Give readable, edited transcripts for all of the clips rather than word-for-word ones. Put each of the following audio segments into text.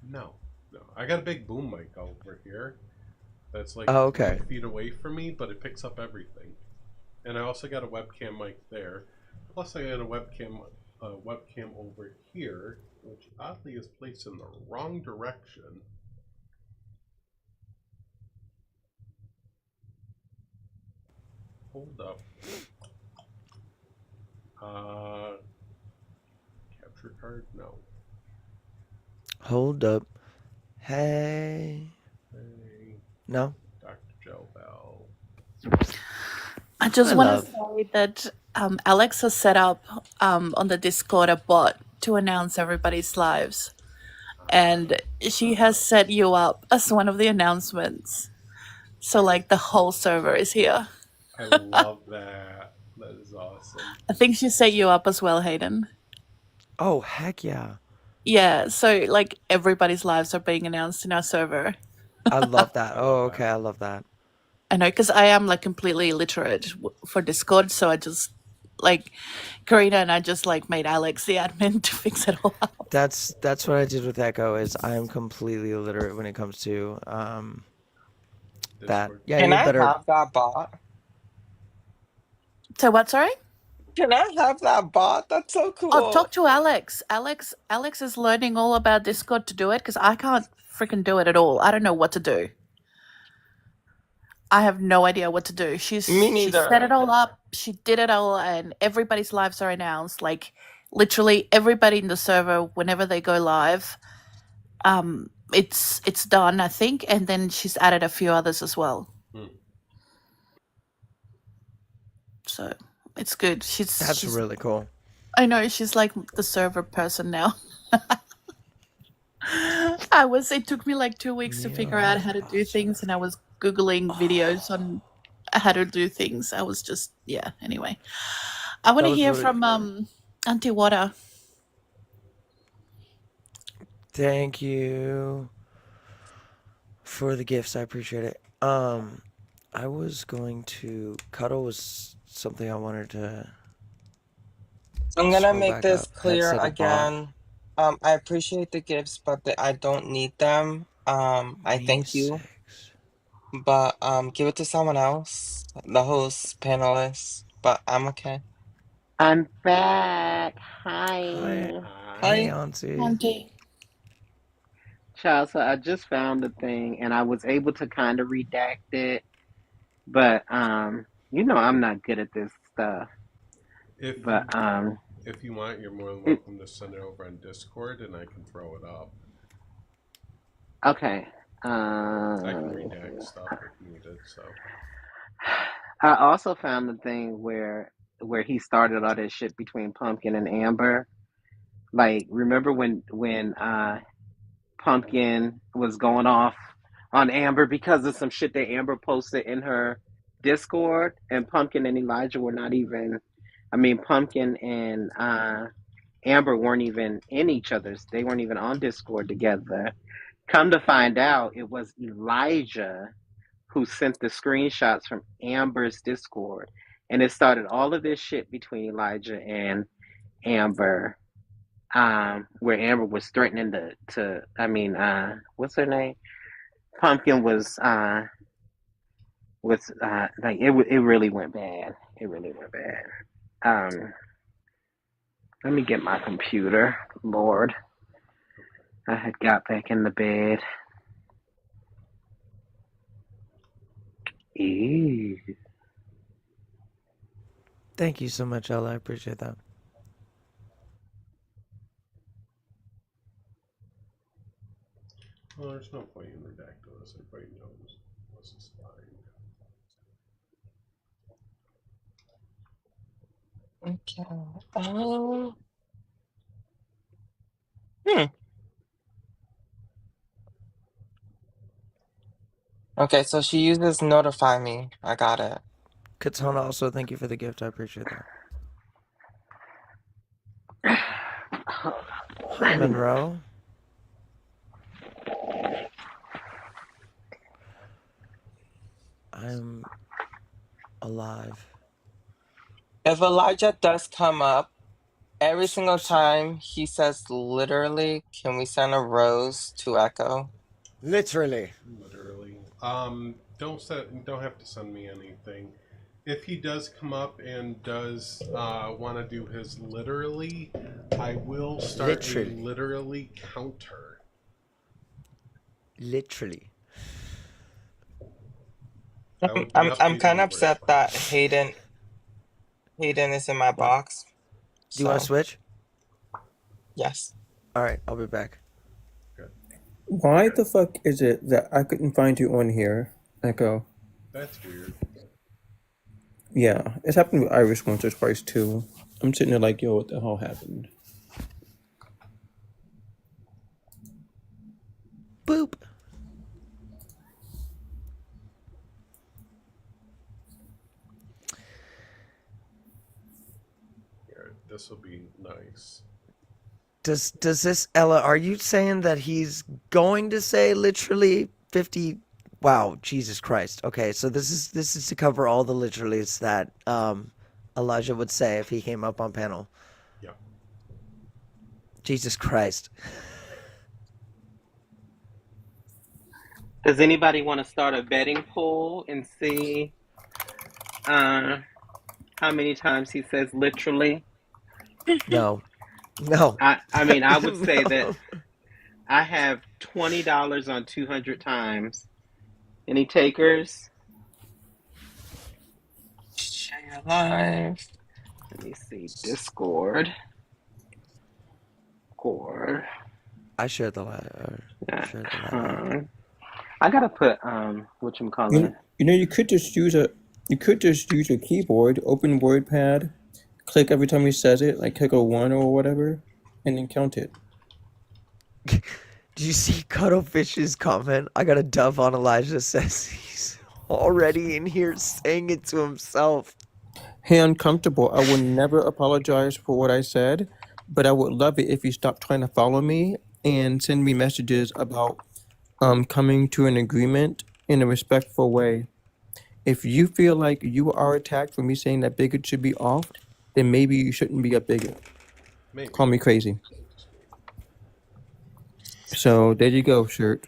No, no. I got a big boom mic over here that's like Oh, okay. 3 feet away from me, but it picks up everything. And I also got a webcam mic there. Plus, I got a webcam over here, which oddly is placed in the wrong direction. Hold up. Uh, capture card? No. Hold up. Hey. Hey, No? Dr. Gel Bell. I just I want to love. say that Alex has set up on the Discord a bot to announce everybody's lives. And she has set you up as one of the announcements. So, like, the whole server is here. I love that. That is awesome. I think she set you up as well, Hayden. Oh, heck yeah. Yeah, so, like, everybody's lives are being announced in our server. I love that. I love Oh, okay. that. I love that. I know, because I am, like, completely illiterate for Discord, so I just, like, Karina and I just, like, made Alex the admin to fix it all up. That's what I did with Echo. Is I am completely illiterate when it comes to that. Discord. Yeah, Can you I better. have that bot? So, what, sorry? Can I have that bot? That's so Oh, cool. talk to Alex. Alex is learning all about Discord to do it because I can't freaking do it at all. I don't know what to do. I have no idea what to do. Me She set it neither. all up. She did it all, and everybody's lives are announced. Like literally everybody in the server, whenever they go live, it's done. I think, and then she's added a few others as well. Hmm. So it's good. That's She's. really cool. I know she's like the server person now. It took me like 2 weeks to figure out how to do things, and I was Googling videos on how to do things. I was just, yeah, anyway. I want That to was hear really. from Auntie Wada. Thank you for the gifts. I appreciate it. I was going to cuddle was something I wanted to I'm gonna scroll make back this up. Had clear set a bot. again. I appreciate the gifts, but I don't need them. I thank you, B6. but give it to someone else, the host, panelists. But I'm okay. I'm back. Hi, Hi. hey, Hi. Hi. Auntie. Auntie. Child, so I just found the thing and I was able to kind of redact it, but I'm not good at this stuff. If But you if you want, you're more than it welcome to send it over on Discord, and I can throw it up. okay. I can Let me redact see. stuff if needed. So I also found the thing where he started all this shit between Pumpkin and Amber. Like, remember when Pumpkin was going off on Amber because of some shit that Amber posted in her Discord, and Pumpkin and Elijah were not even. I mean, Pumpkin and Amber weren't even in each other's. They weren't even on Discord together. Come to find out, it was Elijah who sent the screenshots from Amber's Discord, and it started all of this shit between Elijah and Amber, where Amber was threatening what's her name? Pumpkin was like it really went bad. It really went bad. Um, Let me get my computer. Lord, I had got back in the bed. Ew. Thank you so much, Ella. I appreciate that. well, there's no point in redacting this. Everybody knows this is fine. Okay. Hmm. Okay, so she uses notify me. I got it. Katana, also, thank you for the gift. I appreciate that. Hi, Let me. Monroe. I'm alive. If Elijah does come up Every single time he says literally, can we send a rose to Echo? Literally. Literally. Don't have to send me anything. If he does come up and does want to do his literally, I will start Literally. a literally counter. Literally. I would be I'm updating kind the of upset word. that Hayden is in my What? box. Do you want to So switch? yes. All right, I'll be back. Why the fuck is it that I couldn't find you on here, Echo? That's weird. Yeah, it's happened with Iris once or twice too. I'm sitting there like, yo, what the hell happened? Boop. Here, this will be nice. Does this, Ella, are you saying that he's going to say literally 50? Wow, Jesus Christ. Okay, so this is to cover all the literallys that Elijah would say if he came up on panel. Yeah. Jesus Christ. Does anybody want to start a betting pool and see how many times he says literally? No. No. I mean, I would say that No. I have $20 on 200 times. Any takers? Share your life. Let me see. Discord. I shared the live. I gotta put whatchamacallit. You know, you could just use a keyboard, open WordPad, click every time he says it, like click a 1 or whatever, and then count it. Did you see Cuddlefish's comment? I got a dove on Elijah says he's already in here saying it to himself. Hey, uncomfortable. I will never apologize for what I said, but I would love it if you stopped trying to follow me and send me messages about coming to an agreement in a respectful way. If you feel like you are attacked for me saying that bigot should be off, then maybe you shouldn't be a bigot. Maybe. Call me crazy. So there you go, shirt.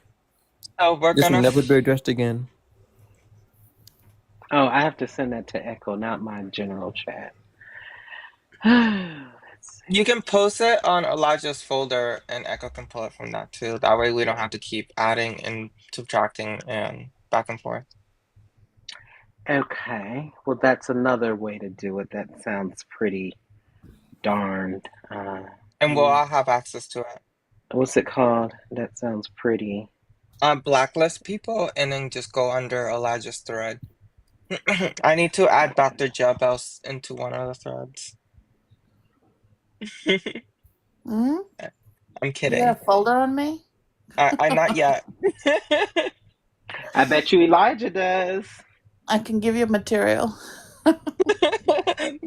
So we're This will gonna never be addressed again. Oh, I have to send that to Echo, not my general chat. Let's see. You can post it on Elijah's folder and Echo can pull it from that too. That way we don't have to keep adding and subtracting and back and forth. Okay, well, that's another way to do it. That sounds pretty darned. And we'll all have access to it. What's it called? That sounds pretty. Blacklist people and then just go under Elijah's thread. I need to add Dr. Jabels into one of the threads. Hmm? I'm You kidding. got a folder on me? I not yet. I bet you Elijah does. I can give you material.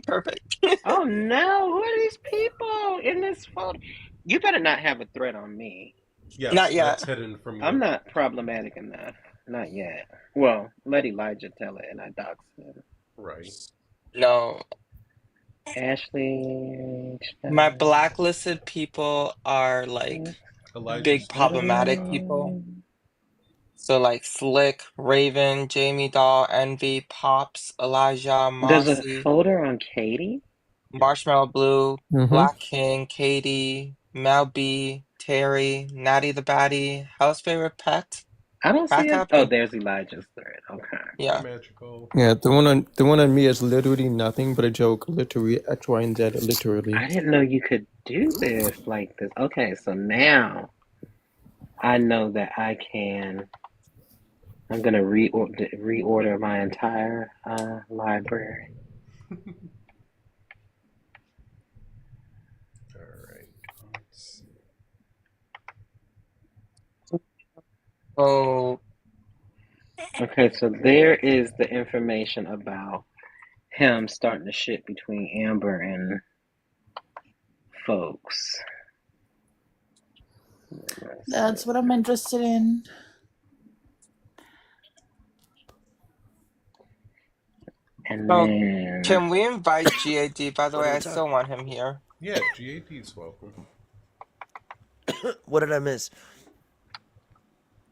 Perfect. Oh no, who are these people in this photo? You better not have a threat on me. Yes, Not yet. that's hidden from you. I'm not problematic enough. Not yet. Well, let Elijah tell it and I dox him. Right. No, Ashley. my blacklisted people are like Elijah's big problematic people. So like Slick, Raven, Jamie Doll, Envy, Pops, Elijah, There's a Mossy, folder on Katie? Marshmallow Blue, Mm-hmm. Black King, Katie, Mel B, Terry, Natty the Baddie, House Favorite Pet. I don't see it. Backup. Oh, there's Elijah's thread. Okay. Yeah. Magical. Yeah, the one on me is literally nothing but a joke. Literally X, Y, and Z. Literally. I didn't know you could do this like this. Okay, so now I know that I can. I'm gonna reorder my entire library. Alright. Let's see. Oh, Okay, so there is the information about him starting to shit between Amber and folks. That's what I'm interested in. And Oh, then can we invite GAD? By the What way, are we I still want him here. Yeah, GAD's welcome. What did I miss?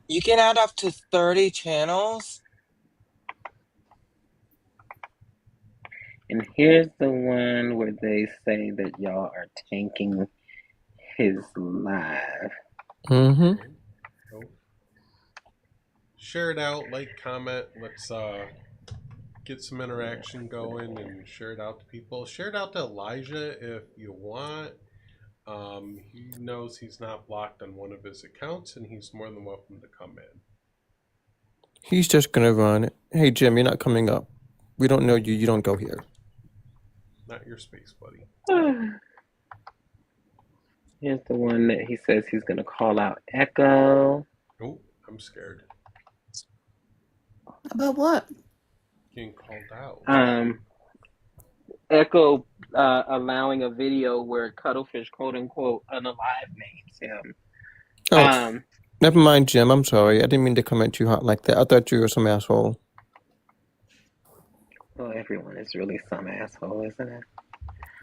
You can add up to 30 channels. And here's the one where they say that y'all are tanking his live. Mm-hmm. Oh. Share it out, like, comment. Let's get some interaction going and share it out to people. Share it out to Elijah if you want. He knows he's not blocked on one of his accounts, and he's more than welcome to come in. He's just gonna run. Hey Jim, you're not coming up. We don't know you. You don't go here. Not your space, buddy. Here's the one that he says he's going to call out Echo. Oh, I'm scared. About what? Getting called out. Echo allowing a video where Cuttlefish, quote unquote, unalive names him. Oh, never mind, Jim. I'm sorry. I didn't mean to come at you hot like that. I thought you were some asshole. Well, everyone is really some asshole, isn't it?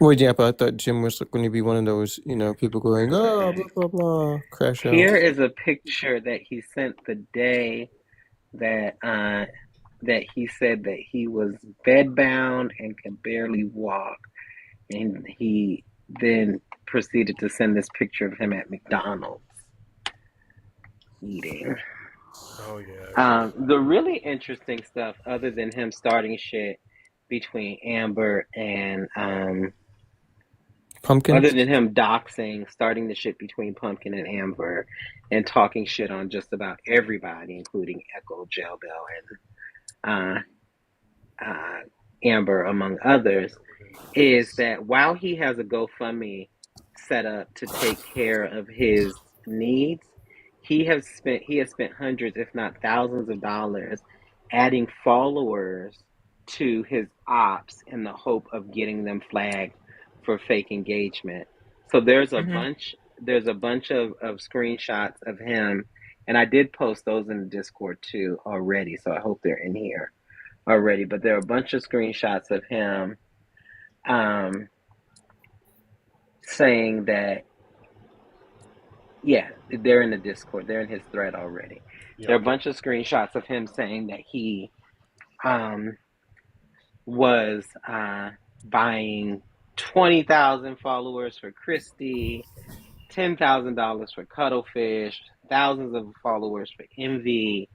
Well, yeah, but I thought Jim was going to be one of those, people going, oh, blah, blah, blah, crash out. Here is a picture that he sent the day that that he said that he was bedbound and could barely walk. And he then proceeded to send this picture of him at McDonald's eating. Oh, yeah. The really interesting stuff, other than him starting shit between Amber and Pumpkin? other than him starting the shit between Pumpkin and Amber, and talking shit on just about everybody, including Echo, Jail Bell, and Amber, among others, is that while he has a GoFundMe set up to take care of his needs, he has spent hundreds, if not thousands of dollars adding followers to his ops in the hope of getting them flagged for fake engagement. So there's a bunch of screenshots of him, and I did post those in the Discord too already, so I hope they're in here already. But there are a bunch of screenshots of him saying that, yeah, they're in the Discord. They're in his thread already. Yep. There are a bunch of screenshots of him saying that he was buying 20,000 followers for Christy, $10,000 for Cuttlefish, thousands of followers for Envy,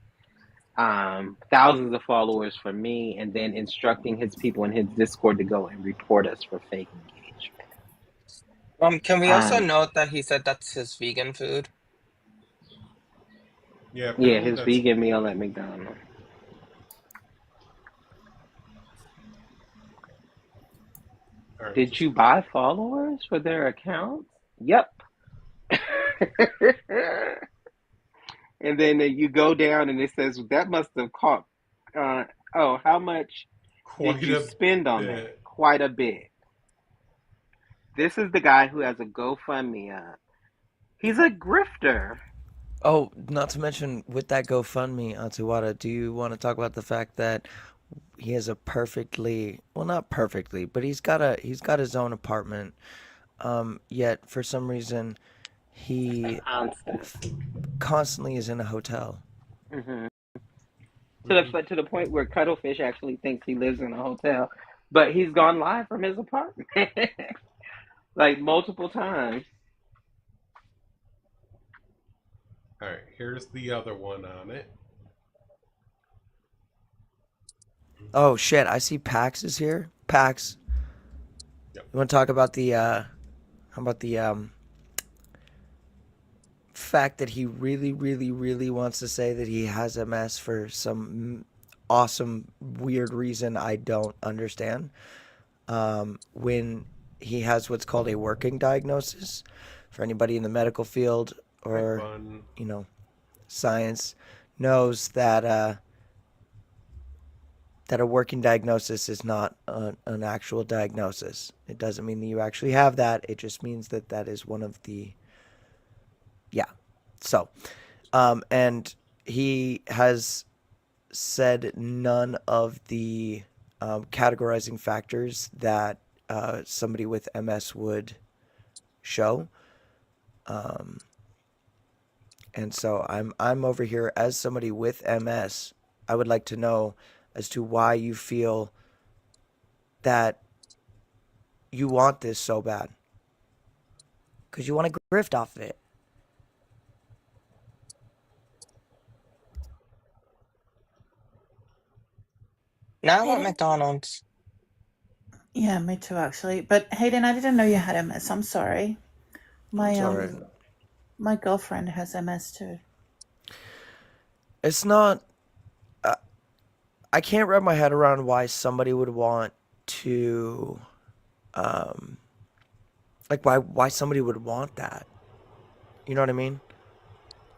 thousands of followers for me, and then instructing his people in his Discord to go and report us for fake engagement. Can we also note that he said that's his vegan food? Yeah, his vegan meal at McDonald's. Right. Did you buy followers for their accounts? Yep. And then you go down and it says that must have cost. How much did you spend on that? Quite a bit. This is the guy who has a GoFundMe up. He's a grifter. Oh, not to mention with that GoFundMe, Atuwada, do you want to talk about the fact that he has a not perfectly, but he's got his own apartment. Yet for some reason he constantly is in a hotel. Mm-hmm. To the point where Cuttlefish actually thinks he lives in a hotel, but he's gone live from his apartment like multiple times. All right, here's the other one on it. Oh shit! I see Pax is here. Pax, Yep. You want to talk about the fact that he really, really, really wants to say that he has MS for some awesome, weird reason I don't understand. When he has what's called a working diagnosis, for anybody in the medical field or science knows that that a working diagnosis is not an actual diagnosis. It doesn't mean that you actually have that. It just means that that is one of the So, and he has said none of the categorizing factors that somebody with MS would show. Um, and so I'm over here as somebody with MS. I would like to know as to why you feel that you want this so bad. Because you want to grift off of it. Now I want Hayden? McDonald's. Yeah, me too, actually. But Hayden, I didn't know you had MS. I'm sorry. My It's all right. my girlfriend has MS too. It's not. I can't wrap my head around why somebody would want to, um, like why somebody would want that. You know what I mean?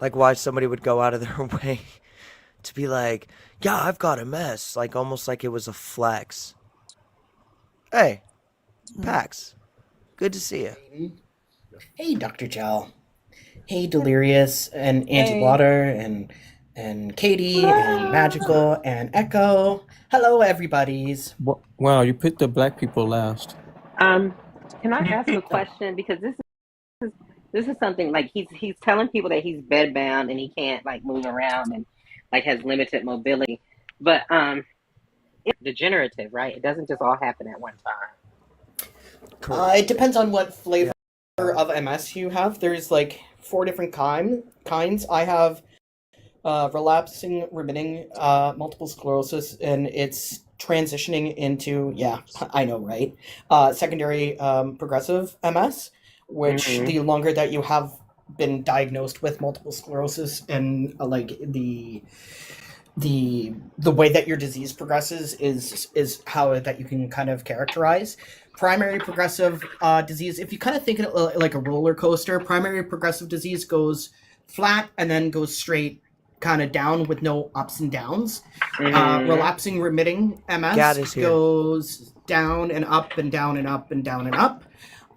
Like why somebody would go out of their way to be like, yeah, I've got MS, like almost like it was a flex. Hey, Pax, good to see you. Hey, Dr. Gel. Hey, Delirious and Auntie Hey. Water and Katie and Magical and Echo. Hello, everybody's. Wow, you put the black people last. Can I ask a question? Because this is something like he's telling people that he's bedbound and he can't like move around and like has limited mobility. But it's degenerative, right? It doesn't just all happen at one time. It depends on what flavor of MS you have. There's like 4 different kinds. I have relapsing remitting multiple sclerosis, and it's transitioning into, yeah, I know, right? Secondary progressive MS, which the longer that you have been diagnosed with multiple sclerosis and like the way that your disease progresses is how that you can kind of characterize primary progressive disease. If you kind of think of it like a roller coaster, primary progressive disease goes flat and then goes straight kind of down with no ups and downs. Relapsing remitting Gad MS is here. goes down and up and down and up and down and up.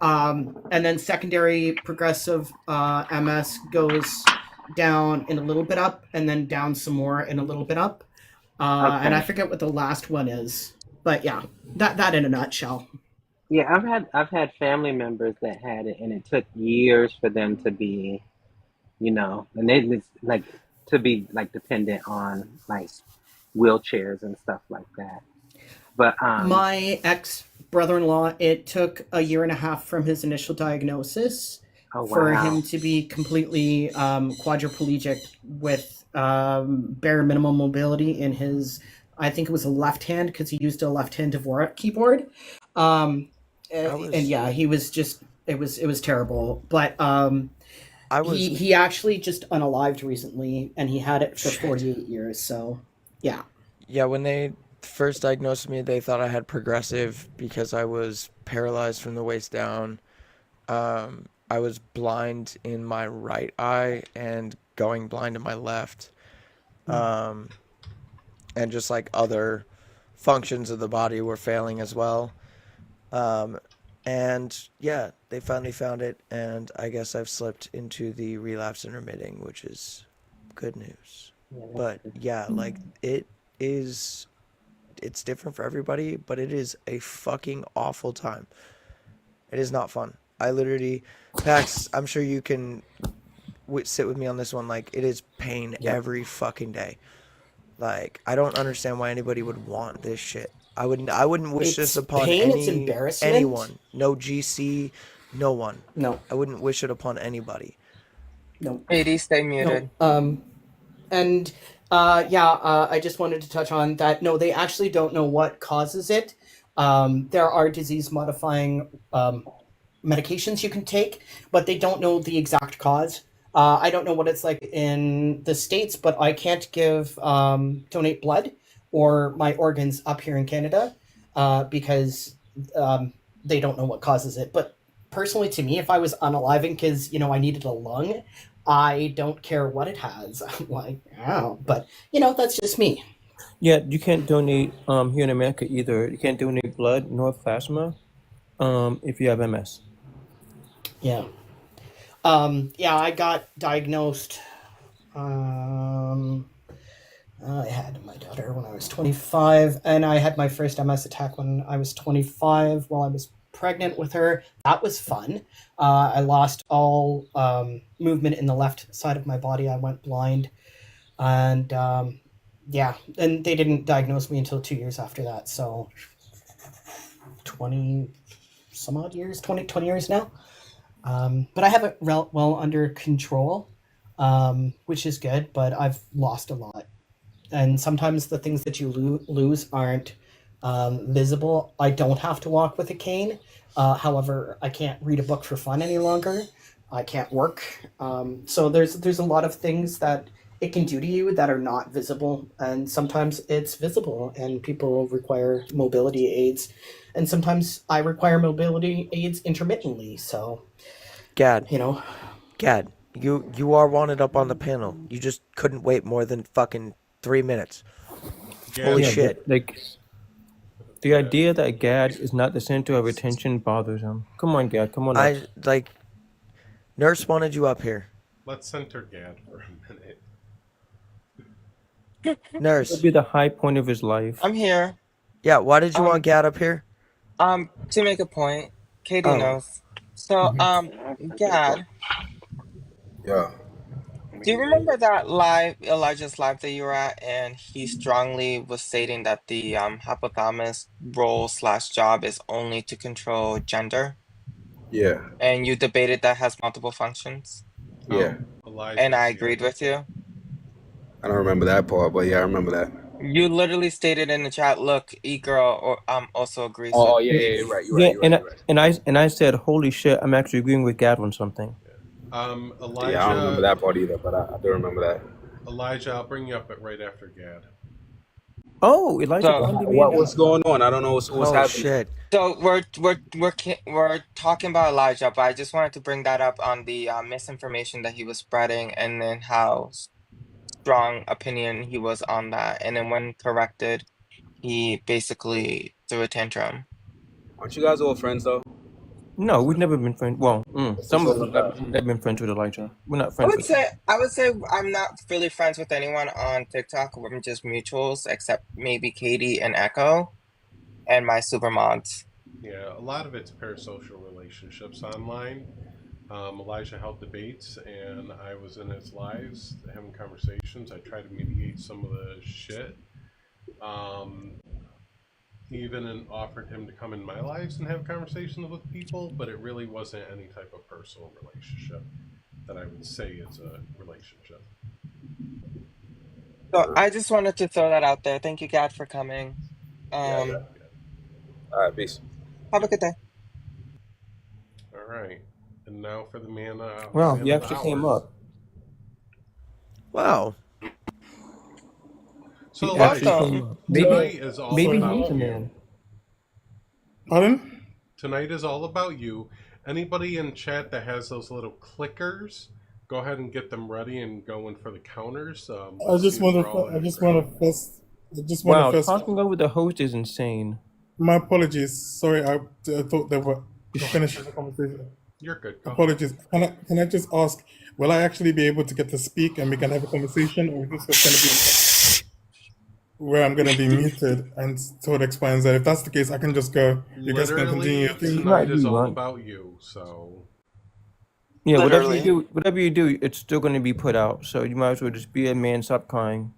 And then secondary progressive MS goes down and a little bit up and then down some more and a little bit up. And I forget what the last one is. But yeah, that in a nutshell. Yeah, I've had family members that had it, and it took years for them to be, and it's like to be like dependent on like wheelchairs and stuff like that. But My ex brother-in-law, it took a year and a half from his initial diagnosis for him to be completely quadriplegic with bare minimum mobility in his, I think it was a left hand because he used a left-hand Dvorak keyboard. And yeah, he was just, it was terrible. But he actually just unalived recently, and he had it for 48 years. So yeah. Yeah, when they first diagnosed me, they thought I had progressive because I was paralyzed from the waist down. I was blind in my right eye and going blind in my left. And just like other functions of the body were failing as well. And yeah, they finally found it, and I guess I've slipped into the relapse and remitting, which is good news. But yeah, like it's different for everybody, but it is a fucking awful time. It is not fun. I literally, Pax, I'm sure you can sit with me on this one. Like, it is pain every fucking day. Like, I don't understand why anybody would want this shit. I wouldn't wish this upon pain, it's embarrassment. anyone. No GC, no one. No. I wouldn't wish it upon anybody. No. AD, stay muted. No. And I just wanted to touch on that. No, they actually don't know what causes it. There are disease-modifying medications you can take, but they don't know the exact cause. I don't know what it's like in the States, but I can't donate blood or my organs up here in Canada because they don't know what causes it. But personally, to me, if I was unaliving because, I needed a lung, I don't care what it has. I'm like, oh, but, that's just me. Yeah, you can't donate here in America either. You can't donate blood nor plasma if you have MS. Yeah. I got diagnosed. I had my daughter when I was 25, and I had my first MS attack when I was 25 while I was pregnant with her. That was fun. I lost all movement in the left side of my body. I went blind. And yeah, and they didn't diagnose me until 2 years after that. So 20 some odd years, 20 years now. But I have it well under control, which is good, but I've lost a lot. And sometimes the things that you lose aren't visible. I don't have to walk with a cane. However, I can't read a book for fun any longer. I can't work. So there's a lot of things that it can do to you that are not visible, and sometimes it's visible, and people require mobility aids, and sometimes I require mobility aids intermittently. So, Gad, you know, Gad, you are wanted up on the panel. You just couldn't wait more than fucking 3 minutes. Yeah, Holy Yeah, shit. like the idea that Gad is not the center of attention bothers him. Come on, Gad, come on up. Nurse wanted you up here. let's center Gad for a minute. It'll Nurse. be the high point of his life. I'm here. Yeah, why did you Um, want Gad up here? To make a point, Katie Oh. knows. So, Gad, Yeah. do you remember that Elijah's live that you were at, and he strongly was stating that the hypothalamus role / job is only to control gender, Yeah. and you debated that has multiple functions, Yeah. Elijah. and I agreed with you. I don't remember that part, but yeah, I remember that. You literally stated in the chat, "Look, e-girl or also agrees Oh, with." yeah, you're right. Yeah, and I said, holy shit, I'm actually agreeing with Gad on something. Elijah. Yeah, I don't remember that part either, but I do remember that. Elijah, I'll bring you up right after Gad. Oh, Elijah. So- Blondie Man. What's going on? I don't know what's Oh happening. shit. So we're talking about Elijah, but I just wanted to bring that up on the misinformation that he was spreading, and then how strong opinion he was on that, and then when corrected, he basically threw a tantrum. Aren't you guys all friends though? No, we've never been friends. Well, some of us have been friends with Elijah. We're not I friends would with say I'm not really friends with anyone on TikTok. We're just mutuals, except maybe Katie and Echo, and my super mods. Yeah, a lot of it's parasocial relationships online. Elijah held debates, and I was in his lives having conversations. I tried to mediate some of the shit. Even offered him to come in my lives and have conversations with people, but it really wasn't any type of personal relationship that I would say is a relationship. So I just wanted to throw that out there. Thank you, Gad, for coming. All right, peace. Have a good day. All right, and now for the man. Wow, man he of actually the came hour. up. Wow. So He actually Elijah, came up. tonight is all Maybe about he's a you. man. Pardon? Tonight is all about you. Anybody in chat that has those little clickers, go ahead and get them ready and going for the counters. I just want to first. Wow, talking over the host is insane. My apologies. Sorry, I thought they were finished the conversation. You're good. Go. Apologies. Can I just ask? Will I actually be able to get to speak and we can have a conversation, or is this just going to be where I'm going to be muted? And so it explains that if that's the case, I can just go. You guys can continue your thing. Tonight is You all want- about you. So Yeah, Literally. whatever you do, it's still going to be put out. So you might as well just be a man, stop crying.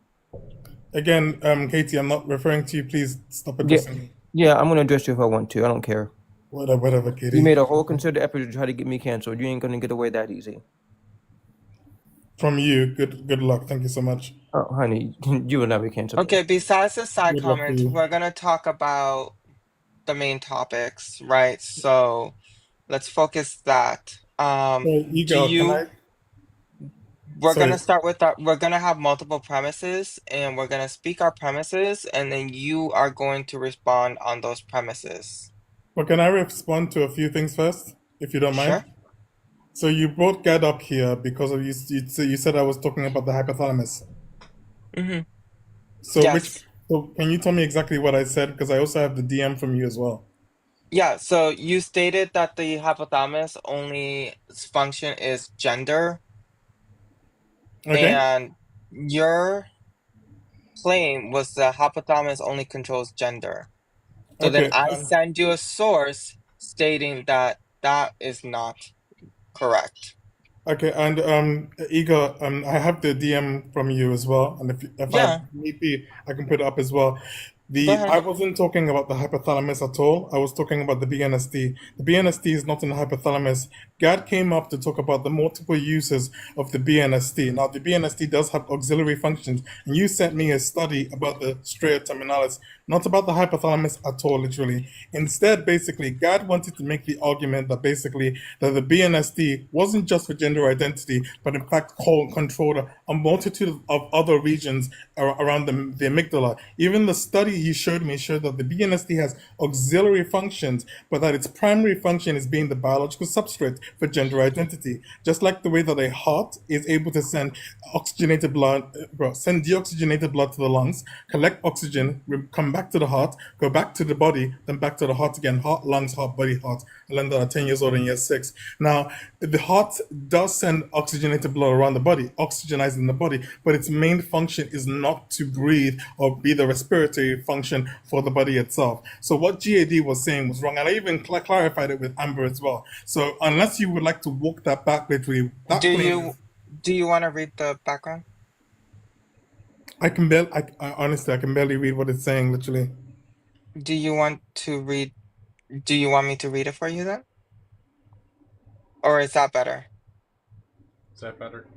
Again, Katie, I'm not referring to you. Please stop addressing me. Yeah, I'm going to address you if I want to. I don't care. Whatever, Katie. You made a whole concerted effort to try to get me canceled. You ain't going to get away that easy. From you, good luck. Thank you so much. Oh, honey, you will not be canceled. Okay, besides the side Good luck to comments, you. we're gonna talk about the main topics, right? So let's focus that. So, Igor, you- can I? We're Sorry. gonna start with we're gonna have multiple premises, and we're gonna speak our premises, and then you are going to respond on those premises. Well, can I respond to a few things first, if you don't mind? Sure. So you brought Gad up here because of you said I was talking about the hypothalamus. Mm-hmm. So Yes. so can you tell me exactly what I said? Because I also have the DM from you as well. Yeah, so you stated that the hypothalamus only function is gender, Okay. and your claim was the hypothalamus only controls gender. So then Okay, I send you a source stating that that is not correct. Okay, and Igor, I have the DM from you as well, and if I Yeah, need be, I can put it up as well. go I ahead. wasn't talking about the hypothalamus at all. I was talking about the BNSD. The BNSD is not in the hypothalamus. Gad came up to talk about the multiple uses of the BNSD. Now, the BNSD does have auxiliary functions, and you sent me a study about the stria terminalis, not about the hypothalamus at all, literally. Instead, basically, Gad wanted to make the argument that basically that the BNSD wasn't just for gender identity, but in fact controlled a multitude of other regions around the amygdala. Even the study he showed me showed that the BNSD has auxiliary functions, but that its primary function is being the biological substrate for gender identity. Just like the way that a heart is able to send oxygenated blood, send deoxygenated blood to the lungs, collect oxygen, come back to the heart, go back to the body, then back to the heart again. Heart, lungs, heart, body, heart. I learned that at 10 years old in year 6. Now, the heart does send oxygenated blood around the body, oxygenizing the body, but its main function is not to breathe or be the respiratory function for the body itself. So what GAD was saying was wrong, and I even clarified it with Amber as well. So unless you would like to walk that back, literally, that Do you want to read the background? I honestly, I can barely read what it's saying, literally. Do you want me to read it for you then? Or is that better? Is that better?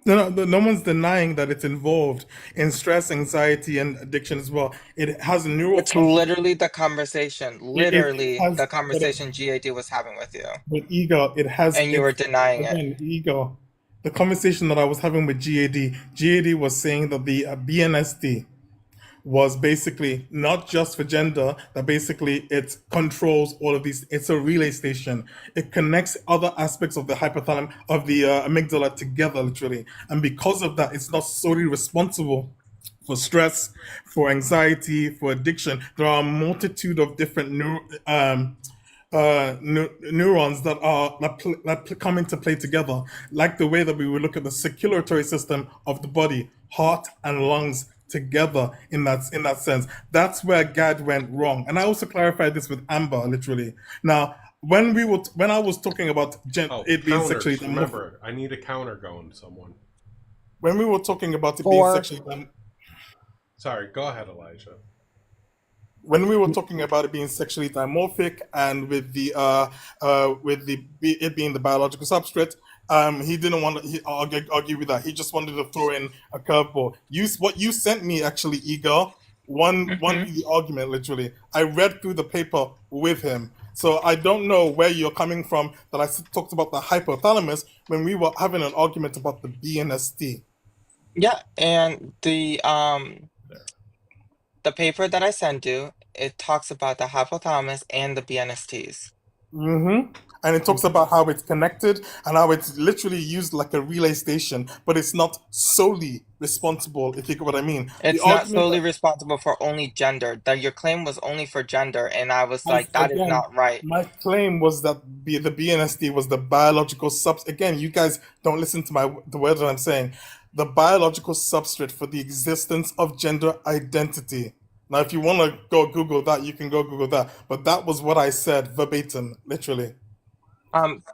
No one's denying that it's involved in stress, anxiety, and addiction as well. It has a neural. It's literally the conversation. Literally has- the conversation GAD was having with you. With ego, it has. And you were denying it. Ego. The conversation that I was having with GAD was saying that the BNSD was basically not just for gender, that basically it controls all of these. It's a relay station. It connects other aspects of the hypothalamus, of the amygdala together, literally. And because of that, it's not solely responsible for stress, for anxiety, for addiction. There are a multitude of different neurons that come into play together, like the way that we would look at the circulatory system of the body, heart and lungs together in that sense. That's where Gad went wrong, and I also clarified this with Amber, literally. Now, when I was talking about it being sexually dimorphic, remember, I need a counter going. Someone. When we were talking about it being sexually sorry, go ahead, Elijah. When we were talking about it being sexually dimorphic and with it being the biological substrate, he didn't want to argue with that. He just wanted to throw in a curveball. What you sent me actually, Igor, won the argument, literally. I read through the paper with him. So I don't know where you're coming from that I talked about the hypothalamus when we were having an argument about the BNSD. Yeah, and the paper that I sent you, it talks about the hypothalamus and the BNSTs. Mm-hmm. And it talks about how it's connected and how it's literally used like a relay station, but it's not solely responsible, if you get what I mean. It's not solely responsible for only gender. That your claim was only for gender, and I was like, that is not right. My claim was that the BNSD was the biological Again, you guys don't listen to the words that I'm saying. The biological substrate for the existence of gender identity. Now, if you want to go Google that, you can go Google that. But that was what I said verbatim, literally.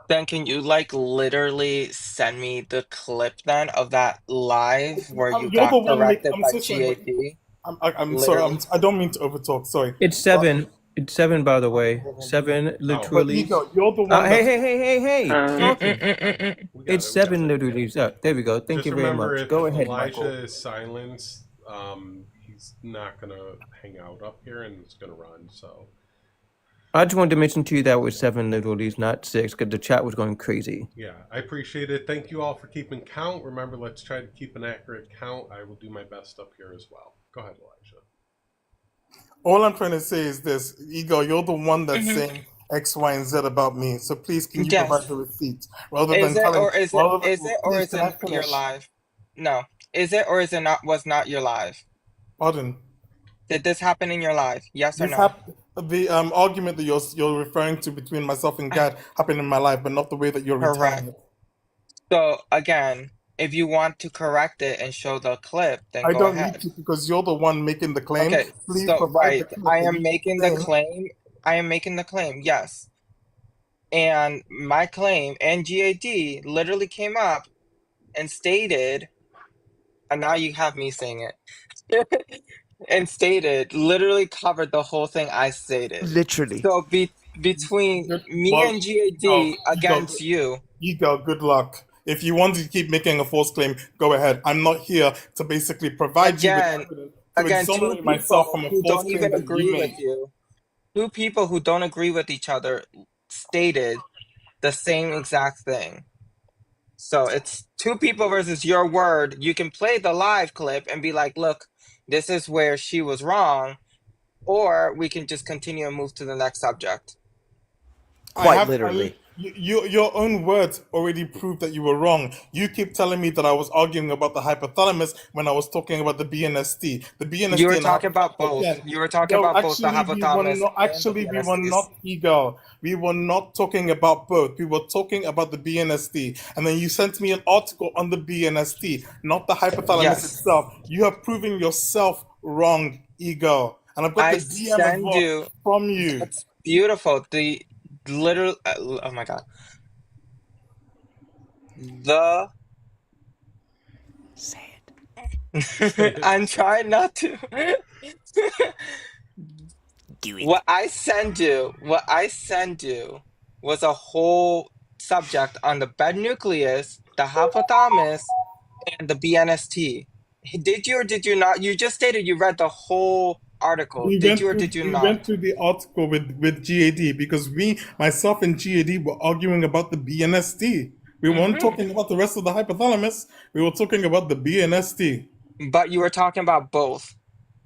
Then can you literally send me the clip then of that live where you got corrected by GAD? I'm sorry. I don't mean to overtalk. Sorry. It's 7. It's 7, by the way. 7 literally. But you're the one. Hey! It's 7 literally. There we go. Thank you very much. Go ahead, Elijah Michael. is silenced. He's not gonna hang out up here, and it's gonna run. So I just wanted to mention to you that it was 7 literally, not 6, because the chat was going crazy. yeah, I appreciate it. Thank you all for keeping count. Remember, let's try to keep an accurate count. I will do my best up here as well. Go ahead, Elijah. All I'm trying to say is this, Igor, you're the one that's saying X, Y, and Z about me. So please, can you provide the receipt rather than telling? Is it not your live? No. Is it or is it not? Was not your live? Pardon. Did this happen in your live? Yes or no? The argument that you're referring to between myself and Gad happened in my life, but not the way that you're retelling it. So again, if you want to correct it and show the clip, then I go don't ahead. need to because you're the one making the claim. Okay, Please so provide the clip. I am making the claim I am making the claim, yes. And my claim and GAD literally came up and stated, and now you have me saying it, and stated, literally covered the whole thing I stated. Literally. So between Good. me Well, and GAD against you, Ego, good luck. If you want to keep making a false claim, go ahead. I'm not here to basically provide you with again, evidence to two exonerate myself people from a who false don't claim even that you agree with made. you, two people who don't agree with each other stated the same exact thing. So it's two people versus your word. You can play the live clip and be like, look, this is where she was wrong, or we can just continue and move to the next subject. Quite literally. Your own words already proved that you were wrong. You keep telling me that I was arguing about the hypothalamus when I was talking about the BNST. The BNST You were and talking about hypothalamus both. again. You were talking No, about both the actually, we were hypothalamus not. and the Actually, we were BNSTs. not ego. We were not talking about both. We were talking about the BNST, and then you sent me an article on the BNST, not the hypothalamus Yes. itself. You have proven yourself wrong, ego, and I've got I the DM as send well you. from you. That's beautiful. The literal. Oh my god. The. Say it. I'm trying not to. Do it. What I send you was a whole subject on the bed nucleus, the hypothalamus, and the BNST. Did you or did you not? You just stated you read the whole article. Did you or did you We not? went through the article with GAD because myself and GAD were arguing about the BNST. We weren't talking about the rest of the hypothalamus. We were talking about the BNST. But you were talking about both.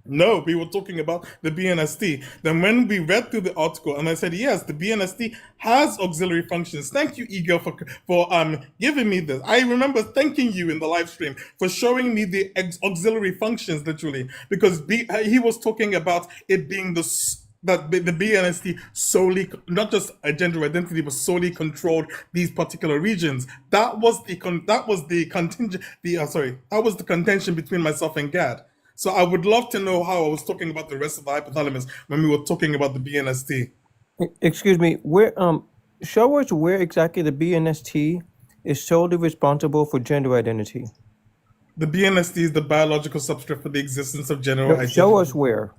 No, we were talking about the BNST. Then when we read through the article, and I said, yes, the BNST has auxiliary functions. Thank you, Ego, for giving me this. I remember thanking you in the live stream for showing me the auxiliary functions, literally, because he was talking about it being that the BNST solely, not just a gender identity, but solely controlled these particular regions. That was the contention between myself and Gad. So I would love to know how I was talking about the rest of the hypothalamus when we were talking about the BNST. Excuse me, show us where exactly the BNST is solely responsible for gender identity. The BNST is the biological substrate for the existence of general identity. Show us where.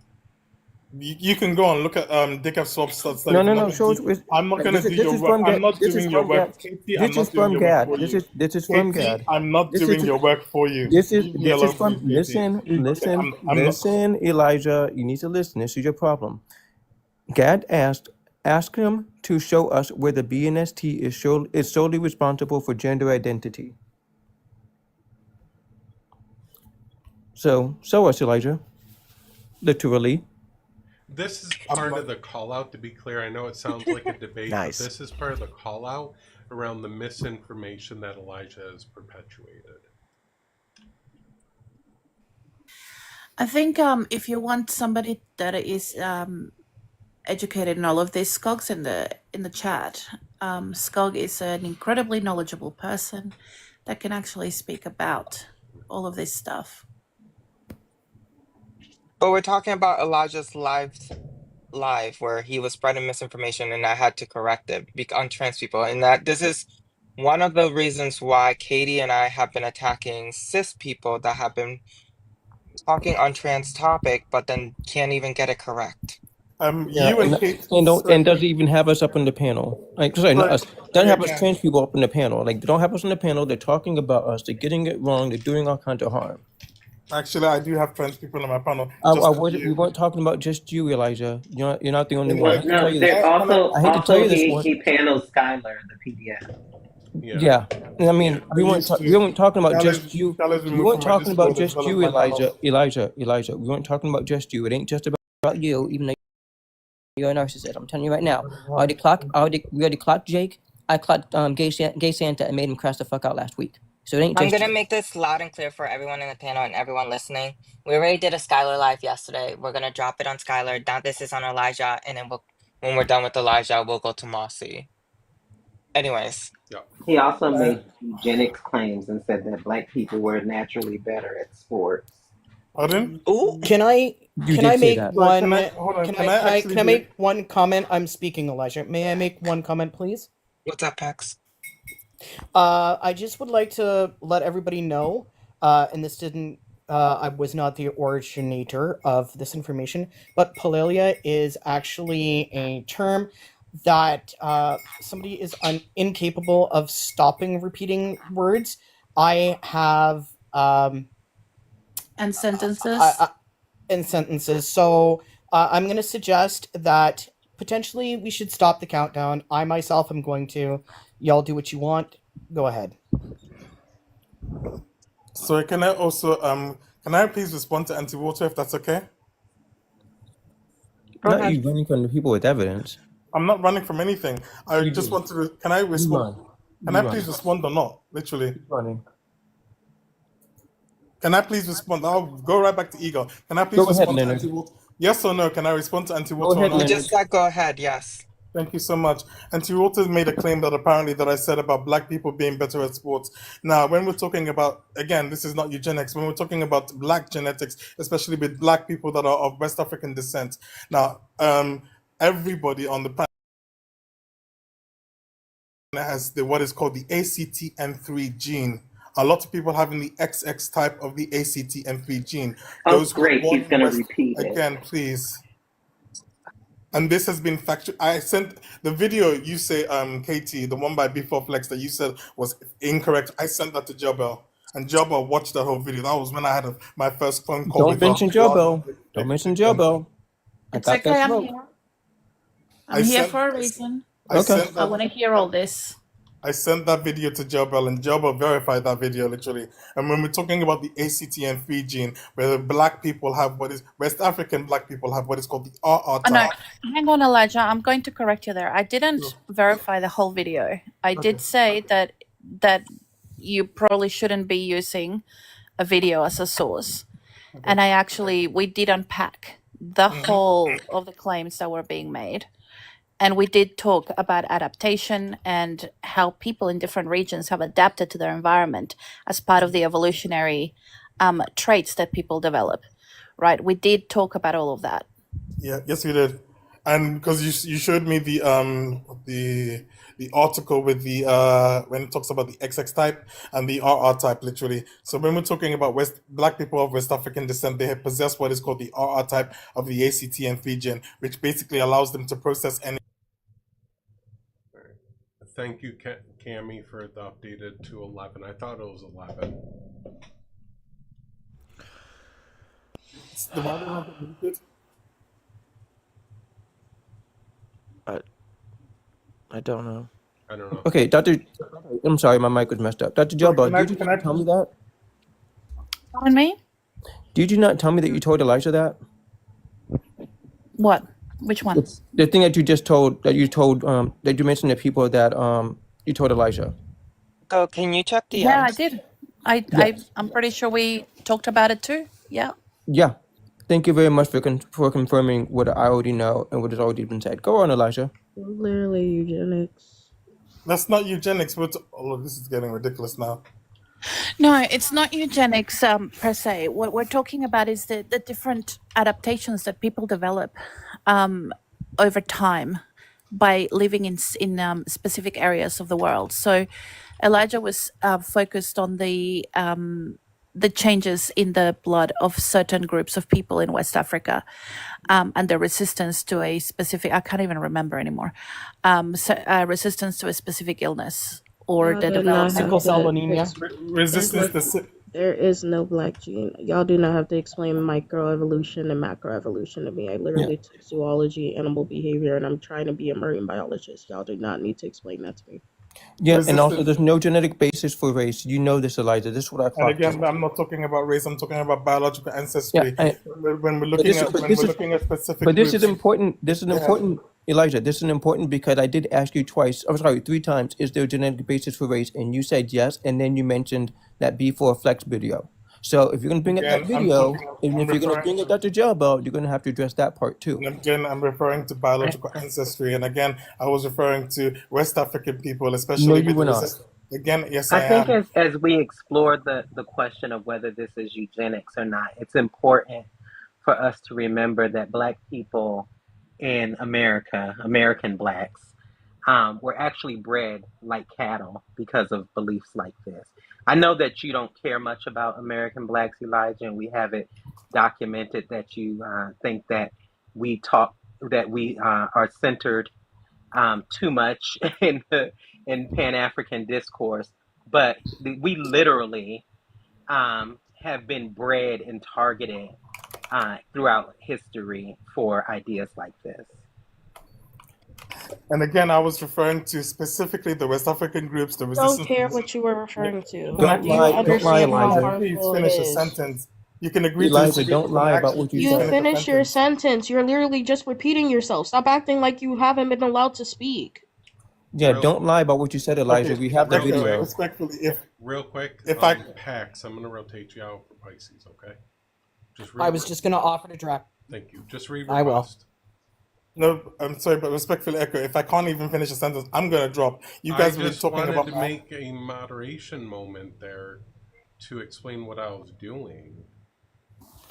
You can go and look at Dickov Swap studies. No. Show us. I'm not going to do your work. I'm not doing your work. Katie, I'm not doing your work for you. This is from Katie, Gad. I'm not doing your work for you. This is Leave me alone, from. please, Katie. Listen, I'm not. Elijah. You need to listen. This is your problem. Gad ask him to show us where the BNST is solely responsible for gender identity. So show us, Elijah. Literally. This is part of the call out, to be clear. I know it sounds like a debate, Nice. but this is part of the call out around the misinformation that Elijah has perpetuated. I think if you want somebody that is educated in all of this, Skog's in the chat. Skog is an incredibly knowledgeable person that can actually speak about all of this stuff. But we're talking about Elijah's live where he was spreading misinformation and I had to correct it on trans people. And that this is one of the reasons why Katie and I have been attacking cis people that have been talking on trans topic, but then can't even get it correct. You and Kate, and doesn't even have us up on the panel. Like, sorry, not us. Doesn't have us Yeah. trans people up on the panel. Like, they don't have us on the panel. They're talking about us. They're getting it wrong. They're doing all kinds of harm. Actually, I do have trans people on my panel. We weren't talking about just you, Elijah. You're not the only one. I hate to No, tell you there's this. also I hate to tell you this he, one. he panels Skylar, the PDF. Yeah. I mean, we weren't talking about Dallas- just you. Dallas We removed weren't from my talking about Discord just as well you, as my panel. Elijah. We weren't talking about just you. It ain't just about you, even though you're a narcissist. I'm telling you right now. We already clocked Jake. I clocked Gay Santa and made him crash the fuck out last week. So it ain't I'm just gonna you. make this loud and clear for everyone in the panel and everyone listening. We already did a Skylar live yesterday. We're gonna drop it on Skylar. Now this is on Elijah, and then when we're done with Elijah, we'll go to Mossy. Anyways. He also made eugenics claims and said that black people were naturally better at sports. Pardon? Ooh. Can I You Can I did say make that. Sorry, one? can I hold on? Can Can I I can I actually can I do? make one comment? I'm speaking, Elijah. May I make one comment, please? What's up, Pax? I just would like to let everybody know, and this didn't. I was not the originator of this information, but Palalia is actually a term that somebody is incapable of stopping repeating words. I have And sentences. in sentences. So I'm going to suggest that potentially we should stop the countdown. I myself am going to. Y'all do what you want. Go ahead. Sorry, can I also can I please respond to Anti-Water if that's okay? Go Not ahead. you running from the people with evidence. I'm not running from anything. I You just do. want to. Can I You respond? run. Can You I run. please respond or not? Literally. Keep running. Can I please respond? I'll go right back to ego. Can I please Go ahead, respond to Leonard. Anti-Water? Yes or no? Can I respond to Go Anti-Water or ahead, not? You Leonard. just said go ahead, yes. Thank you so much. Anti-Water made a claim that apparently that I said about black people being better at sports. Now, when we're talking about, again, this is not eugenics, when we're talking about black genetics, especially with black people that are of West African descent. Now, everybody on the planet has what is called the ACTN3 gene. A lot of people having the XX type of the ACTN3 gene. Oh, Those who are great. born He's in gonna West, repeat it. again, please. And this has been factual. I sent the video you say, Katie, the one by Before Flex that you said was incorrect. I sent that to Jobel, and Jobel watched that whole video. That was when I had my first phone call Don't with her. mention Joe Bell. Don't mention Joe Bell. I It's got okay. that I'm smoke. here. I I'm here sent- for a reason. I Okay. sent I that. want to hear all this. I sent that video to Jobel, and Jobel verified that video literally. And when we're talking about the ACTN3 gene, where the black people have what is West African black people have what is called the RR Oh, no, type. hang on, Elijah. I'm going to correct you there. I didn't Sure. verify the whole video. I did Okay. say that you probably shouldn't be using a video as a source. And we did unpack the whole of the claims that were being made. And we did talk about adaptation and how people in different regions have adapted to their environment as part of the evolutionary traits that people develop, right? We did talk about all of that. Yeah, yes, we did, and because you showed me the article with the when it talks about the XX type and the RR type, literally. So when we're talking about black people of West African descent, they have possessed what is called the RR type of the ACTN3 gene, which basically allows them to process any. Thank you, Cammy, for the updated to 11. I thought it was 11. The model of the muted. I don't know. I don't know. Okay, Dr. I'm sorry, my mic was messed up. Dr. Joe Bell, did you not tell me that? Pardon me? Did you not tell me that you told Elijah that? What? Which one? The thing that you just told, that you mentioned the people that you told Elijah. Go, can you check the Yeah, I did. Yes. I'm pretty sure we talked about it too. Yeah. Yeah. Thank you very much for confirming what I already know and what has already been said. Go on, Elijah. Literally eugenics. That's not eugenics, but this is getting ridiculous now. No, it's not eugenics per se. What we're talking about is the different adaptations that people develop over time by living in specific areas of the world. So Elijah was focused on the changes in the blood of certain groups of people in West Africa and the resistance to a specific, I can't even remember anymore, resistance to a specific illness or the development. Sickle cell anemia. Resistance to There is no black gene. Y'all do not have to explain microevolution and macroevolution to me. I literally took zoology, animal behavior, and I'm trying to be a marine biologist. Y'all do not need to explain that to me. Yeah, and also there's no genetic basis for race. You know this, Elijah. This is what I And thought. again, I'm not talking about race. I'm talking about biological ancestry. Yeah, when we're looking at specific. But this groups. is important. This is important, Elijah. This is important because I did ask you twice. I'm sorry, 3 times. Is there a genetic basis for race? And you said yes. And then you mentioned that B4 Flex video. So if you're going to bring up that video, and if you're going to bring up Dr. Jalbo, you're going to have to address that part too. And again, I'm referring to biological ancestry, and again, I was referring to West African people, especially. No, you were not. Again, yes, I think am. as we explore the question of whether this is eugenics or not, it's important for us to remember that Black people in America, American Blacks, were actually bred like cattle because of beliefs like this. I know that you don't care much about American Blacks, Elijah, and we have it documented that you think that we talk that we are centered too much in Pan African discourse, but we literally have been bred and targeted throughout history for ideas like this. And again, I was referring to specifically the West African groups, the Don't resistance. care what you were referring to. Can I Do you please, Don't lie, understand how Elijah. please harmful it finish a is? sentence? You can agree to Elijah, disagree, don't but lie about actually what you please You said. finish a finish your sentence. sentence. You're literally just repeating yourself. Stop acting like you haven't been allowed to speak. Yeah, Real, don't lie about what you said, Elijah. Okay, We have the real Echo, quick, video. respectfully, real quick. if I Pax, I'm gonna rotate you out for Pisces. Okay. Just I was just gonna offer to draft. Thank you. Just read I will. request. no, I'm sorry, but respectfully, Echo, if I can't even finish a sentence, I'm gonna drop. You I guys have been just talking wanted about to my. make a moderation moment there to explain what I was doing,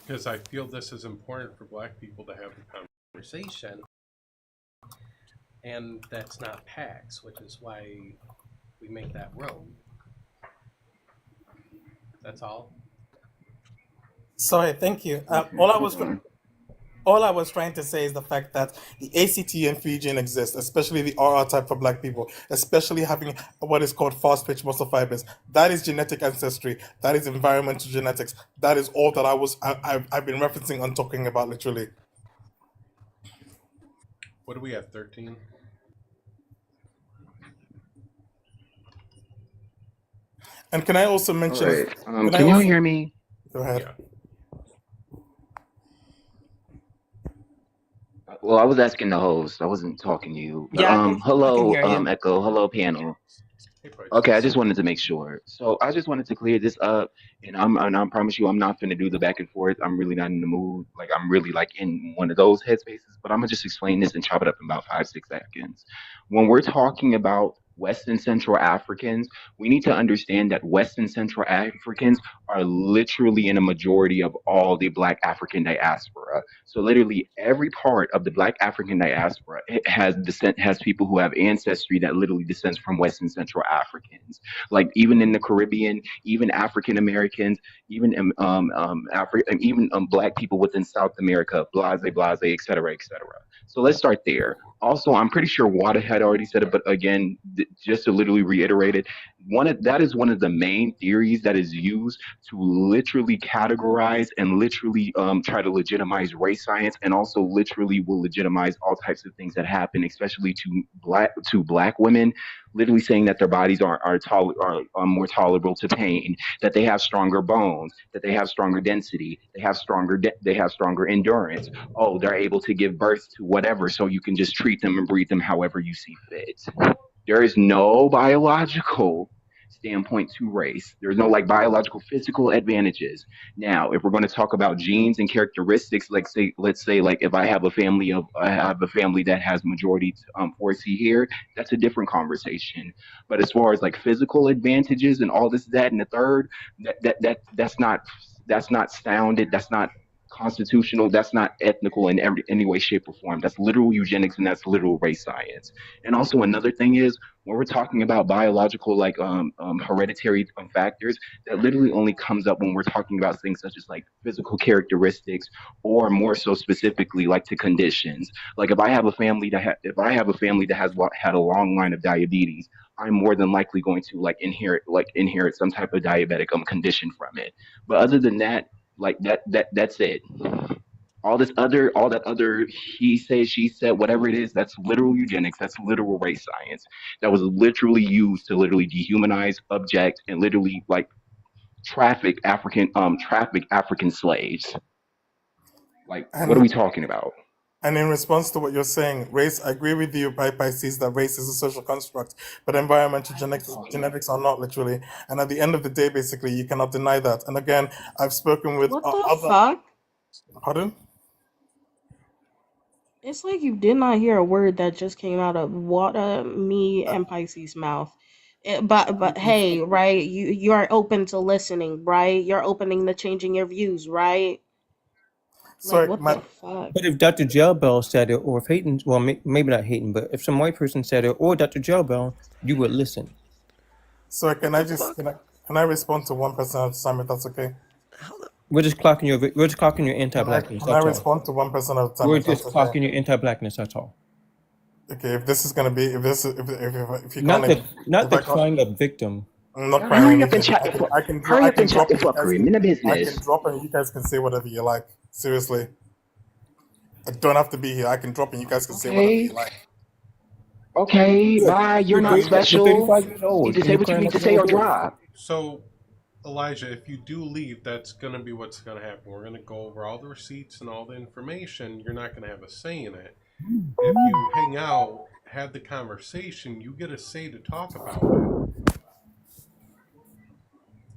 because I feel this is important for Black people to have the conversation, and that's not PAX, which is why we make that room. That's all. Sorry, thank you. All I was trying to say is the fact that the ACT and Fijian exist, especially the RR type for Black people, especially having what is called fast pitch muscle fibers. That is genetic ancestry. That is environmental genetics. That is all that I've been referencing and talking about literally. What do we have? 13. And can I also mention? Alright. Can I Can y'all also hear me? go ahead? Yeah. Well, I was asking the host. I wasn't talking to you. But Yeah, I can hello, hear you. Echo. Hello, panel. Hey, Okay, I just wanted to make sure. So I just wanted to clear this up, and I promise you, I'm not gonna do the back and forth. I'm really not in the mood. Like I'm really like in one of those headspaces. But I'm gonna just explain this and chop it up in about 5, 6 seconds. When we're talking about West and Central Africans, we need to understand that West and Central Africans are literally in a majority of all the Black African diaspora. So literally every part of the Black African diaspora has people who have ancestry that literally descends from West and Central Africans. Like even in the Caribbean, even African Americans, even even Black people within South America, blase, blase, et cetera, et cetera. So let's start there. Also, I'm pretty sure Wada had already said it, but again, just to literally reiterate it, that is one of the main theories that is used to literally categorize and literally try to legitimize race science, and also literally will legitimize all types of things that happen, especially to black women, literally saying that their bodies are more tolerable to pain, that they have stronger bones, that they have stronger density, they have stronger endurance. Oh, they're able to give birth to whatever, so you can just treat them and breed them however you see fit. There is no biological standpoint to race. There's no like biological physical advantages. Now, if we're going to talk about genes and characteristics, let's say like if I have a family that has majority 4C here, that's a different conversation. But as far as like physical advantages and all this, that, and the third, that's not sounded. That's not constitutional. That's not ethical in any way, shape, or form. That's literal eugenics and that's literal race science. And also another thing is when we're talking about biological like hereditary factors, that literally only comes up when we're talking about things such as like physical characteristics, or more so specifically like to conditions. Like if I have a family that has had a long line of diabetes, I'm more than likely going to inherit some type of diabetic condition from it. But other than that, like that's it. All that other he said, she said, whatever it is, that's literal eugenics. That's literal race science. That was literally used to literally dehumanize, object, and literally like traffic African slaves. Like, what are we talking about? And in response to what you're saying, race, I agree with you by Pisces that race is a social construct, but environmental genetics are not literally. And at the end of the day, basically, you cannot deny that. And again, I've spoken with What the fuck? Pardon? It's like you did not hear a word that just came out of Wada, me, and Pisces' mouth. But hey, right? You are open to listening, right? You're opening to changing your views, right? Like, Sorry, what my the fuck? But if Dr. Jailbell said it, or if Hayden, well, maybe not Hayden, but if some white person said it, or Dr. Jailbell, you would listen. sorry, can What I the just fuck? can I respond to one person at a time if that's okay? How the We're just clocking your anti-blackness. Can I That's all. respond to one person at a time We're if that's just okay? clocking your anti-blackness. That's all. Okay, if this is gonna be if you Not can't the if I can't crying up victim. I'm not Girl, crying hurry up and anything. chat the fuck. I can Hurry I up can and chat drop the and you guys fuckery. I'm in the I can business. drop and you guys can say whatever you like. Seriously. I don't have to be here. I can drop and you guys can say whatever you Okay. like. Okay. Good. Bye. You're You're not You're special. 35 years You old need to and say you're what you crying need like to a say little or boy. drop. So, Elijah, if you do leave, that's going to be what's going to happen. We're going to go over all the receipts and all the information. You're not going to have a say in it. If you hang out, have the conversation, you get a say to talk about it.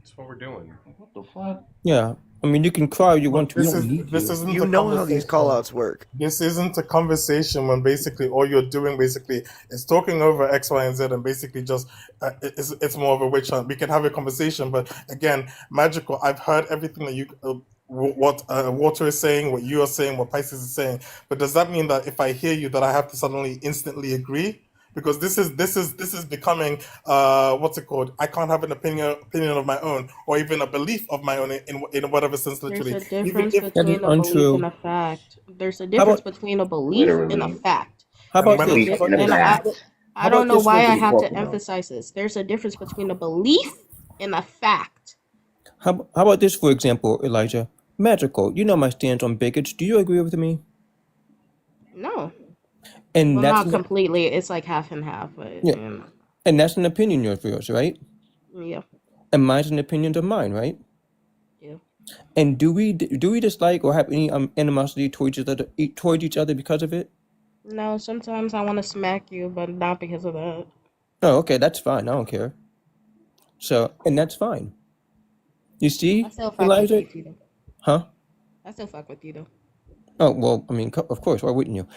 That's what we're doing. What the fuck? Yeah. I mean, you can cry all you want to. We This don't need this you. isn't You a know how these conversation. call-outs work. This isn't a conversation when basically all you're doing basically is talking over X, Y, and Z, and basically just it's more of a witch hunt. We can have a conversation, but again, magical. I've heard everything that you what Water is saying, what you are saying, what Pisces is saying. But does that mean that if I hear you, that I have to suddenly instantly agree? Because this is becoming what's it called? I can't have an opinion of my own, or even a belief of my own in whatever sense. There's Literally, a even difference if That is between a belief untrue. and a fact. There's a How difference about between a belief and a Literally. fact. how and about when There's a this? Belief How di- about in a and this? fact. I How don't about know this, What why are I you have to talking about? emphasize this. There's a difference between a belief and a fact. How about this, for example, Elijah? Magical. You know my stance on bigots. Do you agree with me? No. And Well, that's not completely. It's like half and half, but yeah, you know. and that's an opinion of yours, right? Yeah. And mine's an opinion of mine, right? Yeah. And do we dislike or have any animosity towards each other because of it? No, sometimes I want to smack you, but not because of that. Oh, okay, that's fine. I don't care. So, and that's fine. You I see, still fuck with Elijah? you, Tito. Huh? I still fuck with you, though. Oh, well, I mean, of course, why wouldn't you?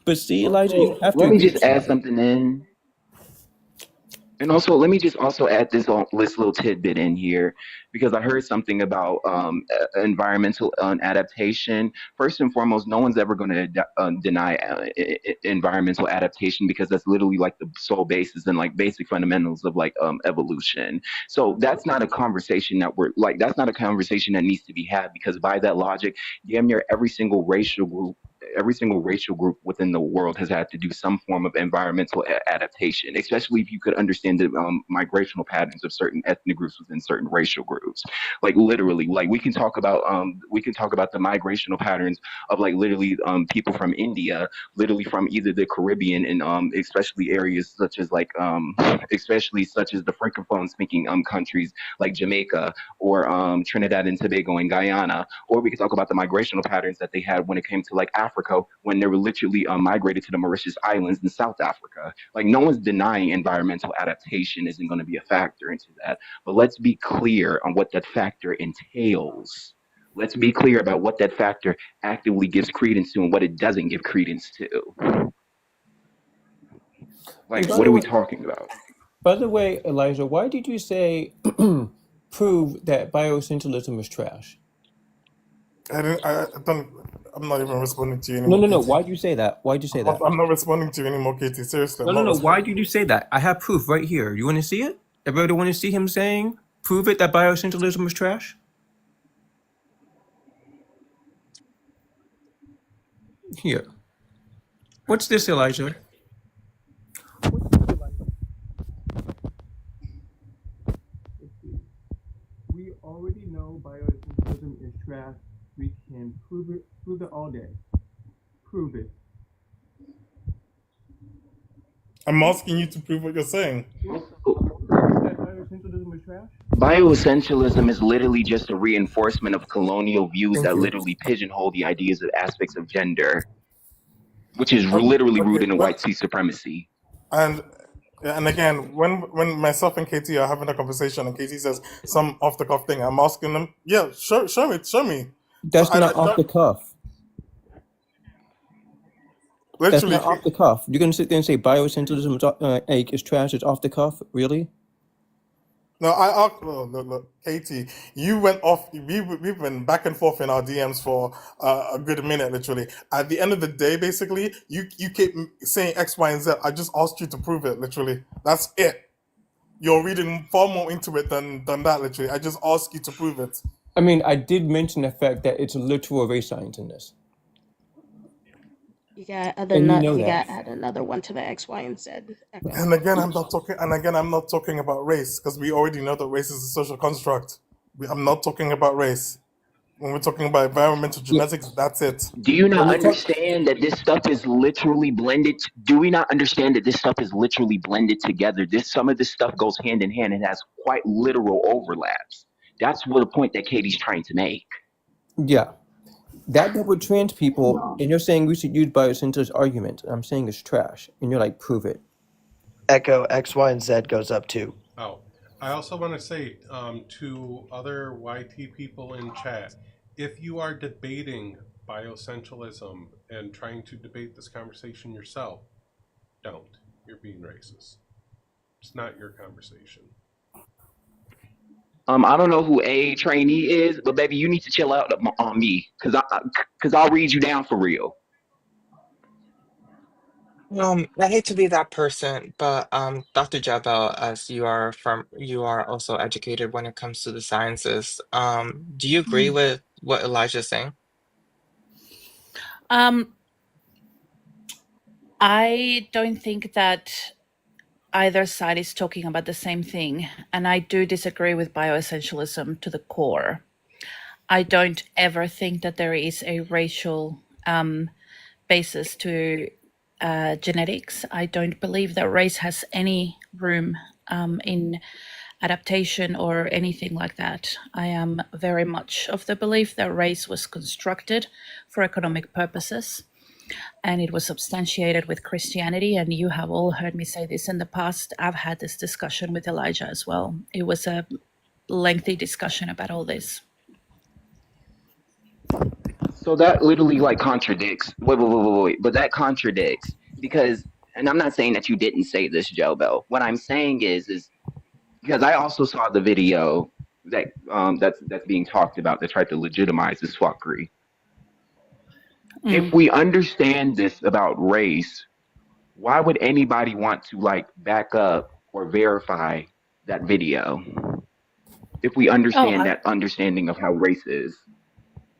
But see, Elijah, you Also, have to let me agree just with add somebody. something in. And also, let me just also add this little tidbit in here because I heard something about environmental adaptation. First and foremost, no one's ever going to deny environmental adaptation because that's literally like the sole basis and like basic fundamentals of like evolution. So that's not a conversation that's not a conversation that needs to be had because by that logic, damn near every single racial group within the world has had to do some form of environmental adaptation, especially if you could understand the migrational patterns of certain ethnic groups within certain racial groups. Like literally, like we can talk about the migrational patterns of like literally people from India, literally from either the Caribbean and especially areas such as like especially such as the francophone speaking countries like Jamaica or Trinidad and Tobago and Guyana, or we could talk about the migrational patterns that they had when it came to like Africa when they were literally migrated to the Mauritius Islands in South Africa. Like no one's denying environmental adaptation isn't going to be a factor into that, but let's be clear on what that factor entails. Let's be clear about what that factor actively gives credence to and what it doesn't give credence to. Like, And what are we talking about? by the way, Elijah, why did you say prove that bioessentialism is trash? I don't. I'm not even responding to you No, anymore, no, no. Katie. Why'd you say that? Why'd you say that? I'm not responding to you anymore, Katie. Seriously, No, I'm no, not no. Why responding. did you say that? I have proof right here. You want to see it? Everybody want to see him saying, prove it that bioessentialism is trash? Here. What's this, Elijah? We already know bioessentialism is trash. We can prove it all day. Prove it. I'm asking you to prove what you're saying. Prove that bioessentialism is trash? Bioessentialism is literally just a reinforcement of colonial views Thank that you. literally pigeonhole the ideas of aspects of gender, which is Okay, literally rooted in well, white supremacy. and again, when myself and Katie are having a conversation, and Katie says some off the cuff thing, I'm asking them, yeah, show me. So That's not off the cuff. That's literally, not off the cuff. You're gonna sit there and say bioessentialism is trash. It's off the cuff, really? No, look, Katie, you went off. We've been back and forth in our DMs for a good minute, literally. At the end of the day, basically, you keep saying X, Y, and Z. I just asked you to prove it, literally. That's it. You're reading far more into it than that, literally. I just asked you to prove it. I mean, I did mention the fact that it's a literal race science in this, You got and you know you that. got add another one to the X, Y, and Z echo. And again, I'm not talking. And again, I'm not talking about race because we already know that race is a social construct. I'm not talking about race. When we're talking about environmental Yeah. genetics, that's it. Do you not When we talk, understand that this stuff is literally blended? Do we not understand that this stuff is literally blended together? Some of this stuff goes hand in hand and has quite literal overlaps. That's what the point that Katie's trying to make. yeah, that with trans people, and you're saying we should use biocentrist argument. I'm saying it's trash, and you're like, prove it. Echo X, Y, and Z goes up too. Oh, I also want to say to other YT people in chat, if you are debating biocentralism and trying to debate this conversation yourself, don't. You're being racist. It's not your conversation. I don't know who a trainee is, but baby, you need to chill out on me, cause I'll read you down for real. I hate to be that person, but Dr. Jabel, as you are also educated when it comes to the sciences. Do you agree with what Elijah's saying? I don't think that either side is talking about the same thing, and I do disagree with bioessentialism to the core. I don't ever think that there is a racial basis to genetics. I don't believe that race has any room in adaptation or anything like that. I am very much of the belief that race was constructed for economic purposes, and it was substantiated with Christianity. And you have all heard me say this in the past. I've had this discussion with Elijah as well. It was a lengthy discussion about all this. So that literally like contradicts. Wait. But that contradicts because, and I'm not saying that you didn't say this, Joe Bell. What I'm saying is because I also saw the video that that's being talked about that tried to legitimize the swappery. If we understand this about race, why would anybody want to like back up or verify that video? If we understand that understanding of how race is.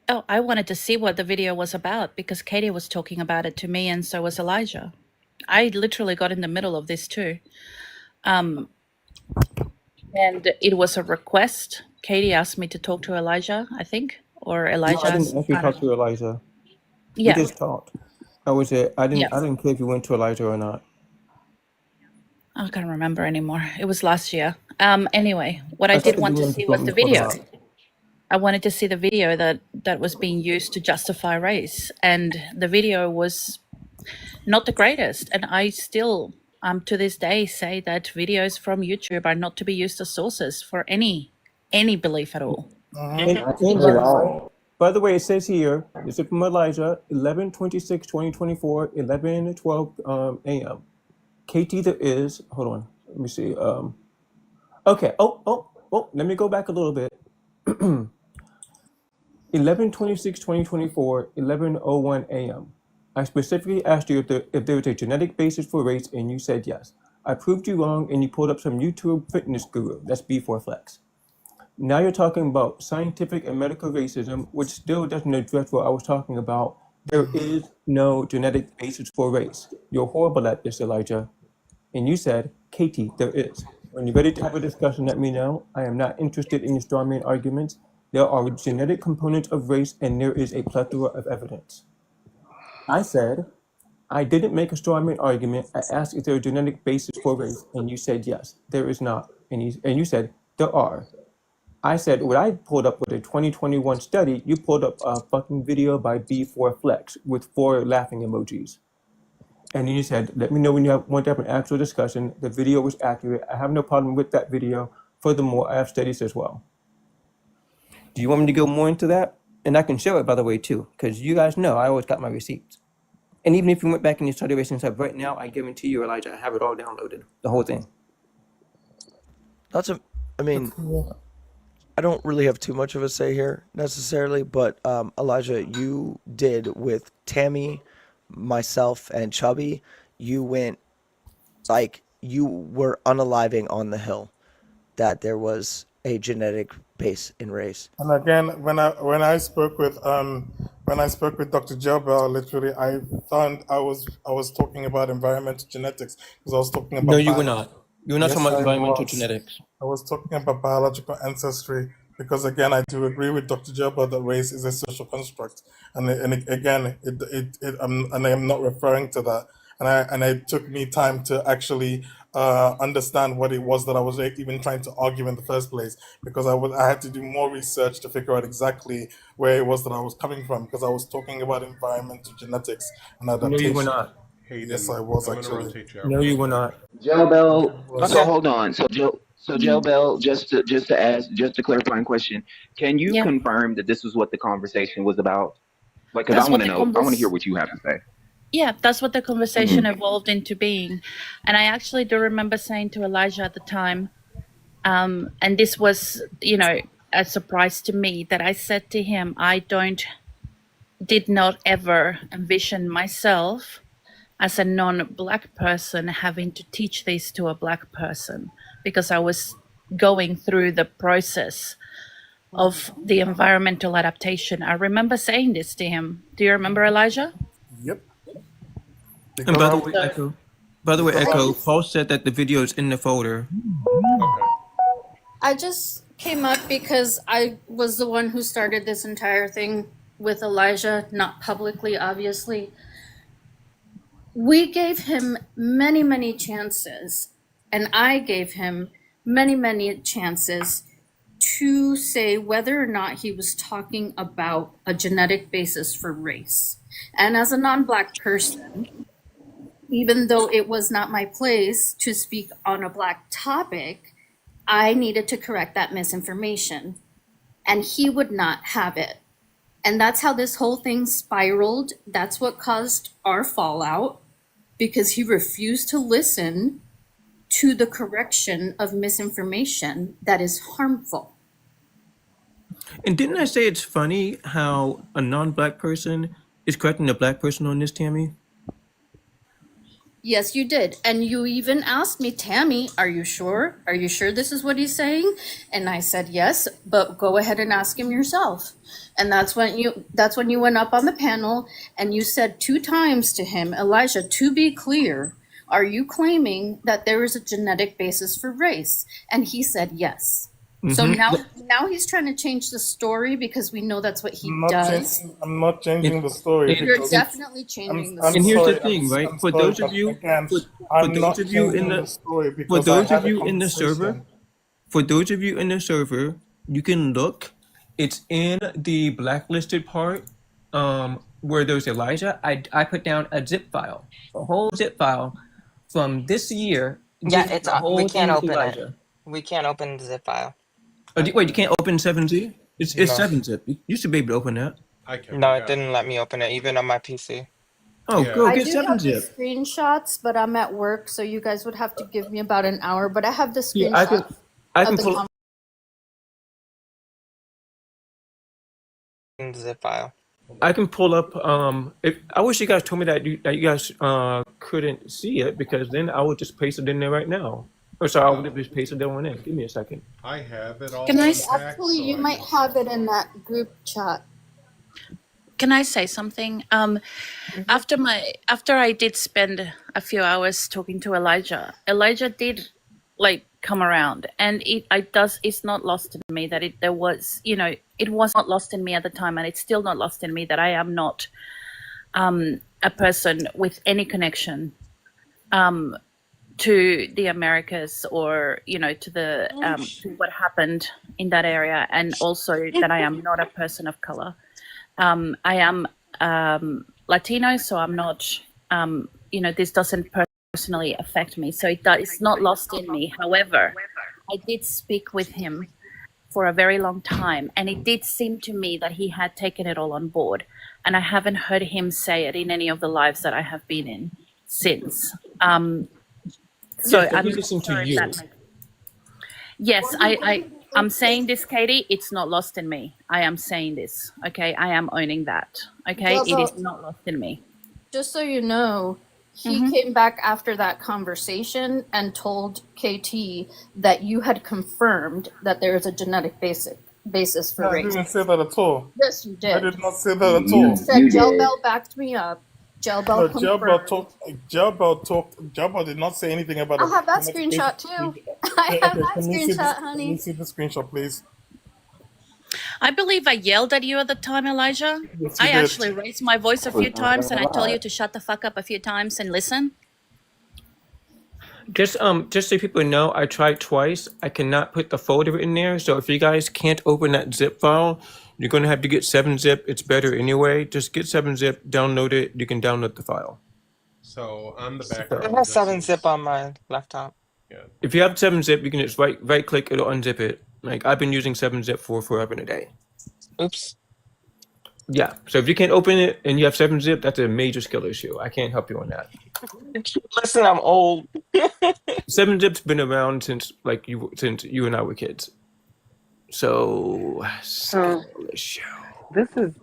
Oh, I wanted to see what the video was about because Katie was talking about it to me, and so was Elijah. I literally got in the middle of this too. And it was a request. Katie asked me to talk to Elijah, I think, or No, Elijah. I didn't actually talk to Elijah. Yeah. We just talked. I was it. I Yeah. didn't care if you went to Elijah or not. I can't remember anymore. It was last year. Anyway, what I I did thought want you to wanted see to was talk the before the video. mob. I wanted to see the video that was being used to justify race, and the video was not the greatest. And I still, to this day, say that videos from YouTube are not to be used as sources for any belief at all. And by the way, it says here, this is from Elijah, 11/26/2024, 11:12 a.m. KT there is, hold on, let me see. Okay, let me go back a little bit. 11/26/2024, 11:01 a.m. I specifically asked you if there was a genetic basis for race, and you said yes. I proved you wrong, and you pulled up some YouTube fitness guru. That's B4 Flex. Now you're talking about scientific and medical racism, which still doesn't address what I was talking about. There is no genetic basis for race. You're horrible at this, Elijah. And you said, Katie, there is. When you're ready to have a discussion, let me know. I am not interested in your strawman arguments. There are genetic components of race, and there is a plethora of evidence. I said, I didn't make a strawman argument. I asked if there a genetic basis for race, and you said yes. There is not. And you said, there are. I said, what I pulled up with a 2021 study, you pulled up a fucking video by B4 Flex with 4 laughing emojis. And then you said, let me know when you want to have an actual discussion. The video was accurate. I have no problem with that video. Furthermore, I have studies as well. Do you want me to go more into that? And I can show it, by the way, too, because you guys know I always got my receipts. And even if you went back and you study race and stuff right now, I guarantee you, Elijah, I have it all downloaded, the whole thing. That's I mean, I don't really have too much of a say here necessarily, but Elijah, you did with Tammy, myself, and Chubby. You went like you were unaliving on the hill that there was a genetic base in race. And again, when I spoke with Dr. Jobel, literally, I found I was talking about environmental genetics because I was talking No, about you were not. You were not Yes, talking about I environmental was. genetics. I was talking about biological ancestry because again, I do agree with Dr. Jobel that race is a social construct, again, and I am not referring to that, and it took me time to actually understand what it was that I was even trying to argue in the first place because I had to do more research to figure out exactly where it was that I was coming from because I was talking about environmental genetics and No, you were adaptation. not. Hayden, Yes, I was I'm going to actually. rotate you out No, real you were quick. not. Joe Bell. Was. So Okay. hold on. So Joe Bell, just to ask, just a clarifying question. Can you Yeah, confirm that this was what the conversation was about? Like, because I that's want what to the know. I want to hear convers. what you have to say. Yeah, that's what the conversation Hmm. evolved into being, and I actually do remember saying to Elijah at the time, and this was, a surprise to me that I said to him, did not ever envision myself as a non-black person having to teach this to a black person because I was going through the process of the environmental adaptation. I remember saying this to him. Do you remember, Elijah? Yep. And Because by I the was way, So, Echo. By the way, because Echo. Paul said that the video is in the folder. Okay. I just came up because I was the one who started this entire thing with Elijah, not publicly, obviously. We gave him many, many chances, and I gave him many, many chances to say whether or not he was talking about a genetic basis for race. And as a non Black person, even though it was not my place to speak on a Black topic, I needed to correct that misinformation, and he would not have it. And that's how this whole thing spiraled. That's what caused our fallout because he refused to listen to the correction of misinformation that is harmful. And didn't I say it's funny how a non-black person is correcting a black person on this, Tammy? Yes, you did. And you even asked me, Tammy, are you sure? Are you sure this is what he's saying? And I said, yes, but go ahead and ask him yourself. And that's when you went up on the panel and you said 2 times to him, Elijah, to be clear, are you claiming that there is a genetic basis for race? And he said, yes. So now he's trying to change the story because we know that's what he does. I'm not changing the story. And- You're because definitely changing the I'm And here's story. the sorry, thing, right? I'm For sorry, those of but you, again, for I'm those not of you in changing the the story for because I those had of a you in the server, conversation. for those of you in the server, you can look. It's in the blacklisted part, where there's Elijah. I put down a zip file, a whole zip file from this year. Yeah, This, it's the we whole thing can't with open it. Elijah. We can't open the zip file. Oh, wait, you can't open 7Z? It's No. 7-zip. You should be able to open that. I can. No, I it got didn't let me open it, even on my PC. Oh, Yeah. go I get do have the 7-zip. screenshots, but I'm at work, so you guys would have to give me about an hour. But I have the Yeah, I can. screenshots I of can the pull. In the zip file. I can pull up. If I wish you guys told me that you guys couldn't see it, because then I would just paste it in there right now. Or sorry, I would have just pasted that one in. Give me a second. I have it all Can I unpacked. Actually, so you I might just- have it in that group chat. can I say something? After I did spend a few hours talking to Elijah, Elijah did come around, and it's not lost in me that it was not lost in me at the time, and it's still not lost in me that I am not a person with any connection to the Americas or to the to what happened in that area, and also that I am not a person of color. I am Latino, so I'm not. This doesn't personally affect me, so it's not lost in me. However, I did speak with him for a very long time, and it did seem to me that he had taken it all on board, and I haven't heard him say it in any of the lives that I have been in since. So Yeah, but I'm he not listened to sure if you. that makes. Yes, I'm saying this, Katie. It's not lost in me. I am saying this. Okay, I am owning that. Okay, it is Jobo, not lost in me. just so you know, he came back after that conversation and told KT that you had confirmed that there is a genetic basis for I race. didn't say that at all. Yes, you I did. did not say that at You all. said Gel Bell backed me up. Gel Bell No, Jailbell confirmed. Jailbell did not say anything about I'll it. have that The next screenshot page- too. I have that can we see screenshot, can we honey. see the screenshot, please? I believe I yelled at you at the time, Elijah. Yes, you I did. actually raised my voice a few times, and I told you to shut the fuck up a few times and listen. Just so people know, I tried twice. I cannot put the folder in there. So if you guys can't open that zip file, you're gonna have to get 7-zip. It's better anyway. Just get 7-zip, download it. You can download the file. So on the I background, have this 7-zip is on my laptop. If you have 7-zip, you can just right click, it'll unzip it. Like I've been using 7-zip for forever and a day. Oops. Yeah. So if you can't open it and you have 7-zip, that's a major skill issue. I can't help you on that. Listen, I'm old. 7-zip's been around since you and I were kids. So So skill issue. this is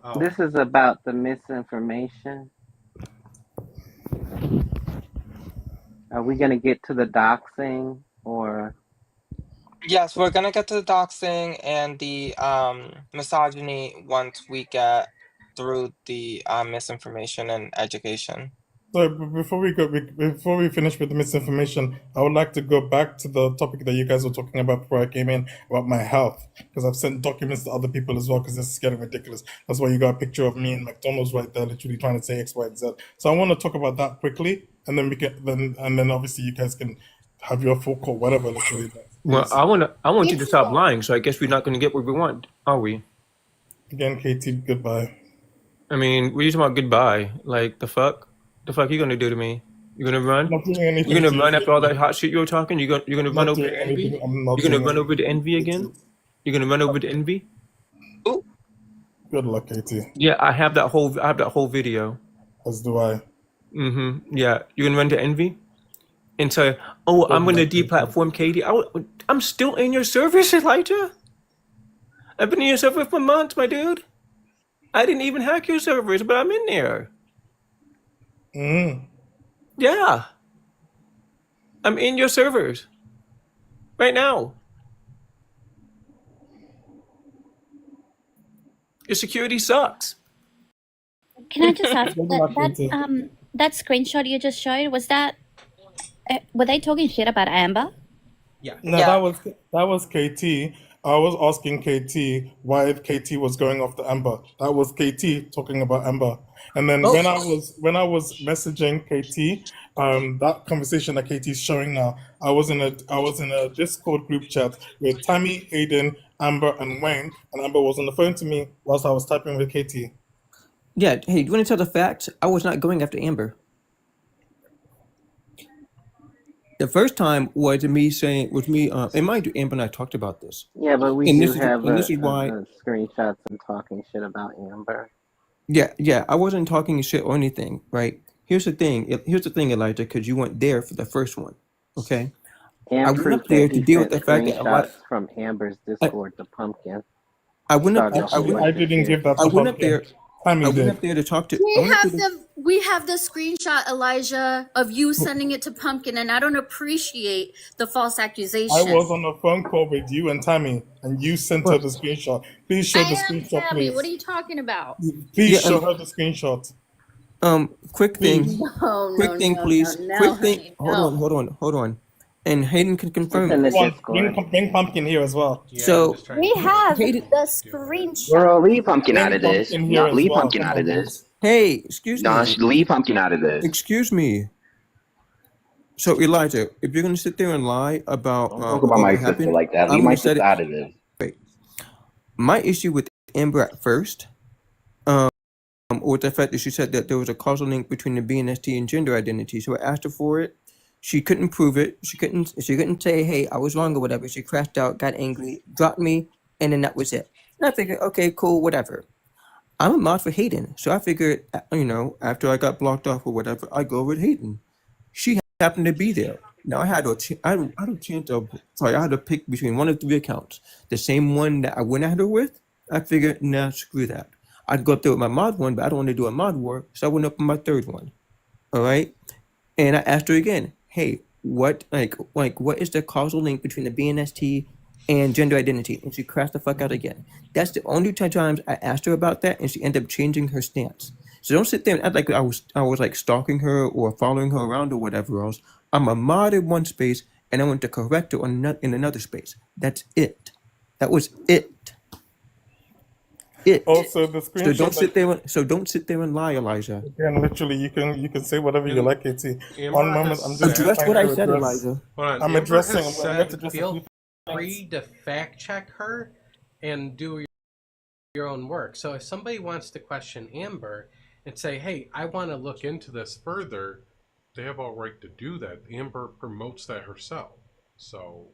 oh, this is about the misinformation. Are we gonna get to the doxing or? Yes, we're gonna get to the doxing and the misogyny once we get through the misinformation and education. So before we finish with the misinformation, I would like to go back to the topic that you guys were talking about before I came in about my health, because I've sent documents to other people as well, because this is getting ridiculous. That's why you got a picture of me in McDonald's right there, literally trying to say X, Y, and Z. So I want to talk about that quickly, and then we can then obviously you guys can have your full call, whatever. Literally. Well, I want you to stop lying. So I guess we're not going to get what we want, are we? Again, KT, goodbye. I mean, we're talking about goodbye. Like the fuck? The fuck you gonna do to me? You gonna run? I'm not doing anything. You're gonna to run you. after all that hot shit you were talking? You're gonna I'm run not over doing to envy? anything. I'm not You're gonna doing run anything. over to envy again? You're gonna run over to envy? Good luck, KT. Yeah, I have that whole video. As do I. Yeah, you're gonna run to envy and say, "Oh, I'm gonna deplatform Katie." I'm still in your service, Elijah. I've been in your server for months, my dude. I didn't even hack your servers, but I'm in there. Yeah, I'm in your servers right now. Your security sucks. Can I just ask Good luck, KT. that screenshot you just showed, was that were they talking shit about Amber? No, Yeah. that was KT. I was asking KT why KT was going after Amber. That was KT talking about Amber. And then when I was messaging KT, that conversation that KT's showing now, I was in a Discord group chat with Tammy, Hayden, Amber, and Wayne, and Amber was on the phone to me whilst I was typing with KT. Yeah, hey, do you want to tell the facts? I was not going after Amber. The first time was me, and mind you, Amber and I talked about this. Yeah, but we And do this is- have and this is why- screenshots and talking shit about Amber. Yeah, I wasn't talking shit or anything, right? Here's the thing, Elijah, because you weren't there for the first one, okay? I And went proof up there that to he deal with sent the fact that screenshots from Amber's Discord to Pumpkin. I went up Started there. a whole bunch I of didn't shit. give that I to went up Pumpkin. there. Tammy I went did. up there to talk to. I We went up have there to- the screenshot, Elijah, of you sending it to Pumpkin, and I don't appreciate the false accusation. I was on a phone call with you and Tammy, and you sent her the screenshot. Please show I the am screenshot, Tammy. please. What are you talking about? Please Yeah, show her the screenshot. quick thing, No, quick thing, please. no, Quick thing. honey, Hold on. And Hayden can confirm It's in the this. Come on, Discord. bring Pumpkin here as well. yeah, So- I'm just trying We to have do the it. screenshot. Girl, leave Pumpkin out of Bring this. Pumpkin here No, as leave well. Pumpkin Come out on, of guys. this. Hey, excuse me. No, leave Pumpkin out of this. Excuse me. So Elijah, if you're gonna sit there and lie about Don't talk about my what sister happened, like that. I'm Leave gonna my set sister it. out of this. Wait. My issue with Amber at first, with the fact that she said that there was a causal link between the BNST and gender identity. So I asked her for it. She couldn't prove it. She couldn't say, hey, I was wrong or whatever. She crashed out, got angry, dropped me, and then that was it. And I figured, okay, cool, whatever. I'm a mod for Hayden, so I figured, after I got blocked off or whatever, I go with Hayden. She happened to be there. Now I had a chance of, sorry, I had to pick between one of 3 accounts. The same one that I went at her with, I figured, nah, screw that. I'd go up there with my mod one, but I don't want to do a mod war, so I went up with my 3rd one. All right, and I asked her again, hey, what is the causal link between the BNST and gender identity? And she crashed the fuck out again. That's the only 2 times I asked her about that, and she ended up changing her stance. So don't sit there and act like I was like stalking her or following her around or whatever else. I'm a mod in one space, and I went to correct her in another space. That's it. That was it. Also, the So screenshot. don't sit there and lie, Elijah. Again, literally, you can say whatever you like, KT. Amber One moment, has I'm said- just Address trying what to I said, address- Elijah. Hold on. I'm Amber addressing. has I'm going to said, address a feel few free to fact check her and do your own work. So if somebody wants to question Amber and say, hey, I want to look into this further, they have all right to do that. Amber promotes that herself. So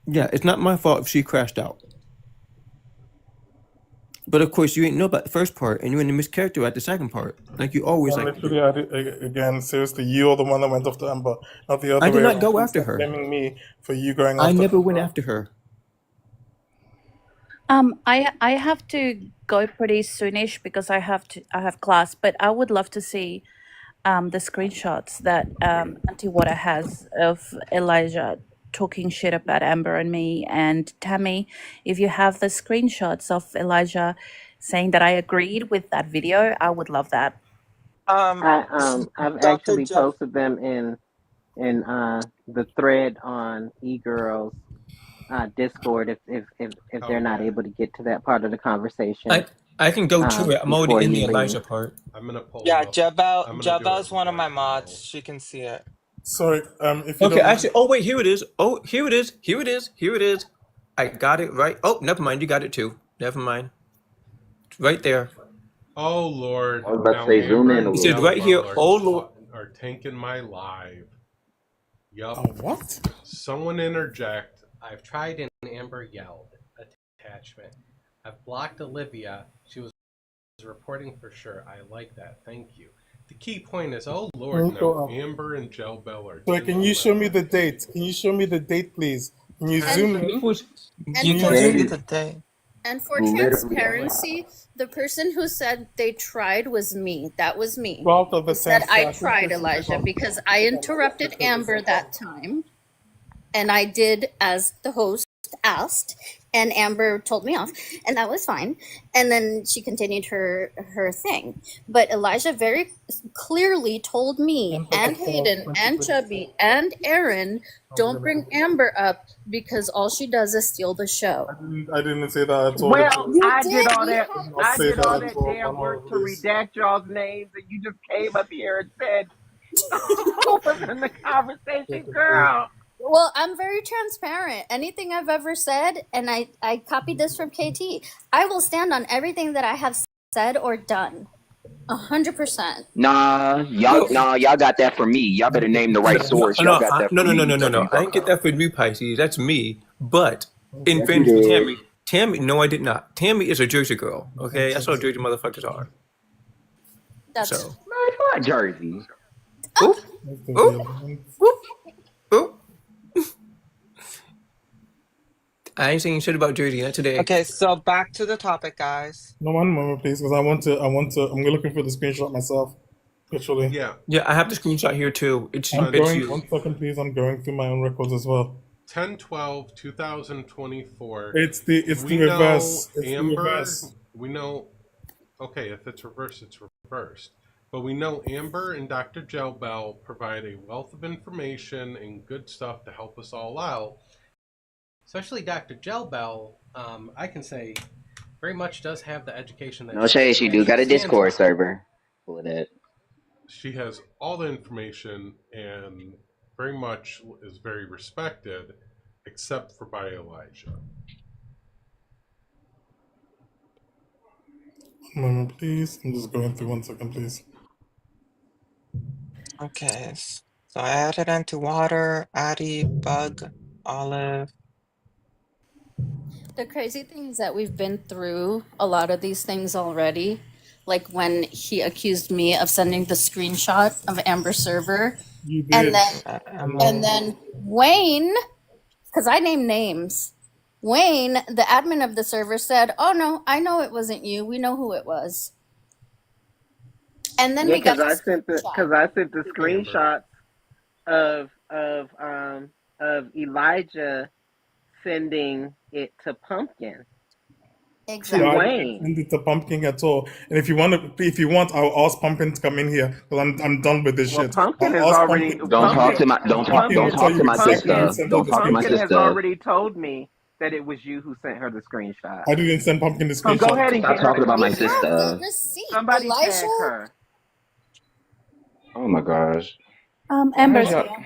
Yeah, it's not my fault if she crashed out. But of course, you ain't know about the first part, and you in the mischaracter at the second part, like you always I'm like. to literally do. again, seriously, you're the one that went after Amber, not the other I way did not around. go Please after stop her. blaming me for you going I after never went Amber. after her. I have to go pretty soonish because I have class, but I would love to see the screenshots that Auntie Water has of Elijah talking shit about Amber and me. And Tammy, if you have the screenshots of Elijah saying that I agreed with that video, I would love that. I've Dr. actually Jeff. posted them in the thread on eGirls Discord if they're not able to get to that part of the conversation. I can go to it. I'm before already in you the leave. Elijah part. I'm gonna pull Yeah, them up. I'm gonna do Jabel's it one of my right mods. now. She can see it. Sorry, if you Okay, don't actually, oh wait, here it is. Oh, here it is. Here it is. Here it is. I got it right. Oh, never mind. You got it too. Never mind. It's right there. Oh Lord! I was about to Now say, zoom in Amber a and It said little right here. Jellabell Oh Lord. are tanking my live. Yup. Oh, what? Someone interject. I've tried an Amber yelled attachment. I've blocked Olivia. She was reporting for sure. I like that. Thank you. The key point is, oh Lord, Can you go now up? Amber and Jellabell are. Sorry, can you show me the date? Can you show me the date, please? Can you zoom in? It was. And You for can see Jay, the day. and for literally, transparency, the person who said they tried was me. That was me. 12th of the Who said 10th. I tried, Elijah, because I interrupted Amber that time, and I did as the host asked, and Amber told me off, and that was fine. And then she continued her thing. But Elijah very clearly told me and Hayden and Chubby and Aaron, don't bring Amber up because all she does is steal the show. I didn't say that at all. Well, You I did. did all We that. had- I'll I say did all that that as well. damn I'm work all to this. redact y'all's names, and you just came up here and said, "What was in the conversation, girl?" Well, I'm very transparent. Anything I've ever said, and I copied this from KT, I will stand on everything that I have said or done. 100%. nah, y'all got that from me. Y'all better name the right source. Y'all got that No, from no, me. no, no, no, What are no. you I didn't talking get that for you, Pisces. That's me. But in Yes, fairness you to did. Tammy, no, I did not. Tammy is a Jersey girl. Okay, that's how Jersey motherfuckers are. That's So, Man, fuck Jersey. oop, oop, oop, oop. I ain't saying shit about Jersey, not today. Okay, so back to the topic, guys. No, one moment, please, because I'm looking for the screenshot myself. Literally. Yeah. Yeah, I have the screenshot here too. It's I'm it's going, you. 1 second, please. I'm going through my own records as well. 10/12/2024. It's the We reverse. know It's the Amber. reverse. We know. Okay, if it's reversed, it's reversed. But we know Amber and Dr. Jellabell provide a wealth of information and good stuff to help us all out. Especially Dr. Jellabell, I can say, very much does have the education that No shade, she do got a stands Discord for. server. Full of that. She has all the information and very much is very respected, except for by Elijah. 1 moment, please. I'm just going through. 1 second, please. Okay, so I added into water, Addie, Bug, Olive. The crazy thing is that we've been through a lot of these things already. Like when he accused me of sending the screenshot of Amber server, You and did. then Wayne, because I named names. Wayne, the admin of the server, said, "Oh no, I know it wasn't you. We know who it was." And then Yeah, we got because I the sent the screenshot. screenshots of Elijah sending it to Pumpkin to No, I Exactly. didn't send it to Pumpkin at all. And if you want, I'll ask Pumpkin to come in here because I'm done with this Well, shit. Pumpkin I'll is ask already Pumpkin to Don't come in talk here. to my don't And talk Pumpkin don't will talk tell to you my exactly who sister. sent her Don't the talk to my Pumpkin has screenshot. already told me that it was you who sent her the screenshot. I didn't send Pumpkin the So go screenshot. ahead and Stop get her talking to about come my in. We have the sister. receipt. Somebody tag Elijah, her. Oh my gosh. Amber, Why is so y'all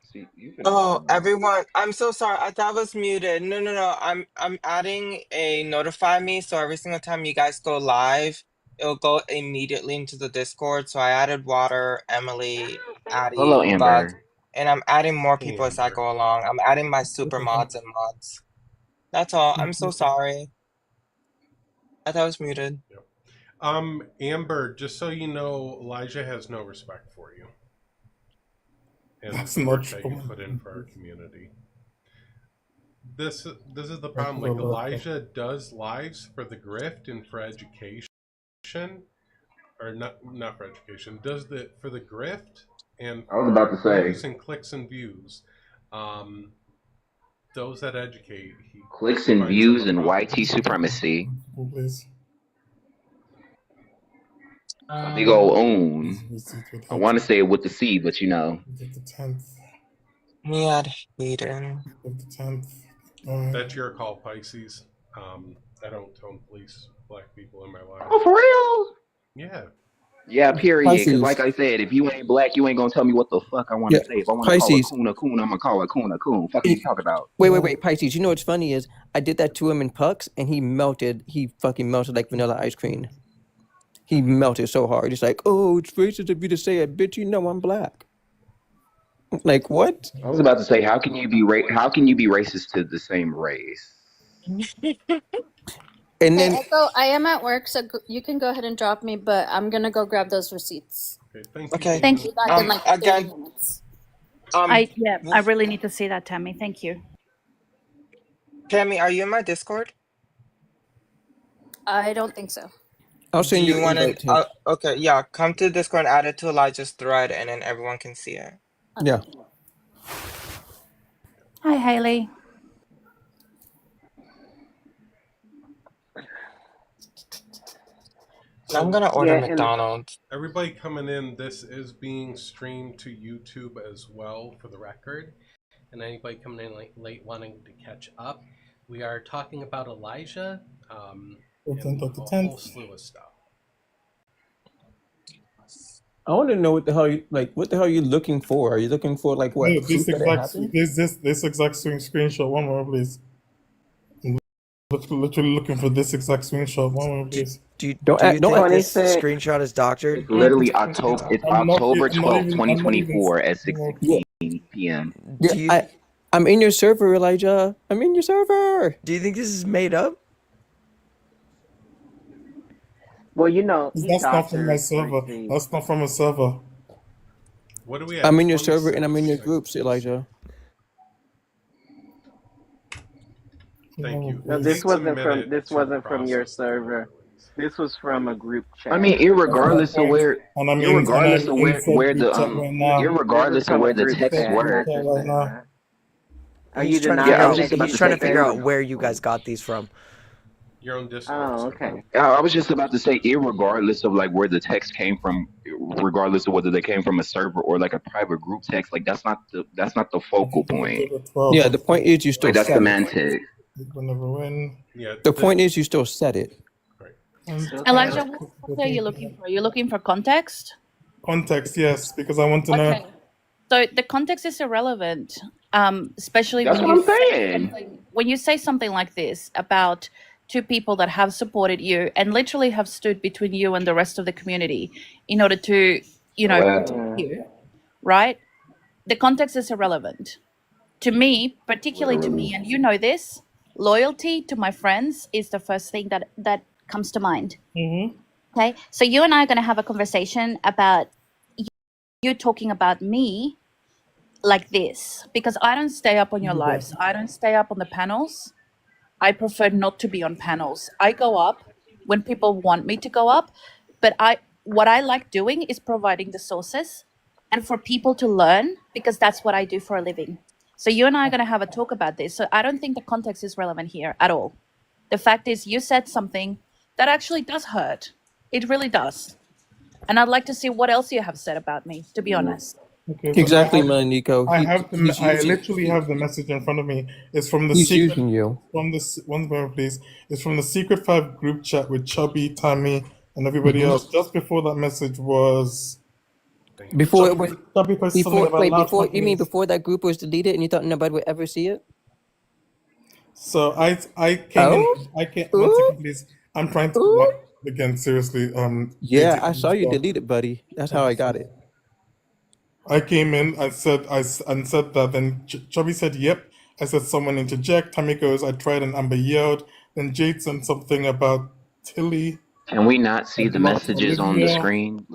see you've been Oh, talking about everyone, I'm so sorry. I thought I was muted. No. I'm adding a notify me so every single time you guys go live, it'll go immediately into the Discord. So I added Water, Emily, Hello, Addie, Bug, Amber. and I'm adding more people as I Amber. go along. I'm adding my super mods and mods. That's all. I'm so sorry. I thought I was muted. Amber, just so you know, Elijah has no respect for you. And That's the not work that true. you put in for our community. This is the That's problem. what I Like love. Elijah does lives for the grift and for education, or not for education. Does the for the grift and I was about to say views and clicks and views. Those that educate, he clicks and finds them views a and problem. YT supremacy. Please. A big old own. Receipt with I want to H. say it with the C, but you know. Get the 10th. Me add Hayden. Get the 10th. That's your call, Pisces. I don't tone police black people in my life. Oh, for real? Yeah. Yeah, period. Because Pisces. like I said, if you ain't black, you ain't gonna tell me what the fuck I want to Yeah, say. If I want to call a Pisces. coon a coon, I'm gonna call a coon a coon. Fuck are you talking about? Wait, Pisces. You know what's funny is I did that to him in Pucks, and he melted. He fucking melted like vanilla ice cream. He melted so hard. He's like, "Oh, it's racist of you to say it, bitch. You know I'm black." Like what? I was about to say, how can you be racist to the same race? And Hey, then Echo, I am at work, so you can go ahead and drop me, but I'm gonna go grab those receipts. Okay, thank you. Okay. thank Be you. back in like 30 Again, minutes. I w- really need to see that, Tammy. Thank you. Tammy, are you in my Discord? I don't think so. I'll Do send you you an want invite. to? Tim. Okay, yeah. Come to Discord and add it to Elijah's thread, and then everyone can see it. Yeah. Hi, Haley. I'm gonna order Yeah, and McDonald's. Everybody coming in, this is being streamed to YouTube as well, for the record. And anybody coming in late wanting to catch up, we are talking about Elijah and a whole slew of stuff. I want to know what the hell you're looking for. Are you looking for like what? No, Proof that it happened? this exact screenshot. One more, please. I'm literally looking for this exact screenshot. One more, please. Do you Don't think act- this 26. screenshot is doctored? It's literally October. It's I'm not October even- 12th, I'm not even- 2024 at Yeah. 6:16 p.m. Do you Yeah, I'm in your server, Elijah. I'm in your server. do you think this is made up? well, you know, he That's not from my doctored server. receipts. That's not from a server. What do we have? I'm in your server and I'm in your 26 groups, Elijah. Thank you. No, It this takes a wasn't minute from this to wasn't from your process the server. This was from a group chat. I mean, irregardless of where, And I'm irregardless in, of and I'm where, in full where group the chat right now. irregardless of where the texts were. Right now. Are He's you trying to denying figure Yeah, I was out, just about he's to trying say to figure out irre- where you guys got these from. Your own Discord. Oh, server. okay. I was just about to say, irregardless of like where the text came from, regardless of whether they came from a server or like a private group text, like that's not the focal point. Yeah, the point is you still Like that's said it. semantics. Whenever when. Yeah. The point is you still said it. Elijah, what are you looking for? You're looking for context? Context, yes, because I want to know. Okay. So the context is irrelevant, especially That's when what you I'm say saying. when you say something like this about two people that have supported you and literally have stood between you and the rest of the community in order to, protect you, right? The context is irrelevant. To me, particularly to me, and you know this, loyalty to my friends is the first thing that comes to mind. Mm-hmm. Okay, so you and I are going to have a conversation about you talking about me like this, because I don't stay up on your lives. I don't stay up on the panels. I prefer not to be on panels. I go up when people want me to go up, but what I like doing is providing the sources and for people to learn, because that's what I do for a living. So you and I are going to have a talk about this. So I don't think the context is relevant here at all. The fact is you said something that actually does hurt. It really does. And I'd like to see what else you have said about me, to be honest. Okay, so Exactly, man, Nico. I have the, He's I using, literally have the message in front of me. It's from the he's secret. using you. From this one moment, please. It's from the Secret Five group chat with Chubby, Tammy, and everybody Mhm. else. Just before that message was Before it was Chubby posted something before about wait large before you mean companies. before that group was deleted and you thought nobody would ever see it? So I came in. Oh, I came. One ooh, second, please. I'm trying to ooh. what, again. Seriously, Yeah, KT, I saw you stop. delete it, buddy. That's how I got it. I came in. I said and said that. Then Chubby said, "Yep." I said, "Someone interject." Tammy goes, "I tried," and Amber yelled. Then Jade said something about Tilly Can we not see and the not messages on the Olivia. screen?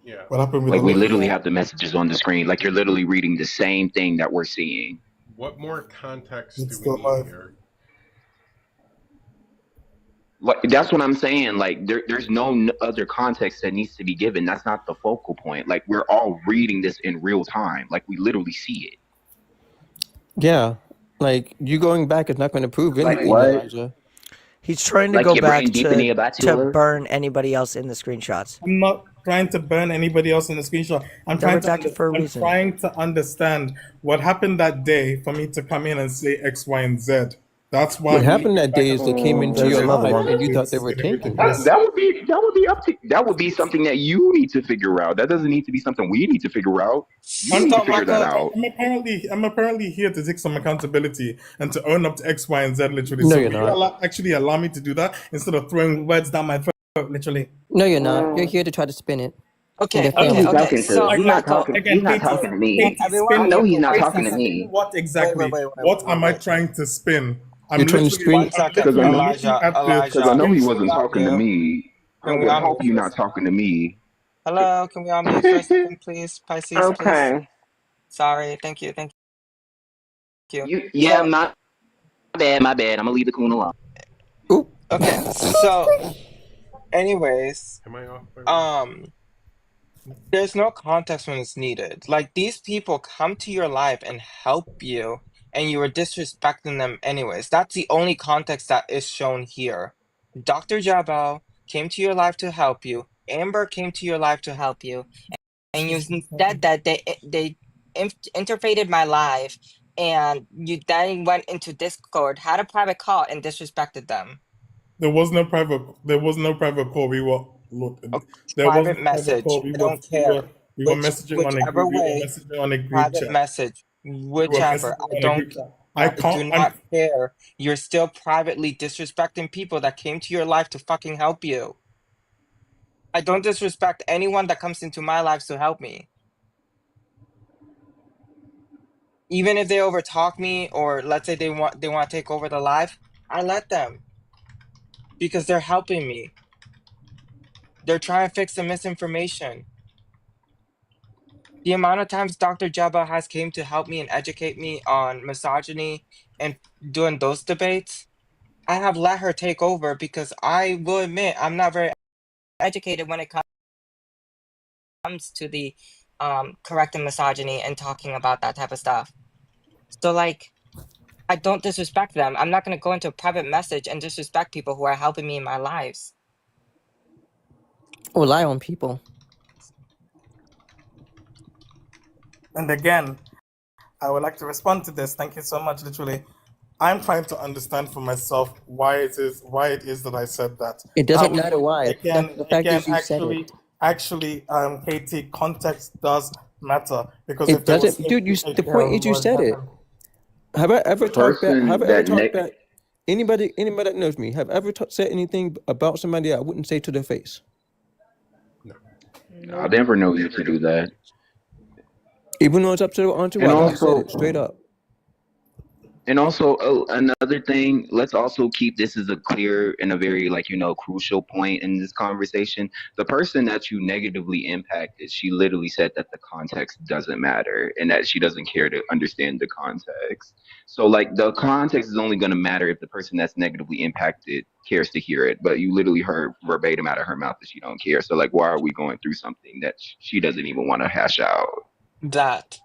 Yeah. What happened with Like we literally Olivia? have the messages on the screen. Like you're literally reading the same thing that we're seeing. What more context It's do we still need live. here? Like that's what I'm saying. Like there's no other context that needs to be given. That's not the focal point. Like we're all reading this in real time. Like we literally see it. Yeah. Like you going back is not going to prove Like anything, what? Elijah. He's trying to Like go your back brain deepening to about you? burn anybody else in the screenshots. I'm not trying to burn anybody else in the screenshot. I'm They're trying to redacted for a I'm reason. trying to understand what happened that day for me to come in and say X, Y, and Z. That's why What we happened that day is they came into There's your another life one. and you thought they were taking That, it. that would be up to that would be something that you need to figure out. That doesn't need to be something we need to figure out. You need to Stop, figure that Michael. out. I'm apparently here to take some accountability and to own up to X, Y, and Z literally. No, So you're will you not. actually allow me to do that instead of throwing words down my throat literally? No, you're not. You're here to try to spin it. In Okay, the Who okay, he family. okay. talking to? So, He's not Michael, talking. Again, He's not Katie, talking to me. Katie, everyone, I spin. know he's not Katie, talking to spin me. what exactly? wait. What am I trying to spin? I'm You're trying to literally, screen. One second, Because I know. looking Elijah, at the Because I know he Elijah, wasn't talking to you. me. I Can we would hope unmute you're for a not second? talking to me. Hello, can we unmute for a second, please? Pisces, please. Okay. Sorry, thank you. Yeah, So, my bad. I'm gonna leave the coon alone. Oop. okay, so, anyways, Am I off by one? there's no context when it's needed. Like, these people come to your life and help you, and you are disrespecting them anyways. That's the only context that is shown here. Dr. Jabal came to your life to help you. Amber came to your life to help you. And you said that they interfaded my life, and you then went into Discord, had a private call, and disrespected them. There was no private call. We were there was Private no private message. call. I don't care. We were messaging on a Whichever group. We were way, messaging on a group private chat. message, We were whichever. messaging on a group chat. I I do can't. not care. You're still privately disrespecting people that came to your life to fucking help you. I don't disrespect anyone that comes into my life to help me. Even if they overtalk me, or let's say they want to take over the live, I let them, because they're helping me. They're trying to fix the misinformation. The amount of times Dr. Jabba has came to help me and educate me on misogyny and doing those debates, I have let her take over, because I will admit I'm not very educated when it comes to the correcting misogyny and talking about that type of stuff. So, like, I don't disrespect them. I'm not going to go into a private message and disrespect people who are helping me in my lives. Rely on people. And again, I would like to respond to this. Thank you so much. Literally, I'm trying to understand for myself why it is that I said that. It doesn't matter why. Again, The fact is you said it. actually, KT, context does matter, because It if there was doesn't, dude. The point is you said it. Have I ever talked back? Person Have I ever that talked Nick. back? Anybody that knows me, have ever said anything about somebody I wouldn't say to their face? I never know you to do that. Even though it's up to onto And what I said also, it straight up. And also, oh, another thing, let's also keep this as a clear and a very, like, crucial point in this conversation. The person that you negatively impacted, she literally said that the context doesn't matter and that she doesn't care to understand the context. So, like, the context is only going to matter if the person that's negatively impacted cares to hear it. But you literally heard verbatim out of her mouth that she don't care. So, like, why are we going through something that she doesn't even want to hash out? That.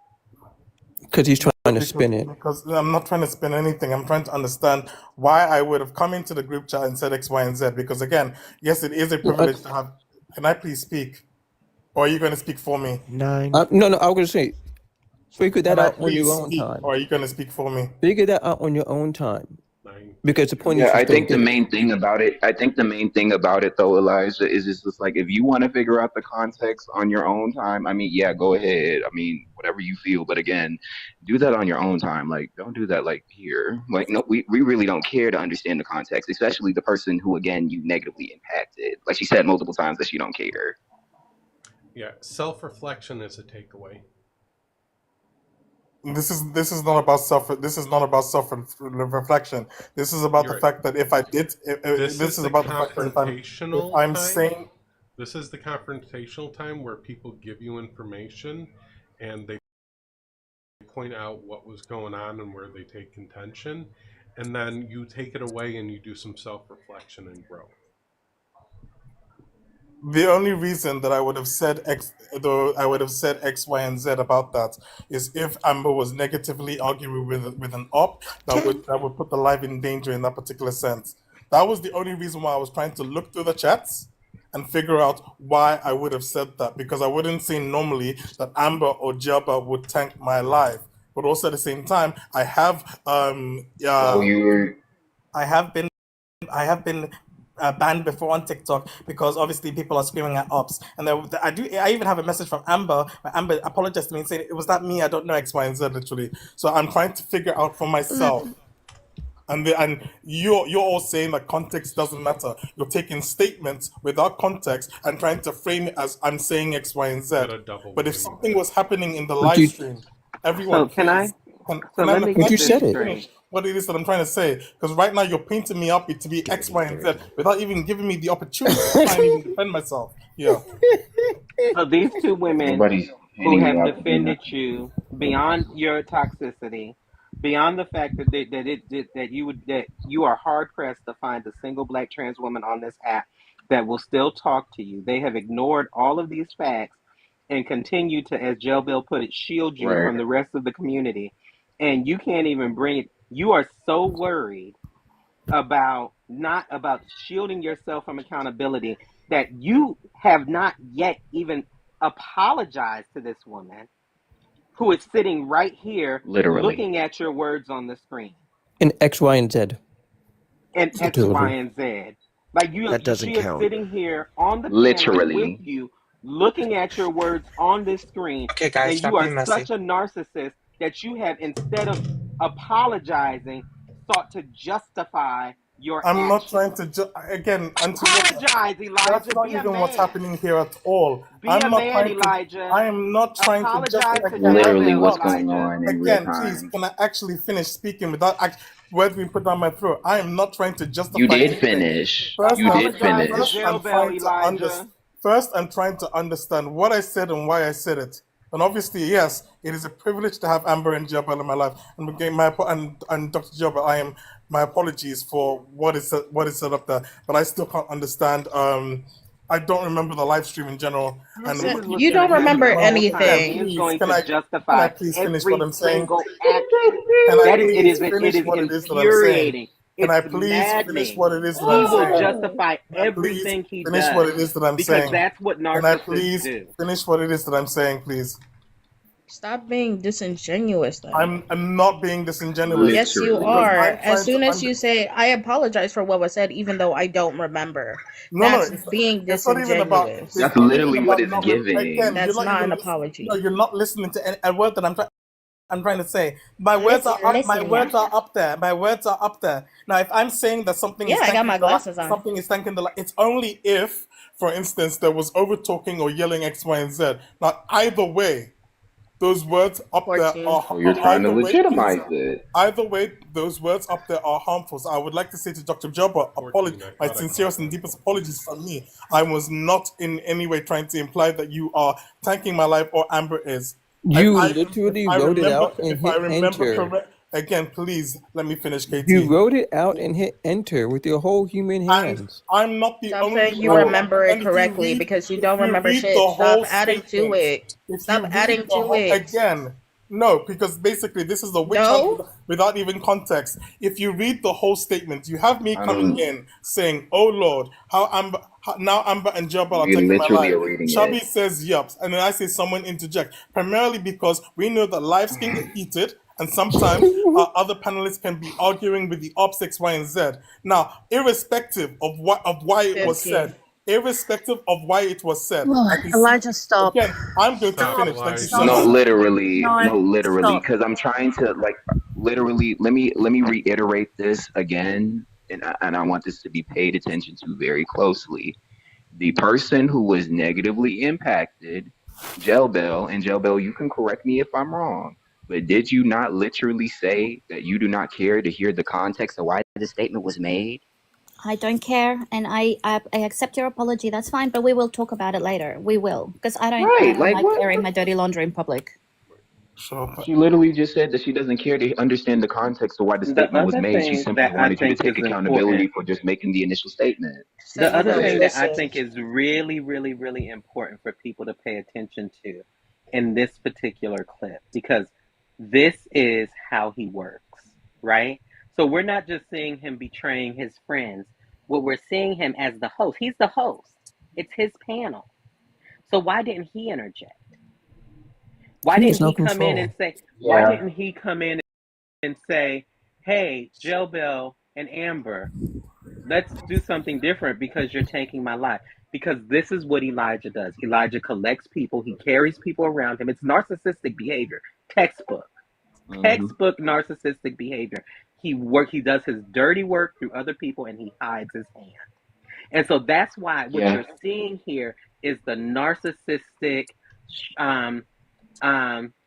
Because he's trying to Because, spin it. because I'm not trying to spin anything. I'm trying to understand why I would have come into the group chat and said X, Y, and Z. Because again, yes, it is a privilege to have. Can I please speak? Or are you going to speak for me? Nine. No, I was going to say, figure that Can I out on your please own speak? time. Or are you going to speak for me? Figure that out on your own time. Because the point is, Yeah, you I still think the get it. main thing about it, though, Elijah, is just like, if you want to figure out the context on your own time, I mean, yeah, go ahead. I mean, whatever you feel, but again, do that on your own time. Like, don't do that like here. Like, no, we really don't care to understand the context, especially the person who, again, you negatively impacted. Like she said multiple times that she don't care. Yeah, self-reflection is a takeaway. This is not about self. This is not about self reflection. This is about You're the right. fact that if I did, This this is is the about the fact that if confrontational I'm time. saying, This is the confrontational time where people give you information and they point out what was going on and where they take contention, and then you take it away and you do some self-reflection and growth. the only reason that I would have said X, though I would have said X, Y, and Z about that is if Amber was negatively arguing with an op that would put the life in danger in that particular sense. That was the only reason why I was trying to look through the chats and figure out why I would have said that, because I wouldn't say normally that Amber or Jabba would tank my life, but also at the same time I have So you're I have been banned before on TikTok because obviously people are screaming at ops. And I even have a message from Amber. Where Amber apologized to me and said, "It was that me? I don't know X, Y, and Z literally." So I'm trying to figure out for myself. And you're all saying that context doesn't matter. You're taking statements without context and trying to frame it as I'm saying X, Y, and Z. Got a double But if meaning something was happening in the But live you- stream, everyone, So can I? please, can So I let me can I get you this said it. straight. what it is that I'm trying to say? Because right now you're painting me up to be X, Y, and Z without even giving me the opportunity to try and even defend myself. Yeah. So these two women nobody's who painting have you up to be defended you beyond your toxicity, beyond the fact that you are hard pressed to find a single black trans woman on this app that will still talk to you. They have ignored all of these facts and continue to, as Joe Bill put it, shield you right. from the rest of the community. And you can't even bring it. You are so worried about not about shielding yourself from accountability that you have not yet even apologized to this woman who is sitting right here Literally. looking at your words on the screen In X, Y, and Z. and X, Literally. Y, and Z. Like That doesn't she is count. sitting here on the panel Literally. with you, looking at your words on this screen, Okay, guys, and stop you are being messy. such a narcissist that you have, instead of apologizing, sought to justify your I'm not actions. trying to again, Apologize, Elijah. that's not Be a even what's man. happening here at all. Be I'm a not man, trying Elijah. to. I am not trying to Apologize justify. to Can I Literally Joe what's Bell, going Elijah. on in real again, please, time. can I actually finish speaking without words being put down my throat? I am not trying to justify You did anything. finish. First, You I'm, did Apologize to finish. first, Joe I'm Bell, trying to Elijah. First, I'm trying to understand what I said and why I said it. And obviously, yes, it is a privilege to have Amber and Jabal in my life. And again, and Dr. Jabal, my apologies for what is said up there, but I still can't understand. I don't remember the live stream in general. And This is what's You gonna don't happen remember the whole time. anything. He is please, going can to I justify please finish what every I'm saying? single action. Can I That is, please it finish is what it is that I'm saying? infuriating. Can It's I please finish maddening. what it is that He I'm will saying? justify Can I please everything he finish does what it is that I'm because saying? that's what Can I narcissists please do. finish what it is that I'm saying, please? Stop being disingenuous then. I'm not being disingenuous. Yes, you Literally. Because are. I'm As trying soon to as you say, I apologize for what was said, even though I don't remember. No, That's it's being it's not even about. disingenuous. That's It's not even literally what about it's not. giving. Again, That's you're not not even an listening. apology. No, you're not listening to a word that I'm trying to say. My words are up. My words are up there. My words are up there. Now, if I'm saying that something Yeah, is I got thanking my the light, glasses on. something is thanking the light. It's only if, for instance, there was over talking or yelling X, Y, and Z. Now, either way, those words up there 14. are Oh, you're trying to either way, please. legitimize it. Either way, those words up there are harmful. So I would like to say to Dr. Jobber, 14, I my thought I sincerest caught and that. deepest apologies from me. I was not in any way trying to imply that you are tanking my life or Amber is. You I, literally if I wrote it remember, out and if I hit remember enter. correct, again, please let me finish, You KT. wrote it out and hit enter with your whole human And hands. I'm not the Stop only saying you one. remember it And if you correctly read, because you if don't you remember read shit. the whole Stop adding to statement, it. if Stop you read adding the to whole, it. again, no, because basically this is a witch No? hunt without even context. If you read the whole statement, you have me I coming don't. in saying, "Oh Lord, now Amber and Jabal are We taking my literally life." are reading Chubby it. says yups, and then I say someone interject. Primarily because we know that lives can get heated, and sometimes other panelists can be arguing with the ops X, Y, and Z. Now, irrespective of why it was 15. said, irrespective of why it was said, I can see. Elijah, stop. Again, I'm going to Stop, finish. Thank you so Elijah. No, much. literally, No, no, literally, stop. because I'm trying to like literally. Let me reiterate this again, and I want this to be paid attention to very closely. The person who was negatively impacted, Gel Bell, and Gel Bell, you can correct me if I'm wrong, but did you not literally say that you do not care to hear the context of why the statement was made? I don't care, and I accept your apology. That's fine, but we will talk about it later. We will, because I don't Right, like like what? airing my dirty laundry in public. Sure. She literally just said that she doesn't care to understand the context of why the The statement was other made. She thing simply that I wanted you to think take is accountability important, for just making the initial statement. the So other no, thing that I listen. think is really, really, really important for people to pay attention to in this particular clip, because this is how he works, right? So we're not just seeing him betraying his friends. What we're seeing him as the host. He's the host. It's his panel. So why didn't he interject? Why He didn't has no he come in control. and say, why Yeah. didn't he come in and say, hey, Gel Bell and Amber, let's do something different because you're taking my life? Because this is what Elijah does. Elijah collects people, he carries people around him. It's narcissistic behavior, textbook. Textbook narcissistic behavior. He does his dirty work through other people and he hides his hand. And so that's why what Yeah. you're seeing here is the narcissistic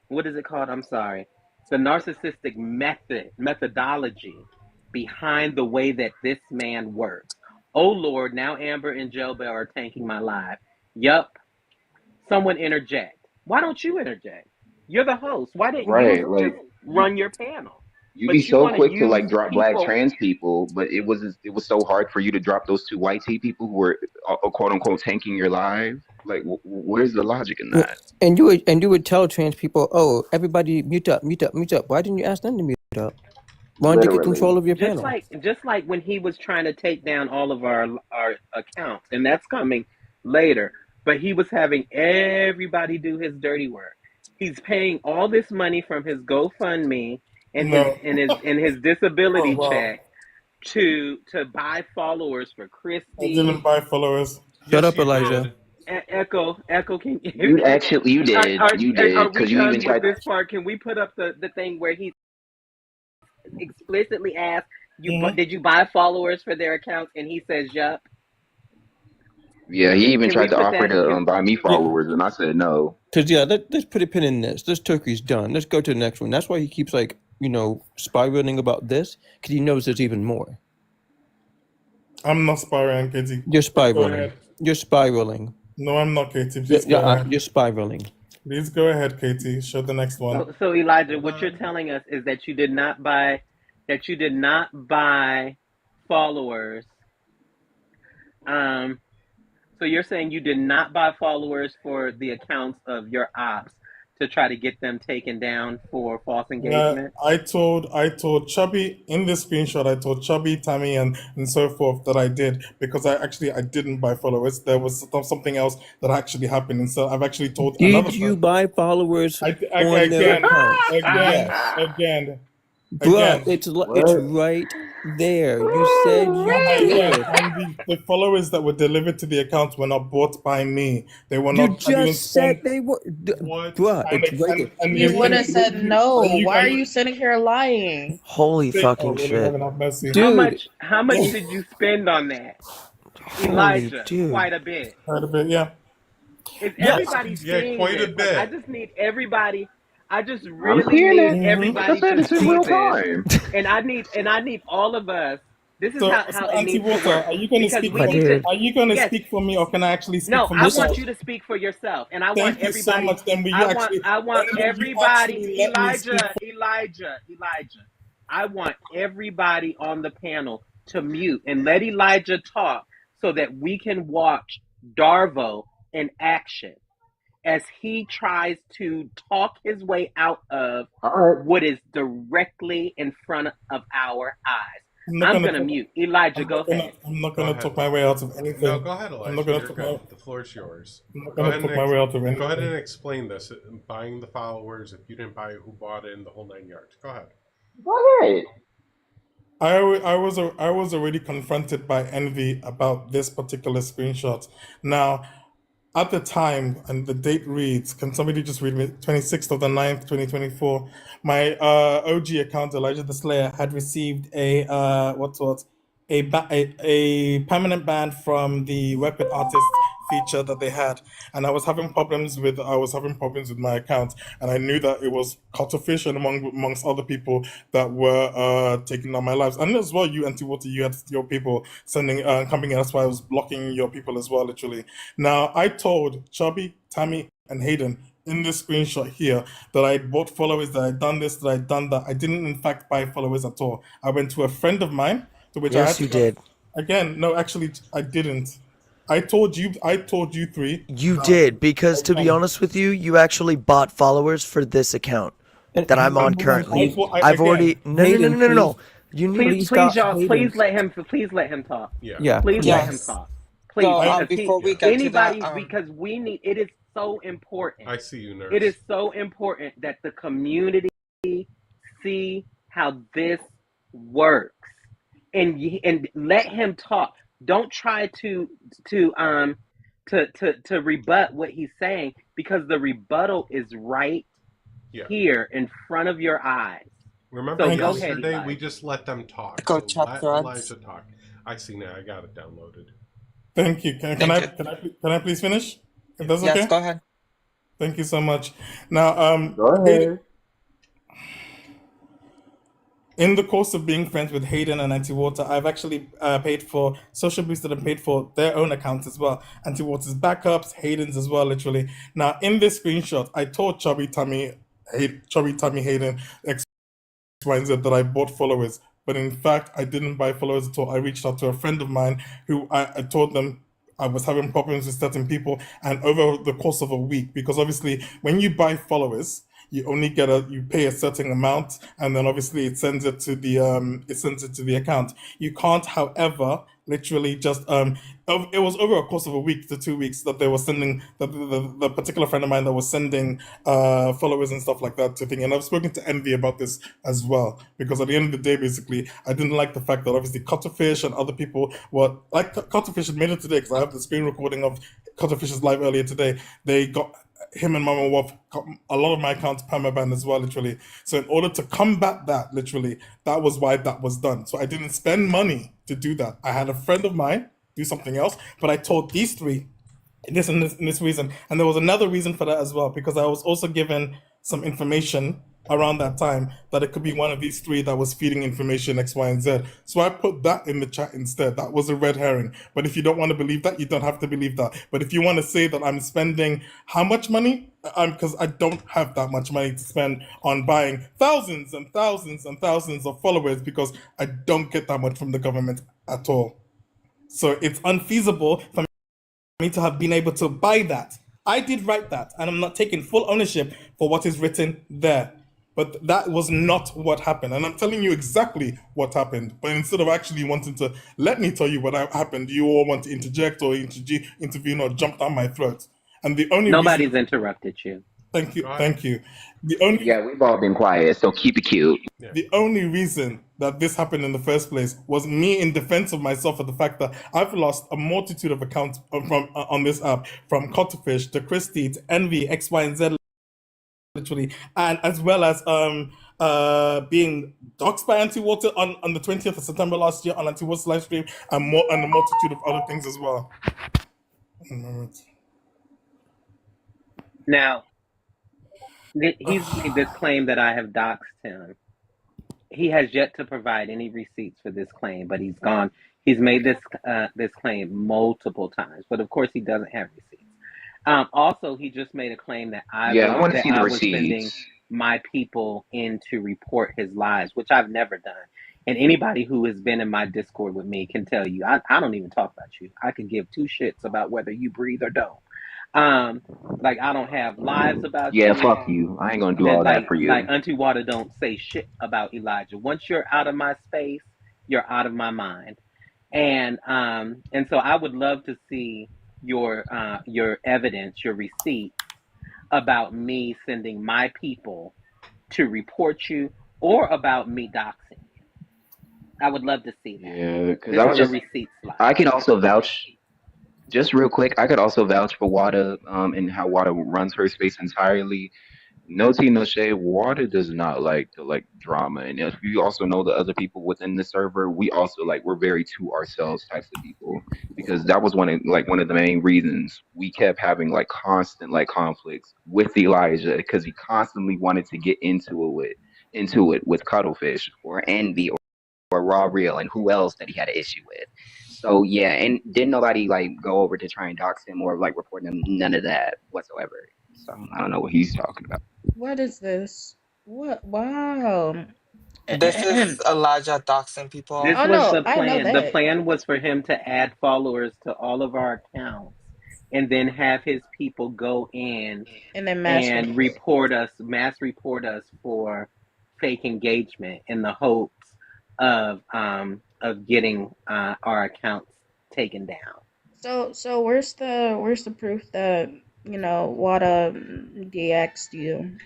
what is it called? I'm sorry. The narcissistic methodology behind the way that this man works. Oh Lord, now Amber and Gel Bell are tanking my life. Yup. Someone interject. Why don't you interject? You're the host. Why didn't you Right. Like just run your panel? you be But you so want to quick to use like drop black people. trans people, but it was so hard for you to drop those two white T people who were quote unquote tanking your life. Like, where's the logic in Yeah, that? and you would tell trans people, "Oh, everybody, mute up, mute up, mute up." Why didn't you ask them to mute up? Why don't you get control Literally. of your Just panel? like when he was trying to take down all of our accounts, and that's coming later. But he was having everybody do his dirty work. He's paying all this money from his GoFundMe and No. his disability Oh wow. check to buy followers for I Christy. didn't buy followers. Shut Yes, up, you Elijah. did. Echo, can You did, you did, are we because you even done tried. with this part? Can we put up the thing where he explicitly asked did you buy followers for their accounts, and he says yup? Yeah, he even Can we tried to put offer that? to buy me Yeah, followers, and I said no. because let's put a pin in this. This turkey's done. Let's go to the next one. That's why he keeps spiraling about this, because he knows there's even more. I'm not spiraling, Katie. You're Go spiraling. ahead. You're spiraling. No, I'm not, Katie. Please go Yeah, ahead. you're spiraling. Please go ahead, Katie. Show the next one. So Elijah, what you're telling us is that you did not buy followers. So you're saying you did not buy followers for the accounts of your ops to try to get them taken down for false engagement? I told Chubby in the screenshot. I told Chubby, Tammy, and so forth that I did, because I didn't buy followers. There was something else that actually happened, and so I've actually told another Did you person. buy followers on their Again, accounts? again, Yes. again, Bruh, again. it's What? right there. You said you Again, did. and the followers that were delivered to the accounts were not bought by me. They were You not. I didn't just said spend. they were. What? Bruh, And, it's right there. and You would have said no. and Why are you sitting here lying? Holy oh, fucking Lord, shit. heaven have mercy. Dude. How much did you spend on that? Holy Elijah, dude. quite a bit. Quite a bit, yeah. Is Yes. everybody Yeah, seeing quite a this? Like, I bit. just need everybody I just I'm really seeing need it. Mm-hmm. Like I everybody said, to it's in see real this, time. and I need all of us. This is So, how so it needs to Anti-Water, work are you going to because speak we My for? need to. dude. Are you going to Yes, speak for me, or can I actually speak no, for I want myself? you to speak for yourself, and I want Thank you so everybody. much. Then will you actually? I want Then will you everybody. actually let me speak? Elijah. I want everybody on the panel to mute and let Elijah talk so that we can watch Darvo in action as he tries to talk his way out of All right. what is directly in front of our eyes. I'm not I'm gonna gonna talk. mute. Elijah, go ahead. I'm not Go gonna ahead. talk my way out of No, anything. go ahead, I'm not Elijah. gonna You're talk good. my. The floor's yours. I'm not Go gonna ahead talk my way out of go ahead and anything. explain this. Buying the followers. If you didn't buy it, who bought it, and the whole 9 yards. Go ahead. Go ahead. I was already confronted by Envy about this particular screenshot. Now, at the time, and the date reads, can somebody just read me? 26th of the 9th, 2024. My OG account, Elijah the Slayer, had received a a permanent ban from the Weapon Artist feature that they had, and I was having problems with my account, and I knew that it was Cuttlefish and amongst other people that were taking on my lives, and as well you Anti-Water, you had your people sending coming in. That's why I was blocking your people as well, literally. Now I told Chubby, Tammy, and Hayden in this screenshot here that I bought followers, that I'd done this, that I'd done that. I didn't in fact buy followers at all. I went to a friend of mine, to which I had Yes, to you go. did. Again, no, actually, I didn't. I told you three. You did, because to be Again, honest with you, you actually bought followers for this account And that I'm on hold on. currently. I I've already again, Hayden, no. please, You need Please, stop. y'all, Hayden. please let him talk. Yeah. Yeah, Please let him please. Yes. talk. So Please, I because before we Yeah. get to that, because we need. It is so important. I see you, nurse. It is so important that the community see how this works, and let him talk. Don't try to rebut what he's saying, because the rebuttal is right Yeah. here in front of your eyes. Remember So go ahead, yesterday we Elijah. just let them talk. go So chat let threads. Elijah talk. I see now. I got it downloaded. thank you. Can Thank I you. can I please finish? If that's Yes, okay. go ahead. Thank you so much. Now, Go Hayden, ahead. in the course of being friends with Hayden and Anti-Water, I've actually paid for Social Boosted and paid for their own accounts as well. Anti-Water's backups, Hayden's as well, literally. Now, in this screenshot, I told Chubby Tummy Hayden X, Y, and Z that I bought followers. But in fact, I didn't buy followers at all. I reached out to a friend of mine who I told them I was having problems with certain people, and over the course of a week, because obviously when you buy followers, you only you pay a certain amount, and then obviously it sends it to the account. You can't, however, literally just it was over a course of a week to 2 weeks that they were sending the particular friend of mine that was sending followers and stuff like that to thing. And I've spoken to Envy about this as well, because at the end of the day, basically, I didn't like the fact that obviously Cuttlefish and other people were like Cuttlefish had made it today, because I have the screen recording of Cuttlefish's live earlier today. They got him and Mama Wolf got a lot of my accounts permabanned as well, literally. So in order to combat that, literally, that was why that was done. So I didn't spend money to do that. I had a friend of mine do something else, but I told these three this and this reason. And there was another reason for that as well, because I was also given some information around that time that it could be one of these three that was feeding information X, Y, and Z. So I put that in the chat instead. That was a red herring. But if you don't want to believe that, you don't have to believe that. But if you want to say that I'm spending how much money? Because I don't have that much money to spend on buying thousands and thousands and thousands of followers, because I don't get that much from the government at all. So it's unfeasible for me to have been able to buy that. I did write that, and I'm not taking full ownership for what is written there. But that was not what happened. And I'm telling you exactly what happened. But instead of actually wanting to let me tell you what happened, you all want to interject or intervene or jump down my throat. And the only Nobody's reason... interrupted you. Thank you. Thank you. The only... Yeah, we've all been quiet, so keep it cute. The only reason that this happened in the first place was me in defense of myself, for the fact that I've lost a multitude of accounts from on this app, from Cuttlefish to Christy to Envy, X, Y, and Z, literally, and as well as being doxxed by Anti-Water on the 20th of September last year on Anti-Water's live stream, and a multitude of other things as well. Now, He's made this claim that I have doxed him. He has yet to provide any receipts for this claim, but he's gone. He's made this claim multiple times, but of course he doesn't have receipts. Also, he just made a claim that Yeah, I want to see the I was sending receipts. my people in to report his lies, which I've never done. And anybody who has been in my Discord with me can tell you, I don't even talk about you. I can give two shits about whether you breathe or don't. Like I don't have lives about Yeah, you. fuck you. I ain't gonna do all that for Like you. Auntie Water don't say shit about Elijah. Once you're out of my space, you're out of my mind. And so I would love to see your evidence, your receipt about me sending my people to report you or about me doxing you. I would love to see that. Yeah, because This I is was the just. receipt slide. I can also vouch. Just real quick, I could also vouch for Wada, and how Wada runs her space entirely. No tea, no shade. Water does not like to like drama, and if you also know the other people within the server, we also like we're very to ourselves types of people, because that was one of the main reasons we kept having like constant like conflicts with Elijah, because he constantly wanted to get into it with Cuttlefish or Envy or Raw Real and who else that he had an issue with. So yeah, and didn't nobody like go over to try and dox him or like report him? None of that whatsoever. So I don't know what he's talking about. What is this? What? Wow. This is Elijah doxing people. This Oh was no, the I know plan. The that. plan was for him to add followers to all of our accounts and then have his people go in And then and mass report us for fake engagement in the hopes of getting our accounts taken down. So where's the proof that Wada DX'd you?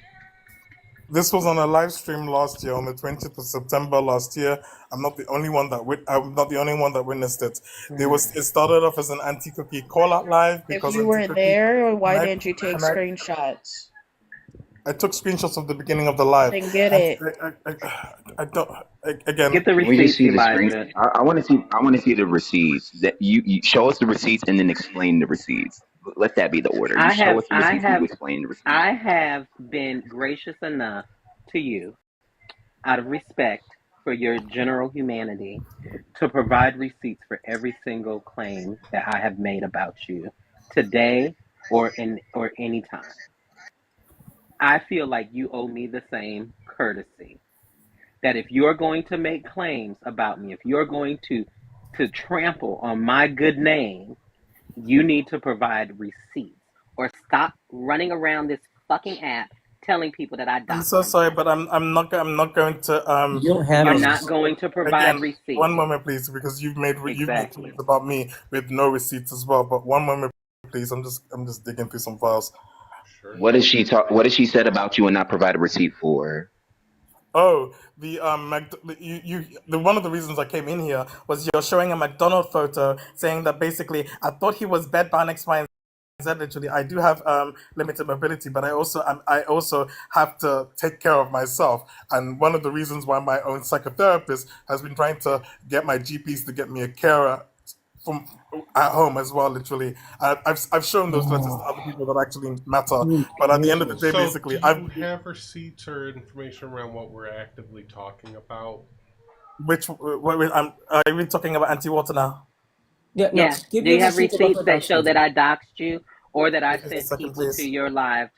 This was on a live stream last year, on the 20th of September last year. I'm not the only one that witnessed it. It started off as an anti-cookie call-out live If because you weren't there, why and I- didn't you take and I- screenshots? I took screenshots of the beginning of the live. Then get it. I don't. Again, Get the Can we just receipts, see the screen? Elijah. I want to see. I want to see the receipts. That you show us the receipts and then explain the receipts. Let that be the order. You show us the receipts and you explain the receipts. I have been gracious enough to you, out of respect for your general humanity, to provide receipts for every single claim that I have made about you today or any time. I feel like you owe me the same courtesy. That if you're going to make claims about me, if you're going to trample on my good name, you need to provide receipts or stop running around this fucking app telling people that I doxed I'm so sorry, but I'm not going to. You don't have You're any. not going to provide Again, receipts. one moment, please, because you've made Exactly. claims about me with no receipts as well. But one moment, please. I'm just digging through some files. Sure. What did she talk? What did she said about you and not provide a receipt for? Oh, the one of the reasons I came in here was you're showing a McDonald photo saying that basically I thought he was bedbound X, Y, and Z. Literally, I do have limited mobility, but I also have to take care of myself. And one of the reasons why my own psychotherapist has been trying to get my GPs to get me a carer from at home as well. Literally, I've shown those letters to other people that actually matter. But at the end of the day, So basically, do you have receipts or information around what we're actively talking about? are we talking about anti-water now? Yeah, no, Yeah. give Do me you have receipts receipts about that show production. that I doxed you or that I Give me a sent second, people please. to your live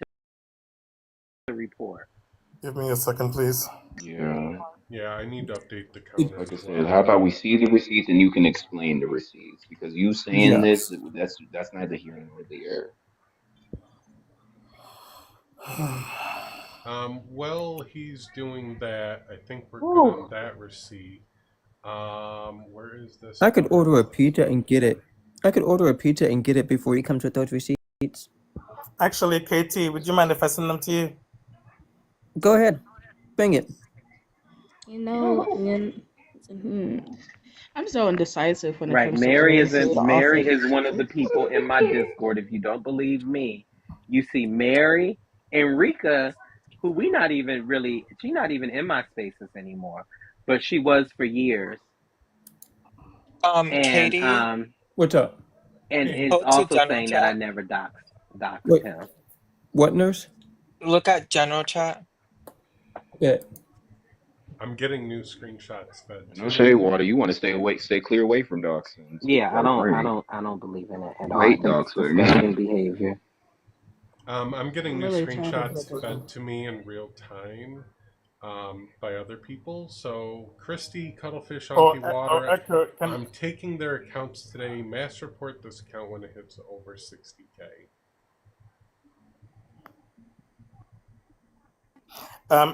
to report? Give me a second, please. Yeah. Yeah, I need to update the counter. Like I as said, well. how about we see the receipts and you can explain the receipts, because you saying this, that's neither here nor there. Well, he's doing that. I think we're good on that receipt. Where is this? I could other order a receipt? pizza and get it. I could order a pizza and get it before he comes with those receipts. Actually, KT, would you mind if I send them to you? Go ahead, bring it. I'm so indecisive when it Right. comes Mary to is one of the people in my Discord. If you don't believe me, you see Mary, Enrica, who she's not even in my spaces anymore, but she was for years. And Katie, What's up? and is go to also general saying that I chat. never doxed Wait. him. What, nurse? Look at general chat. Yeah. I'm getting new screenshots fed to No me. shade, Water. You want to stay clear away from doxing. Yeah, I Like, don't, I right. don't, I don't believe in it at You all. I hate think it's doxing. disgusting behavior. I'm getting I'm new really trying to screenshots focus fed on. to me in real time by other people. So, Christy, Cuttlefish, Auntie Water, Echo, I'm taking their accounts today. Mass report this account when it hits over 60K.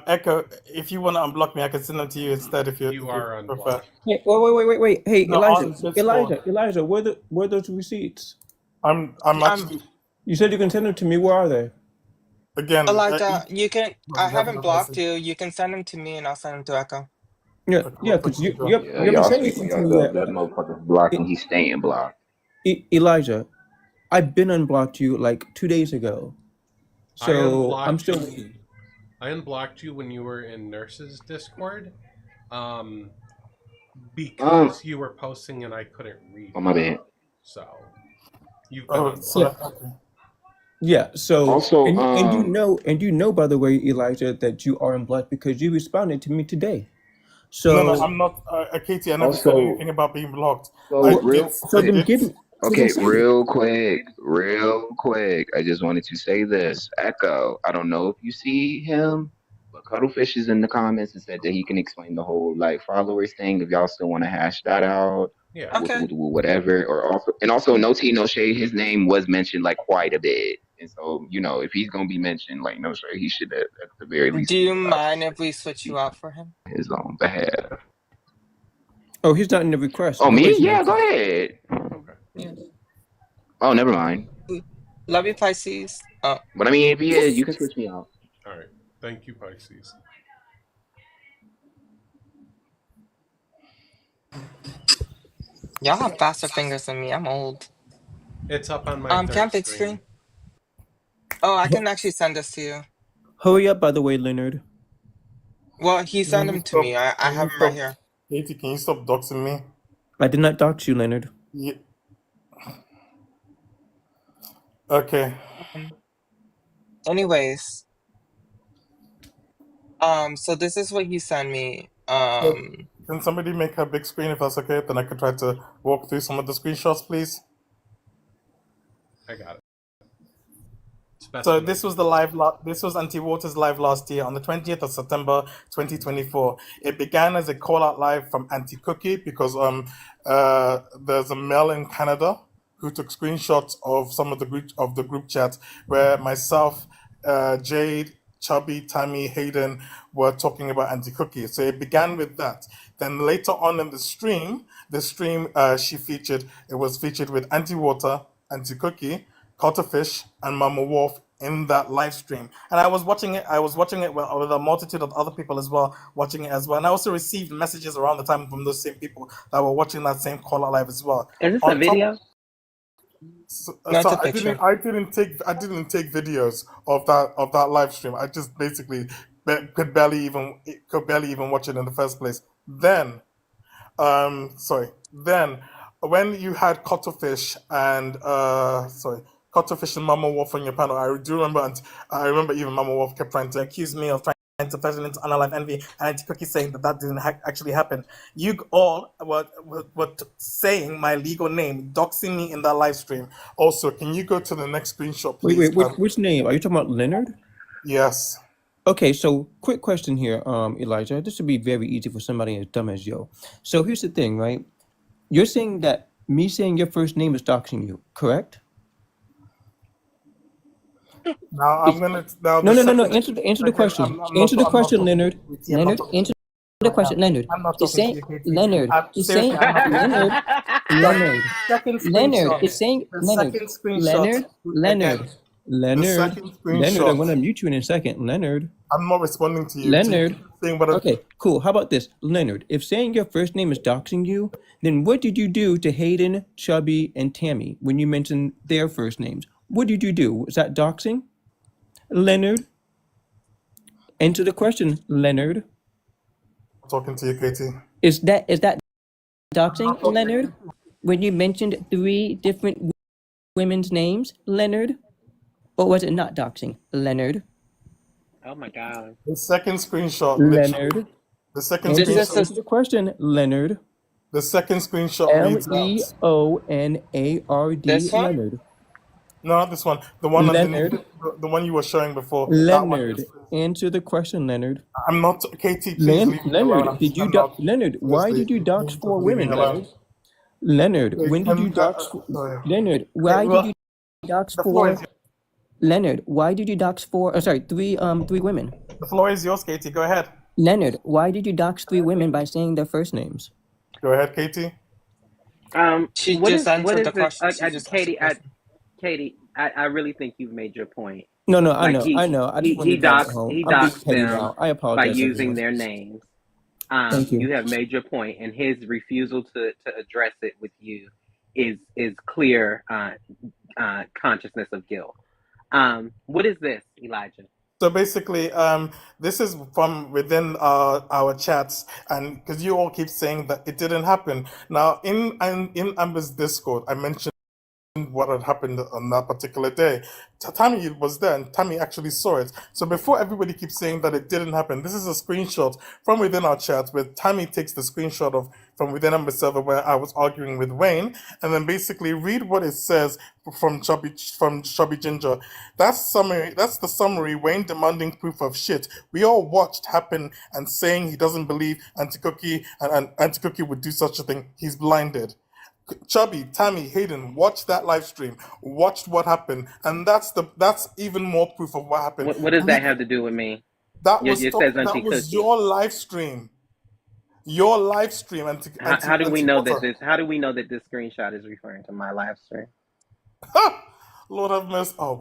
Echo, if you want to unblock me, I can send them to you instead if You if are prefer. unblocked. Hey, wait. Hey, No, Elijah, on Discord. Elijah, where are those receipts? I'm actually You said you can send them to me. Where are they? again. Elijah, you can. I You have haven't enough blocked message. you. You can send them to me, and I'll send them to Echo. Yeah, Okay, yeah, one because second, Joe. Yeah, you haven't y'all said speaking. anything to Y'all me that yet. motherfucker's blocked and he's staying blocked. Elijah, I've been unblocked you like 2 days ago, so I'm still waiting. I unblocked you when you were in Nurse's Discord, because you were posting and I couldn't read. Oh, my bad. So you've been unblocked. Yeah. Yeah. So Also, and you know, by the way, Elijah, that you are unblocked because you responded to me today. So No, I'm not. Katie, I never said Also- anything about being blocked. So I real did. so I then did. give me. So Okay, then say it. real quick. I just wanted to say this. Echo, I don't know if you see him, but Cuttlefish is in the comments and said that he can explain the whole like followers thing if y'all still want to hash that out. Yeah. Okay. Whatever. Also no tea, no shade. His name was mentioned like quite a bit. And so, you know, if he's gonna be mentioned, like no shade, he should at the very least Do you mind if we switch you out for him? his own behalf. Oh, he's not in the request. Oh, me? Nobody's in the Yeah, go request. ahead. Okay. Yes. Oh, never mind. Love you, Pisces. Oh, But I mean, if he is, you can switch me out. All right. Thank you, Pisces. y'all have faster fingers than me. I'm old. It's up on my Can I third big screen? Oh, I can actually send this to you. Hurry up, by the way, Leonard. Well, he sent them to me. I have them right here. Katie, can you stop doxing me? I did not dox you, Leonard. Yeah. Okay. Anyways, so this is what he sent me. Can somebody make a big screen if that's okay? Then I can try to walk through some of the screenshots, please. I got it. So this was the live. This was Auntie Waters live last year on the 20th of September 2024. It began as a call out live from Auntie Cookie because there's a male in Canada who took screenshots of some of the group chats where myself, Jade, Chubby, Tammy, Hayden were talking about Auntie Cookie. So it began with that. Then later on in the stream, she featured. It was featured with Auntie Water, Auntie Cookie, Cuttlefish, and Mama Wolf in that live stream. And I was watching it with a multitude of other people as well, watching it as well. And I also received messages around the time from those same people that were watching that same call out live as well. Is this a video? So That's a I picture. didn't take videos of that live stream. I just basically could barely even watch it in the first place. Then when you had Cuttlefish and Cuttlefish and Mama Wolf on your panel, I remember even Mama Wolf kept trying to accuse me of trying to turn into Unalive Envy, and Auntie Cookie saying that didn't actually happen. You all were saying my legal name, doxing me in that live stream. Also, can you go to the next screenshot, please? Wait, which name? Are you talking about Leonard? Yes. Okay, so quick question here, Elijah. This would be very easy for somebody as dumb as yo. So here's the thing, right? You're saying that me saying your first name is doxing you, correct? Now I'm gonna now. No. Answer the question. Answer the question, Leonard. Leonard, answer the question, Leonard. He's saying Leonard. He's saying Leonard. Leonard. He's saying Leonard. Leonard. I'm gonna mute you in a second, Leonard. I'm not responding to you. Leonard. Okay, cool. How about this, Leonard? If saying your first name is doxing you, then what did you do to Hayden, Chubby, and Tammy when you mentioned their first names? What did you do? Was that doxing? Leonard? Answer the question, Leonard. I'm talking to you, Katie. Is that doxing, Leonard? When you mentioned 3 different women's names, Leonard? Or was it not doxing, Leonard? Oh my god. The second screenshot, literally. Leonard. The second Answer screenshot. the question, Leonard. The second screenshot reads out. Leonard. This one? Leonard. No, not this one. The one underneath, Leonard. the one you were showing before. That one Leonard. is- Answer the question, Leonard. I'm not Katie. Please leave me alone. Leonard, did you Leonard? Why did you dox 4 women, Leonard? Leonard, when did you dox? Leonard, why did you dox The floor is 4? Leonard, why did you dox 4? Oh, sorry, 3 women. The floor is yours, Katie. Go ahead. Leonard, why did you dox 3 women by saying their first names? Go ahead, Katie. She What just is answered the this? question. She just Katie, asked the question. Katie, I really think you've made your point. No, I Like, know. I just wanted he to drive it doxed home. he I'm being doxed petty them now. I by apologize. using everyone. their names. Thank you. You have made your point, and his refusal to address it with you is clear consciousness of guilt. What is this, Elijah? So basically, this is from within our chats, and because you all keep saying that it didn't happen. Now, in Amber's Discord, I mentioned what had happened on that particular day. Tammy was there, and Tammy actually saw it. So before everybody keeps saying that it didn't happen, this is a screenshot from within our chat where Tammy takes the screenshot of from within Amber's server where I was arguing with Wayne, and then basically read what it says from Chubby Ginger. That's the summary. Wayne demanding proof of shit we all watched happen and saying he doesn't believe Auntie Cookie and Auntie Cookie would do such a thing. He's blinded. Chubby, Tammy, Hayden, watch that live stream. Watched what happened, and that's even more proof of what happened. What does that have to do with me? That You- was you says that Auntie was Cookie. your live stream. Your live stream. How do we know that this? How do we know that this screenshot is referring to my live stream? Lord have mercy. Oh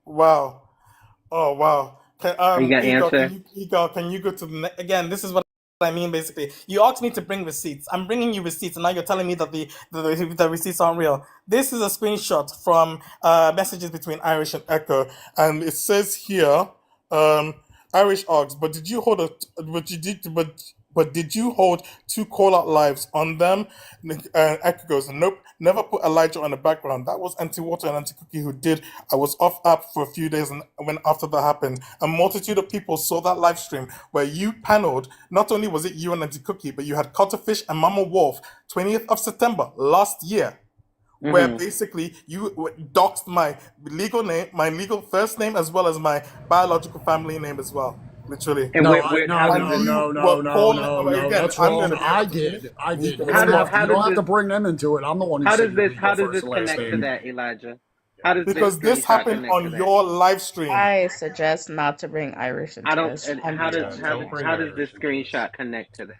wow, oh wow. Can, You got Igor, answer? can you go to the next? Again, this is what I mean. Basically, you asked me to bring receipts. I'm bringing you receipts, and now you're telling me that the receipts aren't real. This is a screenshot from messages between Irish and Echo, and it says here, Irish asks, but did you hold but did you hold 2 call-out lives on them? Echo goes, nope, never put Elijah on the background. That was Anti-Water and Anti-Cookie who did. I was off app for a few days and when after that happened. A multitude of people saw that live stream where you paneled, not only was it you and Anti-Cookie, but you had Cultifish and Mama Wolf, 20th of September last year. Where basically you doxed my legal name, my legal first name, as well as my biological family name as well. Literally. And No, where, I, where, no, how no, did no, you- no, no, Paul- no, again, that's I'm wrong. gonna- I did. How It's does- enough. how You don't does have to this- bring them into it. I'm the one who How said does this? you How go does this first last connect to name. that, Elijah? How does Because this screenshot happened connect to on that? your live stream. I suggest not to bring Irish into I don't. this. And I'm how does just- how, don't bring how does Irish this into this. screenshot connect to that?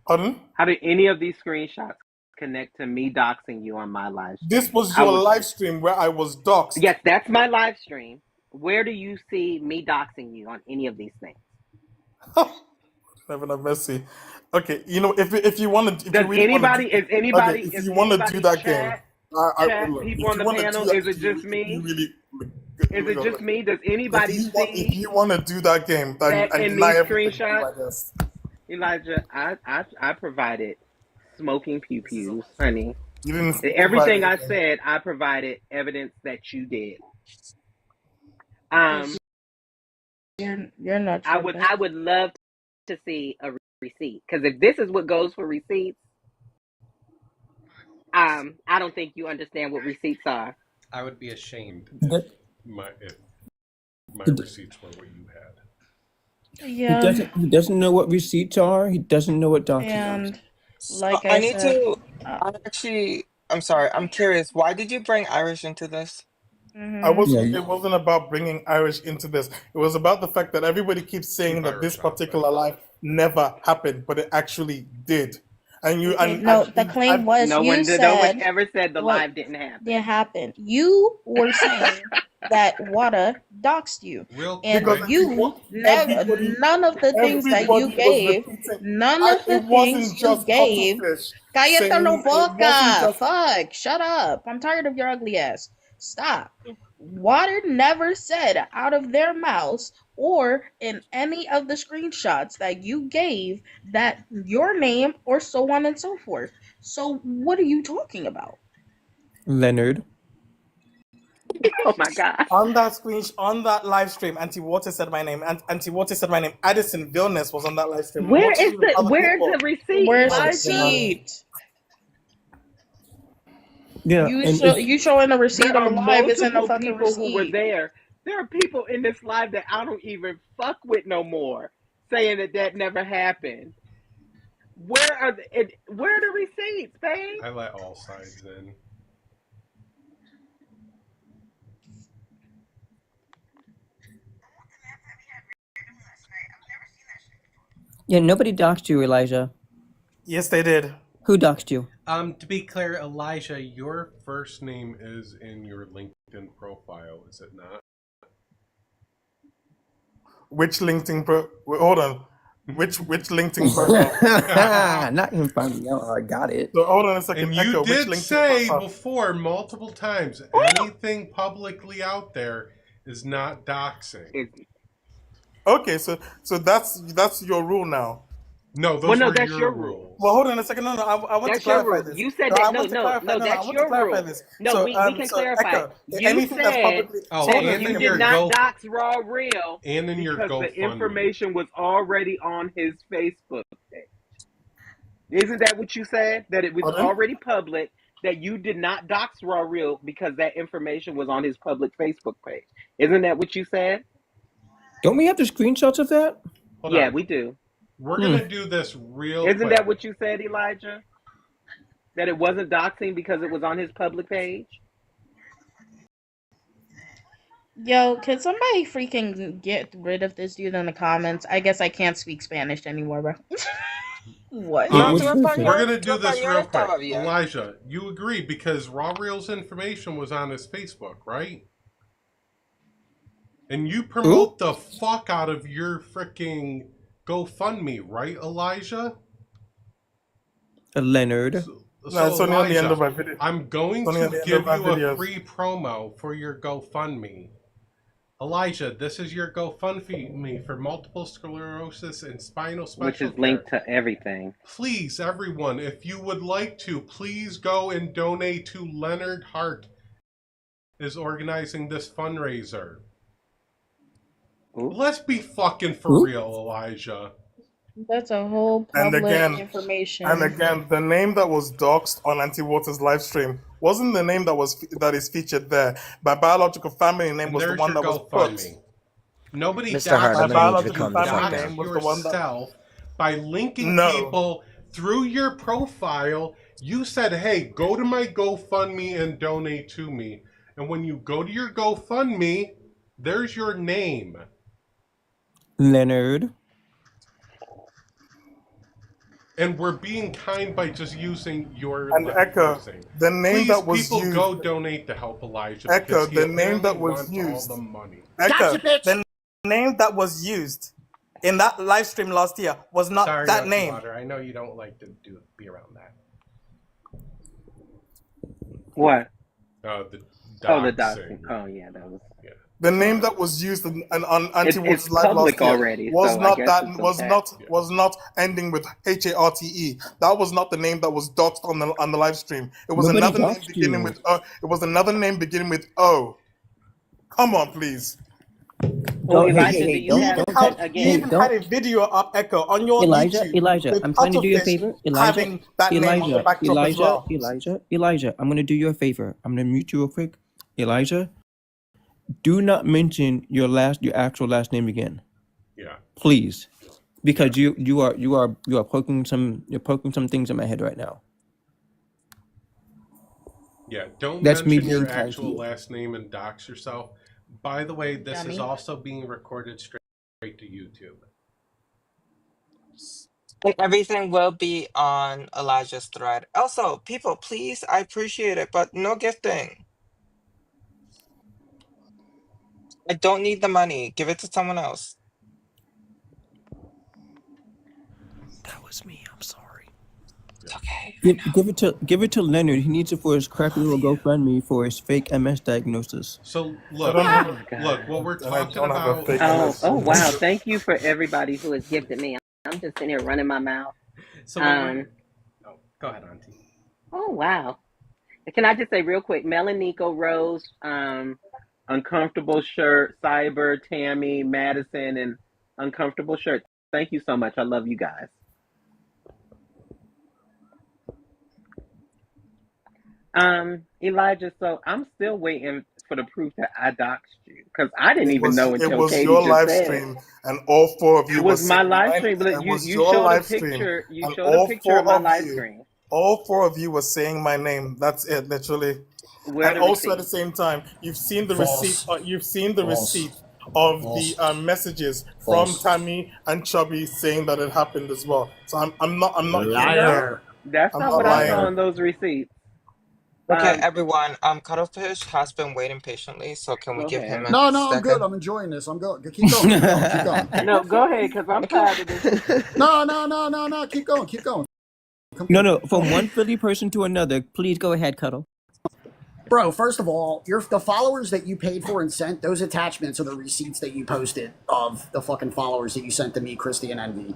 Pardon? How do any of these screenshots connect to me doxing you on my live stream? This was I your was- live stream where I was doxxed. Yes, that's my live stream. Where do you see me doxing you on any of these things? Heaven have mercy. Okay, you know, if you want to, Does anybody? Is anybody? if is you want to anybody do that chat, game, chat, look, people if on you the wanna do panel? that, Is it if you just really- me? you really- Is it just me? Does anybody if see you want to do that game, then that and in deny these everything, screenshots? I guess. Elijah, I provided smoking pew pews, honey. You didn't. Everything I provide anything. said, I provided evidence that you did. You're not. I would love to see a receipt, because if this is what goes for receipts, I don't think you understand what receipts are. I would be ashamed That- if my It- receipts were what you had. Yeah, He doesn't know what receipts are. He doesn't know what documents. and like I I need said, to. I'm sorry. I'm curious. Why did you bring Irish into this? mhm. I wasn't. Yeah. It wasn't about bringing Irish into this. It was about the fact that everybody keeps saying that this Irish out, particular life never happened, but it actually did. And you Okay, and no, actually, the claim was No you one said ever said the what live didn't happen. did happen. You were saying that Wada doxed you, Real and quick, you never, everybody- none of the things that you everybody was gave, repeating. none of the It wasn't things you just gave. Cuttlefish Cállate saying la it wasn't boca. just Fuck. Shut up. I'm tired of your ugly ass. Stop. Water never said out of their mouths or in any of the screenshots that you gave that your name or so on and so forth. So what are you talking about? Leonard. Oh my god. On that on that live stream, Auntie Water said my name, and Auntie Water said my name. Addison Vilnius was on that live stream. Where's Multitude of other where's people. the receipt, Where's the Elijah? receipt? Yeah, You and show if you showing a receipt There are on live isn't a multiple fucking people who were receipt. there. There are people in this live that I don't even fuck with no more, saying that never happened. Where are the receipts, babe? I let all sides in. yeah, nobody doxed you, Elijah. Yes, they did. Who doxed you? To be clear, Elijah, your first name is in your LinkedIn profile, is it not? Which LinkedIn hold on. Which LinkedIn profile? Not even finding out. I got it. So hold on a second. And you Echo, which did LinkedIn say profile? before multiple times, anything publicly out there is not doxing. Okay, so that's your rule now. No, those Well, no, were that's your your rules. rule. Well, hold on a second. No, I want That's to your clarify rule. this. You said No, that. I No, want to no, clarify. no. No, I That's want your to clarify rule. this. No, So, we can so clarify. Echo, You anything that's said publicly. Oh, that hold on a and you in second. your did not Go dox Raw Real and in your because the GoFundMe. information was already on his Facebook page. Isn't that what you said? That it was Pardon? already public. That you did not dox Raw Real because that information was on his public Facebook page. Isn't that what you said? Don't we have the screenshots of that? Hold Yeah, on. we do. We're gonna do this real Isn't quick. that what you said, Elijah? That it wasn't doxing because it was on his public page? Yo, can somebody freaking get rid of this dude in the comments? I guess I can't speak Spanish anymore, bro. What? No, Which tú vas person? We're español, gonna tú do this español real quick. estaba bien. Elijah, you agree because Raw Real's information was on his Facebook, right? And you promote the fuck out of your freaking GoFundMe, right, Elijah? Leonard. No, it's only on the end of my video. I'm going It's only to on the end give of my you a videos. free promo for your GoFundMe. Elijah, this is your GoFundMe for multiple sclerosis and spinal special Which is care. linked to everything. Please, everyone, if you would like to, please go and donate to Leonard Hart is organizing this fundraiser. Ooh. Let's be fucking for real, Elijah. That's a whole And public again, information. the name that was doxed on Auntie Water's live stream wasn't the name that is featured there. My biological family name And was the there's one your that was put. GoFundMe. Nobody Mr. Hart, doxed I'm you. gonna need you to You calm the fuck doxed down. Was the one that- yourself by linking No. people through your profile. You said, hey, go to my GoFundMe and donate to me. And when you go to your GoFundMe, there's your name. Leonard. And we're being kind by just using your And Echo, using. the name Please, that was people used. go donate to help Elijah. Echo, because he the name that apparently was wants used. all the money. Echo, the name that was used in that live stream last year was not Sorry, that Rocky name. Water. I know you don't like to be around that. What? The Oh, the doxing. doxing. Oh, yeah, that was. The name that was used on Auntie It's Water's live public last year already, was so I not guess that it's was okay. was not ending with HARTE. That was not the name that was doxed on the live stream. It was Nobody another name doxed beginning you. with O. It was another name beginning with O. Come on, please. Well, Hey, Elijah, hey, do hey, you don't, have don't it touch. again? Hey, Even don't. had a video up, Echo, on your Elijah, YouTube Elijah, with I'm trying to do you a Cuttlefish favor. Elijah, having that name on the Elijah, backdrop as Elijah, well. Elijah, I'm gonna do you a favor. I'm gonna mute you real quick. Elijah, do not mention your actual last name again, Yeah. please, because you are poking some things in my head right now. Yeah, don't That's me mention your being kind to actual you. last name and dox yourself. By the way, this is Dummy. also being recorded straight to YouTube. And everything will be on Elijah's thread. Also, people, please, I appreciate it, but no gifting. I don't need the money. Give it to someone else. That was me. I'm sorry. It's okay. Give it to Leonard. He needs it for his crappy little GoFundMe for his fake MS diagnosis. So I look, don't have, Oh, God. look, what we're I talking don't have a about. fake Oh, MS. oh, wow. Thank you for everybody who has gifted me. I'm just sitting here running my mouth. So what we're, oh, go ahead, Auntie. Oh, wow. Can I just say real quick? Melanico, Rose, Uncomfortable Shirt, Cyber, Tammy, Madison, and Uncomfortable Shirt. Thank you so much. I love you guys. Elijah, so I'm still waiting for the proof that I doxed you because I didn't even know It until was Katie your just live said. stream, and all four of It you were was my saying live my stream, but It you was you your showed a live stream, picture. You and showed a all picture of four my of live you, screen. all four of you were saying my name. That's it, literally. Where are And the also at the receipts? same time, you've seen the receipt. False. You've seen the False. receipt of False. the messages from False. Tammy and Chubby saying that it happened as well. So I'm not No, Liar. that's I'm not not what I saw lying. in those receipts. Okay, everyone. Cuttlefish has been waiting patiently, so can we Go give him ahead. a No, I'm second? good. I'm enjoying this. I'm good. Keep going. Keep going. Keep going. No, go ahead, because I'm tired of this. No. Keep going. Keep going. No. From one Philly person to another, please go ahead, Cuddle. Bro, first of all, the followers that you paid for and sent, those attachments are the receipts that you posted of the fucking followers that you sent to me, Christy, and Envy.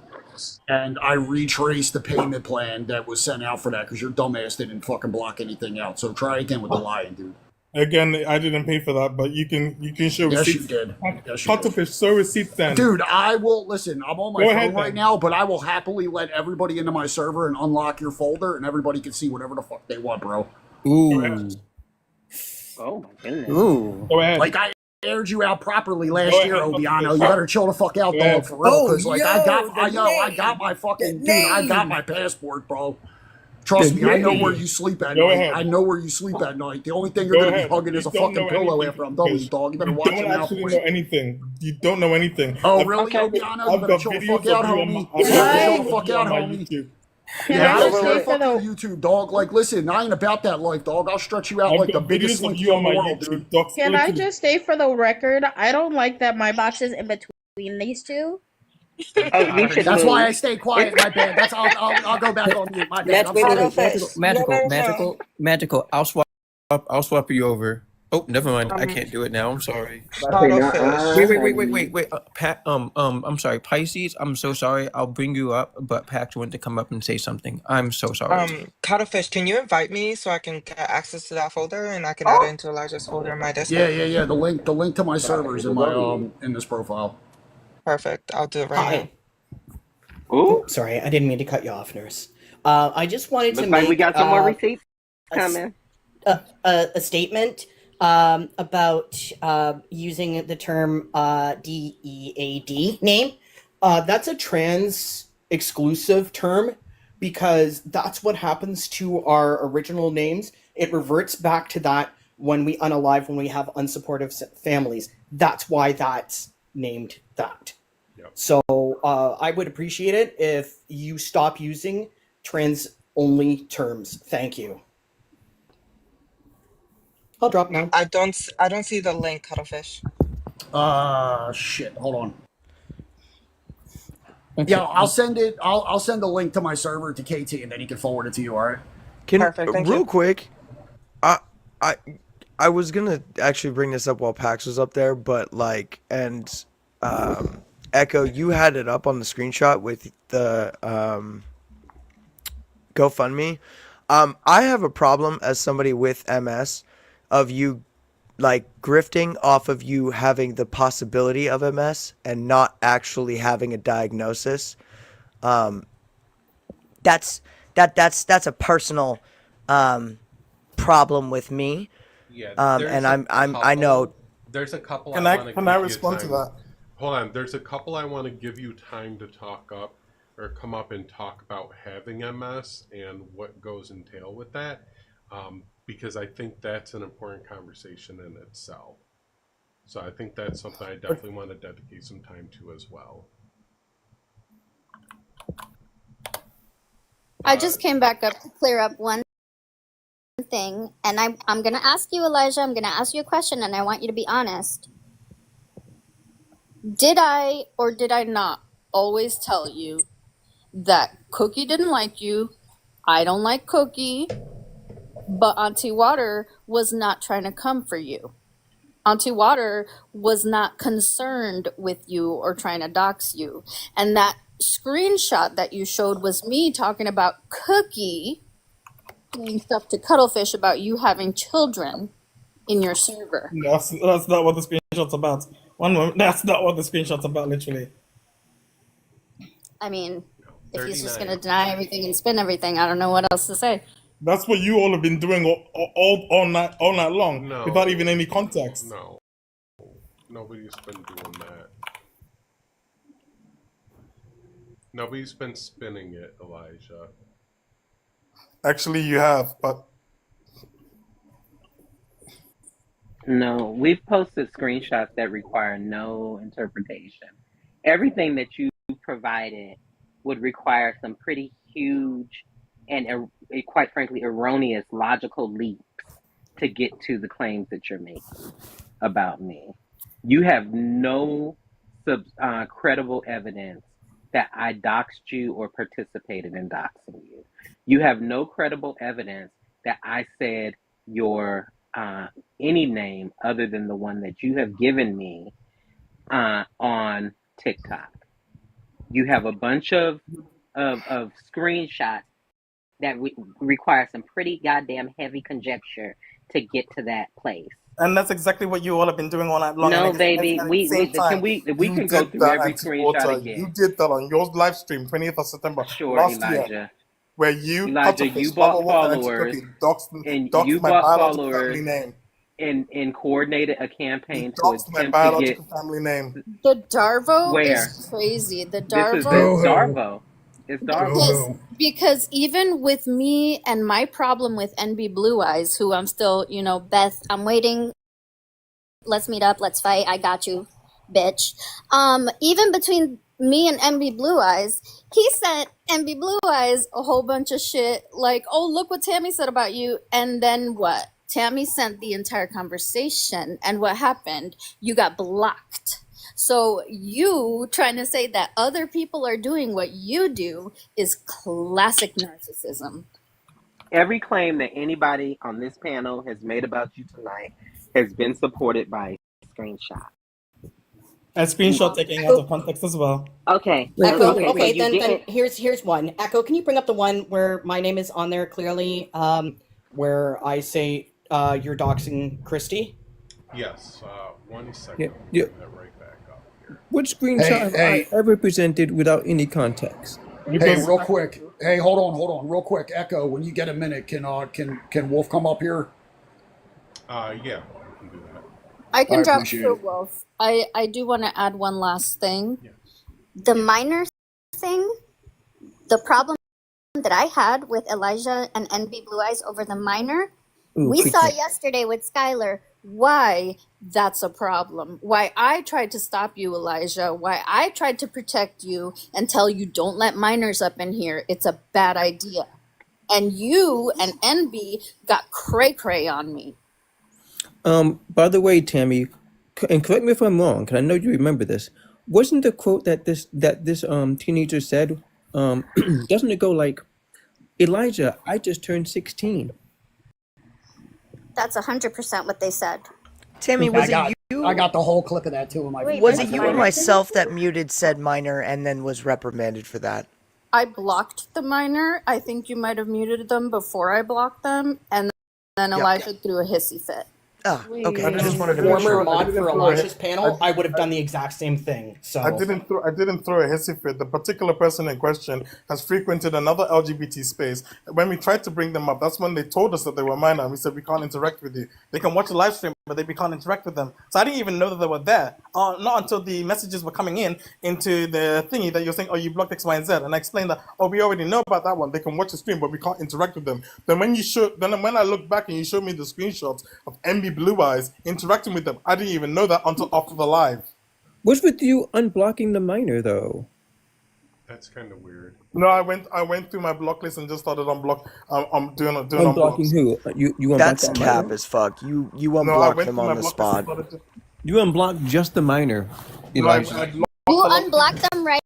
And I retraced the payment plan that was sent out for that because your dumbass didn't fucking block anything out. So try again with the lying, dude. Again, I didn't pay for that, but you can show Yes, receipts. you did. Yes, you did. Cuttlefish, show receipts then. Dude, I will listen. I'm on my Go phone ahead, right then. now, but I will happily let everybody into my server and unlock your folder, and everybody can see whatever the fuck they want, bro. Ooh. Oh my goodness. Ooh. Go ahead. Like I aired you out properly last Go year, ahead, Obiano. Cuttlefish. You better chill the fuck out, Go dog, ahead. for real. Oh, Cause like yo, I got my fucking dude. I got my passport, bro. Trust The me, I know name. where you sleep at Go night. ahead. I know where you sleep at night. The only thing you're Go gonna ahead. be hugging is You a don't fucking know pillow anything, after I'm done with you, Cuttlefish. dog. You better You watch don't your mouth, actually boy. know anything. You don't know anything. Oh, I've- really, Okay. Obiano? You I've better got chill the videos fuck of out, you on homie. my, You I've better got chill videos the of fuck you out, on my homie. YouTube. Can Yeah, I I'll just stay say for fucking the YouTube, dog. Like, listen, I ain't about that life, dog. I'll stretch you out I've like the got biggest videos of slinky you on in the my world, dude. YouTube. Doc Can I Slinky. just say for the record, I don't like that my box is in between these two. Oh, we should That's move. why I stay quiet. My bad. I'll go back on mute. My bad. I'm Wait, sorry. magical. I'll swap you over. Oh, never mind. I can't do it now. I'm sorry. Cuttlefish. Wait. I'm sorry. Pisces, I'm so sorry. I'll bring you up, but Pax wanted to come up and say something. I'm so sorry. Cuttlefish, can you invite me so I can get access to that folder and I can add it into Elijah's folder in my Discord? Yeah. The link to my servers in my in this profile. Perfect. I'll do it right Hi. now. Ooh, Sorry, I didn't mean to cut you off, nurse. I just wanted looks to like we make got some more receipts a s- coming. a statement about using the term DEAD name. That's a trans exclusive term because that's what happens to our original names. It reverts back to that when we unalive, when we have unsupportive families. That's why that's named that. Yep. So I would appreciate it if you stop using trans only terms. Thank you. I'll drop now. I don't see the link, Cuttlefish. Shit. Hold on. Okay. Yeah, I'll send it. I'll send a link to my server to KT, and then he can forward it to you. All right. Perfect, thank real you. quick, I was gonna actually bring this up while Pax was up there, but like, and Echo, you had it up on the screenshot with the GoFundMe. I have a problem as somebody with MS of you like grifting off of you having the possibility of MS and not actually having a diagnosis. That's a personal problem with me. Yeah, And I know. There's a couple. Can I I wanna can give I you respond to time. that? Hold on. There's a couple I want to give you time to talk up or come up and talk about having MS and what goes entail with that, because I think that's an important conversation in itself. So I think that's something I definitely want to dedicate some time to as well. I just came back up to clear up one thing, and I'm going to ask you, Elijah, I'm going to ask you a question, and I want you to be honest. Did I or did I not always tell you that Cookie didn't like you? I don't like Cookie, but Auntie Water was not trying to come for you. Auntie Water was not concerned with you or trying to dox you. And that screenshot that you showed was me talking about Cookie saying stuff to Cuttlefish about you having children in your server. That's not what the screenshot's about. One moment, that's not what the screenshot's about, literally. I mean, if he's just 39. gonna deny everything and spin everything, I don't know what else to say. That's what you all have been doing all night long, No. without even any context. No. Nobody's been doing that. Nobody's been spinning it, Elijah. Actually, you have, but No, we've posted screenshots that require no interpretation. Everything that you provided would require some pretty huge and quite frankly erroneous logical leaps to get to the claims that you're making about me. You have no credible evidence that I doxed you or participated in doxing you. You have no credible evidence that I said your any name other than the one that you have given me on TikTok. You have a bunch of screenshots that require some pretty goddamn heavy conjecture to get to that place. and that's exactly what you all have been doing all night long. No, and baby, at we the same time, we you can go did through that, every Anti-Water. screenshot again. You did that on your live stream, 20th of September Sure, last Elijah. year, where you, Elijah, you bought followers, and you my bought biological followers family name. and coordinated a campaign to Doxed my attempt to get biological family name. The Darvo where is crazy. The this is Darvo Darvo. It's Darvo. because even with me and my problem with NB Blue Eyes, who I'm still, Beth, I'm waiting. Let's meet up. Let's fight. I got you, bitch. Even between me and NB Blue Eyes, he sent NB Blue Eyes a whole bunch of shit like, oh, look what Tammy said about you. And then what? Tammy sent the entire conversation. And what happened? You got blocked. So you trying to say that other people are doing what you do is classic narcissism. Every claim that anybody on this panel has made about you tonight has been supported by a screenshot. And screenshot taking out of context as well. Okay. Echo, Okay, okay, so you then didn't. here's one. Echo, can you bring up the one where my name is on there clearly, where I say you're doxing Christy? Yes, 1 second. Yeah, I'll yeah. bring that right back up here. Which screenshot have I ever presented without any context? Hey, real quick. Hey, hold on, real quick. Echo, when you get a minute, can Wolf come up here? Yeah, we can do that. I can I drop appreciate for it. Wolf. I do want to add one last thing. Yeah. The minor thing, the problem that I had with Elijah and NB Blue Eyes over the minor, Ooh, we quick saw check. yesterday with Skylar why that's a problem. Why I tried to stop you, Elijah. Why I tried to protect you and tell you don't let minors up in here. It's a bad idea. And you and NB got cray-cray on me. By the way, Tammy, and correct me if I'm wrong, because I know you remember this. Wasn't the quote that this teenager said? Doesn't it go like, Elijah, I just turned 16. That's 100% what they said. Tammy, was it you? I got the whole clip of that too in my. Was it you or myself that muted said minor and then was reprimanded for that? I blocked the minor. I think you might have muted them before I blocked them, and then Elijah threw a hissy fit. Oh, okay. I just wanted to make Former sure. mod for Elijah's panel, I would have done the exact same thing. So I didn't throw a hissy fit. The particular person in question has frequented another LGBT space. When we tried to bring them up, that's when they told us that they were minor, and we said we can't interact with you. They can watch a live stream, but we can't interact with them. So I didn't even know that they were there. Not until the messages were coming into the thingy that you're saying, oh, you blocked X, Y, and Z, and I explained that, oh, we already know about that one. They can watch the stream, but we can't interact with them. Then when I look back and you showed me the screenshots of MB Blue Eyes interacting with them, I didn't even know that until after the live. What's with you unblocking the minor though? That's kind of weird. No, I went through my block list and just started unblock. I'm doing Unblocking unblocks. who? You unblocked That's that cap minor? as fuck. You No, I unblocked went him through on my the block spot. list and started. You unblocked just the minor, No, I Elijah. blocked You a lot. unblocked them right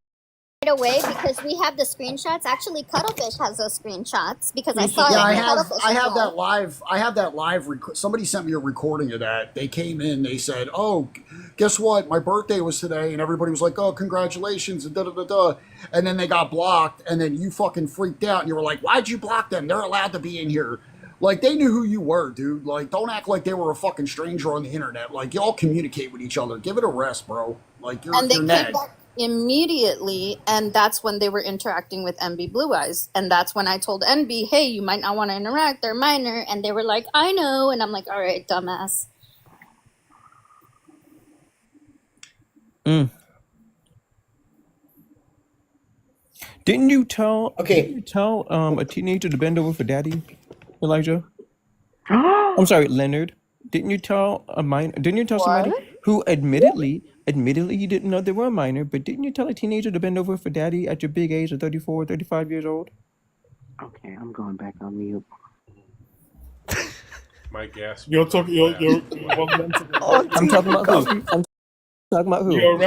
away because we have the screenshots. Actually, Cuttlefish has those screenshots because I saw Yeah, it. I in have. Cuttlefish I as have well. that live. I have that live. Somebody sent me a recording of that. They came in. They said, "Oh, guess what? My birthday was today," and everybody was like, "Oh, congratulations!" and da da da da. And then they got blocked, and then you fucking freaked out, and you were like, "Why'd you block them? They're allowed to be in here." Like they knew who you were, dude. Like don't act like they were a fucking stranger on the internet. Like y'all communicate with each other. Give it a rest, bro. Like And they you're came Ned. back immediately, and that's when they were interacting with NB Blue Eyes. And that's when I told NB, hey, you might not want to interact, they're minor. And they were like, I know. And I'm like, all right, dumbass. Mm. Didn't you tell a teenager to bend over for daddy, Elijah? I'm sorry, Leonard. Didn't you tell somebody What? who admittedly you didn't know they were a minor, but didn't you tell a teenager to bend over for daddy at your big age of 34, 35 years old? Okay, I'm going back on mute. My gas. You're talking. You're I'm talking about who? I'm talking about who? You're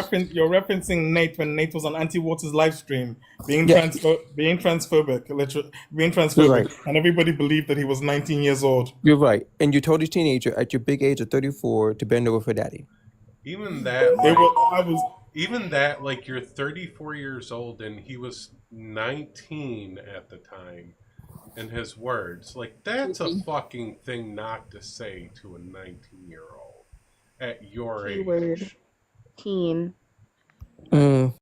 referencing Nate when Nate was on Anti Waters live stream, being Yeah. being transphobic, literally being transphobic, Right. and everybody believed that he was 19 years old. You're right. And you told a teenager at your big age of 34 to bend over for daddy. Even that, They like, were. even that, like, you're 34 years old and he was 19 at the time, and his words, like, that's a fucking thing not to say to a 19-year-old at your Keyword. age. Teen. Teen.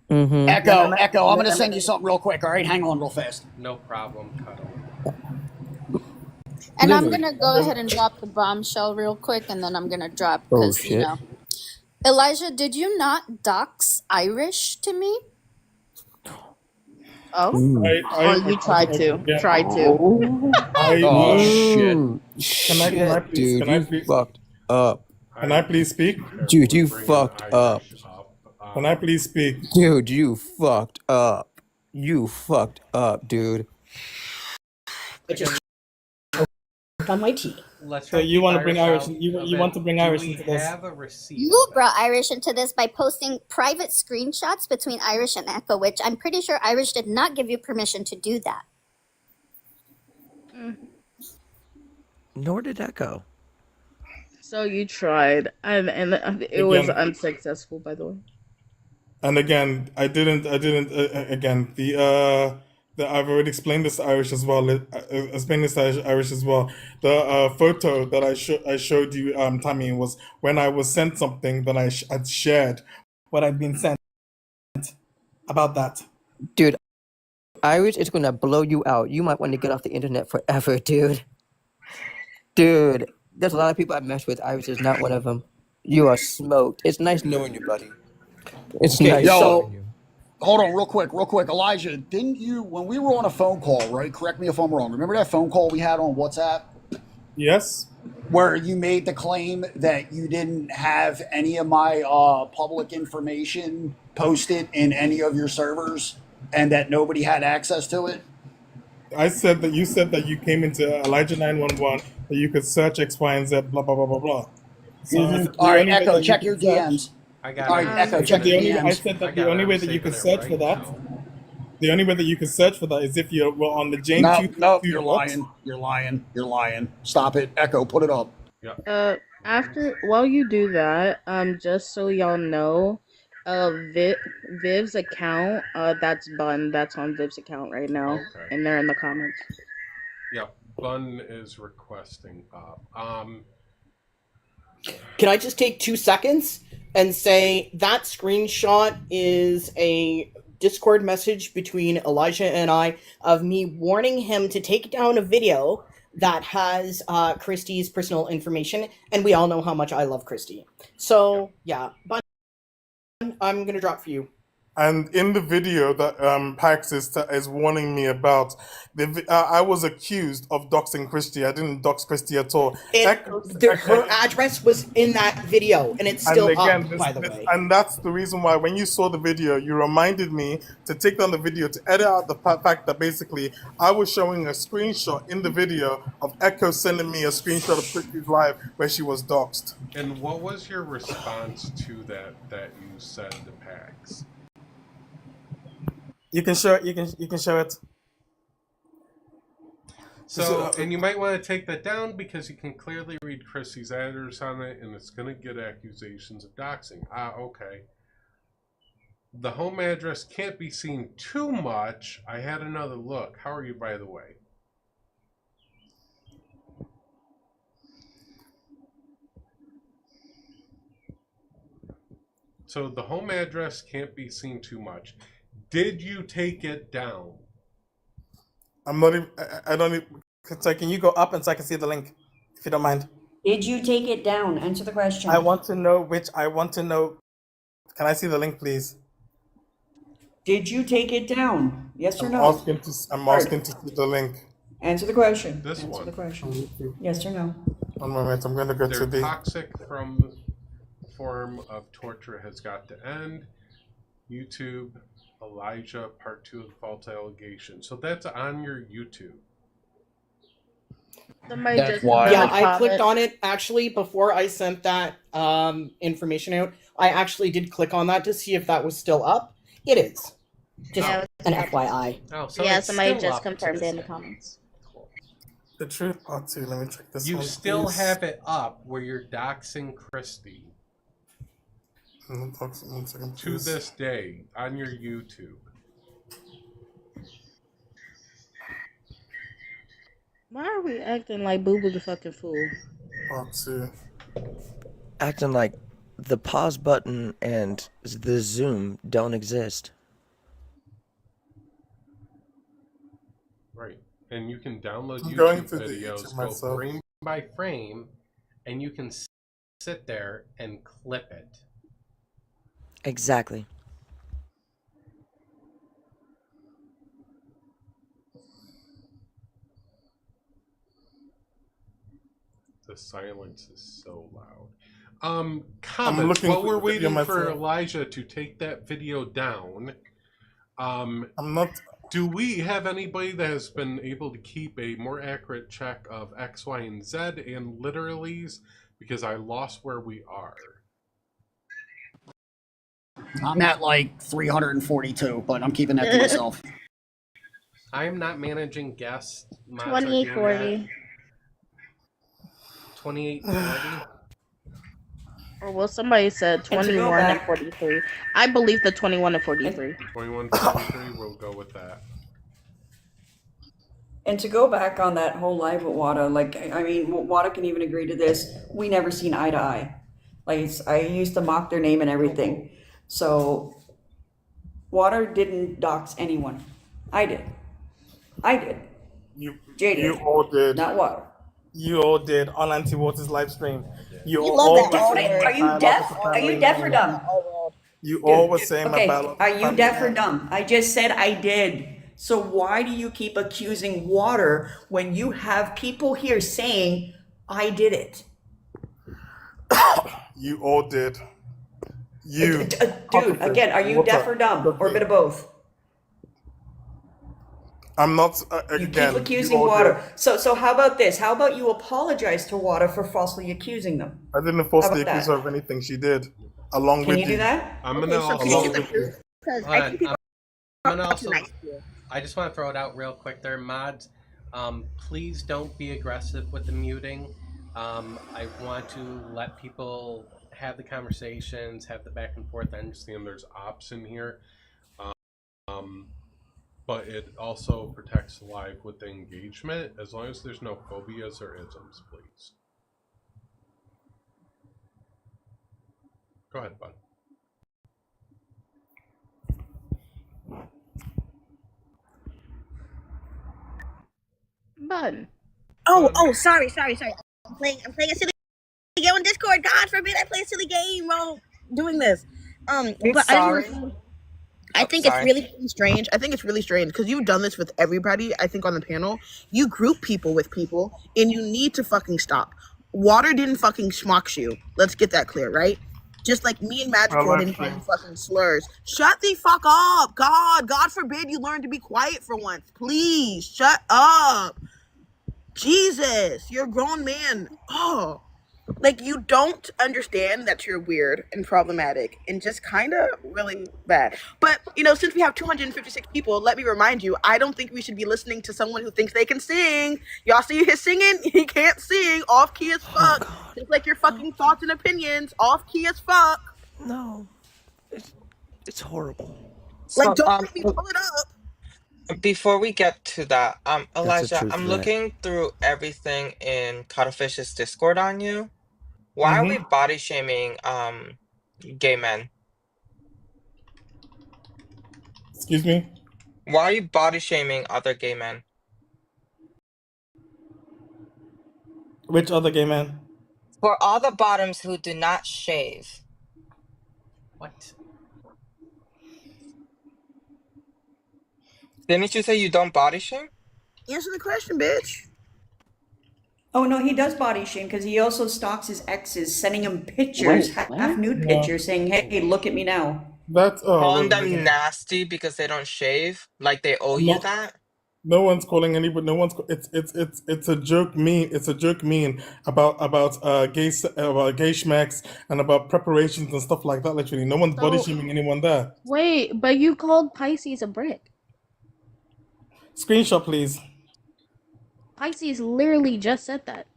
Mm-hmm. Echo, I'm gonna send you something real quick. All right, hang on real fast. No problem, Cuddle. And I'm going to go ahead and drop the bombshell real quick, and then I'm going to drop, Oh, because, shit. Elijah, did you not dox Irish to me? Oh? Ooh. You tried to. yeah. Tried to. Oh shit. Can I Shit, please? dude, Can I you please? fucked up. Can I please speak? Dude, you fucked up. Can I please speak? Dude, you fucked up. You fucked up, dude. I just on my tea. So you want to bring Irish? You want to bring Irish into this? You brought Irish into this by posting private screenshots between Irish and Echo, which I'm pretty sure Irish did not give you permission to do that. Nor did Echo. So you tried, and it was unsuccessful, by the way. And again, I didn't. Again, I've already explained this to Irish as well. Explained this to Irish as well. The photo that I showed you, Tammy, was when I was sent something that I'd shared what I'd been sent about that. Dude, Irish is gonna blow you out. You might want to get off the internet forever, dude. Dude, there's a lot of people I've messed with. Irish is not one of them. You are smoked. It's nice knowing you, buddy. It's nice Yo, knowing you. hold on, real quick. Elijah, didn't you, when we were on a phone call, right? Correct me if I'm wrong. Remember that phone call we had on WhatsApp? Yes. Where you made the claim that you didn't have any of my public information posted in any of your servers and that nobody had access to it? I said that you said that you came into Elijah 911 that you could search X, Y, and Z, blah blah blah blah blah. So All right, Echo, check your DMs. I got All right, Echo, check your DMs. I said that the only way that you could search for that, the only way that you could search for that is if you were on the Jane. No, you're lying. You're lying. Stop it, Echo. Put it up. While you do that, just so y'all know, Viv's account, that's Bun. That's on Viv's account right now, and they're in the comments. Yeah, Bun is requesting up. Can I just take 2 seconds and say that screenshot is a Discord message between Elijah and I of me warning him to take down a video that has Christie's personal information, and we all know how much I love Christie. So, yeah, but I'm going to drop for you. And in the video that Pax is warning me about, I was accused of doxing Christy. I didn't dox Christy at all. Her address was in that video, and it's still up, by the way. And that's the reason why when you saw the video, you reminded me to take down the video to edit out the fact that basically I was showing a screenshot in the video of Echo sending me a screenshot of Christy's live where she was doxed. And what was your response to that you said to Pax? You can show it. You can show it. So, and you might want to take that down because you can clearly read Chrissy's address on it, and it's going to get accusations of doxing. Okay. The home address can't be seen too much. I had another look. How are you, by the way? So the home address can't be seen too much. Did you take it down? I'm not even. I don't even. So can you go up and so I can see the link, if you don't mind? Did you take it down? Answer the question. I want to know which. I want to know. Can I see the link, please? Did you take it down? Yes or I'm no? I'm asking to see the link. Answer the question. This Answer one. the question. Yes or no? One moment. I'm going to go to Their the. toxic form of torture has got to end. YouTube. Elijah, part 2 of the false allegation. So that's on your YouTube. Yeah, I clicked on it actually before I sent that information out. I actually did click on that to see if that was still up. It is. Just an FYI. Oh, so yeah, somebody just confirmed it in the comments. The truth part 2. Let me check this. You one, still please. have it up where you're doxing Christy. One second, to please. this day on your YouTube. Why are we acting like Boo Boo the fucking fool? Part 2. Acting like the pause button and the zoom don't exist. Right. And you can download I'm going YouTube through the videos, YouTube go myself. frame by frame, and you can sit there and clip it. Exactly. The silence is so loud. Comments. looking While for we're the video waiting for myself. Elijah to take that video down, I'm not. do we have anybody that has been able to keep a more accurate check of X, Y, and Z and literallys? Because I lost where we are. I'm at like 342, but I'm keeping that to myself. I am not managing guests. Mods are doing 2840. 2840. Or well, somebody said 21 and 43. I believe the 21 and 43. 21, 43, we'll go with that. And to go back on that whole live with Wada, like, I mean, Wada can even agree to this. We never seen eye to eye. Like, I used to mock their name and everything. So, Wada didn't dox anyone. I did. I did. Jay did. You all did. Not Wada. You all did on Auntie Water's live stream. You love all that were word. saying Are you my deaf? biological Are you family deaf or name. dumb? You all were saying my Okay, biological are you family deaf or name. dumb? I just said I did. So why do you keep accusing Water when you have people here saying I did it? You all did. You. Dude, again, are you deaf or dumb? Or a bit of both? I'm not. Again, Keep accusing you all Water. did. So how about this? How about you apologize to Water for falsely accusing them? I didn't How falsely about accuse that? her of anything she did. Along Can with you do that? I'm Okay, gonna so also. can you Along get the with you. Hold on, I'm gonna also. I just want to throw it out real quick there, mods. Please don't be aggressive with the muting. I want to let people have the conversations, have the back and forth. I understand there's ops in here, but it also protects live with the engagement as long as there's no phobias or isms, please. Go ahead, bud. Bun. Sorry. I'm playing a silly game on Discord. God forbid I play a silly game while doing this. You're But sorry. I Oh, think it's sorry. really strange. I think it's really strange because you've done this with everybody. I think on the panel, you group people with people, and you need to fucking stop. Water didn't fucking schmox you. Let's get that clear, right? Just like me and Magical didn't call you fucking slurs. Shut the fuck up. God forbid you learn to be quiet for once. Please, shut up. Jesus, you're a grown man. Oh. Like, you don't understand that you're weird and problematic and just kind of really bad. But, since we have 256 people, let me remind you, I don't think we should be listening to someone who thinks they can sing. Y'all see his singing? He can't sing. Off key as fuck. Just like your fucking thoughts and opinions. Off key as fuck. No. It's horrible. So, Like, don't make me pull it up. before we get to that, That's a Elijah, true I'm threat. looking through everything in Cuttlefish's Discord on you. Why are we body shaming gay men? Excuse me? Why are you body shaming other gay men? Which other gay man? For all the bottoms who do not shave. What? Didn't you say you don't body shame? Answer the question, bitch. Oh no, he does body shame because he also stalks his exes, sending him pictures, half nude pictures, saying, "Hey, look at me now." That's Calling them nasty because they don't shave, like they owe you that. No one's calling anybody. No one's. It's a joke meme. It's a joke meme about gay schmacks and about preparations and stuff like that. Literally, no one's body shaming anyone there. Wait, but you called Pisces a brick. Screenshot, please. Pisces literally just said that.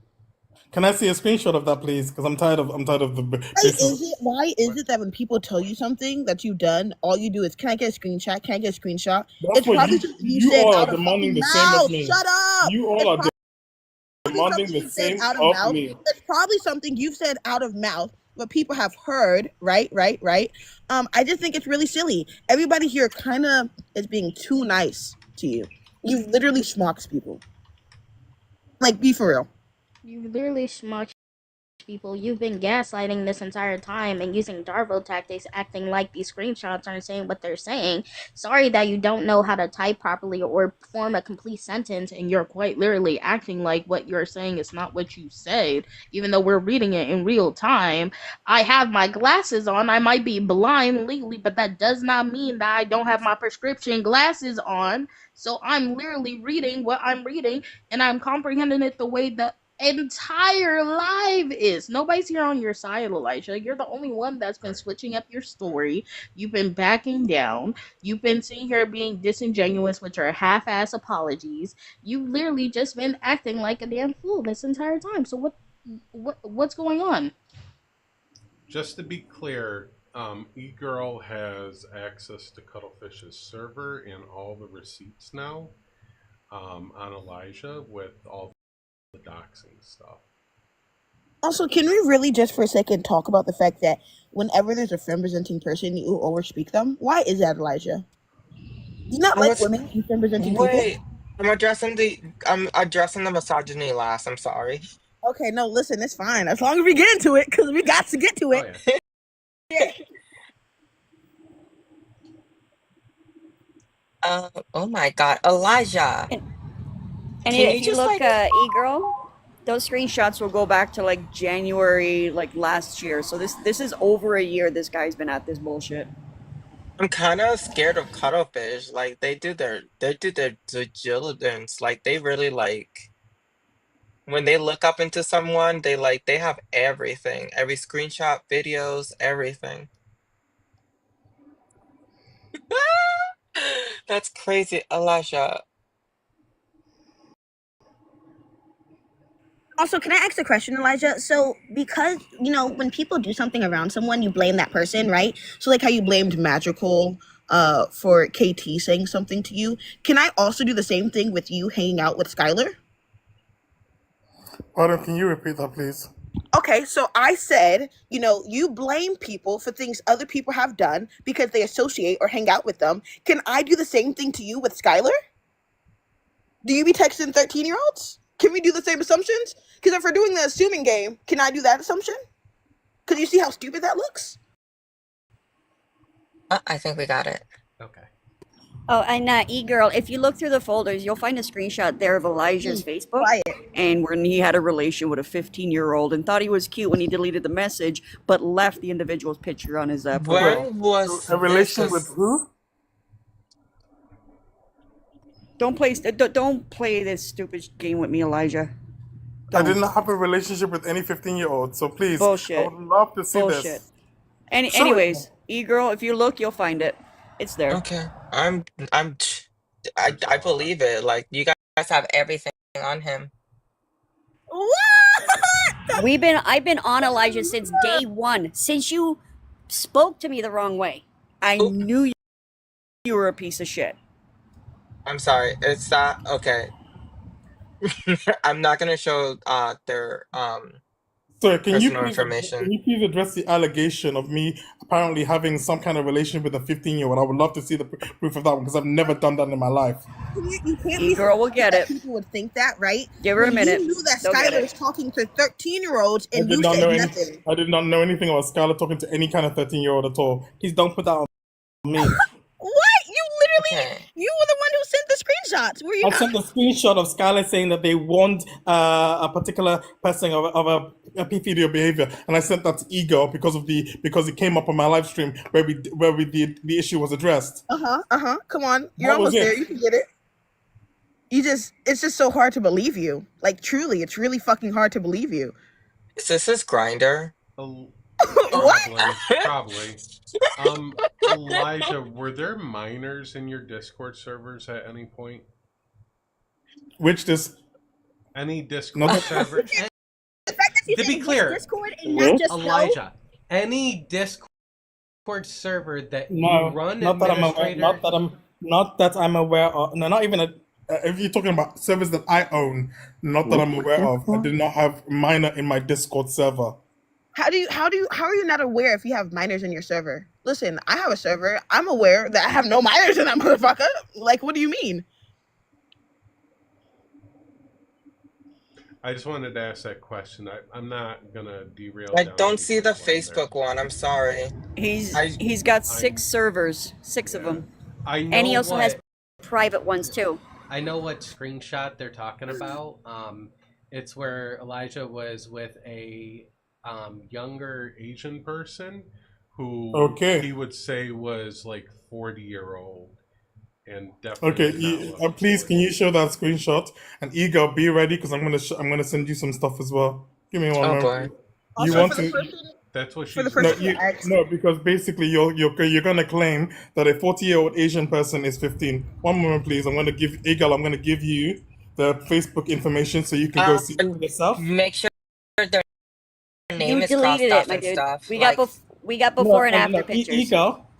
Can I see a screenshot of that, please? Because I'm tired of the. Why is it that when people tell you something that you've done, all you do is, can I get a screenshot? Can I get a screenshot? That's It's what probably you, something you you said all out are of demanding the fucking same mouth. of me. Shut up. You all are demanding the You said same out of of mouth. me. It's probably something you've said out of mouth, but people have heard, right? I just think it's really silly. Everybody here kind of is being too nice to you. You literally schmucks people. Like, be for real. You literally schmuck people. You've been gaslighting this entire time and using Darvo tactics, acting like these screenshots aren't saying what they're saying. Sorry that you don't know how to type properly or form a complete sentence, and you're quite literally acting like what you're saying is not what you said, even though we're reading it in real time. I have my glasses on. I might be blind legally, but that does not mean that I don't have my prescription glasses on. So I'm literally reading what I'm reading, and I'm comprehending it the way the entire live is. Nobody's here on your side, Elijah. You're the only one that's been switching up your story. You've been backing down. You've been sitting here being disingenuous with your half-ass apologies. You've literally just been acting like a damn fool this entire time. So what's going on? Just to be clear, eGirl has access to Cuttlefish's server and all the receipts now on Elijah with all the doxing stuff. Also, can we really just for a second talk about the fact that whenever there's a femme presenting person, you overspeak them? Why is that, Elijah? Do you not like women in femme presenting people? Wait, I'm addressing the misogyny last. I'm sorry. Okay, no, listen, it's fine. As long as we get into it, because we got to get to it. Oh, yeah. Oh my God, Elijah. And Can if you you just, look, like- e-girl, those screenshots will go back to like January, like last year. So this is over a year this guy's been at this bullshit. I'm kind of scared of Cuttlefish. Like they do their due diligence. Like they really like when they look up into someone, they have everything, every screenshot, videos, everything. That's crazy, Elijah. Also, can I ask a question, Elijah? So, because, when people do something around someone, you blame that person, right? So, like how you blamed Magical for KT saying something to you. Can I also do the same thing with you hanging out with Skylar? Pardon, can you repeat that, please? Okay, so I said, you blame people for things other people have done because they associate or hang out with them. Can I do the same thing to you with Skylar? Do you be texting 13-year-olds? Can we do the same assumptions? Because if we're doing the assuming game, can I do that assumption? Because you see how stupid that looks? I think we got it. Okay. Oh, and e-girl, if you look through the folders, you'll find a screenshot there of Elijah's Facebook, and when he had a relation with a 15-year-old and thought he was cute when he deleted the message, but left the individual's picture on his profile. When was A relation this? with who? Don't play this stupid game with me, Elijah. I did not have a relationship with any 15-year-old, so please, Bullshit. I would love to see Bullshit. this. Anyways, e-girl, if you look, you'll find it. It's there. Okay, I believe it. Like, you guys have everything on him. I've been on Elijah since day one. Since you spoke to me the wrong way. I knew you were a piece of shit. I'm sorry. It's that okay. I'm not gonna show their Sorry, personal information. can you please address the allegation of me apparently having some kind of relationship with a 15-year-old? I would love to see the proof of that one because I've never done that in my life. You can't be E-girl will get that it. people would think that, right? Give her a When minute. You knew that They'll get Skylar it. was talking to 13-year-olds I and did you not said know nothing. anything. I did not know anything about Skylar talking to any kind of 13-year-old at all. Please don't put that on me. What? You literally, you were the one who sent the screenshots. Were you I not? sent a screenshot of Skylar saying that they warned a particular person of a pedophilia behavior, and I sent that to Ego because it came up on my live stream where the issue was addressed. Come on, you're That was almost there. it. You can get it. It's just so hard to believe you. Like truly, it's really fucking hard to believe you. Is this his grinder? Probably. Elijah, were there minors in your Discord servers at any point? Which any Discord No. server? The fact that you To said be clear, Discord and not just Elijah, any Discord server that No, you run not that I'm aware. administrator, Not that I'm aware of. No, not even if you're talking about servers that I own, not that I'm aware of. I did not have minor in my Discord server. How are you not aware if you have minors in your server? Listen, I have a server. I'm aware that I have no minors in that motherfucker. Like, what do you mean? I just wanted to ask that question. I'm not gonna derail. I down don't any see the pipeline there. Facebook one. I'm sorry. He's got 6 servers, 6 of them. I know And he also has what- private ones too. I know what screenshot they're talking about. It's where Elijah was with a younger Asian person who Okay. he would say was like 40-year-old and definitely Okay, not looking please can you show that screenshot? And Ego, be ready because I'm gonna send you some stuff as well. Give me one Oh, moment. boy. You Also, want for the to? person, That's what for the she's person No, who asked, no, because basically you're gonna claim that a 40-year-old Asian person is 15. One moment, please. I'm gonna give you the Facebook information so you can go see it for yourself. Make sure their name You is crossed deleted off it, my and dude. stuff. We got before and after pictures.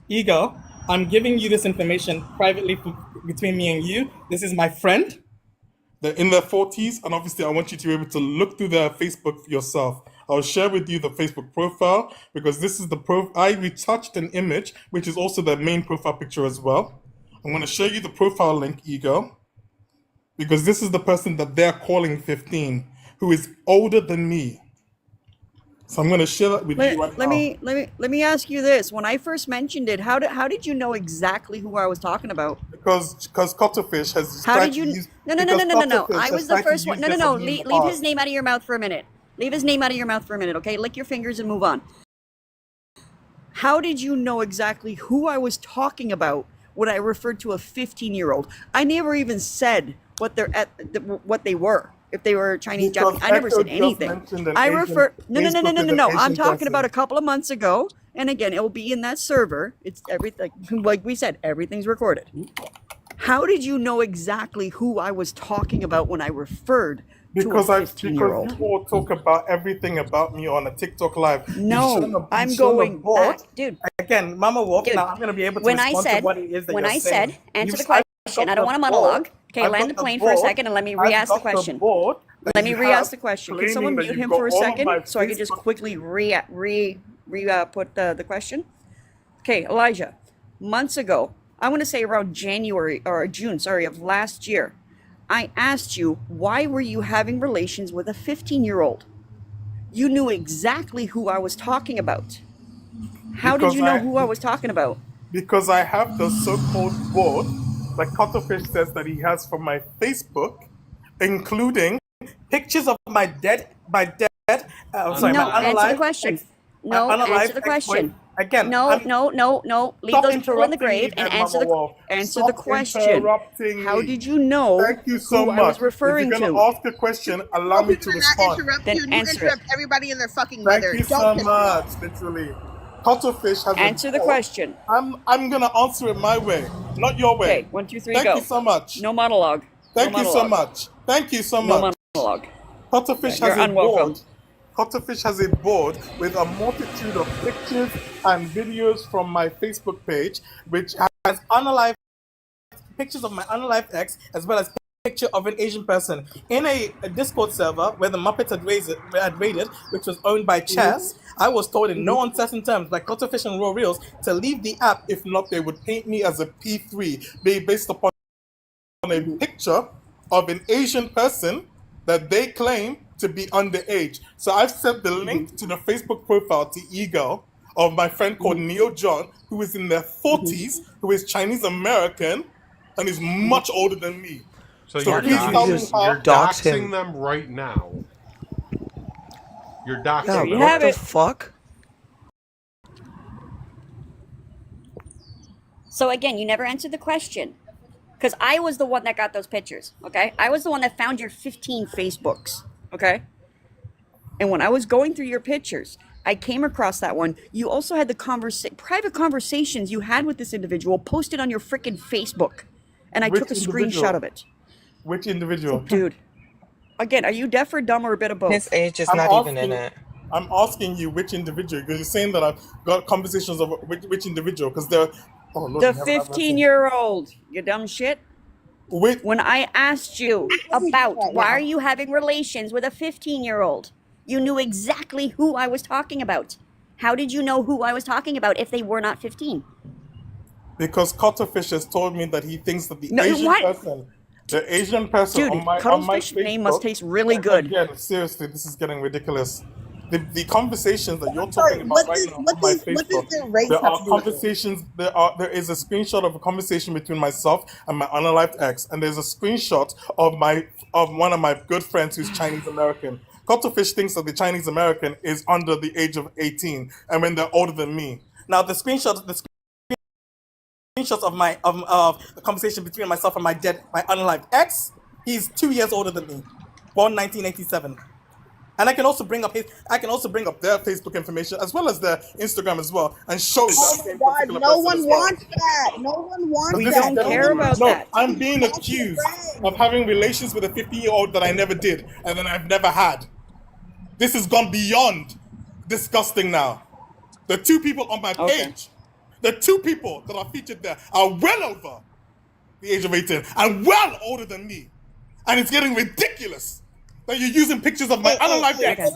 Ego, I'm giving you this information privately between me and you. This is my friend. They're in their 40s, and obviously I want you to be able to look through their Facebook yourself. I'll share with you the Facebook profile because this is I retouched an image, which is also their main profile picture as well. I'm going to show you the profile link, Ego, because this is the person that they're calling 15, who is older than me. So I'm going to share that with you right Let now. me ask you this. When I first mentioned it, how did you know exactly who I was talking about? Because Cuttlefish has How tried did to you? use, No. because Cuttlefish I has was the tried to first one. use No. this on me in the Leave his past. name out of your mouth for a minute. Leave his name out of your mouth for a minute, okay? Lick your fingers and move on. How did you know exactly who I was talking about when I referred to a 15-year-old? I never even said what they were. If they were Chinese, Because Japanese, I never Echo said just anything. mentioned an I Asian- refer. No. Facebook is an I'm Asian talking person. about a couple of months ago, and again, it will be in that server. It's everything. Like we said, everything's recorded. How did you know exactly who I was talking about when I referred Because to a because 15-year-old? you all talk about everything about me on a TikTok live. You've No, shown a- I'm you've shown a going board. back, dude. Again, Mama Wolf. Dude, Now I'm going to be able to when I respond said, to what it is that when you're I saying. said, answer the I've question. got I don't want to the monologue. board. Okay, I've land got the plane for a board. second and let me I've re-ask the got question. board that Let me you re-ask have the question. Can claiming someone that mute you've him got for a all of second my so I can just Facebook- quickly put the question? Okay, Elijah. Months ago, I want to say around January or June, of last year, I asked you, why were you having relations with a 15-year-old? You knew exactly who I was talking about. How did Because you know I- who I was talking about? Because I have the so-called board that Cuttlefish says that he has from my Facebook, including pictures of my dead, my No, my answer the unalive question. ex, my No, unalive answer the question. Again, No, I'm, no, no, no. Leave stop those people in the interrupting me grave and then, answer Mama the Wolf. answer the Stop question. interrupting How me. did you know Thank you so who I much. was referring If you're to? gonna ask a question, allow me to People are not respond. interrupt Then you, and you answer it. interrupt everybody and their fucking Thank mother. you Don't so piss me off. much, literally. Cuttlefish has Answer a the board. question. I'm gonna answer it my way, not your way. Okay, 1, 2, 3, Thank go. you so much. No monologue. Thank No you so monologue. much. Thank you so No much. monologue. Cuttlefish You're has a unwelcome. board. Cuttlefish has a board with a multitude of pictures and videos from my Facebook page, which has unalived pictures of my unalived ex, as well as picture of an Asian person in a Discord server where the Muppets had raided, which was owned by Chess. I was told in no uncertain terms by Cuttlefish and Raw Reels to leave the app. If not, they would paint me as a P3 based upon a picture of an Asian person that they claim to be underage. So I've sent the link to the Facebook profile to Eagle of my friend called Neo John, who is in their 40s, who is Chinese American, and is much older than me. So So you're, please tell me doxing, how. you're Dox doxing him. them right now. You're doxing Yeah, There you them. what have the it. fuck? So again, you never answered the question. Because I was the one that got those pictures, okay? I was the one that found your 15 Facebooks, okay? And when I was going through your pictures, I came across that one. You also had the private conversations you had with this individual posted on your freaking Facebook. And I Which took a individual? screenshot of it. Which individual? Dude, again, are you deaf or dumb or a bit of His both? age is I'm not even in asking. it. I'm asking you which individual, because you're saying that I've got conversations of which individual, because they're. Oh Lord, The in heaven have mercy. 15-year-old, you dumb shit. Wait, When I asked you about right why now. are you having relations with a 15-year-old, you knew exactly who I was talking about. How did you know who I was talking about if they were not 15? because Cuttlefish has told me that he thinks that the No, Asian what? person, the Asian person Dude, on my Cuttlefish name must Facebook. taste really good. Again, seriously, this is getting ridiculous. The conversations that you're Sorry, talking about right now on my what does Facebook, their race there have are to do with it? conversations. There is a screenshot of a conversation between myself and my unalived ex, and there's a screenshot of one of my good friends who's Chinese American. Cuttlefish thinks that the Chinese American is under the age of 18, and when they're older than me. Now the screenshots of the conversation between myself and my unalived ex, he's 2 years older than me, born 1987. And I can also bring up their Facebook information as well as their Instagram as well, and show that Oh my same god, particular no person one as well. wants that. No one wants We This that. is don't getting care about no. that. I'm being accused of having relations with a 50-year-old that I never did and that I've never had. This has gone beyond disgusting now. The two people on my page, the two people that are featured there are well over the age of 18 and well older than me. And it's getting ridiculous that you're using pictures of my unalived ex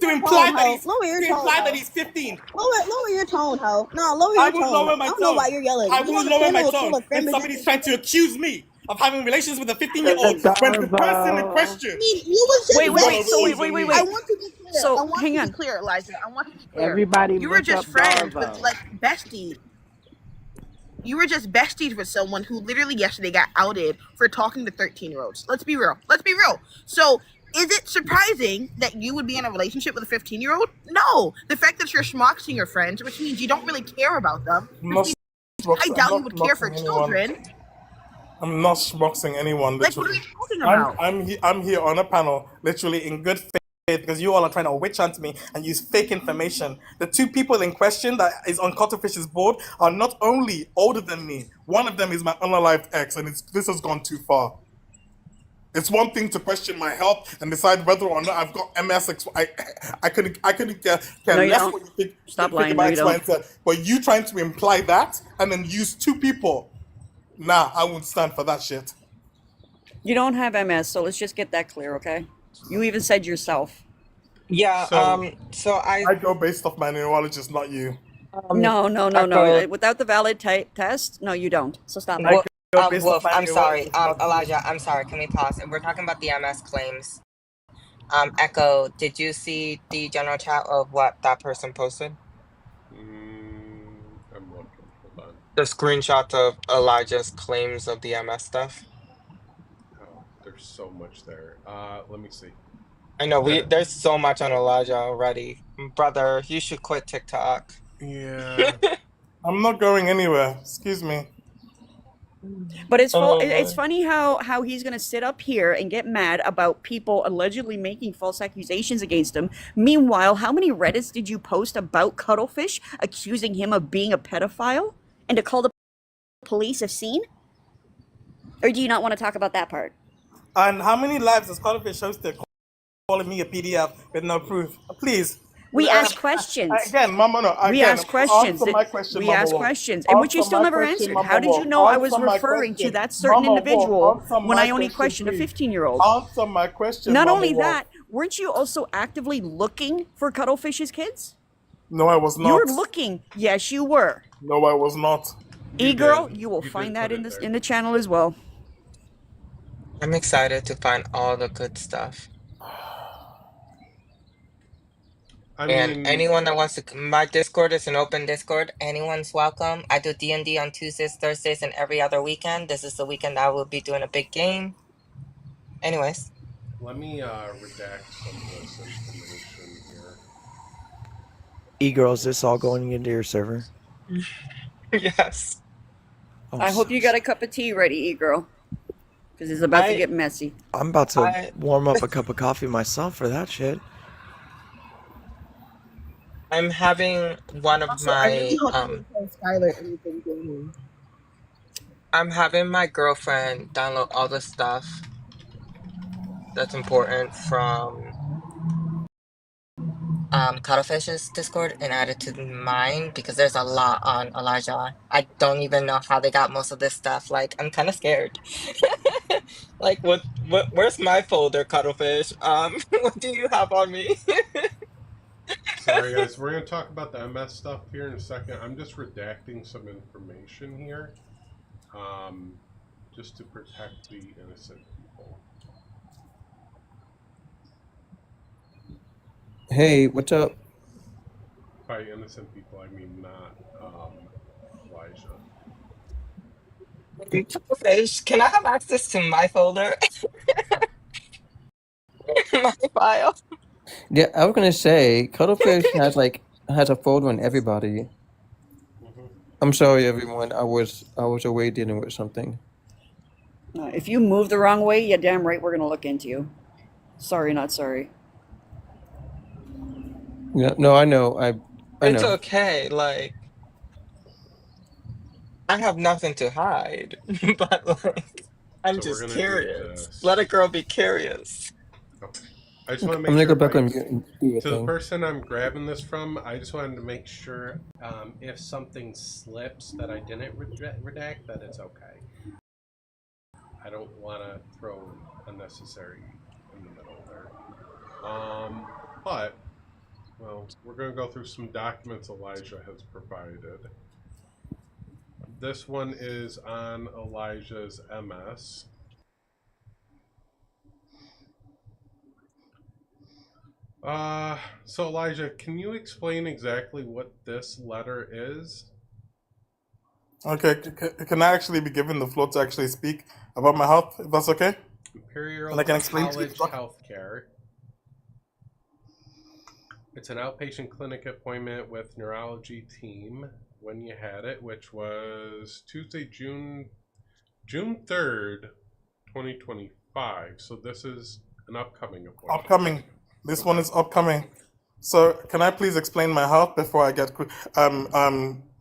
to imply that he's 15. Lower your tone, ho. No, lower I your will tone. lower my I tone. don't know why you're yelling. I You will on the lower my panel tone full of when feminists. somebody's trying to accuse me of having relations with a 15-year-old when the person in question. I mean, you was just Wait. I want to be clear. So, I want hang to on. be clear, Eliza. I want to be clear. Everybody You were look just up friends, Darvo. but like besties. You were just besties with someone who literally yesterday got outed for talking to 13-year-olds. Let's be real. Let's be real. So, is it surprising that you would be in a relationship with a 15-year-old? No. The fact that you're schmoxing your friends, which means you don't really care about them. I'm not I doubt you schmoxing would care for anyone. children. I'm not schmoxing anyone. Like, what are Literally. we talking about? I'm here on a panel, literally in good faith, because you all are trying to witch hunt me and use fake information. The two people in question that is on Cuttlefish's board are not only older than me. One of them is my unalived ex, and this has gone too far. It's one thing to question my health and decide whether or not I've got MS. I couldn't care No, you less don't. what you think. Stop think lying. about No, you X, Y, don't. and Z. But you trying to imply that and then use two people. Nah, I won't stand for that shit. You don't have MS, so let's just get that clear, okay? You even said yourself. Yeah. So I go based off my neurologist, not you. No. Echo. Without the valid test, no, you don't. So stop I that. go based Wolf, off my I'm sorry. neurologist, not you. Elijah, I'm sorry. Can we pause? We're talking about the MS claims. Echo, did you see the general chat of what that person posted? I'm looking. Hold on. The screenshot of Elijah's claims of the MS stuff. Oh, there's so much there. Let me see. I know there's so much on Elijah already. Brother, you should quit TikTok. Yeah. I'm not going anywhere. Excuse me. But it's Oh, it's man. funny how he's gonna sit up here and get mad about people allegedly making false accusations against him. Meanwhile, how many Reddits did you post about Cuttlefish accusing him of being a pedophile and to call the police if seen? Or do you not want to talk about that part? And how many lives does Cuttlefish hosted calling me a PDF with no proof? Please. We ask questions. Again, Mama, no. Again, We ask questions. Answer my question, We Mama ask Wolf. questions, and which you Answer still my never question, answered. Mama How did you Wolf. know I was Answer my referring to question. that certain Mama Wolf, individual answer when I my only question, questioned a please. 15-year-old? Answer my question, Not Mama only Wolf. that, weren't you also actively looking for Cuttlefish's kids? No, I was You not. were looking. Yes, you were. No, I was not. E-girl, did. you will You find did that put in it the there. in the channel as well. I'm excited to find all the good stuff. I And mean, anyone that wants to, my Discord is an open Discord. Anyone's welcome. I do D&D on Tuesdays, Thursdays, and every other weekend. This is the weekend I will be doing a big game. Anyways, let me redact some of this information here. E-girl, is this all going into your server? yes. Oh, I hope you got a cup of tea ready, E-girl, because it's about to get messy. I'm about to I- warm up a cup of coffee myself for that shit. I'm having one of Also, I really my hope you tell Skylar anything gaming. I'm having my girlfriend download all the stuff that's important from Cuttlefish's Discord and add it to mine because there's a lot on Elijah. I don't even know how they got most of this stuff. Like, I'm kind of scared. Like, where's my folder, Cuttlefish? What do you have on me? Sorry, guys. We're going to talk about the MS stuff here in a second. I'm just redacting some information here, just to protect the innocent people. Hey, what's up? By innocent people, I mean not Elijah. Cuttlefish, can I have access to my folder? My file? Yeah, I was gonna say Cuttlefish has a folder on everybody. I'm sorry, everyone. I was away dealing with something. If you move the wrong way, you're damn right we're gonna look into you. Sorry, not sorry. Yeah, no, I know. I It's know. okay, like, I have nothing to hide, but like, I'm So we're just gonna do curious. this. Let a girl be curious. Okay. I just want to I'm make gonna sure. go back on mute and do your To the thing. person I'm grabbing this from, I just wanted to make sure if something slips that I didn't redact, that it's okay. I don't want to throw unnecessary in the middle there. But, well, we're going to go through some documents Elijah has provided. This one is on Elijah's MS. So Elijah, can you explain exactly what this letter is? Okay, can I actually be given the floor to actually speak about my health, if that's okay? Imperial And I can explain to you College the Healthcare. It's an outpatient clinic appointment with neurology team when you had it, which was Tuesday, June 3rd, 2025. So this is an upcoming appointment. Upcoming. This one is upcoming. So can I please explain my health before I get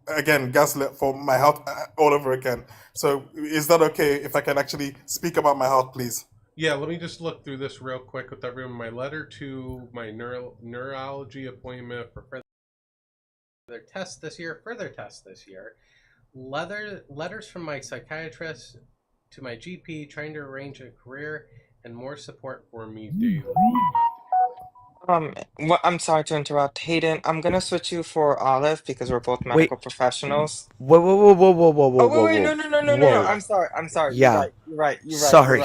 again gaslit for my health all over again? So is that okay if I can actually speak about my health, please? Yeah, let me just look through this real quick with everyone. My letter to my neurology appointment for further tests this year. Letters from my psychiatrist to my GP trying to arrange a career and more support for me daily. I'm sorry to interrupt, Hayden. I'm gonna switch you for Olive because we're both Wait. medical professionals. Whoa, whoa, whoa, whoa, whoa, whoa, whoa, Oh whoa, wait, whoa. no. Whoa. I'm sorry. Yeah. You're right. Sorry.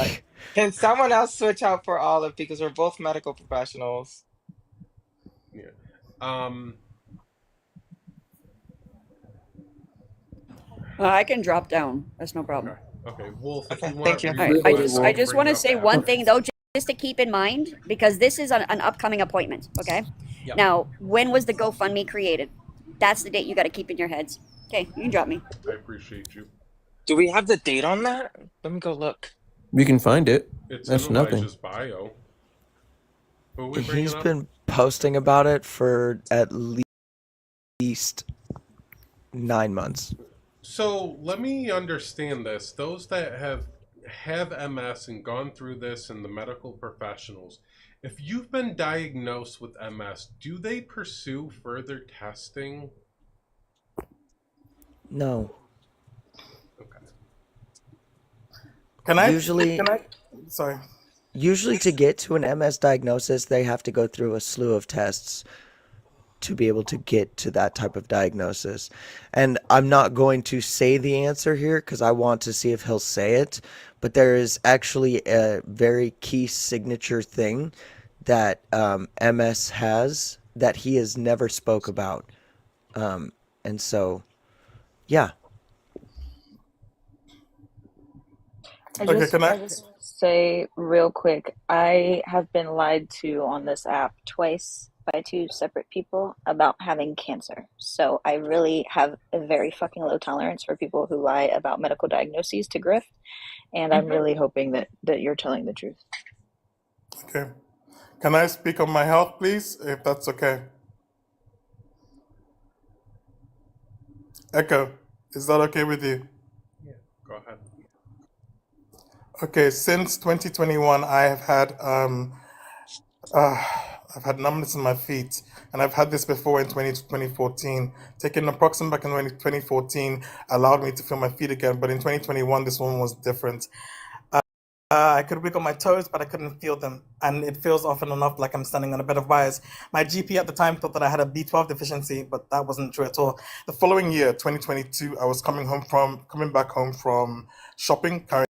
Can someone else switch out for Olive because we're both medical professionals? Yeah. I can drop down. That's no problem. Okay, Wolf, if you want Thank you. All right. I just want to say one thing. thing though, just to keep in mind, because this is an upcoming appointment. Okay. Yep. Now, when was the GoFundMe created? That's the date you got to keep in your heads. Okay, you can drop me. I appreciate you. Do we have the date on that? Let me go look. We can find it. It's That's in nothing. Elijah's bio. Who are we bringing He's up? been posting about it for at least 9 months. So let me understand this. Those that have MS and gone through this and the medical professionals, if you've been diagnosed with MS, do they pursue further testing? No. Can I? Usually, Sorry. usually to get to an MS diagnosis, they have to go through a slew of tests to be able to get to that type of diagnosis. And I'm not going to say the answer here because I want to see if he'll say it, but there is actually a very key signature thing that MS has that he has never spoke about. And so, yeah. I Okay, just, can I? I just want to say real quick, I have been lied to on this app twice by two separate people about having cancer. So I really have a very fucking low tolerance for people who lie about medical diagnoses to grift. And I'm really hoping that you're telling the truth. Okay. Can I speak on my health, please, if that's okay? Echo, is that okay with you? Yeah, go ahead. Okay, since 2021, I've had numbness in my feet, and I've had this before in 2014. Taking Naproxen back in 2014 allowed me to feel my feet again, but in 2021, this one was different. I could wiggle my toes, but I couldn't feel them, and it feels often enough like I'm standing on a bed of wires. My GP at the time thought that I had a B12 deficiency, but that wasn't true at all. The following year, 2022, I was coming back home from shopping, carrying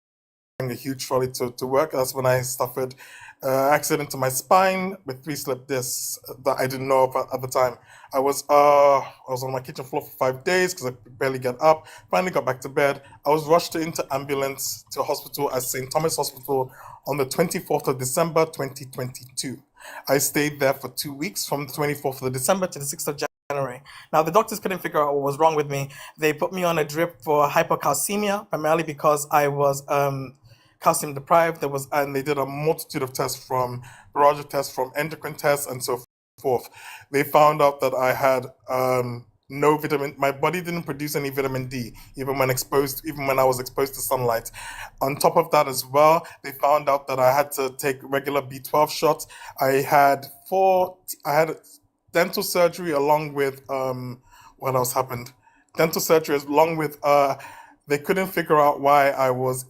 a huge trolley to work. That's when I suffered accident to my spine with 3 slip discs that I didn't know of at the time. I was on my kitchen floor for 5 days because I could barely get up. Finally got back to bed. I was rushed into ambulance to hospital at St. Thomas Hospital on the 24th of December 2022. I stayed there for 2 weeks from the 24th of December to the 6th of January. Now, the doctors couldn't figure out what was wrong with me. They put me on a drip for hypocalcemia, primarily because I was calcium deprived. And they did a multitude of tests, from virologic tests, from endocrine tests, and so forth. They found out that I had no vitamin. My body didn't produce any vitamin D, even when I was exposed to sunlight. On top of that, as well, they found out that I had to take regular B12 shots. I had dental surgery along with what else happened? Dental surgery along with they couldn't figure out why I was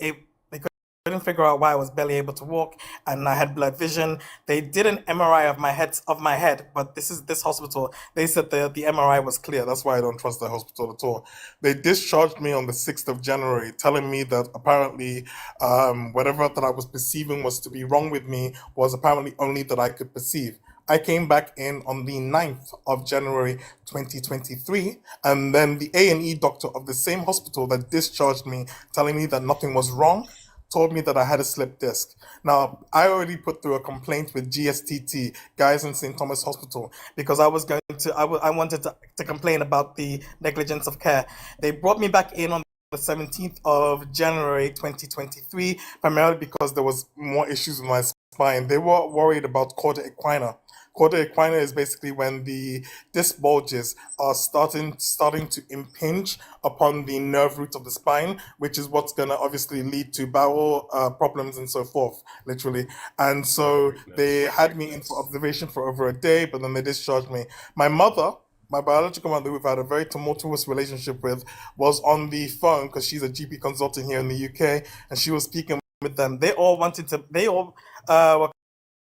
barely able to walk, and I had blurred vision. They did an MRI of my head, but this hospital. They said the MRI was clear. That's why I don't trust the hospital at all. They discharged me on the 6th of January, telling me that apparently whatever that I was perceiving was to be wrong with me was apparently only that I could perceive. I came back in on the 9th of January 2023, and then the A&E doctor of the same hospital that discharged me, telling me that nothing was wrong, told me that I had a slip disc. Now, I already put through a complaint with GSTT, Guys in St. Thomas Hospital, because I wanted to complain about the negligence of care. They brought me back in on the 17th of January 2023, primarily because there was more issues with my spine. They were worried about cauda equina. Cauda equina is basically when the disc bulges are starting to impinge upon the nerve root of the spine, which is what's going to obviously lead to bowel problems and so forth, literally. And so they had me in for observation for over a day, but then they discharged me. My mother, my biological mother, who I've had a very tumultuous relationship with, was on the phone because she's a GP consultant here in the UK, and she was speaking with them. They all were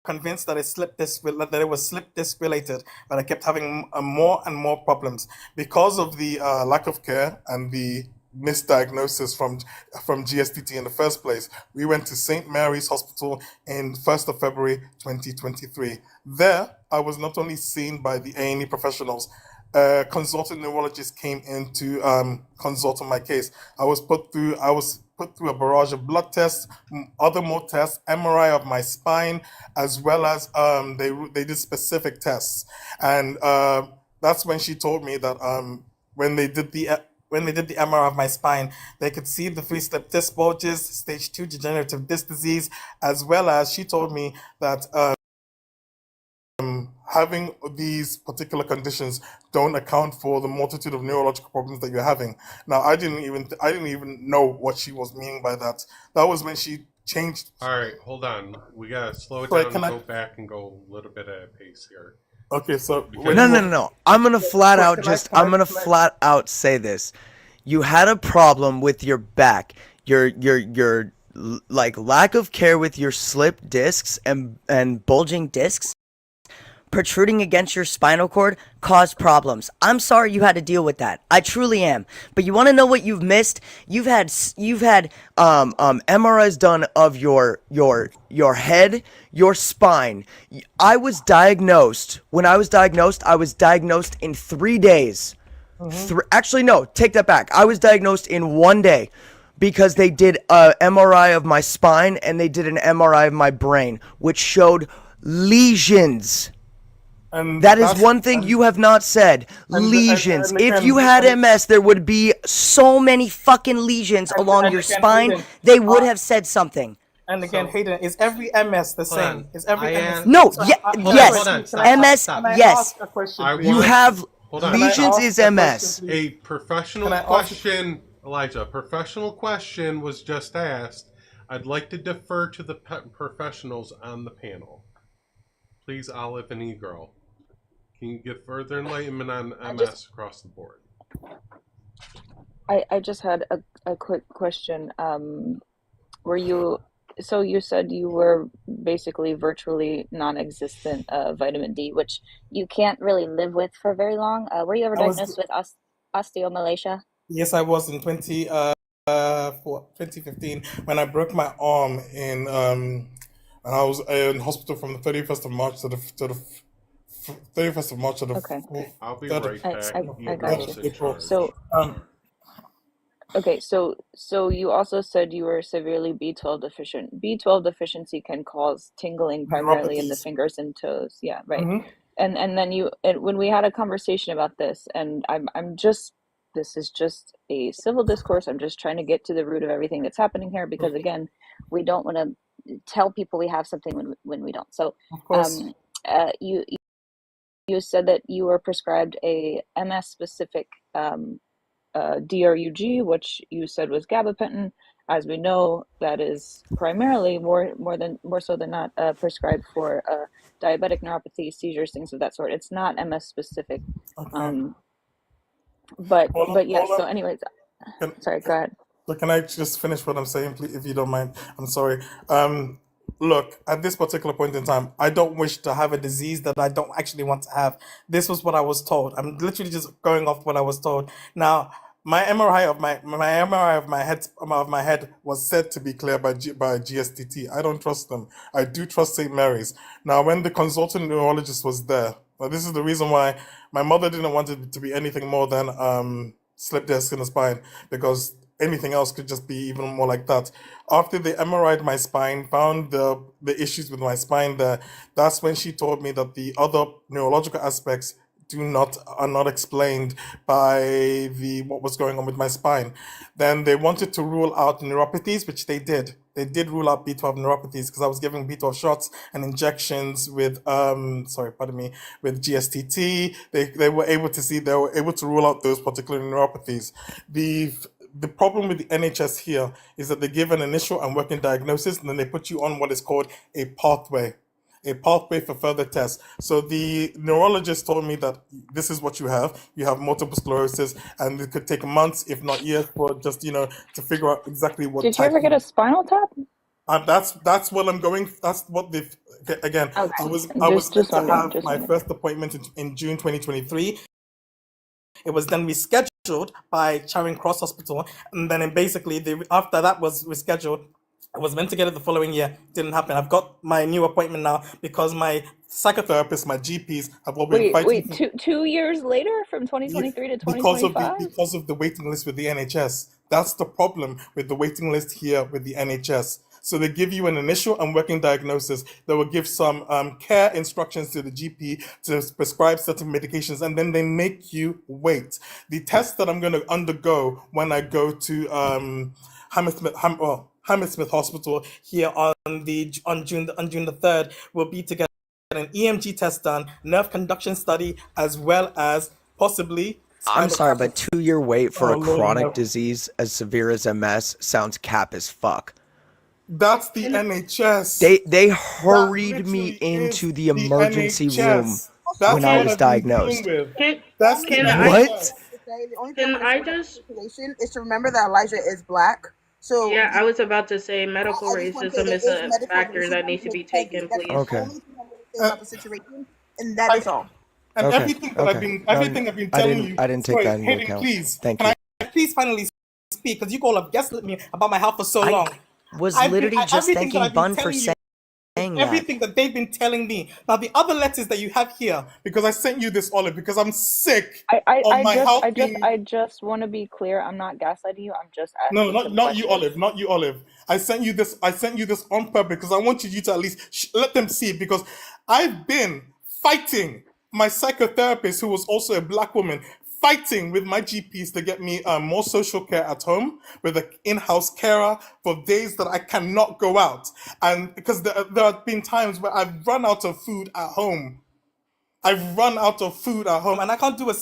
convinced that it was slip disc related, but I kept having more and more problems because of the lack of care and the misdiagnosis from GSTT in the first place. We went to St. Mary's Hospital in 1st of February 2023. There, I was not only seen by the A&E professionals. a consultant neurologist came in to consult on my case. I was put through a barrage of blood tests, other more tests, MRI of my spine, as well as they did specific tests, and that's when she told me that when they did the MRI of my spine, they could see the 3-step disc bulges, stage 2 degenerative disc disease, as well as she told me that having these particular conditions don't account for the multitude of neurological problems that you're having. Now, I didn't even know what she was meaning by that. That was when she changed. All right, hold on. We gotta slow it Sorry, down can and I- go back and go a little bit at a pace here. Okay, so No. I'm gonna flat out I'm gonna flat out say this. You had a problem with your back. Your like lack of care with your slip discs and bulging discs protruding against your spinal cord caused problems. I'm sorry you had to deal with that. I truly am. But you want to know what you've missed? You've had MRIs done of your head, your spine. I was diagnosed in 3 days. Actually, no, take that back. I was diagnosed in 1 day because they did a MRI of my spine and they did an MRI of my brain, which showed lesions. And That is that's- one thing you have not said. Lesions. and If again, you had MS, there would be so many fucking lesions along and your again, spine. Hayden, They would have said something. And again, Hayden, is every MS the same? on. Is every I MS? am- No, So yeah, hold yes. on, stop, MS, stop. Can I yes. ask a question, I please? You want- have Hold on. lesions Can I is ask a MS. question, please? A professional Can I ask- question, Elijah. A professional question was just asked. I'd like to defer to the professionals on the panel. Please, Olive and E-Girl. Can you give further enlightenment on MS across the board? I just had a quick question. Were you, so you said you were basically virtually non-existent vitamin D, which you can't really live with for very long. Were you ever I was- diagnosed with osteomalacia? Yes, I was in 2015 when I broke my arm in and I was in hospital from the 31st of March to the 31st of March to the Okay. I'll be 3rd of right back. I got you. April. So, okay, so you also said you were severely B12 deficient. B12 deficiency can cause tingling primarily in the Neuropathies. fingers and toes. Yeah, right. Mhm. And then when we had a conversation about this, and I'm just, this is just a civil discourse. I'm just trying to get to the root of everything that's happening here because again, we don't want to tell people we have something when we don't. So, Of course. you said that you were prescribed a MS specific DRUG, which you said was gabapentin. As we know, that is primarily more so than not prescribed for diabetic neuropathy, seizures, things of that sort. It's not MS specific. Okay. But yeah. hold So, on. anyways, Can- sorry. Go ahead. So can I just finish what I'm saying, please, if you don't mind? I'm sorry. Look, at this particular point in time, I don't wish to have a disease that I don't actually want to have. This was what I was told. I'm literally just going off what I was told. Now, my MRI of my head was said to be clear by GSTT. I don't trust them. I do trust St. Mary's. Now, when the consultant neurologist was there, well, this is the reason why my mother didn't want it to be anything more than slip disc in the spine, because anything else could just be even more like that. After they MRI'd my spine, found the issues with my spine there, that's when she told me that the other neurological aspects are not explained by what was going on with my spine. Then they wanted to rule out neuropathies, which they did. They did rule out B12 neuropathies because I was giving B12 shots and injections with with GSTT. They were able to rule out those particular neuropathies. The problem with the NHS here is that they give an initial and working diagnosis, and then they put you on what is called a pathway for further tests. So the neurologist told me that this is what you have. You have multiple sclerosis, and it could take months, if not years, for just to figure out exactly what. Did you ever get a spinal tap? That's what I'm going. That's what the again. Okay. I was Just meant to wondering, have just my wondering. first appointment in June 2023. It was then rescheduled by Charing Cross Hospital, and then basically after that was rescheduled, I was meant to get it the following year. Didn't happen. I've got my new appointment now because my psychotherapists, my GPs, have all been fighting Wait, 2 years later from 2023 to because 2025? of the waiting list with the NHS. That's the problem with the waiting list here with the NHS. So they give you an initial and working diagnosis. They will give some care instructions to the GP to prescribe certain medications, and then they make you wait. The test that I'm going to undergo when I go to Hammersmith Hospital here on June the 3rd will be to get an EMG test done, nerve conduction study, as well as possibly I'm spinal sorry, tap. but 2-year wait for Oh, a Lord, chronic no. disease as severe as MS sounds cap as fuck. That's the NHS. They That hurried me literally is into the the emergency room NHS. That's when I what was I've been dealing diagnosed. with. Can That's the can I What? NHS. the only Can thing I'm gonna I say about just? the situation is to remember that Elijah is black. So Yeah, I was about to say medical I just want to say racism there is is a medical factor that racism needs to and be it's heavy. taken, That's the please. Okay. only thing I'm gonna say about the situation, and that And, is all. and Okay. everything that Okay. No, everything I've been telling you. I didn't take Sorry, that into Hayden, account. please. Thank Can you. I Please finally speak because you all have gaslit me about my health for so I long. was I've been literally just everything that thanking I've been Bun for telling you, saying that. everything that they've been telling me. Now the other letters that you have here, because I sent you this, Olive, because I'm sick I, I, of I my just health I just being. I just want to be clear. I'm not gaslighting you. I'm just No, asking some not you, questions. Olive. Not you, Olive. I sent you this. I sent you this on purpose because I wanted you to at least let them see it, because I've been fighting my psychotherapist, who was also a black woman, fighting with my GPs to get me more social care at home with an in-house carer for days that I cannot go out, and because there have been times where I've run out of food at home. I've run out of food at home, and I can't do a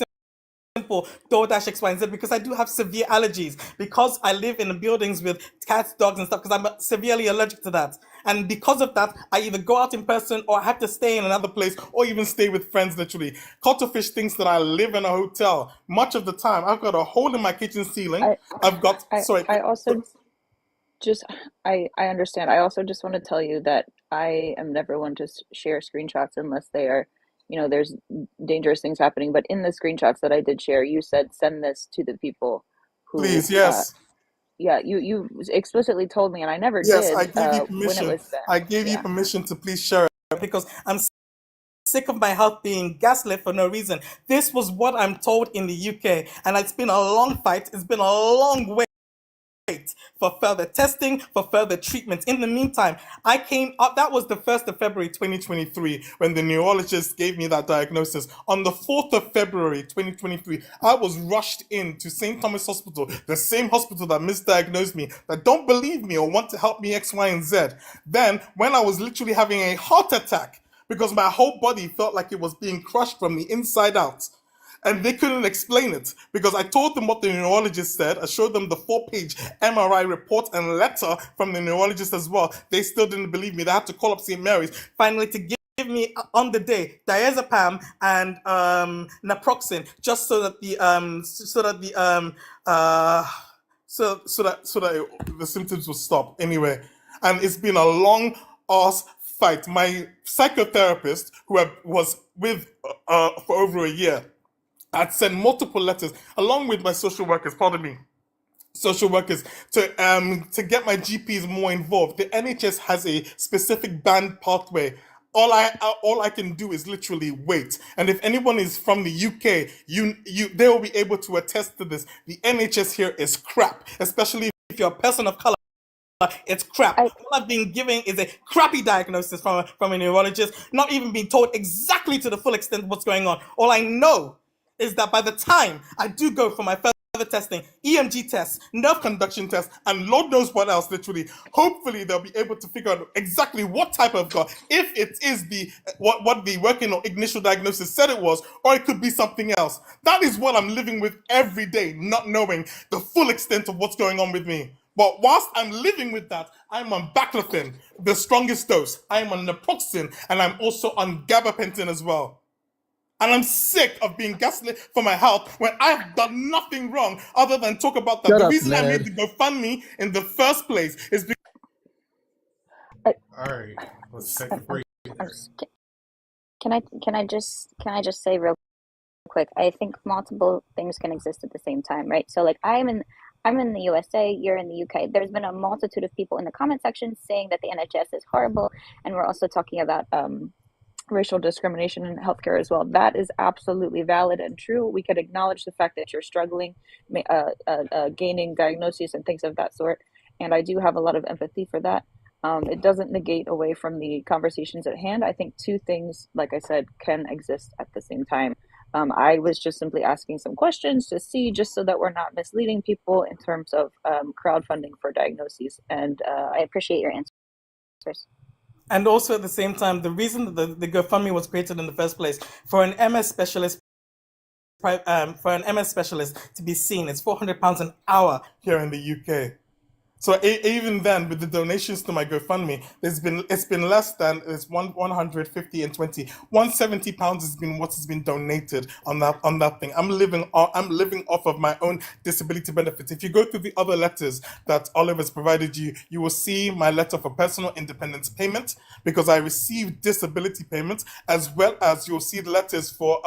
simple DoorDash X, Y, and Z because I do have severe allergies. Because I live in buildings with cats, dogs, and stuff, because I'm severely allergic to that. And because of that, I either go out in person or I have to stay in another place or even stay with friends, literally. Cuttlefish thinks that I live in a hotel. Much of the time, I've got a hole in my kitchen ceiling. I've got, I also just I understand. I also just want to tell you that I am never one to share screenshots unless they are, there's dangerous things happening. But in the screenshots that I did share, you said send this to the people who, please, yes. yeah, you explicitly told me, and I never Yes, did I gave you when it permission. was sent. I gave you Yeah. permission to please share it. because I'm sick of my health being gaslit for no reason. This was what I'm told in the UK, and it's been a long fight. It's been a long wait for further testing, for further treatment. In the meantime, I came up, that was the 1st of February 2023 when the neurologist gave me that diagnosis. On the 4th of February 2023, I was rushed into St. Thomas Hospital, the same hospital that misdiagnosed me, that don't believe me or want to help me X, Y, and Z. Then, when I was literally having a heart attack because my whole body felt like it was being crushed from the inside out. And they couldn't explain it because I told them what the neurologist said. I showed them the 4-page MRI report and letter from the neurologist as well. They still didn't believe me. They had to call up St. Mary's finally to give me on the day diazepam and naproxen, just so that the the symptoms would stop. Anyway, and it's been a long ass fight. My psychotherapist, who I was with for over a year, I'd sent multiple letters along with my social workers, social workers, to get my GPs more involved. The NHS has a specific band pathway. All I can do is literally wait. And if anyone is from the UK, they will be able to attest to this. The NHS here is crap, especially if you're a person of color. It's crap. All I've been given is a crappy diagnosis from a neurologist, not even being told exactly to the full extent what's going on. All I know is that by the time I do go for my further testing, EMG tests, nerve conduction tests, and Lord knows what else, literally, hopefully they'll be able to figure out exactly what type of God, if it is what the working or initial diagnosis said it was, or it could be something else. That is what I'm living with every day, not knowing the full extent of what's going on with me. But whilst I'm living with that, I'm on baclofen, the strongest dose. I'm on naproxen, and I'm also on gabapentin as well. And I'm sick of being gaslit for my health when I've done nothing wrong other than talk about that. Shut The up, reason I made Ned. the GoFundMe in the first place is because. All right, let's take a break. Can I just say real quick? I think multiple things can exist at the same time, right? So like I'm in the USA, you're in the UK. There's been a multitude of people in the comment section saying that the NHS is horrible, and we're also talking about racial discrimination in healthcare as well. That is absolutely valid and true. We could acknowledge the fact that you're struggling, gaining diagnoses and things of that sort, and I do have a lot of empathy for that. It doesn't negate away from the conversations at hand. I think two things, like I said, can exist at the same time. I was just simply asking some questions to see, just so that we're not misleading people in terms of crowdfunding for diagnoses. And I appreciate your answers. And also at the same time, the reason that the GoFundMe was created in the first place for an MS specialist, to be seen, it's £400 an hour here in the UK. So even then, with the donations to my GoFundMe, it's been less than it's 150 and 20. £170 has been what has been donated on that thing. I'm living off of my own disability benefits. If you go through the other letters that Oliver's provided you, you will see my letter for personal independence payment, because I received disability payments, as well as you'll see the letters for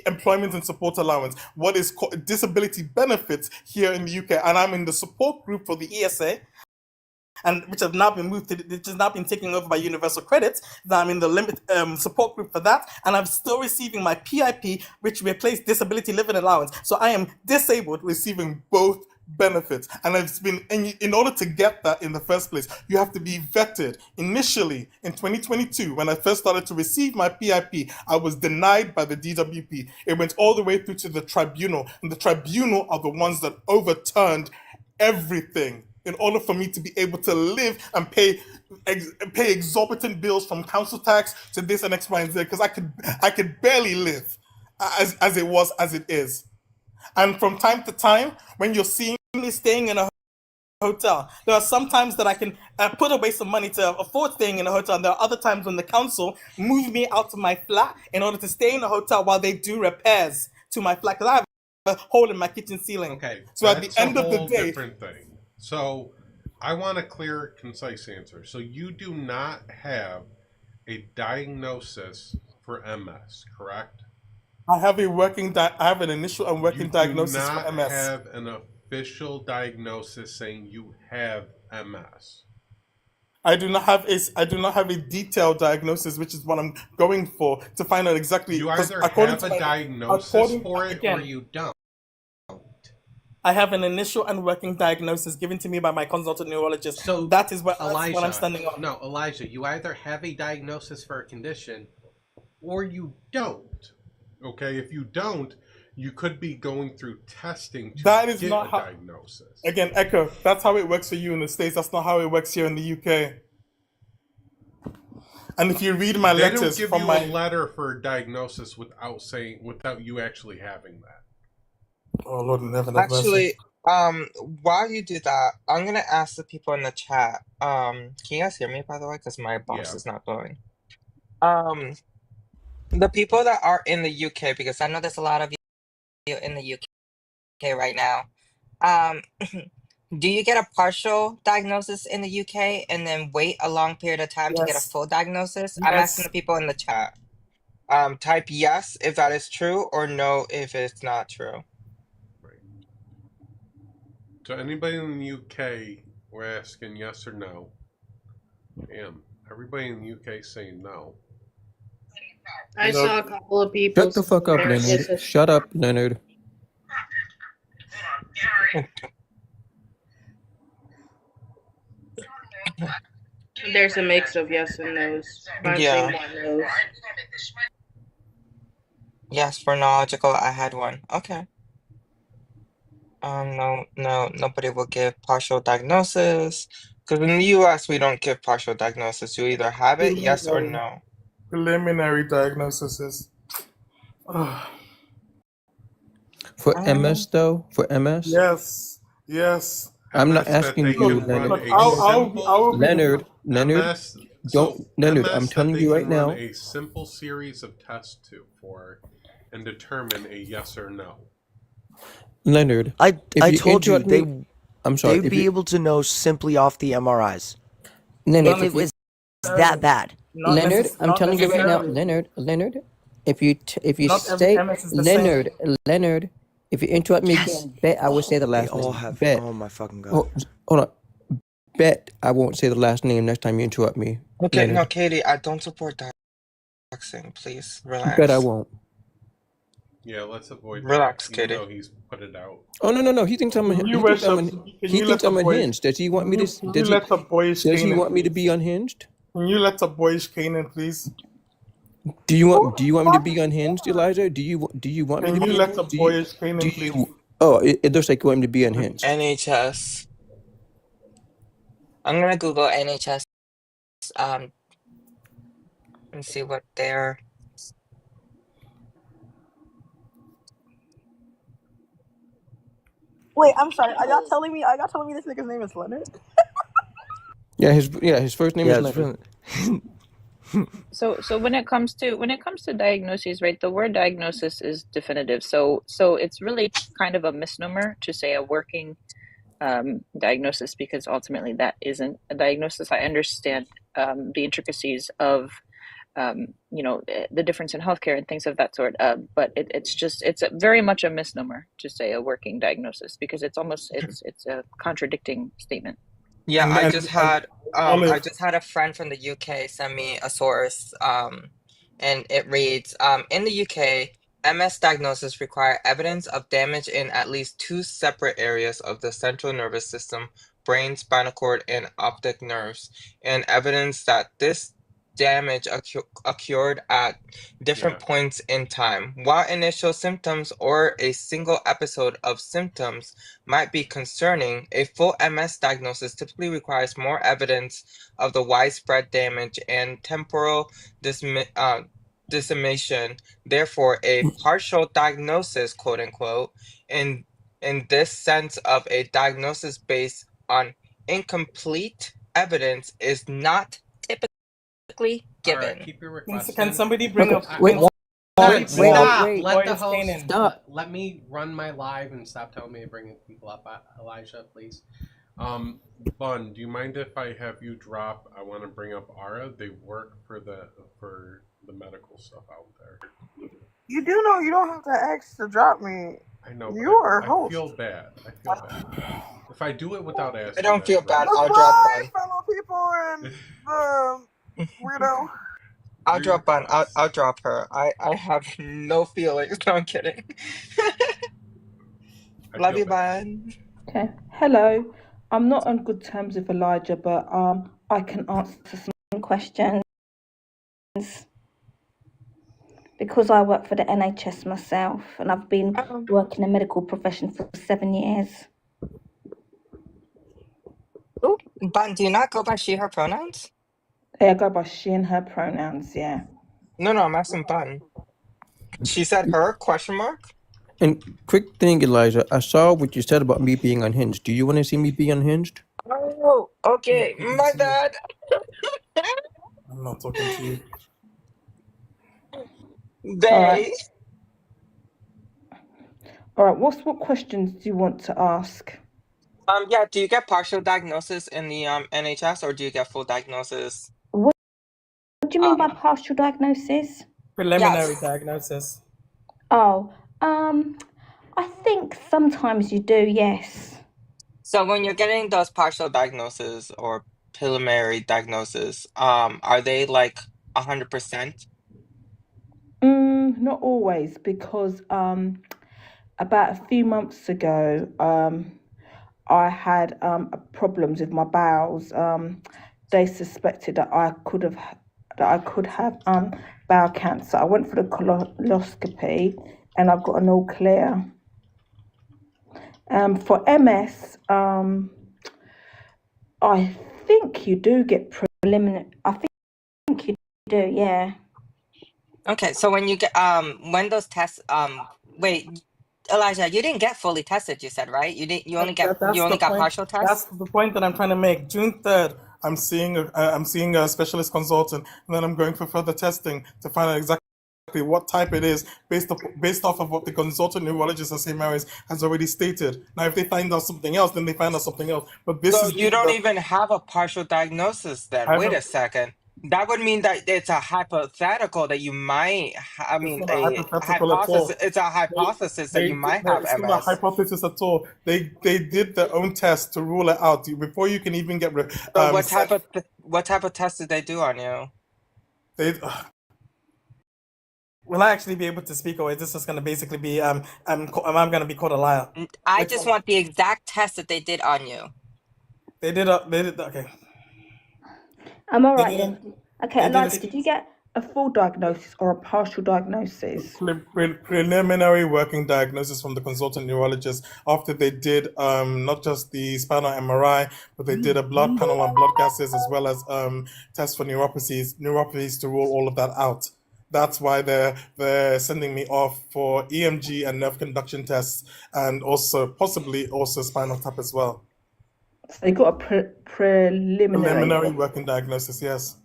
employment and support allowance, what is called disability benefits here in the UK, and I'm in the support group for the ESA, and which has now been taken over by Universal Credit. Now I'm in the limit support group for that, and I'm still receiving my PIP, which replaced disability living allowance. So I am disabled, receiving both benefits, and it's been in order to get that in the first place, you have to be vetted. Initially in 2022, when I first started to receive my PIP, I was denied by the DWP. It went all the way through to the tribunal, and the tribunal are the ones that overturned everything in order for me to be able to live and pay exorbitant bills, from council tax to this and X, Y, and Z, because I could barely live as it is. And from time to time, when you're seeing me staying in a hotel, there are some times that I can put away some money to afford staying in a hotel, and there are other times when the council move me out of my flat in order to stay in a hotel while they do repairs to my flat, because I have a hole in my kitchen ceiling. Okay, so at the end of the day, different thing. So I want a clear, concise answer. So you do not have a diagnosis for MS, correct? I have an initial and working diagnosis for MS. You do not have an official diagnosis saying you have MS. I do not have a detailed diagnosis, which is what I'm going for to find out exactly. You either have a diagnosis for it or you don't. I have an initial and working diagnosis given to me by my consultant neurologist. So that is what Elijah, what I'm standing on. No, Elijah, you either have a diagnosis for a condition or you don't. Okay, if you don't, you could be going through testing to That is get not a how, diagnosis. Again, Echo, that's how it works for you in the States. That's not how it works here in the UK. And if you read my They letters don't give from you my a letter for a diagnosis without you actually having that. Oh Lord, never have Actually, while you do that, I'm gonna ask the people in the chat. Can you guys hear me, by the way? Because my box is not going. The people that are in the UK, because I know there's a lot of you in the UK right now. Do you get a partial diagnosis in the UK and then wait a long period of time to get a full diagnosis? I'm asking the people in the chat. Type yes if that is true, or no if it's not true. So anybody in the UK, we're asking yes or no. Damn, everybody in the UK saying no. I saw a couple of people. Shut the fuck up, Leonard. Shut up, Leonard. There's a mix of yes and no's. I'm Yeah. saying more no's. Yes, for knowledgeable, I had one. Okay. No, nobody will give partial diagnosis. Because in the US, we don't give partial diagnosis. You either have it, yes or no. Preliminary diagnoses. For MS though, for MS. Yes. I'm not MS that asking they you, can run Leonard. a Leonard, MS, don't, Leonard. I'm MS that telling they you right can run now. a simple series of tests for and determine a yes or no. Leonard, I if you told you interrupt me- I'm sorry. They'd if be you- able to know simply off the MRIs. Leonard, if it was that bad. Leonard, I'm telling you right now, Leonard, if you Not every stay, MS is the same. Leonard, If you interrupt me Yes. again, bet I will say the They last all name. have. Bet. Oh my fucking god. Oh, hold on. Bet I won't say the last name next time you interrupt me, Okay, no, Leonard. Katie, I don't support doxing. Please Bet I relax. won't. Yeah, let's avoid Relax, that, even Katie. though he's put it out. Oh no. He thinks I'm. Can you He thinks I'm. worship? Can He you thinks let a I'm boy? unhinged. Does he want me to? Can you Does he? let a boyish Does he Canaan, want me to please? be unhinged? Can you let a boyish Canaan, please? Do you want me to be unhinged, Elijah? Do you want me Can to you be let a unhinged? boyish Canaan, please? Oh, it looks like you want me to be unhinged. NHS. I'm gonna Google NHS and see what they're. Wait, I'm sorry. Are y'all telling me this nigga's name is Leonard? Yeah, his first name Yeah, is it's Leonard. So when it comes to diagnoses, right? The word diagnosis is definitive. So it's really kind of a misnomer to say a working diagnosis, because ultimately that isn't a diagnosis. I understand the intricacies of the difference in healthcare and things of that sort. But it's very much a misnomer to say a working diagnosis, because it's a contradicting statement. Yeah, And I and, just and had Olive, a friend from the UK send me a source, and it reads, in the UK, MS diagnosis require evidence of damage in at least 2 separate areas of the central nervous system, brain, spinal cord, and optic nerves, and evidence that this damage occurred at different Yeah. points in time. While initial symptoms or a single episode of symptoms might be concerning, a full MS diagnosis typically requires more evidence of the widespread damage and temporal dissemination. Therefore, a partial diagnosis, quote unquote, in this sense of a diagnosis based on incomplete evidence, is not typically All right, given. keep your request can in. somebody bring Okay, up? wait, Can somebody Guys, bring up stop. Let the boyish host Canaan? let me run my live and stop telling me to bring people up. Elijah, please. Bun, do you mind if I have you drop? I want to bring up Ara. They work for the medical stuff out there. You do know you don't have to ask to drop me. I know, You are a I host. feel bad. If I do it without asking, I don't feel that's bad. wrong. I'll drop Goodbye, one. fellow people and weirdo. I'll Do your drop one. request. I'll drop her. I have no feelings. No, I'm kidding. I Love feel you, bad. bud. Okay. Hello. I'm not on good terms with Elijah, but I can answer some questions because I work for the NHS myself, and I've been working in the medical profession for 7 years. Oh, Bun, do you not go by she, her pronouns? Yeah, I go by she and her pronouns. Yeah. No, I'm asking Bun. She said her, question mark? And quick thing, Elijah, I saw what you said about me being unhinged. Do you want to see me be unhinged? Oh, okay. My bad. I'm not talking to you. They. All right. What questions do you want to ask? Yeah, do you get partial diagnosis in the NHS, or do you get full diagnosis? What do you mean by partial diagnosis? Preliminary diagnosis. Oh, I think sometimes you do, yes. So when you're getting those partial diagnoses or preliminary diagnosis, are they like 100%? Not always, because about a few months ago, I had problems with my bowels. They suspected that I could have bowel cancer. I went for the coloscopy, and I got an all clear. For MS, I think you do get preliminary. I think you do, yeah. Okay, so when you get when those tests wait, Elijah, you didn't get fully tested, you said, right? You only got partial tests? That's the point that I'm trying to make. June 3rd, I'm seeing a specialist consultant, and then I'm going for further testing to find out exactly what type it is based off of what the consultant neurologist at St. Mary's has already stated. Now, if they find out something else, then they find out something else. But this So is you don't even have a partial diagnosis then. Wait a second. That would mean that it's a hypothetical that you might. I It's mean, not a a hypothetical at hypothesis. all. It's a hypothesis that you might No, have it's not a MS. hypothesis at all. They did their own test to rule it out before you can even get So what sent. type of test did they do on you? They Will I actually be able to speak, or is this just going to basically be am I going to be called a liar? I Which just one? want the exact test that they did on you. They did okay. I'm all They right did a, then. Okay, they did Elijah, a did you get a full diagnosis or a partial diagnosis? preliminary working diagnosis from the consultant neurologist after they did not just the spinal MRI, but they did a blood panel on blood gases as well as tests for neuropathies to rule all of that out. That's why they're sending me off for EMG and nerve conduction tests, and also possibly also spinal tap as well. So you got a preliminary. Preliminary working diagnosis, yes.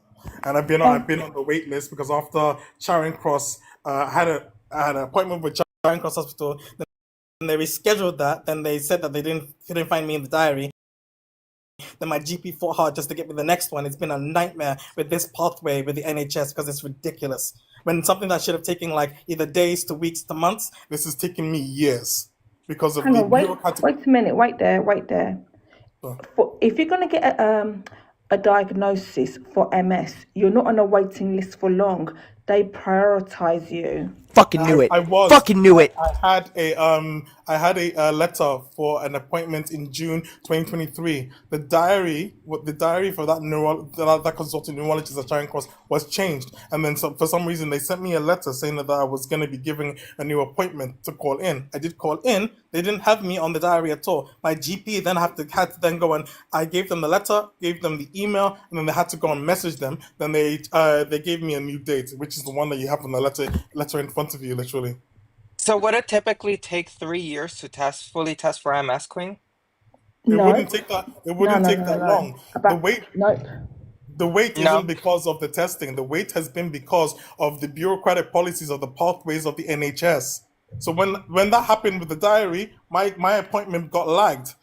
And I've been on the wait list because after Charing Cross, I had an appointment with Charing Cross Hospital. Then they rescheduled that. Then they said that they couldn't find me in the diary. Then my GP fought hard just to get me the next one. It's been a nightmare with this pathway with the NHS because it's ridiculous. When something that should have taken like either days to weeks to months, this is taking me years because of Hang the on, wait bureaucratic. a minute, wait there. If you're going to get a diagnosis for MS, you're not on a waiting list for long. They prioritize you. Fucking knew it. I was. Fucking knew it. I had a letter for an appointment in June 2023. The diary for that consultant neurologist at Charing Cross was changed, and then for some reason they sent me a letter saying that I was going to be given a new appointment to call in. I did call in. They didn't have me on the diary at all. My GP then had to then go and I gave them the letter, gave them the email, and then they had to go and message them. Then they gave me a new date, which is the one that you have on the letter in front of you, literally. So would it typically take 3 years to fully test for MS, Queen? It wouldn't take that. It wouldn't take that long. The wait isn't because of the testing. The wait has been because of the bureaucratic policies of the pathways of the NHS. So when that happened with the diary, my appointment got lagged.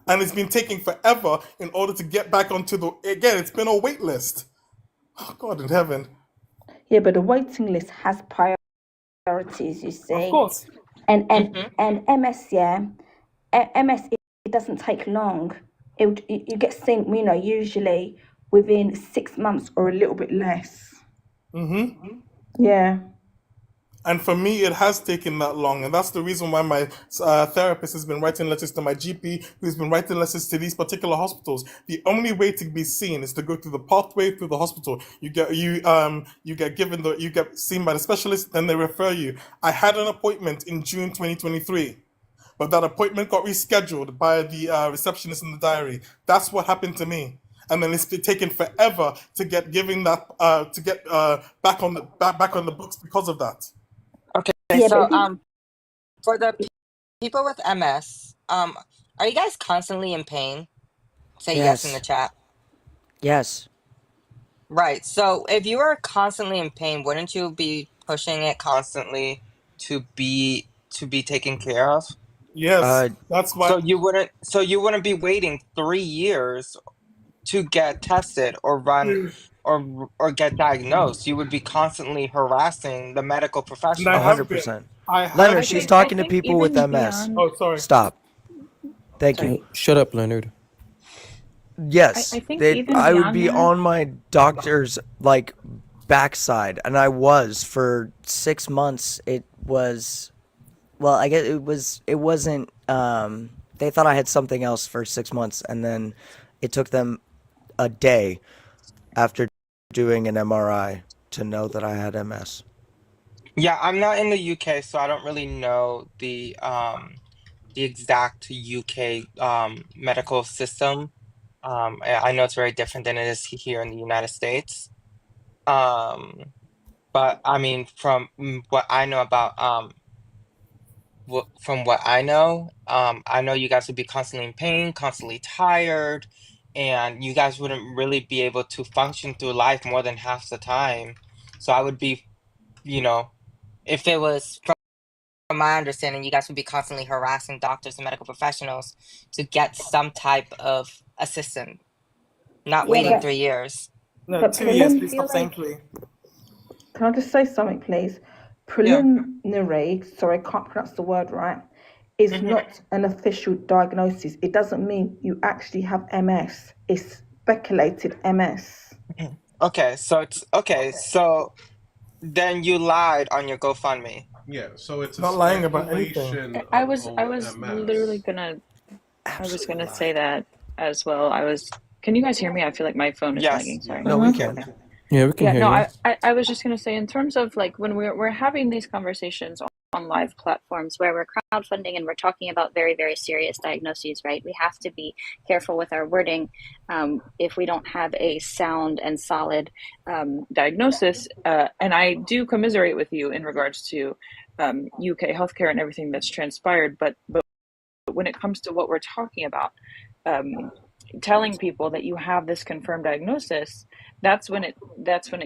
And it's been taking forever in order to get back onto again, it's been a wait list. Oh, God in heaven. Yeah, but the waiting list has priorities, you see. Of course. And MS, MS, it doesn't take long. You get seen, usually within 6 months or a little bit less. Mm-hmm. Yeah. And for me, it has taken that long. And that's the reason why my therapist has been writing letters to my GP, who's been writing letters to these particular hospitals. The only way to be seen is to go through the pathway through the hospital. You get seen by the specialist, then they refer you. I had an appointment in June 2023, but that appointment got rescheduled by the receptionist in the diary. That's what happened to me. And then it's been taken forever to get back on the books because of that. Okay, Yeah, so but for the people with MS, are you guys constantly in pain? Say yes in the chat. Yes. Right. So if you are constantly in pain, wouldn't you be pushing it constantly to be taken care of? Yes, that's why. So you wouldn't be waiting 3 years to get tested or run or get diagnosed. You would be constantly harassing the medical professionals. 100%. Leonard, she's talking to people with MS. Oh, sorry. Stop. Thank you. Shut up, Leonard. Yes, I think I even would beyond be that- on my doctor's backside, and I was for 6 months. It was, well, I guess it wasn't. They thought I had something else for 6 months, and then it took them a day after doing an MRI to know that I had MS. Yeah, I'm not in the UK, so I don't really know the exact UK medical system. I know it's very different than it is here in the United States. But I mean, from what I know about I know you guys would be constantly in pain, constantly tired, and you guys wouldn't really be able to function through life more than half the time. So I would be, if it was from my understanding, you guys would be constantly harassing doctors and medical professionals to get some type of assistance. not Yeah, waiting but 3 years. No, but 2 years. prelim. Please stop saying 3. Can I just say something, please? Yeah. Preliminary. Sorry, I can't pronounce the word right. Is Mhm. not an official diagnosis. It doesn't mean you actually have MS. It's speculated MS. Okay, so then you lied on your GoFundMe. Yeah, so it's a Not lying about anything. speculation I of was literally MS. gonna say that as well. Can you guys hear me? I feel like my phone is Yes. lagging. Sorry. No, we can. Okay. Yeah, we can Yeah, hear no, you. I was just gonna say in terms of like when we're having these conversations on live platforms where we're crowdfunding and we're talking about very, very serious diagnoses, right? We have to be careful with our wording if we don't have a sound and solid diagnosis. And I do commiserate with you in regards to UK healthcare and everything that's transpired, but when it comes to what we're talking about, telling people that you have this confirmed diagnosis, that's when it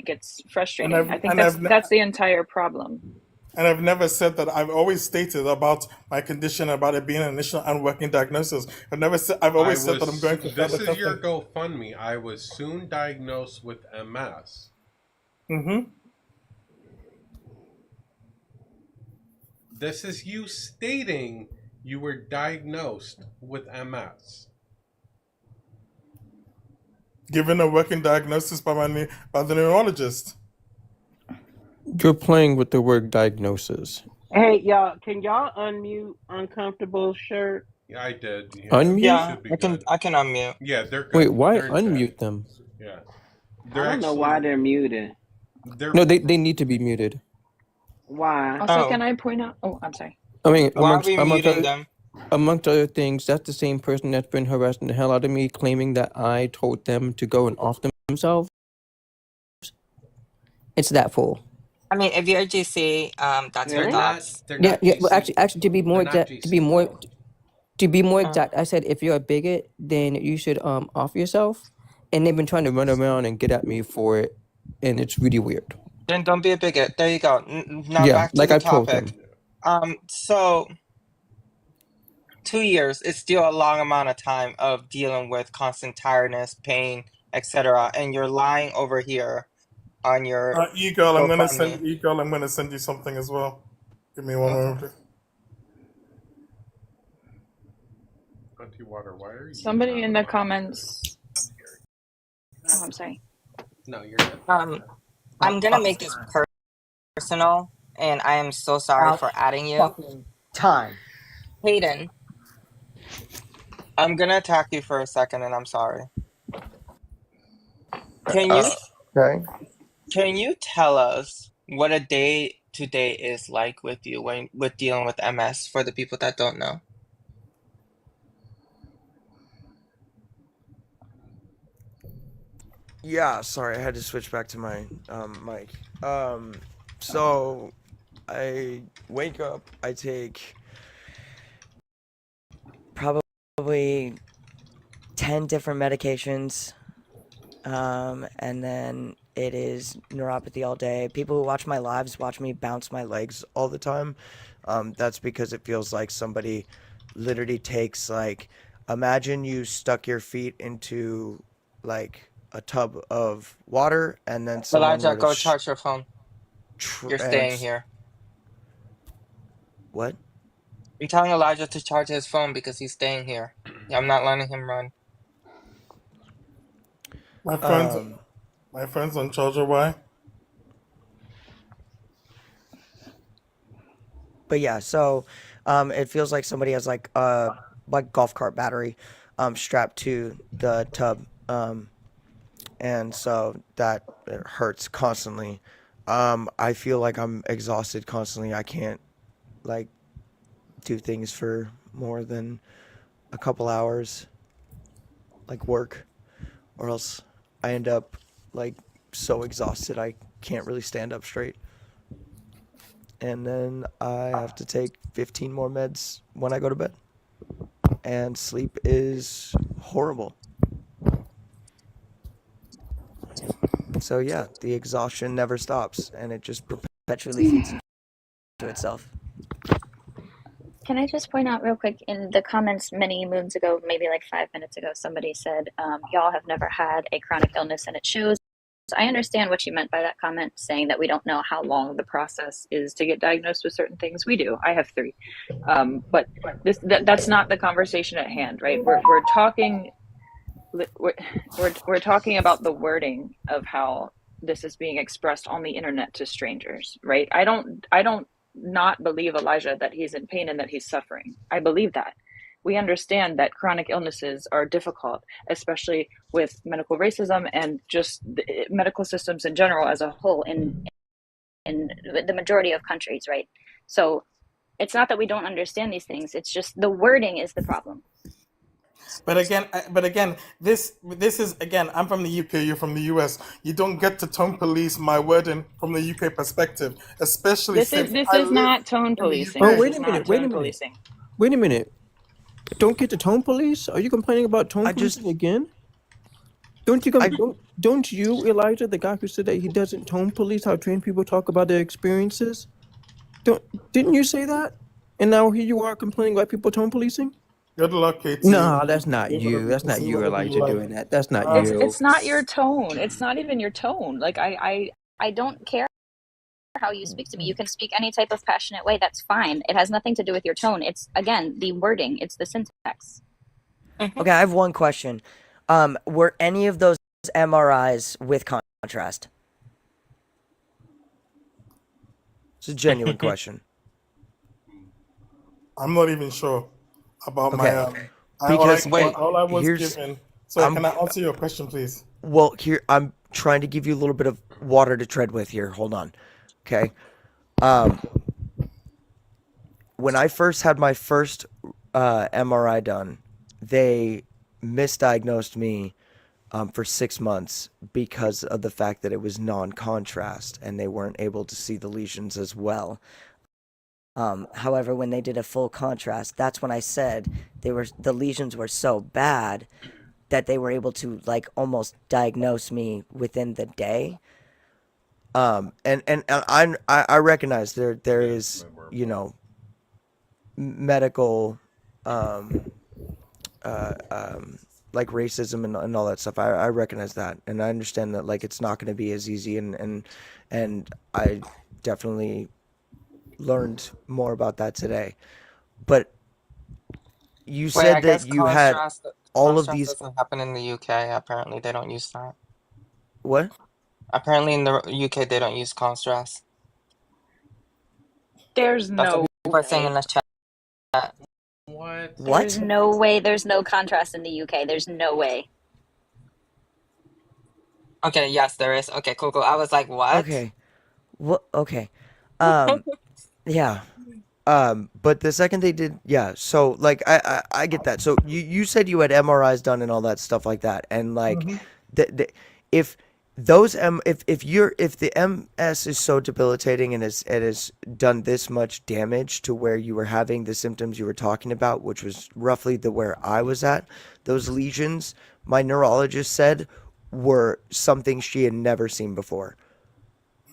gets frustrating. I think that's the entire problem. And I've never said that. I've always stated about my condition, about it being an initial unworking diagnosis. I've always said that I'm going for This further is your testing. GoFundMe. I was soon diagnosed with MS. Mm-hmm. This is you stating you were diagnosed with MS. Given a working diagnosis by the neurologist. You're playing with the word diagnosis. Hey, y'all, can y'all unmute Uncomfortable Shirt? Yeah, I did. Yeah, Unmute? Yeah, should be I can good. unmute. Yeah, they're good. Wait, why They're in chat. unmute them? Yeah. I don't know why they're muted. No, they need to be muted. Why? Also, can I point out? Oh, I'm sorry. I mean, Why are we muting them? Amongst other things, that's the same person that's been harassing the hell out of me, claiming that I told them to go and off themselves. It's that fool. I mean, if you're GC, that's your They're thoughts. Yeah, but actually, to be more exact, I said if you're a bigot, then you should off yourself. And they've been trying to run around and get at me for it, and it's really weird. Then don't be a bigot. There you go. Now Yeah, back to like the I told topic. them. So 2 years is still a long amount of time of dealing with constant tiredness, pain, etc. And you're lying over here on your E-girl, I'm gonna GoFundMe. send you something as well. Give me one moment. Water, why are you? Somebody in the comments. Oh, I'm sorry. No, you're good. I'm gonna make this personal, and I am so sorry for adding you. Time. Hayden, I'm gonna attack you for a second, and I'm sorry. Okay. Can you tell us what a day to day is like with you with dealing with MS for the people that don't know? Yeah, sorry, I had to switch back to my mic. So I wake up, I take probably 10 different medications, and then it is neuropathy all day. People who watch my lives watch me bounce my legs all the time. That's because it feels like somebody literally takes, like, imagine you stuck your feet into, like, a tub of water, and then someone Elijah, were to go charge your phone. You're staying and- here. What? I'm telling Elijah to charge his phone because he's staying here. I'm not letting him run. My phone's on charger. Why? But yeah, so it feels like somebody has like a golf cart battery strapped to the tub, and so that it hurts constantly. I feel like I'm exhausted constantly. I can't like do things for more than a couple hours, like work, or else I end up like so exhausted I can't really stand up straight. And then I have to take 15 more meds when I go to bed. And sleep is horrible. So yeah, the exhaustion never stops, and it just perpetually feeds into itself. Can I just point out real quick in the comments many moons ago, maybe like 5 minutes ago, somebody said, y'all have never had a chronic illness and it shows. I understand what you meant by that comment, saying that we don't know how long the process is to get diagnosed with certain things. We do. I have 3. But that's not the conversation at hand, right? We're talking about the wording of how this is being expressed on the internet to strangers, right? I don't not believe Elijah that he's in pain and that he's suffering. I believe that. We understand that chronic illnesses are difficult, especially with medical racism and just the medical systems in general as a whole in the majority of countries, right? So it's not that we don't understand these things. It's just the wording is the problem. But again, this is again. I'm from the UK. You're from the US. You don't get to tone police my wording from the UK perspective, especially This since is not tone policing. Oh, This wait is a not minute. Wait a tone minute. policing. Wait a minute. Don't get the tone police? Are you complaining about tone policing again? Don't you, Elijah, the guy who said that he doesn't tone police how trained people talk about their experiences? Didn't you say that? And now here you are complaining about people tone policing? Good luck, KT. No, that's not you. That's not you, Elijah, doing that. That's not you. It's not your tone. It's not even your tone. Like I don't care how you speak to me. You can speak any type of passionate way. That's fine. It has nothing to do with your tone. It's again the wording. It's the syntax. Okay, I have one question. Were any of those MRIs with contrast? It's a genuine question. I'm not even sure about Okay. all I was given. So can I answer your question, please? Well, here I'm trying to give you a little bit of water to tread with here. Hold on. Okay. When I first had my first MRI done, they misdiagnosed me for 6 months because of the fact that it was non-contrast and they weren't able to see the lesions as well. However, when they did a full contrast, that's when I said the lesions were so bad that they were able to like almost diagnose me within the day. And I recognize there is, you know, medical like racism and all that stuff. I recognize that, and I understand that like it's not going to be as easy, and I definitely learned more about that today. But you Wait, said I guess that you had all of contrast these. doesn't happen in the UK. Apparently, they don't use that. What? Apparently, in the UK, they don't use contrast. There's That's no what people are saying in way. the chat. What? There's no way. There's no contrast in the UK. There's no way. Okay, yes, there is. Okay, cool. I was like, what? Okay. What? Okay. Yeah. But the second they did, yeah. So like, I get that. So you said you had MRIs done and all that stuff like that, and like, if those if the MS is so debilitating and it has done this much damage to where you were having the symptoms you were talking about, which was roughly where I was at, those lesions, my neurologist said, were something she had never seen before.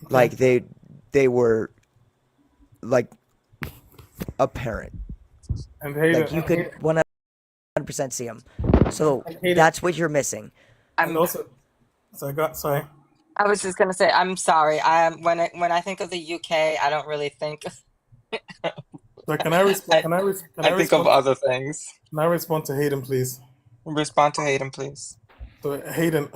Like they were like apparent. And Hayden, Like you could 100% see them. So Hayden- that's what you're missing. And also, sorry. I was just gonna say, I'm sorry. When I think of the UK, I don't really think. So can I respond? I think of other things. Can I respond to Hayden, please? Respond to Hayden, please. So Hayden,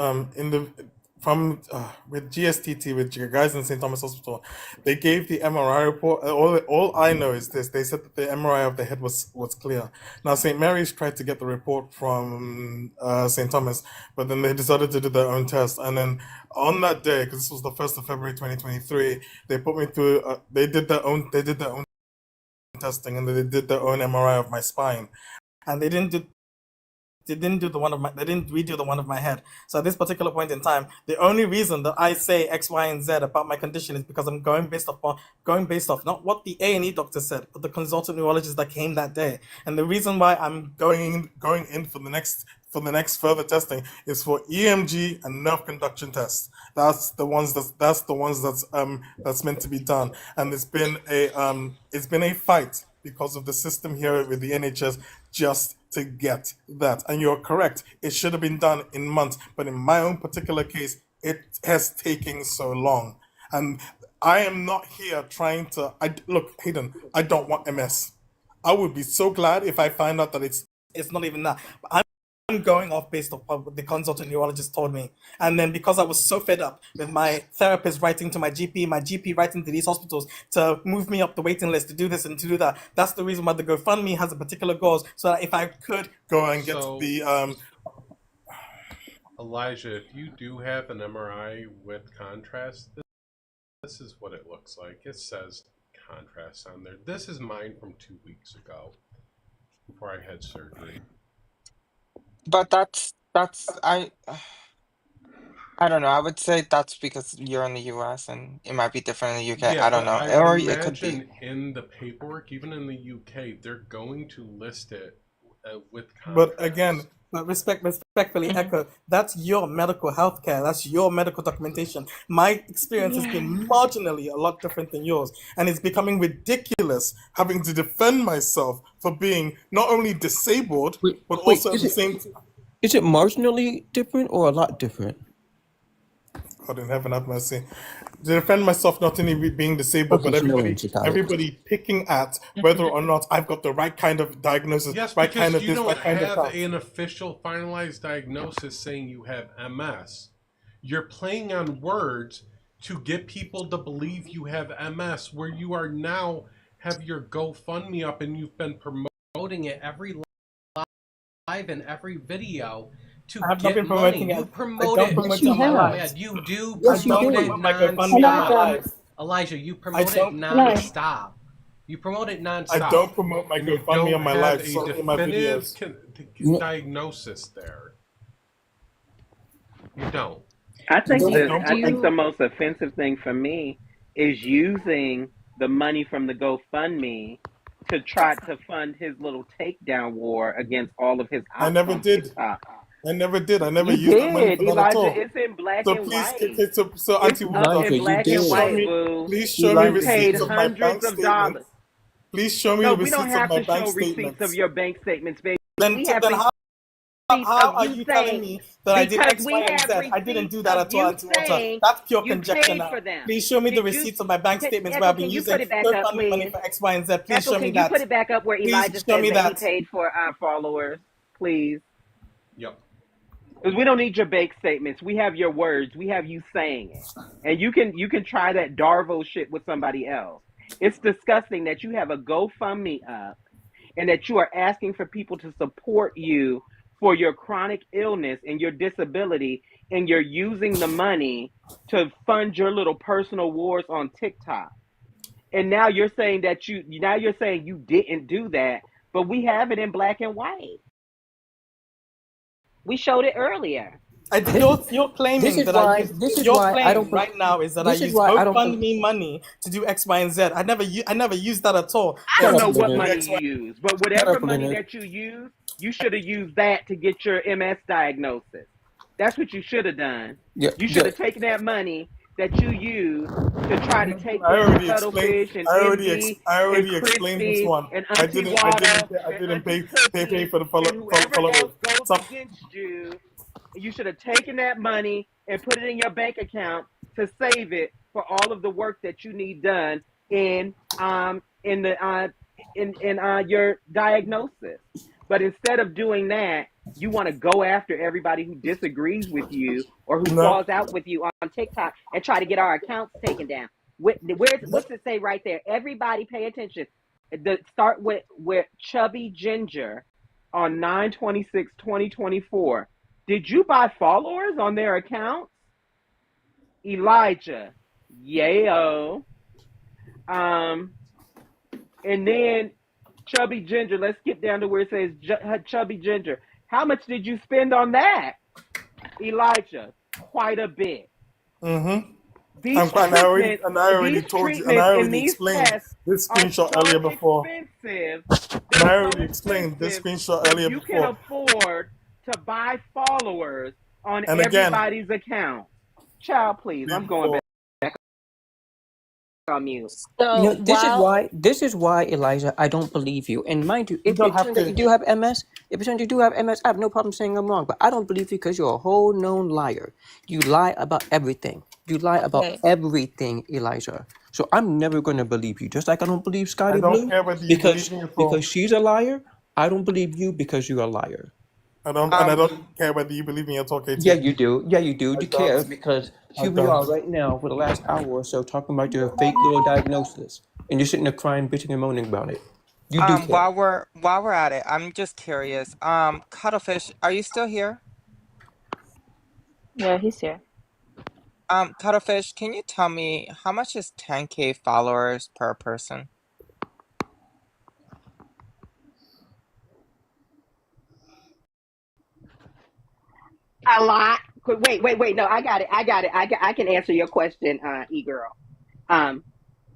with GSTT, with your guys in St. Thomas Hospital, they gave the MRI report. All I know is this: they said that the MRI of the head was clear. Now St. Mary's tried to get the report from St. Thomas, but then they decided to do their own test. And then on that day, because this was the 1st of February 2023, they put me through. They did their own testing, and they did their own MRI of my spine, and they didn't redo the one of my head. So at this particular point in time, the only reason that I say X, Y, and Z about my condition is because I'm going based off not what the A&E doctor said, but the consultant neurologist that came that day. And the reason why I'm going in for the next further testing is for EMG and nerve conduction tests. That's the ones that's meant to be done. And it's been a fight because of the system here with the NHS just to get that. And you're correct. It should have been done in months. But in my own particular case, it has taken so long. And I am not here trying to. Look, Hayden, I don't want MS. I would be so glad if I find out that It's not even that. But I'm going off based off what the consultant neurologist told me. And then because I was so fed up with my therapist writing to my GP writing to these hospitals to move me up the waiting list, to do this and to do that. That's the reason why the GoFundMe has a particular goals, so that if I could go and get So- the Elijah, if you do have an MRI with contrast, this is what it looks like. It says contrast on there. This is mine from 2 weeks ago, before I had surgery. But that's I don't know. I would say that's because you're in the US and it might be different in the UK. Yeah, I don't but know. I Or would it could be. imagine in the paperwork, even in the UK, they're going to list it with contrast. But again, respectfully, Echo, that's your medical healthcare. That's your medical documentation. My experience has been marginally a lot different than yours, and it's becoming ridiculous having to defend myself for being not only disabled, but also at the same time. Is it marginally different or a lot different? God in heaven have mercy. To defend myself not only being disabled, but everybody picking at whether or not I've got the right kind of diagnosis, Yes, right because kind of you this, don't right kind of have that. an official finalized diagnosis saying you have MS. You're playing on words to get people to believe you have MS, where you are now have your GoFundMe up and you've been promoting it every live and every video to I have not get been money. promoting it. You I promote don't it. promote it on my live. You do Yes, you promote do. it My GoFundMe on my live. nonstop. Elijah, you promote it don't- nonstop. You promote it nonstop. I don't promote my And you GoFundMe don't on my have live, a so in my definitive videos. diagnosis there. You don't. I think Do you- I think the most offensive thing for me is using the money from the GoFundMe to try to fund his little takedown war against all of his I ops never on did. TikTok. I never did. I never You used that money did, for that at Elijah. all. It's in black So and please, white. so It's Auntie up Wanda, in black and white, boo. please show me You paid receipts of my bank hundreds of dollars. statements. Please show me No, the we don't receipts of have my to bank show receipts statements. of your bank statements, baby. Then, We have then receipts how of are you you telling saying me that I did because X, we Y, and have Z? I didn't receipts do that of at all, you Auntie Walter. saying That's pure you conjecture paid now. for them. Please show me the Did you- receipts of my bank Can- statements Echo, where I've been can you using put it back up, GoFundMe money please? for X, Y, and Z. Please Echo, show me can that. you put it back up where Please Elijah show said me that he that. paid for our followers, please? Yep. Because we don't need your bank statements. We have your words. We have you saying it. And you can try that Darvo shit with somebody else. It's disgusting that you have a GoFundMe up and that you are asking for people to support you for your chronic illness and your disability, and you're using the money to fund your little personal wars on TikTok. And now you're saying that you didn't do that, but we have it in black and white. We showed it earlier. You're claiming this is that why- I use, this is your why I claim don't- right now is that I this is use why I don't- GoFundMe money to do X, Y, and Z. I never used that at all. I don't know That's- what money you use, but whatever money that you use, you should have used that to get your MS diagnosis. That's what you should have done. Yeah, You should have taken that money that you use to try to take I down already Cuttlefish and explained. I already, Envy I already and explained Christy this one. and I Auntie didn't Wada pay and for the followers. goes against you. You should have taken that money and put it in your bank account to save it for all of the work that you need done in your diagnosis. But instead of doing that, you want to go after everybody who disagrees with you or who falls out with you on TikTok and try to get our accounts taken down. What's it say right there? Everybody pay attention. Start with Chubby Ginger on 9/26/2024. Did you buy followers on their accounts? Elijah, yayo. And then Chubby Ginger, let's skip down to where it says Chubby Ginger. How much did you spend on that? Elijah, quite a bit. Mm-hmm. These I already told you, and I already explained tests this are screenshot so earlier before. expensive. And I already explained this screenshot earlier You can before. afford to buy followers on And again- everybody's account. Child, please, I'm going back on mute. So This is why, Elijah, I don't believe you. And mind you, if don't it have turns out to. you do have MS, if it turns out you do have MS, I have no problem saying I'm wrong. But I don't believe you because you're a whole known liar. You lie about everything. You lie about okay. everything, Elijah. So I'm never going to believe you. Just like I don't believe I Scotty don't Blue care whether you believe me at all. because she's a liar. I don't believe you because you're a liar. I don't care whether you believe me at all, KT. Yeah, you do. Yeah, you do. I You care don't. because I here we are don't. right now for the last hour or so talking about your fake little diagnosis, and you're sitting there crying, bitching, and moaning about it. You do care. While we're at it, I'm just curious. Cuttlefish, are you still here? Yeah, he's here. Cuttlefish, can you tell me how much is 10K followers per person? A lot. Wait. No, I got it. I can answer your question, e-girl.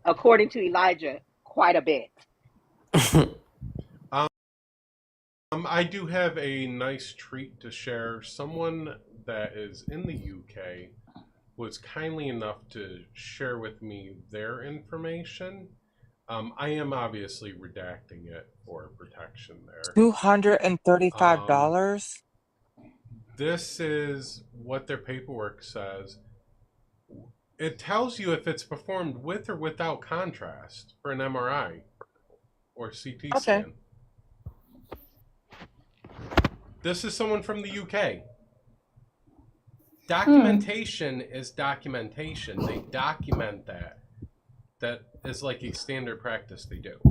According to Elijah, quite a bit. I do have a nice treat to share. Someone that is in the UK was kindly enough to share with me their information. I am obviously redacting it for protection there. $235? This is what their paperwork says. It tells you if it's performed with or without contrast for an MRI or CT scan. This is someone from the UK. Documentation is documentation. They document that. That is like a standard practice they do.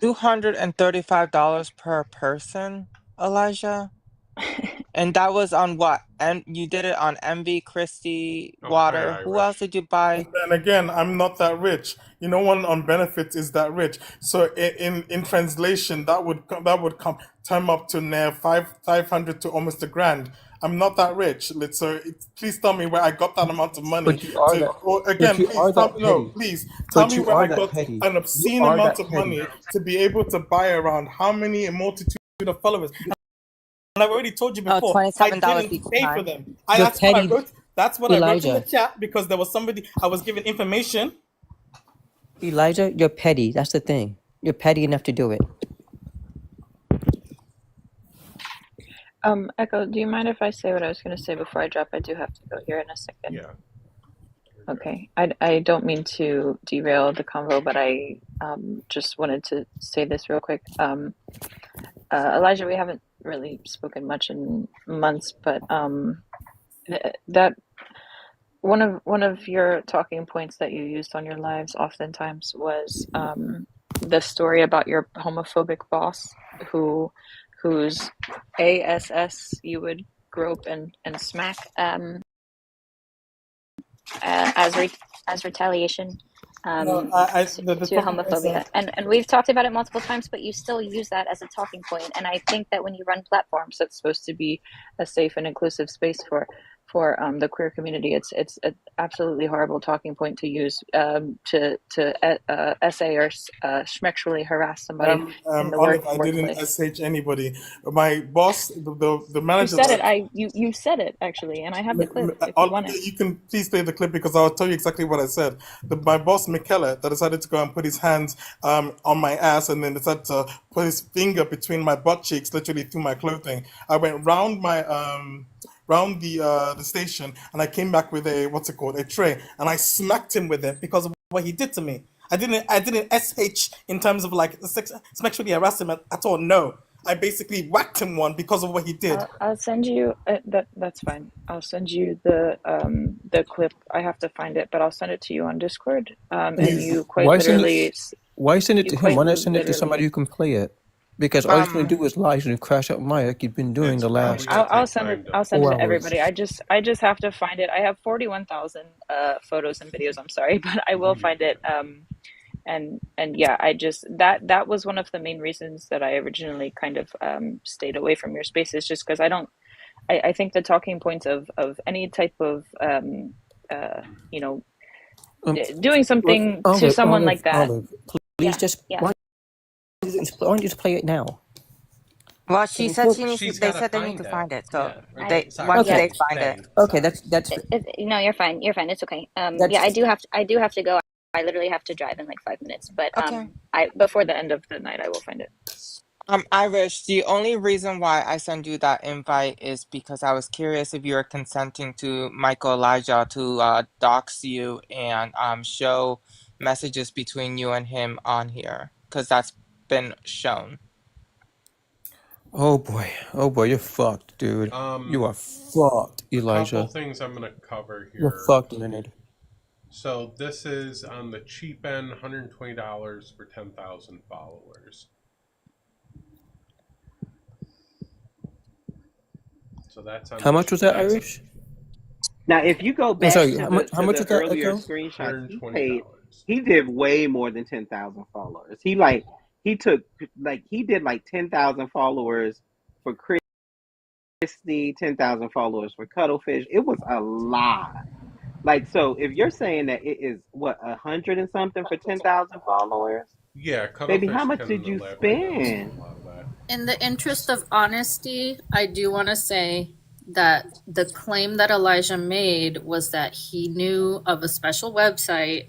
$235 per person, Elijah? And that was on what? And you did it on MV, Christie, Water. Who else did you buy? And again, I'm not that rich. No one on benefits is that rich. So in translation, that would come up to near 500 to almost $1,000. I'm not that rich. So please tell me where I got that amount of money. But you are Please tell me where I got an obscene amount of money to be able to buy around how many a multitude of followers. And I've already told you before, I $27 didn't each pay time. for them. That's what I wrote in the chat because there was somebody I was giving information. Elijah, you're petty. That's the thing. You're petty enough to do it. Echo, do you mind if I say what I was going to say before I drop? I do have to go here in a second. Yeah. Okay. I don't mean to derail the convo, but I just wanted to say this real quick. Elijah, we haven't really spoken much in months, but that one of your talking points that you used on your lives oftentimes was the story about your homophobic boss whose ASS you would grope and smack as retaliation No, the to talking points homophobia. And we've talked about it multiple times, but you still use that as a talking point. And I think that when you run platforms that's supposed to be a safe and inclusive space for the queer community, it's an absolutely horrible talking point to use to essay or schmexually harass somebody in the Olive, I didn't workplace. SH anybody. My boss, the You manager. said it. You said it actually, and I have the clip if you want it. You can please play the clip because I'll tell you exactly what I said. My boss, Michele, that decided to go and put his hands on my ass and then decided to put his finger between my butt cheeks, literally through my clothing. I went round my round the station and I came back with a tray, and I smacked him with it because of what he did to me. I didn't SH in terms of like sexually harassment at all. No, I basically whacked him one because of what he did. I'll send you that's fine. I'll send you the clip. I have to find it, but I'll send it to you on Discord. And you quite literally. Why send it to him? Why not send it to literally- somebody who can play it? Because all he's going to do is lie and crash out Maya like you've been doing the last. I'll send it. I'll send it 4 to hours. everybody. I just have to find it. I have 41,000 photos and videos. I'm sorry, but I will find it. And yeah, that was one of the main reasons that I originally kind of stayed away from your spaces, just because I think the talking points of any type of doing something to someone like that. Olive, please just. Yeah. Why don't you just play it now? Well, she Well, said she needs. She's They got to said they need find to it. find it. So Yeah. they Sorry, once Faye. they find it. Faye. Okay, Sorry. that's No, you're fine. You're fine. It's okay. that's Yeah, I do have to go. I literally have to drive in like 5 minutes, but Okay. I before the end of the night, I will find it. Irish, the only reason why I sent you that invite is because I was curious if you were consenting to Michael Elijah to dox you and show messages between you and him on here, because that's been shown. Oh boy, you're fucked, dude. You are fucked, A Elijah. couple things I'm gonna cover here. You're fucked, Leonard. So this is on the cheap end, $120 for 10,000 followers. So that's on How much was that, Irish? Now, if you go Oh, back sorry. to How the much? How much was that, earlier Echo? screenshots, $120. he did way more than 10,000 followers. He did like 10,000 followers for Christy, 10,000 followers for Cuttlefish. It was a lot. Like, so if you're saying that it is what 100 and something for 10,000 followers, Yeah, baby, Cuttlefish how much can did you elaborate on spend? a lot of that. In the interest of honesty, I do want to say that the claim that Elijah made was that he knew of a special website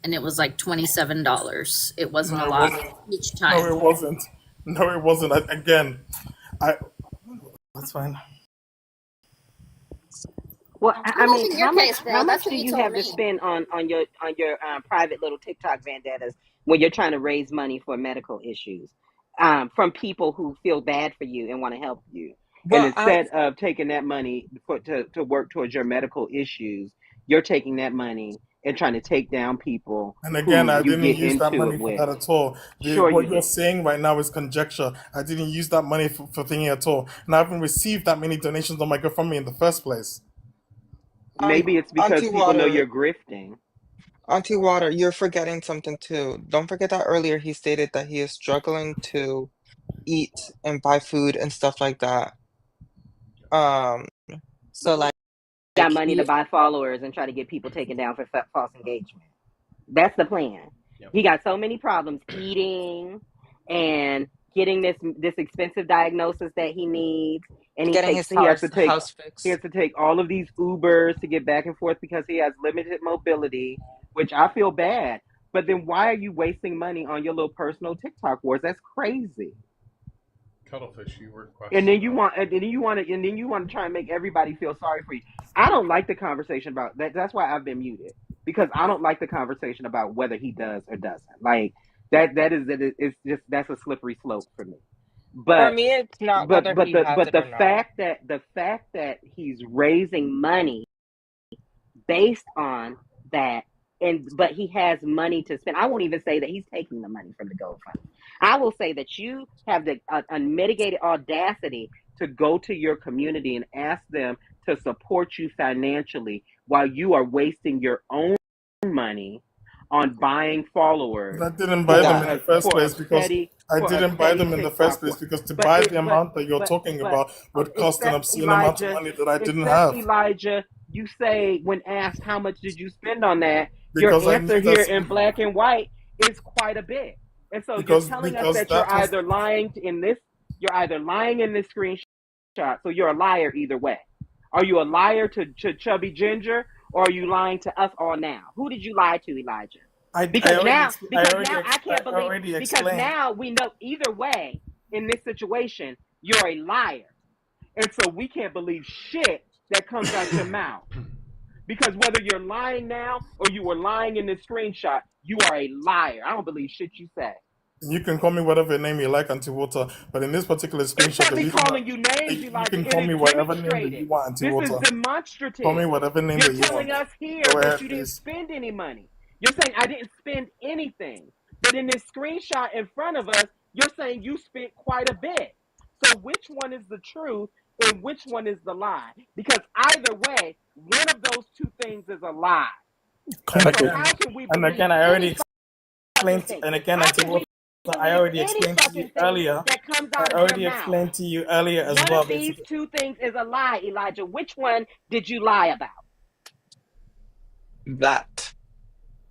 and it was like $27. It wasn't No, a it lot wasn't. each No, time. it wasn't. No, it wasn't. Again, that's fine. Well, I I'm mean, making your how much case, bro. That's what do you you told have to me. spend on your private little TikTok vendettas when you're trying to raise money for medical issues from people who feel bad for you and want to help you? And Well, instead of taking that money to work towards your medical issues, you're taking that money and trying to take down people And again, who I you didn't get use that into money it for with. that at all. Sure, you What you're did. saying right now is conjecture. I didn't use that money for thinking at all. And I haven't received that many donations on my GoFundMe in the first place. Maybe it's because Auntie people know you're Water, grifting. Auntie Water, you're forgetting something too. Don't forget that earlier he stated that he is struggling to eat and buy food and stuff like that. So like Got money to he buy followers and try to get people taken down for false engagement. That's the plan. Yep. He got so many problems eating and getting this expensive diagnosis that he needs, and he getting has his to take house fixed. all of these Ubers to get back and forth because he has limited mobility, which I feel bad. But then why are you wasting money on your little personal TikTok wars? That's crazy. Cuttlefish, you were And then you questioning. want to try and make everybody feel sorry for you. I don't like the conversation about that. That's why I've been muted, because I don't like the conversation about whether he does or doesn't. Like it's just, that's a slippery slope for me. For But me, it's not whether he has it the or not. fact that he's raising money based on that, but he has money to spend. I won't even say that he's taking the money from the GoFundMe. I will say that you have the unmitigated audacity to go to your community and ask them to support you financially while you are wasting your own money on buying followers I didn't buy them in the first for a place because petty I didn't buy them in the first TikTok place war. because to But buy it, the amount that you're talking about would cost an except obscene amount of Elijah, money that I didn't have. Elijah, you say when asked how much did you spend on that, Because your I answer knew here that's in black and white is quite a bit. And so because you're telling us because that you're that was either lying in this screenshot, so you're a liar either way. Are you a liar to Chubby Ginger, or are you lying to us all now? Who did you lie to, Elijah? Because now I can't believe, because now we know either way in this situation you're a liar, and so we can't believe shit that comes out your mouth. Because whether you're lying now or you were lying in this screenshot, you are a liar. I don't believe shit you say. You can call me whatever name you like, Auntie Water, but in this particular It's screenshot, not me calling you names, you Elijah. can It call is me whatever name that demonstrated. you want, Auntie This is Water. demonstrative. Call me whatever name You're that you telling want. us here Go that ahead, you didn't please. spend any money. You're saying I didn't spend anything. But in this screenshot in front of us, you're saying you spent quite a bit. So which one is the truth and which one is the lie? Because either way, one of those two things is a lie. And So again, how can we and believe again, I already any explained. thing? And again, How Auntie can we Water, I believe already any explained to fucking you thing earlier. that comes I out of already your mouth? explained to you earlier as One well. of these two things is a lie, Elijah. Which one did you lie about? That.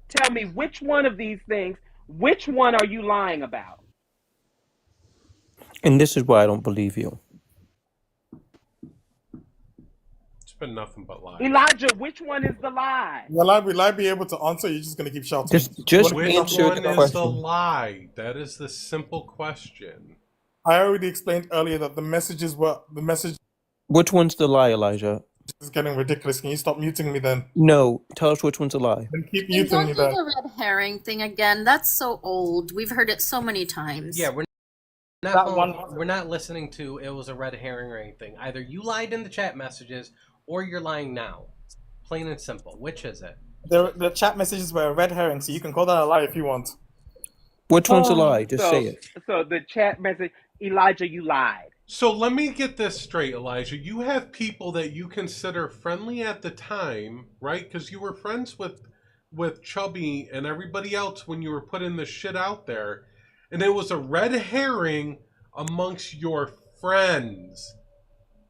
Tell me which one of these things, which one are you lying about? And this is why I don't believe you. It's been nothing but lies. Elijah, which one is the lie? Will I be able to answer? You're just gonna keep shouting. Just Which answer one the is question. the lie? That is the simple question. I already explained earlier that the messages were the message Which one's the lie, Elijah? is getting ridiculous. Can you stop muting me then? No, tell us which one's a lie. Then keep And muting don't me do then. the red herring thing again. That's so old. We've heard it so many times. Yeah, we're That not one- we're not listening to it was a red herring or anything. Either you lied in the chat messages or you're lying now. Plain and simple. Which is it? The chat messages were a red herring, so you can call that a lie if you want. Which one's a lie? Just so, say it. So the chat message, Elijah, you lied. So let me get this straight, Elijah. You have people that you consider friendly at the time, right? Because you were friends with Chubby and everybody else when you were putting this shit out there. And it was a red herring amongst your friends.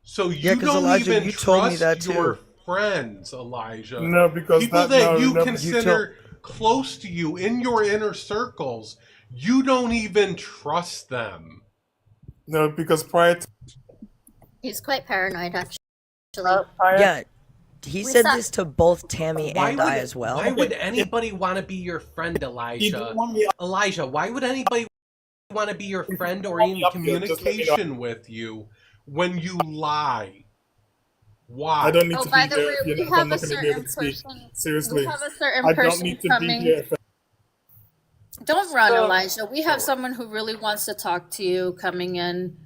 So Yeah, you 'cause don't Elijah, even you told me trust that your too. friends, Elijah. No, because people that- that no, you no, you consider close to you in your inner circles, you don't even trust them. No, because prior to He's quite paranoid, actually. Yeah, he We said saw- this to both Tammy Why and would, I as well. Why would anybody want to be your friend, Elijah? Elijah, why would anybody want to be your friend or in Communication with you when you lie. Why? I don't need Oh, to by be the here way, if you're we not, I'm have not a going to be able certain to speak. person. Seriously. We have a certain I don't person need to coming. be here. Don't run, So- Elijah. We have someone who really wants to talk to you coming in.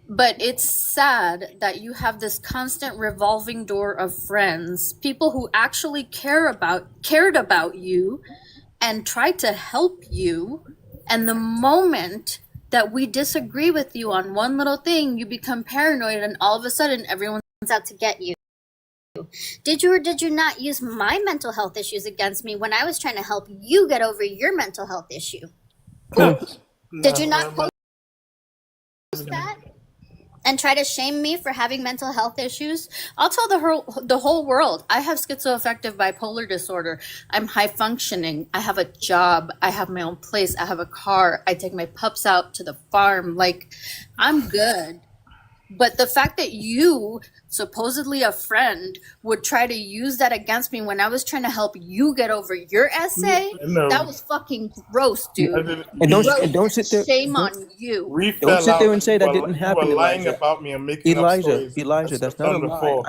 But it's sad that you have this constant revolving door of friends, people who actually cared about you and tried to help you. And the moment that we disagree with you on one little thing, you become paranoid and all of a sudden everyone's out to get you. Did you or did you not use my mental health issues against me when I was trying to help you get over your mental health issue? Did you not post that and try to shame me for having mental health issues? I'll tell the whole world. I have schizoaffective bipolar disorder. I'm high functioning. I have a job. I have my own place. I have a car. I take my pups out to the farm. Like, I'm good. But the fact that you, supposedly a friend, would try to use that against me when I was trying to help you get over your essay, No. that was fucking gross, dude. And don't Gross. and don't sit there. Shame don't- on you. Don't sit there and say that didn't You happen, were lying Elijah. about me and making up Elijah, stories. Elijah, that's not a done lie. before.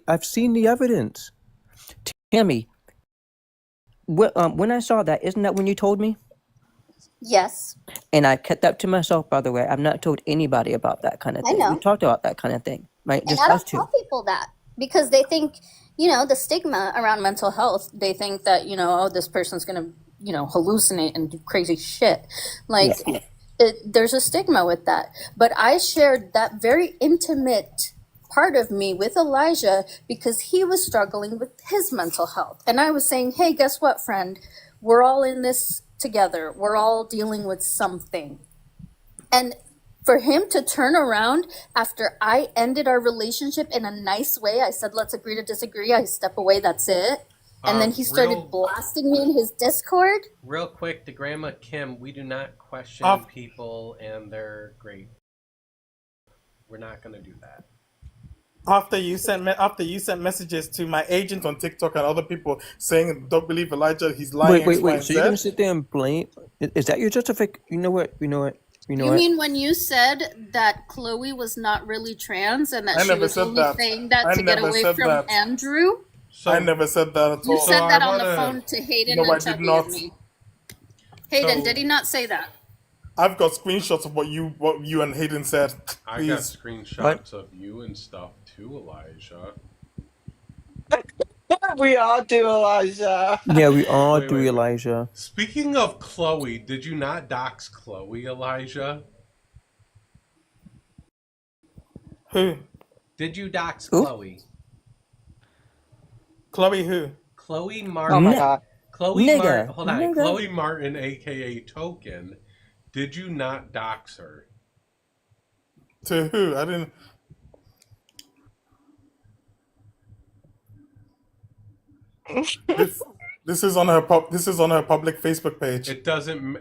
I've seen the evidence. Tammy, when I saw that, isn't that when you told me? Yes. And I kept that to myself, by the way. I've not told anybody about that kind of I thing. know. We talked about that kind of thing, right? And Just I us don't two. tell people that because they think, the stigma around mental health, they think that, oh, this person's going to, hallucinate and do crazy shit. Like, there's a stigma with that. But I shared that very intimate part of me with Elijah because he was struggling with his mental health. And I was saying, hey, guess what, friend? We're all in this together. We're all dealing with something. And for him to turn around after I ended our relationship in a nice way, I said, let's agree to disagree. I step away. That's it. And then he started real- blasting me in his Discord. Real quick, to Grandma Kim, we do not question people and their grade. We're not going to do that. After you sent messages to my agent on TikTok and other people saying, "Don't believe Elijah, he's lying." Wait. X, Y, and So you're gonna Z." sit there and blame? Is that your justification? You know what? You mean when you said that Chloe was not really trans and that I she never was said only that. saying that I to get never away said from that. Andrew? I never said that at all. You said that on the phone to Hayden No, I and did Chubby not. and me. Hayden, So- did he not say that? I've got screenshots of what you and Hayden said. I got Please. screenshots of you and stuff too, Elijah. We all do, Elijah. Yeah, we all Wait, do, wait, wait. Elijah. Speaking of Chloe, did you not dox Chloe, Elijah? Who? Did you dox Who? Chloe? Chloe who? Chloe Martin. Oh my God. Chloe Nigga. Martin. Hold on. Nigga. Chloe Chloe Martin, aka Token, did you not dox her? To who? I didn't. This is on her public Facebook page. It doesn't.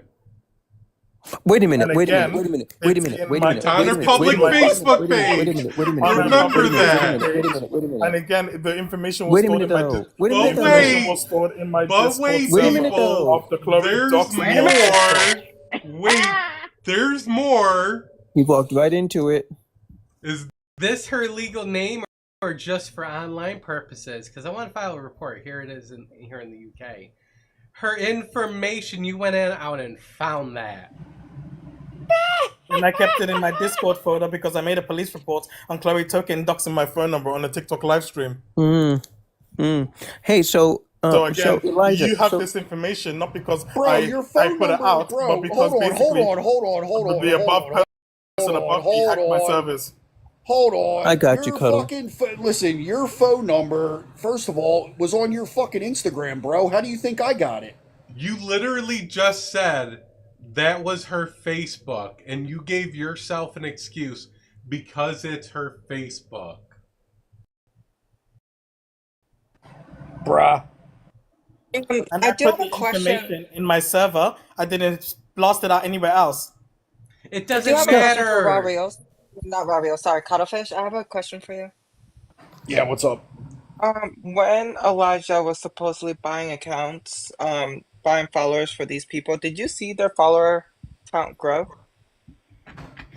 Wait a minute. And Wait a minute. again, Wait a minute. Wait a it's minute. in Wait a my minute. On Wait a her minute. public Wait a minute. Facebook Wait a minute. Wait a page. minute. Wait a minute. on Wait a her minute. Remember public Wait a that. minute. Wait a page. minute. Wait a minute. And again, the information was Wait a stored minute in my though. Wait a the minute But though. information wait, was stored in my but Discord wait, Wait a server minute people. though. of the Chloe There's Doxing Wait a minute. Discord. more. Wait, there's more. He walked right into it. Is this her legal name or just for online purposes? Because I want to file a report. Here it is here in the UK. Her information, you went out and found that. And I kept it in my Discord folder because I made a police report on Chloe Token doxing my phone number on a TikTok live stream. Hey, so So again, Elijah, you have so this information not because Bro, your I phone put it number, out, bro. but because Hold on, basically hold on. the above person above me hacked my servers. Hold on. I got you, Your Cuddle. fucking listen, your phone number, first of all, was on your fucking Instagram, bro. How do you think I got it? You literally just said that was her Facebook, and you gave yourself an excuse because it's her Facebook. Bruh. And I do put have a the question. information in my server. I didn't blast it out anywhere else. It I do doesn't have a question for matter. Rario. Not Rario, sorry, Cuttlefish. I have a question for you. Yeah, what's up? When Elijah was supposedly buying accounts, buying followers for these people, did you see their follower count grow?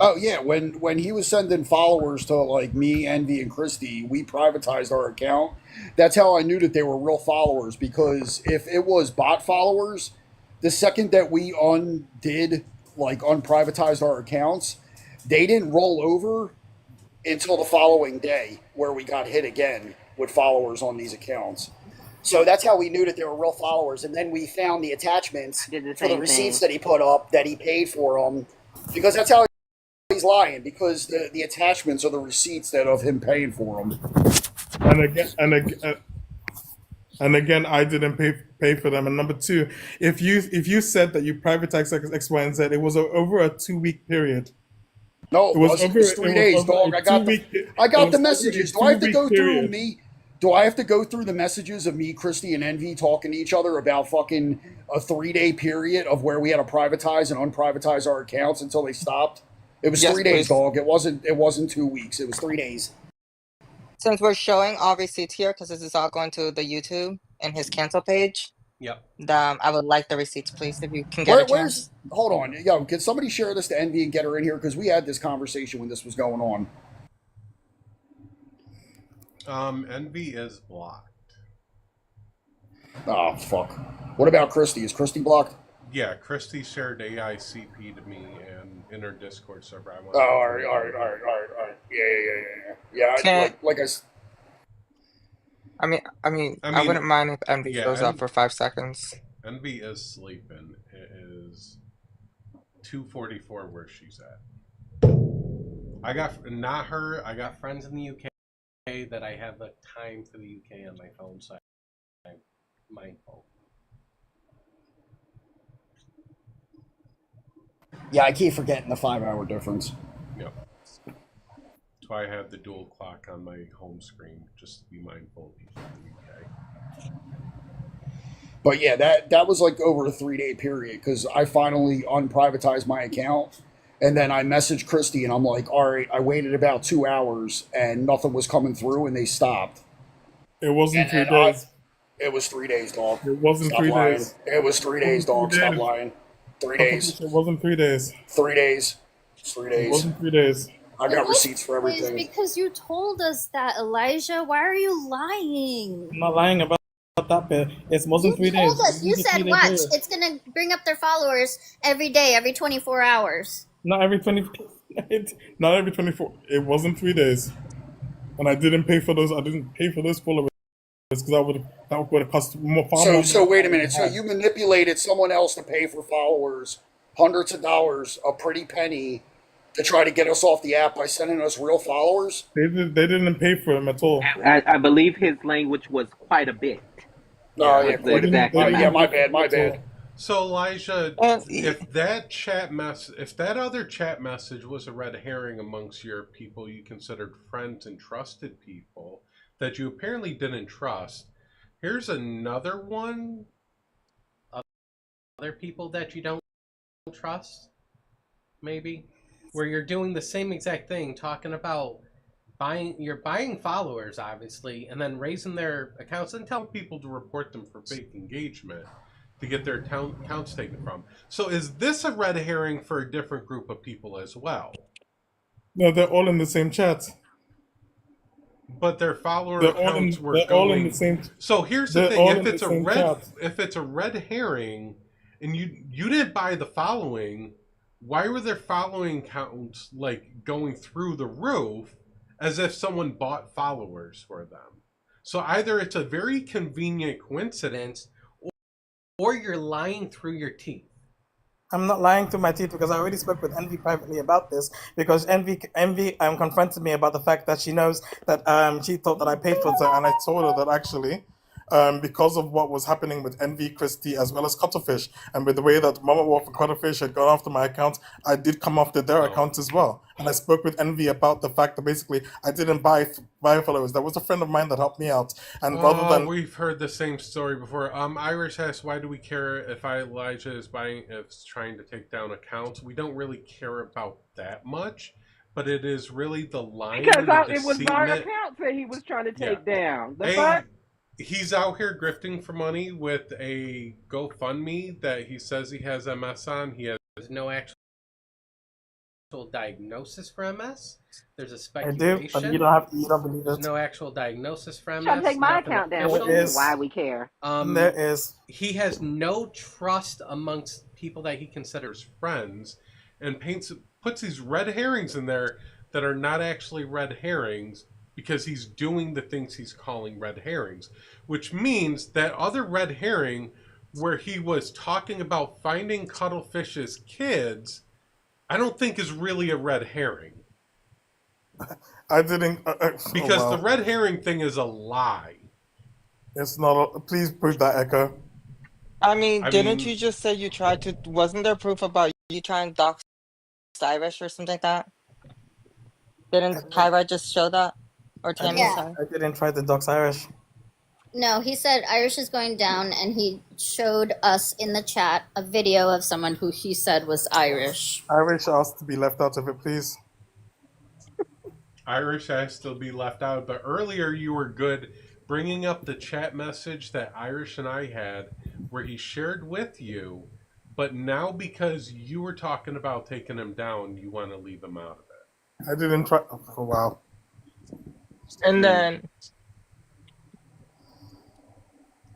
Oh yeah, when he was sending followers to like me, Envy, and Christy, we privatized our account. That's how I knew that they were real followers, because if it was bot followers, the second that we unprivatized our accounts, they didn't roll over until the following day, where we got hit again with followers on these accounts. So that's how we knew that they were real followers. And then we found the attachments Did the for the same receipts thing. that he put up, that he paid for them, because that's how he's lying, because the attachments are the receipts that of him paying for them. And again, I didn't pay for them. And number two, if you said that you privatized X, Y, and Z, it was over a 2-week period. No, it wasn't. It was 3 days, dog. I got the messages. Do I have to go through me? Do I have to go through the messages of me, Christy, and Envy talking to each other about fucking a 3-day period of where we had to privatize and unprivatize our accounts until they stopped? It was Yes, 3 days, please. dog. It wasn't 2 weeks. It was 3 days. Since we're showing all receipts here, because this is all going to the YouTube and his cancel page, Yep. I would like the receipts, please, if you can get a chance. Hold on. Yo, can somebody share this to Envy and get her in here? Because we had this conversation when this was going on. Envy is blocked. Oh, fuck. What about Christy? Is Christy blocked? Yeah, Christy shared AICP to me and in her Discord server. Oh, all right. Yeah. I mean, I wouldn't mind if Envy shows up for 5 seconds. Envy is sleeping. It is 2:44 where she's at. I got not her. I got friends in the UK that I have the time for the UK on my phone, so I'm mindful. Yeah, I keep forgetting the 5-hour difference. Yep. That's why I have the dual clock on my home screen, just to be mindful of people in the UK. But yeah, that was like over a 3-day period, because I finally unprivatized my account, and then I messaged Christy and I'm like, all right, I waited about 2 hours and nothing was coming through and they stopped. It wasn't 3 And days. It was 3 days, dog. It wasn't Stop 3 lying. days. It was 3 days, dog. Stop lying. 3 days. It wasn't 3 days. 3 days. It's 3 It days. wasn't 3 days. I got receipts for everything. Because you told us that, Elijah. Why are you lying? I'm not lying about that bit. It wasn't 3 days. Told us. You said, watch, it's gonna bring up their followers every day, every 24 hours. Not every 24. It wasn't 3 days, and I didn't pay for those. I didn't pay for those followers because that would have cost more. So wait a minute. So you manipulated someone else to pay for followers, hundreds of dollars, a pretty penny, to try to get us off the app by sending us real followers? They didn't pay for them at all. I believe his language was quite a bit. No, Yeah, yeah, exact yeah, amount. my bad. So Elijah, if that other chat message was a red herring amongst your people you considered friends and trusted people that you apparently didn't trust, here's another one. Other people that you don't trust. maybe, where you're doing the same exact thing, talking about you're buying followers, obviously, and then raising their accounts and telling people to report them for fake engagement to get their accounts taken from. So is this a red herring for a different group of people as well? No, they're all in the same chat. But their follower They're all in, accounts were they're going. all in the same. So here's the They're thing: all in the same chat. if it's a red herring, and you didn't buy the following, why were their following counts like going through the roof, as if someone bought followers for them? So either it's a very convenient coincidence, or you're lying through your teeth. I'm not lying through my teeth because I already spoke with Envy privately about this, because Envy confronted me about the fact that she knows that she thought that I paid for her, and I told her that actually because of what was happening with Envy, Christy, as well as Cuttlefish, and with the way that Mama Wolf and Cuttlefish had gone after my account, I did come after their accounts as well. And I spoke with Envy about the fact that basically I didn't buy followers. There was a friend of mine that helped me out, and rather than We've heard the same story before. Irish asks, why do we care if Elijah is trying to take down accounts? We don't really care about that much, but it is really the lying Because and the it was my deceitment. accounts that he was trying to take Yeah. down. The Hey, fuck? he's out here grifting for money with a GoFundMe that he says he has MS on. He has no actual diagnosis for MS. There's a I speculation. do, but you don't believe There's it. no actual diagnosis for MS. Trying to take my nothing account down. official. What is why we care? There is. He has no trust amongst people that he considers friends, and puts these red herrings in there that are not actually red herrings, because he's doing the things he's calling red herrings, which means that other red herring where he was talking about finding Cuttlefish's kids, I don't think is really a red herring. I didn't. Because the red herring thing is a lie. It's not. Please prove that, Echo. I mean, didn't you just say you tried to? Wasn't there proof about you trying to dox Irish or something like that? Didn't Kyra just show that? Or Tammy, Yeah. sorry. I didn't try to dox Irish. No, he said Irish is going down, and he showed us in the chat a video of someone who he said was Irish. Irish asked to be left out of it, please. Irish has to be left out, but earlier you were good bringing up the chat message that Irish and I had where he shared with you, but now because you were talking about taking him down, you want to leave him out of it. I didn't try. Oh, wow. And then,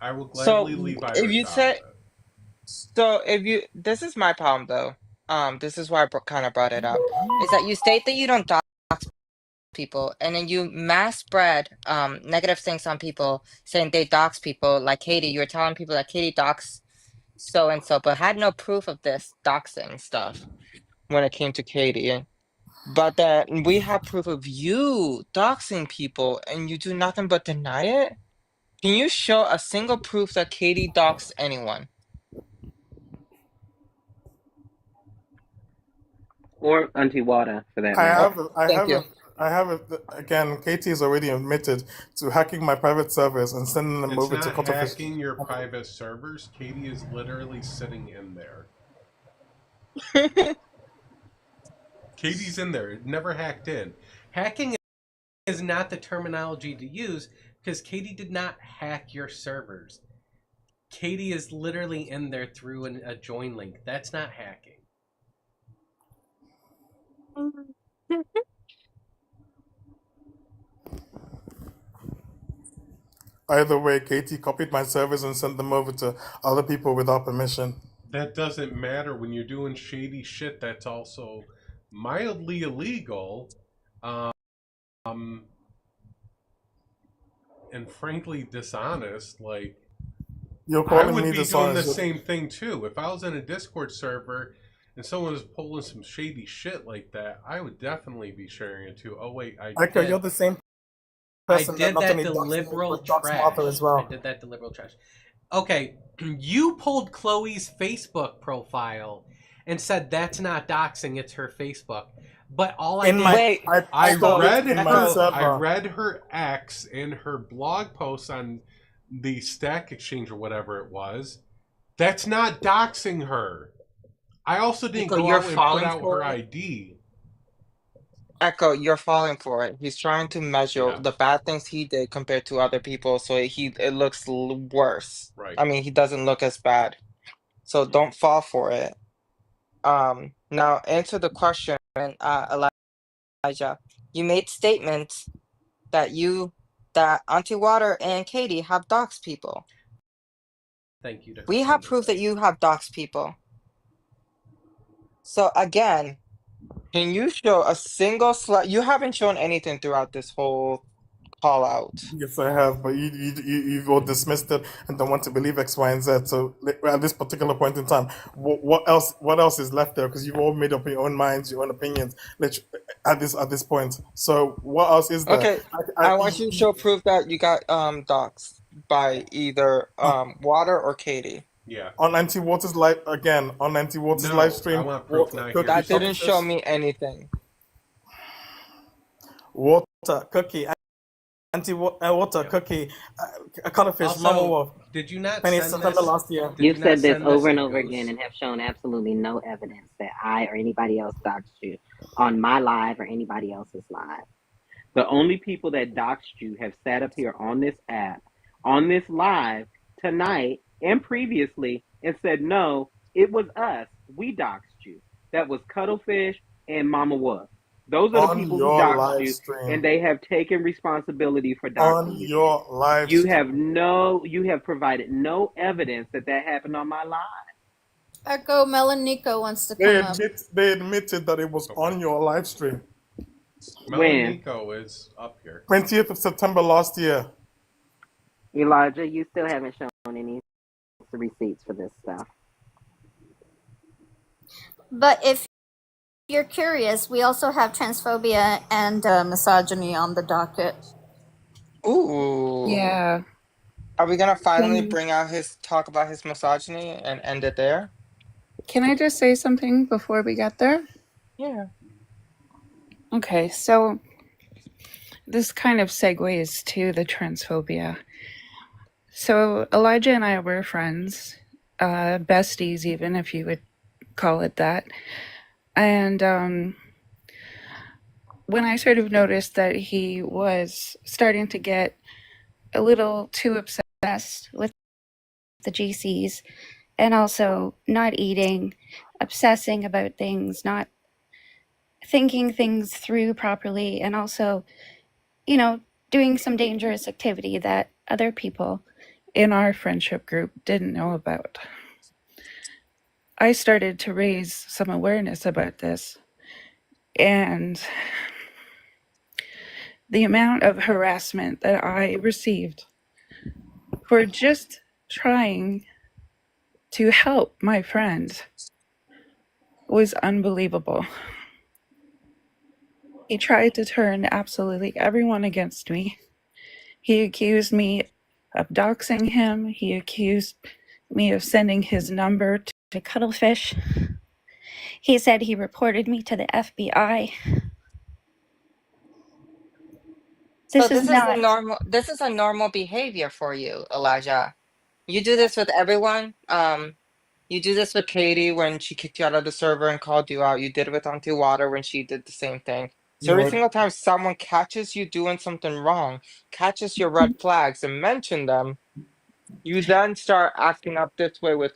I will so gladly leave Irish if you out say, of it. so if you, this is my problem though. This is why I kind of brought it up. Is that you state that you don't dox people, and then you mass spread negative things on people, saying they dox people. Like Katie, you were telling people that Katie dox so and so, but had no proof of this doxing stuff when it came to Katie. But then we have proof of you doxing people, and you do nothing but deny it. Can you show a single proof that Katie doxed anyone? Or Auntie Water, for that I matter. have again, Katie has already admitted to hacking my private servers and sending them It's over to not Cuttlefish. hacking your private servers. Katie is literally sitting in there. Katie's in there. It never hacked in. Hacking is not the terminology to use because Katie did not hack your servers. Katie is literally in there through a join link. That's not hacking. Either way, Katie copied my servers and sent them over to other people without permission. That doesn't matter when you're doing shady shit. That's also mildly illegal, and frankly dishonest. Like, You're I calling would me be doing the dishonest. same thing too. If I was in a Discord server and someone was pulling some shady shit like that, I would definitely be sharing it too. Oh wait, Echo, you're the same I person did not that only doxed me, deliberal but doxed trash. Martha as well. I did that deliberal trash. Okay, you pulled Chloe's Facebook profile and said that's not doxing, it's her Facebook. But all I In did, my- I stole it read in my her, server. I read her ex in her blog post on the Stack Exchange or whatever it was. That's not doxing her. I also didn't Echo, go you're out and put falling out for her it. ID. Echo, you're falling for it. He's trying to measure Yeah, the bad things he did compared to other people, so it looks worse. right. I mean, he doesn't look as bad. So don't fall for it. Now answer the question, Elijah. You made statements that Auntie Water and Katie have doxed people. Thank you to We have confirm proof that that. you have doxed people. So again, can you show a single slide? You haven't shown anything throughout this whole call out. Yes, I have, but you all dismissed it and don't want to believe X, Y, and Z. So at this particular point in time, what else is left there? Because you've all made up your own minds, your own opinions. At this point, so what else is there? Okay, I want you to show proof that you got doxed by either Water or Katie. Yeah. On Auntie Waters live again on Auntie Waters No, live I stream. want proof now here. That didn't show me anything. Water cookie. Water cookie, cuttlefish, Also, Mama Wolf. did you not 20th send September this? last year. Did You've you said not this send this over and in over Ghost? again and have shown absolutely no evidence that I or anybody else doxed you on my live or anybody else's live. The only people that doxed you have sat up here on this app, on this live tonight and previously and said, no, it was us. We doxed you. That was Cuttlefish and Mama Wolf. Those are the On people who your doxed live you, stream. and they have taken responsibility for On doxing you. your live You stream. have provided no evidence that happened on my live. Echo Melanico wants to They come up. they admitted that it was on your live stream. When? Melanico is up here. 20th of September last year. Elijah, you still haven't shown any receipts for this stuff. But if you're curious, we also have transphobia and misogyny on the docket. Ooh. Yeah. Are we gonna finally Can, bring out talk about his misogyny and end it there? can I just say something before we get there? Yeah. Okay, so this kind of segues to the transphobia. So Elijah and I were friends, besties even, if you would call it that. And when I sort of noticed that he was starting to get a little too obsessed with the GCs and also not eating, obsessing about things, not thinking things through properly, and also, doing some dangerous activity that other people in our friendship group didn't know about. I started to raise some awareness about this, and the amount of harassment that I received for just trying to help my friend was unbelievable. He tried to turn absolutely everyone against me. He accused me of doxing him. He accused me of sending his number to Cuttlefish. He said he reported me to the FBI. So this is a normal behavior for you, Elijah. You do this with everyone. You do this with Katie when she kicked you out of the server and called you out. You did it with Auntie Water when she did the same thing. So every single time someone catches you doing something wrong, catches your red flags and mention them, you then start acting up this way with.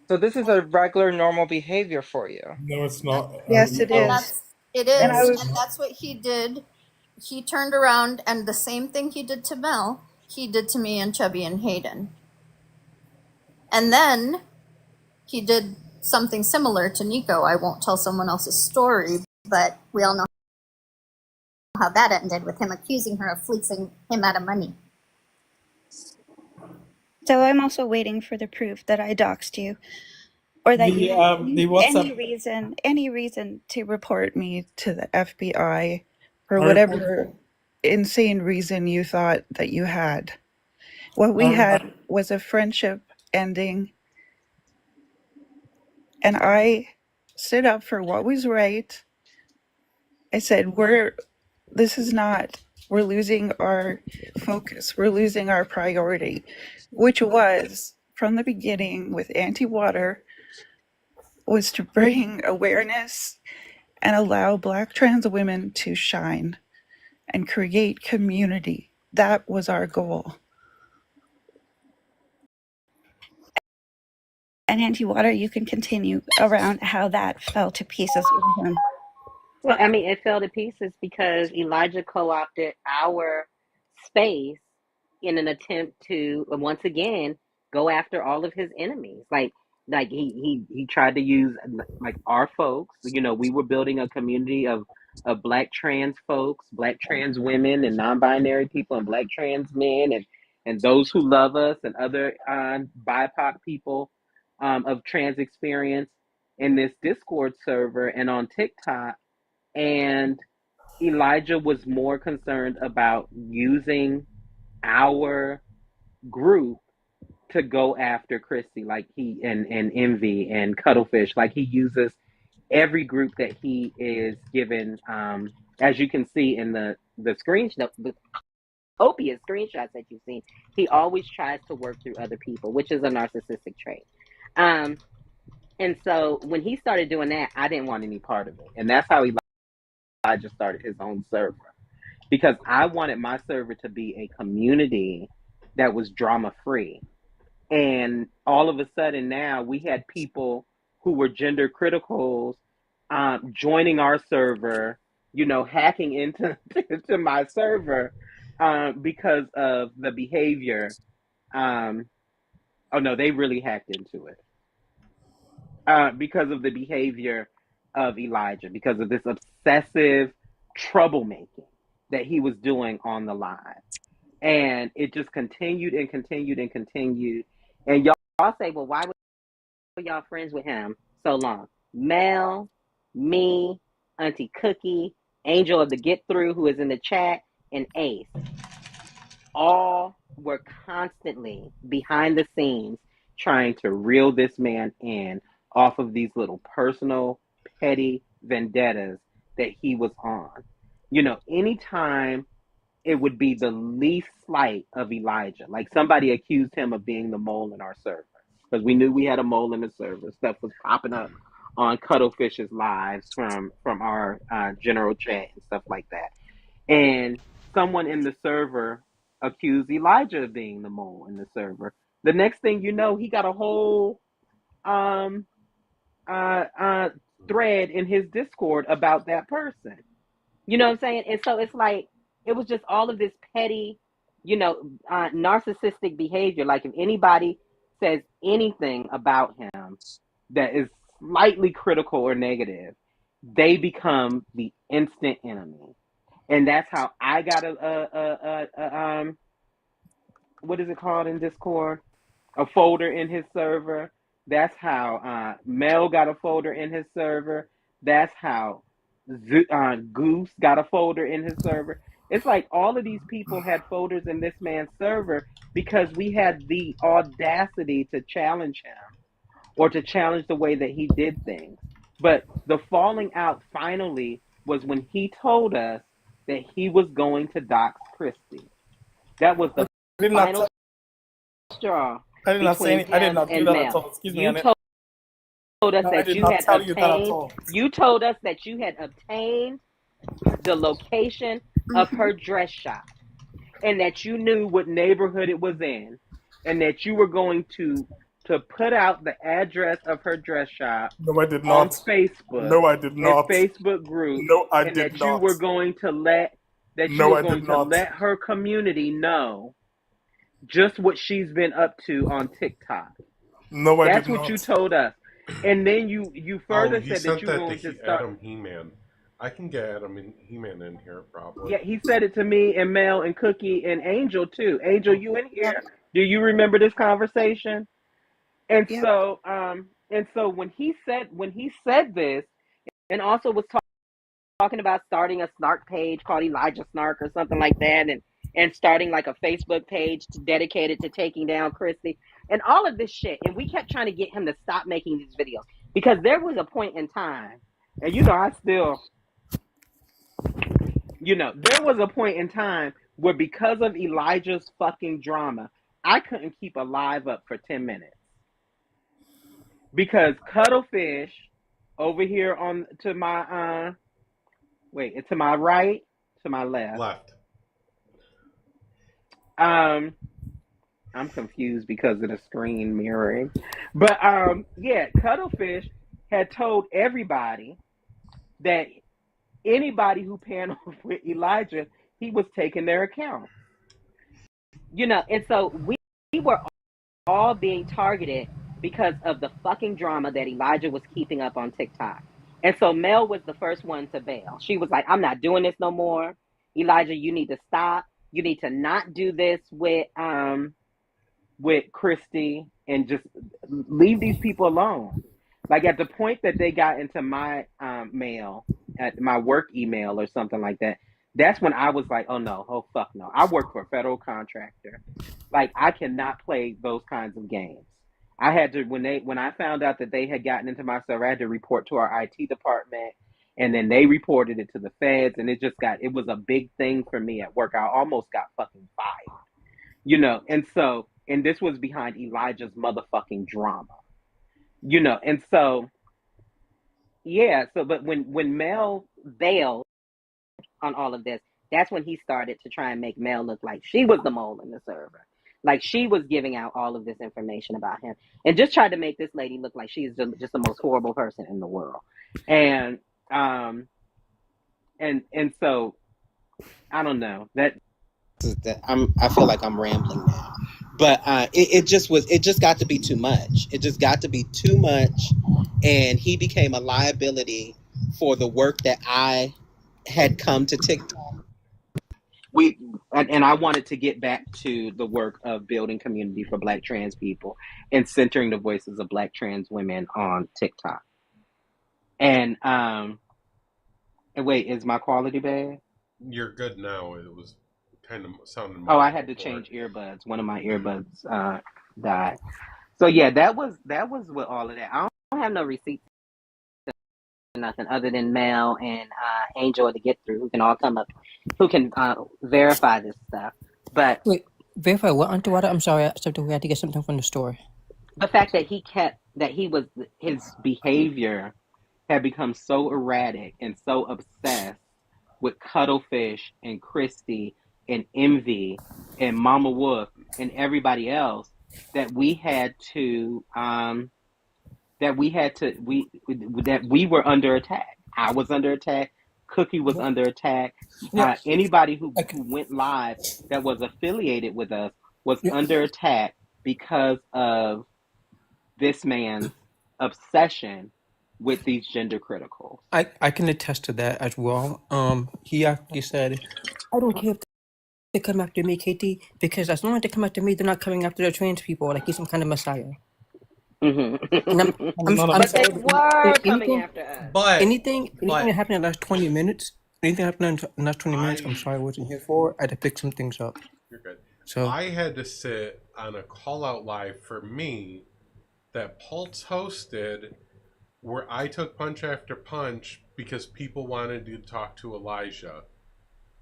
So this is a regular, normal behavior for you. No, it's not. Yes, it And is. it is, And I and was that's what he did. He turned around, and the same thing he did to Mel, he did to me and Chubby and Hayden. And then he did something similar to Nico. I won't tell someone else's story, but we all know how that ended with him accusing her of fleecing him out of money. So I'm also waiting for the proof that I doxed you, or that you have any reason to report me to the FBI for I whatever insane reason you thought that you had. What we had was a friendship ending, and I stood up for what was right. I said, we're losing our focus. We're losing our priority, which was from the beginning with Auntie Water was to bring awareness and allow Black trans women to shine and create community. That was our goal. And Auntie Water, you can continue around how that fell to pieces with him. Well, I mean, it fell to pieces because Elijah co-opted our space in an attempt to once again go after all of his enemies. Like he tried to use like our folks. You know, we were building a community of Black trans folks, Black trans women, and non-binary people, and Black trans men, and those who love us, and other BIPOC people of trans experience in this Discord server and on TikTok. And Elijah was more concerned about using our group to go after Christy, like he and Envy and Cuttlefish, like he uses every group that he is given. As you can see in the screenshot, the copious screenshots that you've seen, he always tries to work through other people, which is a narcissistic trait. And so when he started doing that, I didn't want any part of it, and that's how Elijah started his own server, because I wanted my server to be a community that was drama free. And all of a sudden now we had people who were gender criticals joining our server, you know, hacking into to my server because of the behavior. Oh no, they really hacked into it because of the behavior of Elijah, because of this obsessive troublemaking that he was doing on the live. And it just continued and continued and continued. And y'all say, well, why were y'all friends with him so long? Mel, me, Auntie Cookie, Angel of the Get Through, who is in the chat, and Ace, all were constantly behind the scenes trying to reel this man in off of these little personal, petty vendettas that he was on. You know, anytime it would be the least slight of Elijah, like somebody accused him of being the mole in our server, because we knew we had a mole in the server. Stuff was popping up on Cuttlefish's lives from our general chat and stuff like that. And someone in the server accused Elijah of being the mole in the server. The next thing you know, he got a whole thread in his Discord about that person. You know what I'm saying? And so it's like, it was just all of this petty, you know, narcissistic behavior. Like if anybody says anything about him that is slightly critical or negative, they become the instant enemy. And that's how I got what is it called in Discord? A folder in his server. That's how Mel got a folder in his server. That's how Goose got a folder in his server. It's like all of these people had folders in this man's server because we had the audacity to challenge him or to challenge the way that he did things. But the falling out finally was when he told us that he was going to dox Christy. That was the final straw. I did not say anything. I did not do that at all. Excuse me. You told us that you had obtained. You told us that you had obtained the location of her dress shop, and that you knew what neighborhood it was in, and that you were going to put out the address of her dress shop. No, I did not. On Facebook. No, I did not. Facebook group. No, I and did that not. You were going to let let her community know just what she's been up to on TikTok. No, I That's did what not. you told us. And then you further said that you were going to start. Adam He-Man. I can get Adam and He-Man in here probably. Yeah, he said it to me and Mel and Cookie and Angel too. Angel, you in here? Do you remember this conversation? And so when he said this, and also was talking about starting a snark page called Elijah Snark or something like that, and starting like a Facebook page dedicated to taking down Christy and all of this shit. And we kept trying to get him to stop making these videos because there was a point in time, and there was a point in time where because of Elijah's fucking drama, I couldn't keep a live up for 10 minutes. because Cuttlefish over here on to my to my right, to my left. I'm confused because of the screen mirroring. But yeah, Cuttlefish had told everybody that anybody who paneled with Elijah, he was taking their account. You know, and so we were all being targeted because of the fucking drama that Elijah was keeping up on TikTok. And so Mel was the first one to bail. She was like, I'm not doing this no more. Elijah, you need to stop. You need to not do this with Christy and just leave these people alone. Like at the point that they got into my mail, at my work email or something like that, that's when I was like, oh fuck no. I work for a federal contractor. Like I cannot play those kinds of games. I had to when I found out that they had gotten into my server, I had to report to our IT department, and then they reported it to the feds, and it was a big thing for me at work. I almost got fucking fired. You know, and this was behind Elijah's motherfucking drama. You know, and so yeah, but when Mel bailed on all of this, that's when he started to try and make Mel look like she was the mole in the server. Like she was giving out all of this information about him and just tried to make this lady look like she's just the most horrible person in the world. And so I don't know that I feel like I'm rambling now, but it just got to be too much. It just got to be too much, and he became a liability for the work that I had come to TikTok. And I wanted to get back to the work of building community for Black trans people and centering the voices of Black trans women on TikTok. And wait, is my quality bad? You're good now. It was kind of sounding. Oh, I had to change earbuds. One of my earbuds died. So yeah, that was with all of that. I don't have no receipts, nothing other than Mel and Angel to get through, who can all come up, who can verify this stuff. But wait, verify what, Auntie Wada? I'm sorry, we had to get something from the store. The fact that his behavior had become so erratic and so obsessed with Cuttlefish and Christy and Envy and Mama Wolf and everybody else that we were under attack. I was under attack. Cookie was under attack. Anybody who went live that was affiliated with us was under attack because of this man's obsession with these gender criticals. I can attest to that as well. He actually said, I don't care if they come after me, Katie, because as long as they come after me, they're not coming after the trans people like he's some kind of messiah. Mm-hmm. But they were coming after us. But anything that happened in the last 20 minutes, anything happened in the last 20 minutes, I'm sorry I wasn't here for. I had to pick some things up. You're good. So I had to sit on a call out live for me that Pulse hosted, where I took punch after punch because people wanted to talk to Elijah,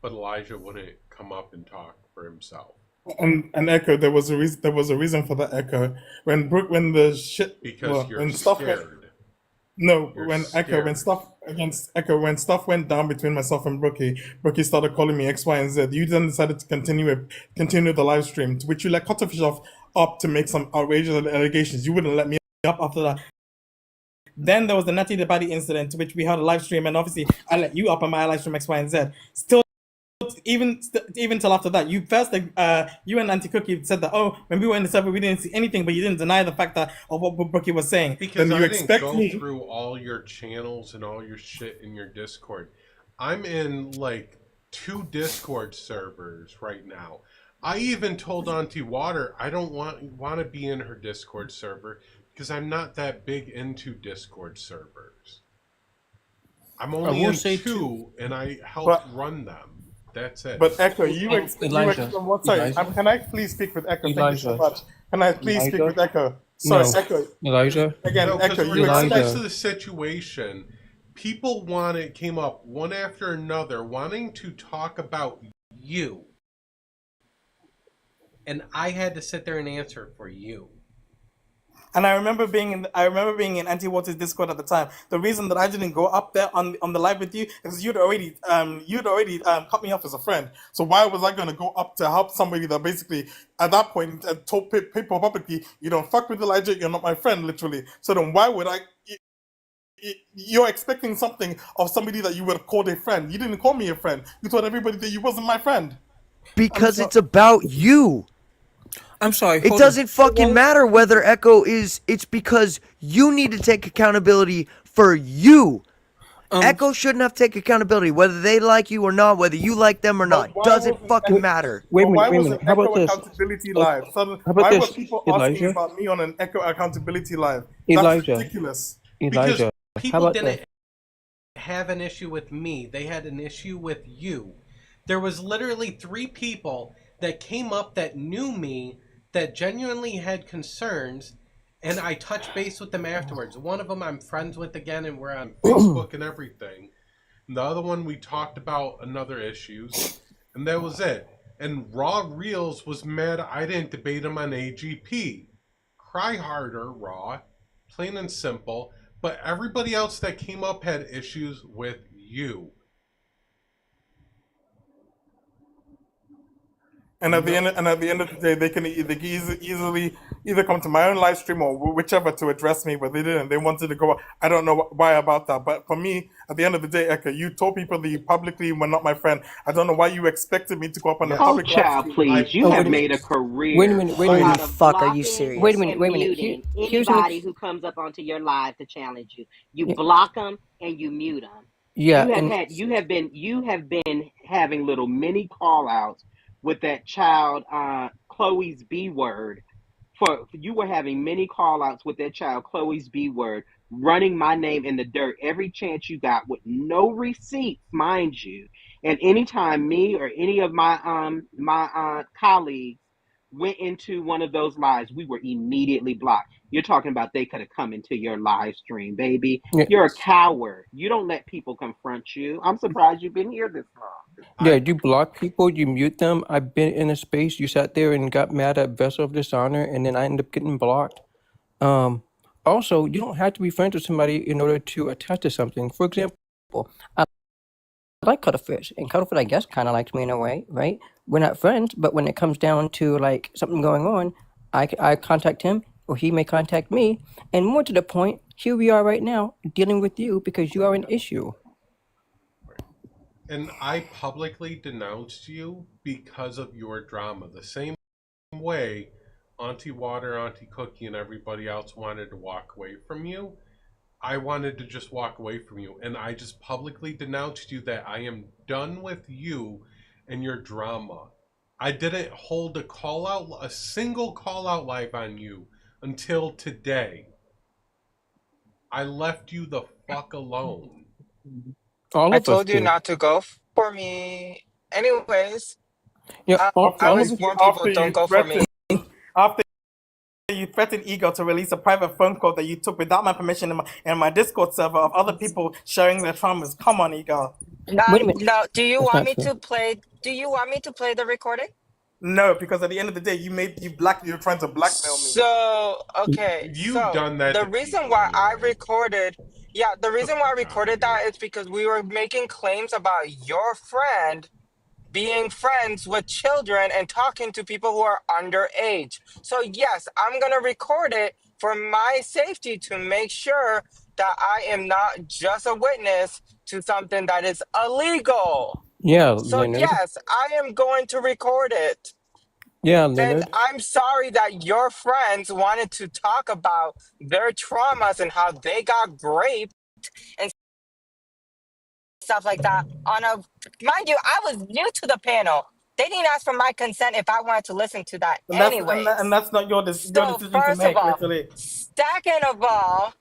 but Elijah wouldn't come up and talk for himself. And Echo, there was a reason for that, Echo. When stuff went down between myself and Brookie started calling me X, Y, and Z. You then decided to continue the live stream, to which you let Cuttlefish up to make some outrageous allegations. You wouldn't let me up after that. Then there was the Natty the Body incident, to which we had a live stream, and obviously I let you up on my live stream X, Y, and Z. Still, even till after that, you and Auntie Cookie said that, oh, when we were in the server, we didn't see anything, but you didn't deny the fact of what Brookie was saying. Because then I you didn't expect go me through all your channels and all your shit in your Discord. I'm in like 2 Discord servers right now. I even told Auntie Water I don't want to be in her Discord server because I'm not that big into Discord servers. I'm only in 2, and I help run them. That's it. But Echo, can I please speak with Echo? Thank you so much. Can I please speak with Echo? Sorry, No. Echo. Elijah? Again, No, Echo, you regardless expect of the situation, people came up one after another wanting to talk about you. And I had to sit there and answer for you. And I remember being in Auntie Water's Discord at the time. The reason that I didn't go up there on the live with you is you'd already cut me off as a friend. So why was I going to go up to help somebody that basically at that point told people publicly, you don't fuck with Elijah, you're not my friend, literally. So then why would I? You're expecting something of somebody that you would have called a friend. You didn't call me a friend. You told everybody that you wasn't my friend. Because it's about you. I'm sorry. It doesn't fucking matter whether Echo is. It's because you need to take accountability for you. Echo shouldn't have to take accountability, whether they like you or not, whether you like them or not. Doesn't fucking matter. Wait a Why minute. wasn't How about Echo this? Accountability Live? How about Why were this, people asking Elijah? about me on an Echo Accountability Live? Elijah. That's ridiculous. Elijah. How People about didn't this? have an issue with me. They had an issue with you. There was literally 3 people that came up that knew me, that genuinely had concerns, and I touched base with them afterwards. One of them I'm friends with again, and we're on Facebook and everything. And the other one we talked about another issues, and that was it. And Raw Reels was mad I didn't debate him on AGP. Cry harder, Raw. Plain and simple. But everybody else that came up had issues with you. And at the end of the day, they can easily either come to my own live stream or whichever to address me, but they didn't. They wanted to go. I don't know why about that. But for me, at the end of the day, Eka, you told people that you publicly were not my friend. I don't know why you expected me to go up on a public live child, stream. please. You have made a career. Wait a minute. Holy out of fuck, are you blocking serious? Wait a minute. and Wait a minute. muting Here's an anybody who comes up onto your live to challenge you. You Yeah. block them and you mute them. Yeah, You have been having little mini call outs with that child, Chloe's B word. You were having many call outs with that child, Chloe's B word, running my name in the dirt every chance you got with no receipts, mind you. And anytime me or any of my colleagues went into one of those lives, we were immediately blocked. You're talking about they could have come into your live stream, baby. Yeah. You're a coward. You don't let people confront you. I'm surprised you've been here this long. Yeah, you block people, you mute them. I've been in a space, you sat there and got mad at Vessel of Dishonor, and then I ended up getting blocked. Also, you don't have to be friends with somebody in order to attach to something. For example, I like Cuttlefish, and Cuttlefish, I guess, kind of likes me in a way, right? We're not friends, but when it comes down to like something going on, I contact him, or he may contact me, and more to the point, here we are right now dealing with you because you are an issue. And I publicly denounced you because of your drama. The same way Auntie Water, Auntie Cookie, and everybody else wanted to walk away from you. I wanted to just walk away from you. And I just publicly denounced you that I am done with you and your drama. I didn't hold a single call out live on you until today. I left you the fuck alone. All I of us told you did. not to go for me. Anyways, Yeah, I always warn people, don't go for me. After you threatened Ego to release a private phone call that you took without my permission in my Discord server of other people sharing their traumas. Come on, Ego. Wait a minute. No, do you That's want not me fair. to play? Do you want me to play the recording? No, because at the end of the day, you're trying to blackmail me. So okay, You've so done that the to reason people why I anyway. recorded, the reason why I recorded that is because we were making claims about your friend being friends with children and talking to people who are underage. So yes, I'm gonna record it for my safety to make sure that I am not just a witness to something that is illegal. Yeah, So Leonard. yes, I am going to record it. Yeah, And Leonard. I'm sorry that your friends wanted to talk about their traumas and how they got raped and stuff like that mind you, I was new to the panel. They didn't ask for my consent if I wanted to listen to that anyways. And that's not your decision to First make, of all, literally. second of all,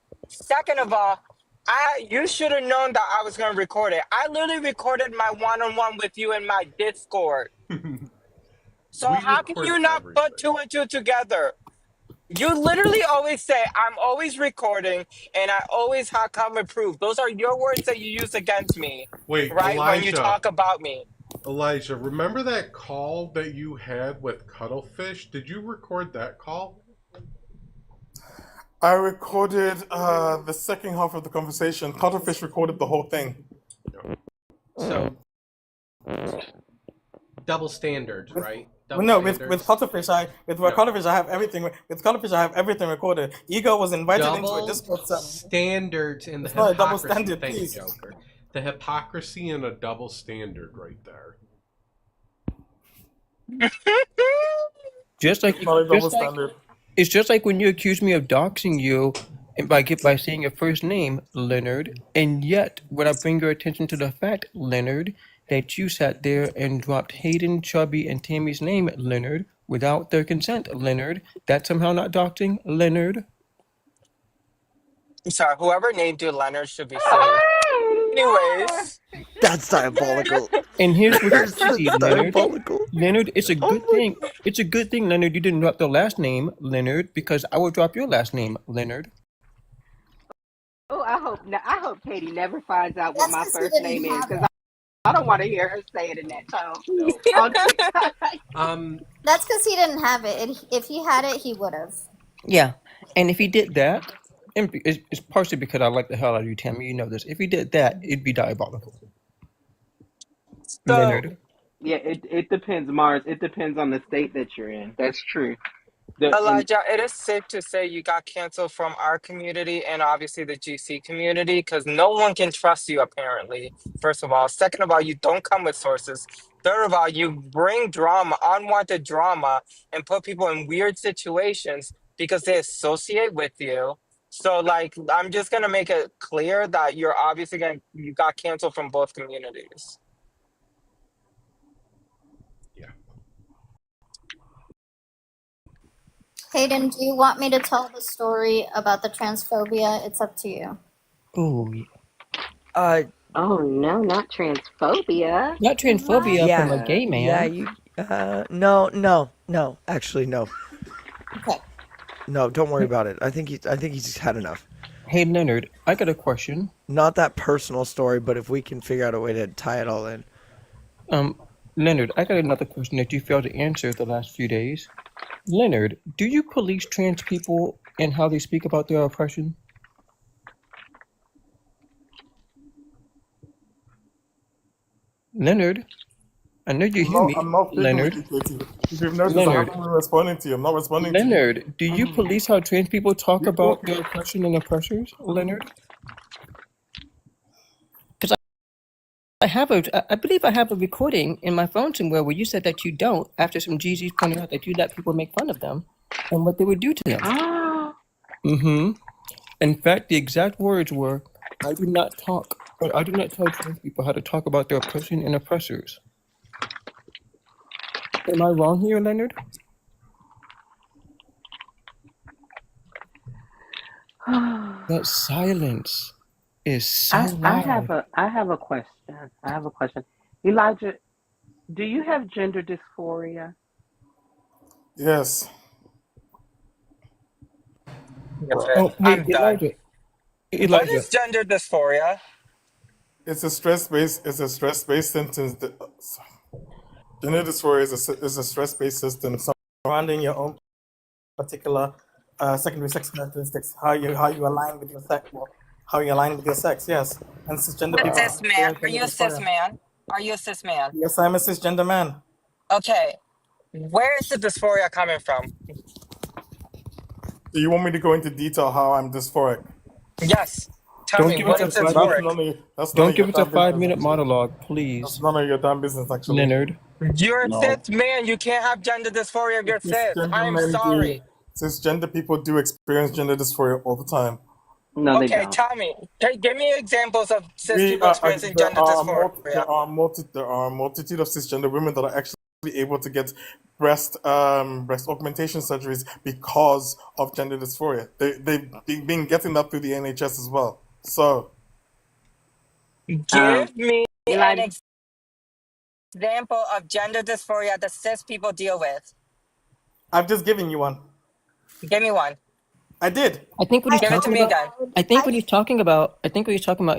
you should have known that I was gonna record it. I literally recorded my one-on-one with you in my Discord. So We how can record you not put 2 and 2 together? You literally always say, I'm always recording and I always have common proof. Those are your words that you use against me. Wait, right? When you Elijah. talk about me. Elijah, remember that call that you had with Cuttlefish? Did you record that call? I recorded the second half of the conversation. Cuttlefish recorded the whole thing. So, double standards, right? Double No, with standards. Cuttlefish, Cuttlefish, I have everything. With Cuttlefish, I have everything recorded. Ego was invited into a Double Discord server. standards in the It's not a double hypocrisy. standard, Thank you, please. Joker. The hypocrisy and a double standard right there. Just like, It's not a double just like standard. it's just like when you accuse me of doxing you and by saying your first name, Leonard, and yet when I bring your attention to the fact, Leonard, that you sat there and dropped Hayden, Chubby, and Tammy's name, Leonard, without their consent, Leonard, that's somehow not doxing, Leonard. I'm sorry, whoever named you Leonard should be sued. Anyways, That's diabolical. And here's what's That's crazy, Leonard. diabolical. Leonard, it's a good thing. It's a good thing, Leonard, you didn't drop the last name, Leonard, because I would drop your last name, Leonard. Oh, I hope Katie never finds out what my first name is, because I don't want to hear her say it in that tone. On TikTok. That's because he didn't have it. If he had it, he would have. Yeah, and if he did that, and it's partially because I like the hell out of you, Tammy. You know this. If he did that, it'd be diabolical. Leonard. Yeah, it depends, Mars. It depends on the state that you're in. That's true. Elijah, it is safe to say you got canceled from our community and obviously the GC community because no one can trust you, apparently. First of all. Second of all, you don't come with sources. Third of all, you bring drama, unwanted drama, and put people in weird situations because they associate with you. So, like, I'm just going to make it clear that you're obviously you got canceled from both communities. Hayden, do you want me to tell the story about the transphobia? It's up to you. Ooh. Oh no, not transphobia. Not transphobia Yeah. from a gay man. Yeah, you. No. Actually, no. Okay. No, don't worry about it. I think he's had enough. Hey, Leonard, I got a question. Not that personal story, but if we can figure out a way to tie it all in. Leonard, I got another question that you failed to answer the last few days. Leonard, do you police trans people and how they speak about their oppression? Leonard, I know you hear me. I'm not speaking Leonard. with you, Katie. If you've noticed, I Leonard. haven't been responding to you. I'm not responding to you. Leonard, do you police how trans people talk about their oppression and oppressors, Leonard? Because I believe I have a recording in my phone somewhere where you said that you don't, after some GZs pointed out that you let people make fun of them and what they would do to them. Mm-hmm. In fact, the exact words were, I do not tell trans people how to talk about their oppression and oppressors. Am I wrong here, Leonard? That silence is so loud. I have a question. Elijah, do you have gender dysphoria? Yes. Oh, hey, I'm done. What Elijah. is gender dysphoria? It's a stress-based symptom. Gender dysphoria is a stress-based system Surrounding your own particular secondary sex characteristics, how you align with your sex, yes. And cisgender people. Cis man. Are you a cis man? Are you a cis man? Yes, I'm a cisgender man. Okay. Where is the dysphoria coming from? Do you want me to go into detail how I'm dysphoric? Yes. Tell me, what is dysphoric? Don't give us a 5-minute monologue, please. That's none of your damn business, actually. Leonard. You're a cis man. You can't have gender dysphoria if you're cis. I'm sorry. Cisgender people do experience gender dysphoria all the time. No, they Okay, don't. tell me. Give me examples of cis people experiencing gender dysphoria. There are a multitude of cisgender women that are actually able to get breast augmentation surgeries because of gender dysphoria. They've been getting that through the NHS as well. So, give me an example of gender dysphoria that cis people deal with. I've just given you one. Give me one. I did. I think what he's Give it to talking me about. again. I think what he's talking about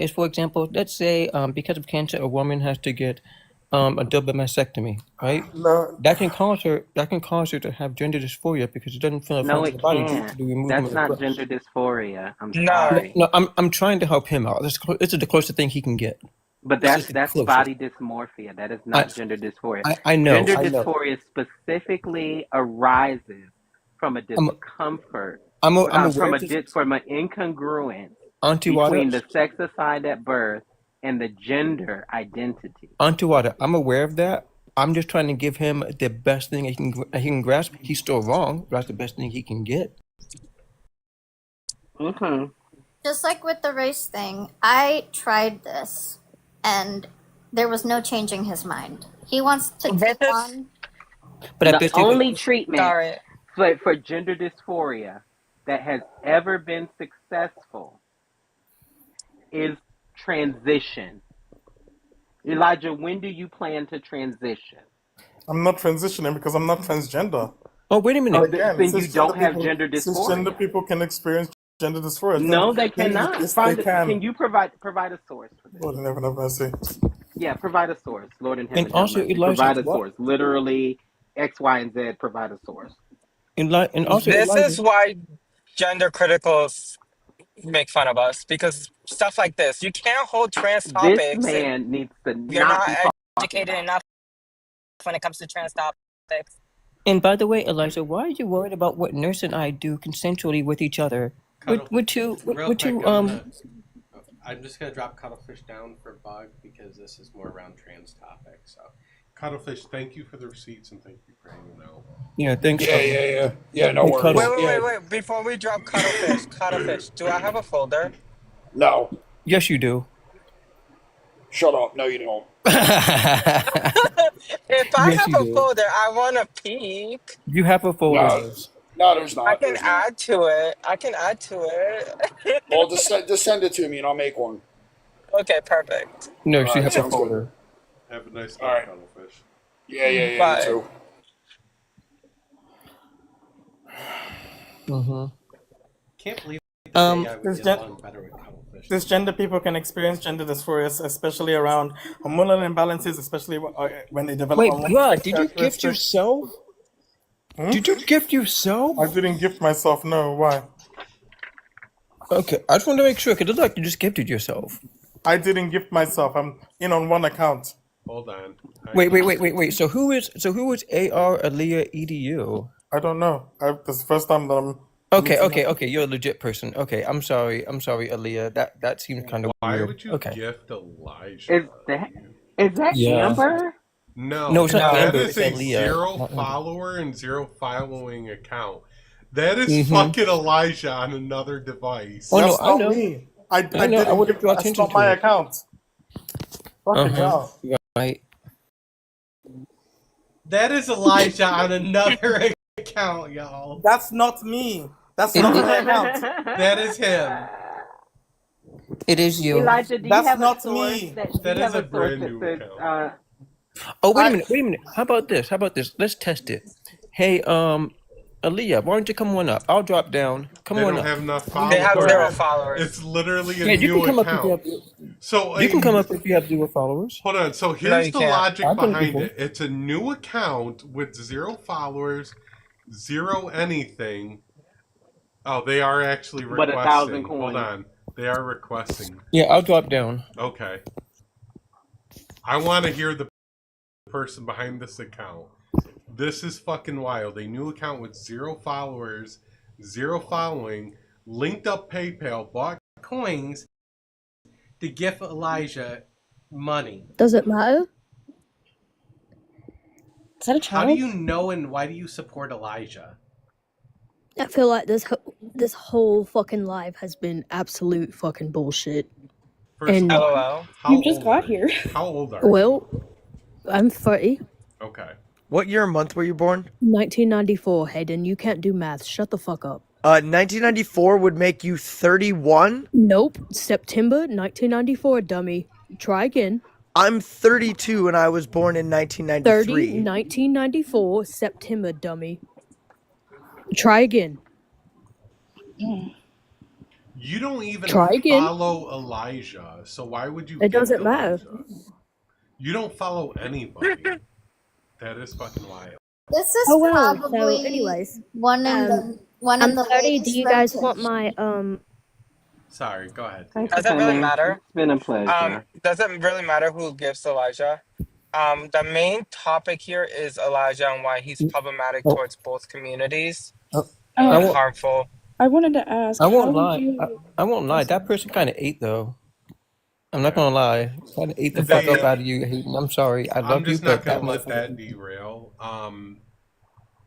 is, for example, let's say because of cancer, a woman has to get a double mastectomy, right? No, That can cause her to have gender dysphoria because it doesn't feel a No, function it of the body due can't. to the removal That's of the not breast. gender dysphoria. I'm No. sorry. No, I'm trying to help him out. This is the closest thing he can get. But This is the that's closest. body dysmorphia. That is not gender dysphoria. I know. Gender I know. dysphoria specifically arises from a I'm discomfort, I'm aware from of this. from an incongruence Auntie Wada, between the sex assigned at birth and the gender identity. Auntie Wada, I'm aware of that. I'm just trying to give him the best thing he can grasp. He's still wrong, but that's the best thing he can get. Mm-hmm. Just like with the race thing, I tried this and there was no changing his mind. He wants to This take is on. But I The bet you only treatment sorry. for gender dysphoria that has ever been successful is transition. Elijah, when do you plan to transition? I'm not transitioning because I'm not transgender. Oh, wait a minute. Oh, then you cisgender don't have people, gender cisgender dysphoria. people can experience gender dysphoria. No, they cannot. Yes, they can. Can you provide a source for this? Lord in heaven have mercy. Yeah, provide a source. Lord in heaven And have also, mercy. Elijah, Provide a what? source. Literally, X, Y, and Z. Provide a source. And also, This Elijah, is why gender criticals make fun of us because stuff like this. You can't hold trans This topics if man needs to you're not not be talking educated about. enough when it comes to trans topics. and by the way, Elijah, why are you worried about what Nurse and I do consensually with each other? We're two, Real we're quick, two, I'm just gonna drop Cuttlefish down for Bug because this is more around trans topics. So, Cuttlefish, thank you for the receipts and thank you for hanging out. yeah, thanks. Yeah, no Hey, worries. Cuddle. Wait. Before we drop Cuttlefish, do I have a folder? No. Yes, you do. Shut up. No, you don't. If I Yes, have you a do. folder, I want to peek. You have a folder. No, no, there's not. I can There's not. add to it. I can add to it. Well, just send it to me and I'll make one. Okay, perfect. No, All she right, has a sounds good. folder. Have a nice All night, right. Cuttlefish. Yeah, Bye. you too. Mm-hmm. can't believe the day I would This get gen- along better with Cuttlefish. Cisgender people can experience gender dysphoria, especially around hormonal imbalances, especially when they develop. Wait, hormonal bruh, did you gift characteristics. yourself? Hmm? Did you gift yourself? I didn't gift myself. No, why? Okay, I just want to make sure because it looked like you just gifted yourself. I didn't gift myself. I'm in on one account. Hold on. Wait. So who is AR Aaliyah Edu? I don't know. This is the first time that I'm. Okay. You're a legit person. Okay, I'm sorry, Aaliyah. That seems kind of Why weird. would you Okay. gift Elijah? Is that Yeah. Amber? No, it's not that Amber, is it's a Aaliyah. zero Not Amber. follower and zero following account. That is Mhm. fucking Elijah on another device. Oh, no, That's I not know. me. I I know. I didn't would gift. have drawn That's attention not my to it. account. Fucking Uh-huh. hell. Right. That is Elijah on another account, y'all. That's not me. That's not my account. That is him. It is you. Elijah, do you That's have not a source me. That is a brand new account. Oh, wait a minute. How about this? Let's test it. Hey, Aaliyah, why don't you come on up? I'll drop down. Come They on don't up. have enough They have followers. 0 followers. It's literally a Yeah, you new can come up if account. you have. So You can come up if you have 0 followers. Hold on. So No, here's you the can't. logic I've done it behind before. it. It's a new account with 0 followers, 0 anything. Oh, they are actually But requesting. 1,000 Hold coins. on. They are requesting. Yeah, I'll drop down. Okay. I want to hear the person behind this account. This is fucking wild. A new account with 0 followers, 0 following, linked up PayPal, bought Coins to give Elijah money. Does it matter? Is that a How child? do you know and why do you support Elijah? I feel like this whole fucking life has been absolute fucking bullshit. First And of all, LOL. how You just old got are you? here. How old are you? well, I'm 30. Okay. What year and month were you born? 1994, Hayden. You can't do math. Shut the fuck up. 1994 would make you 31. Nope. September 1994, dummy. Try again. I'm 32 and I was born in 30, 1993. 1994, September, dummy. Try again. You don't even Try again. follow Elijah, so why would you? It gift doesn't matter. Elijah? You don't follow anybody. That is fucking wild. This is Oh well. So, probably anyways, one in the I'm latest sorry. Do you guys want rotation. my Sorry, go ahead. Thanks for Does it really coming. matter? It's been a pleasure. Does it really matter who gives Elijah? The main topic here is Elijah and why he's problematic Oh, towards both communities I and won't. harmful. I wanted to ask, I how won't would lie. you? I won't lie. That person kind of ate though. I'm not gonna lie. Kind of ate the fuck up out of you, Hayden. I'm sorry. I I'm love you, just not but that gonna let that motherfucker. derail.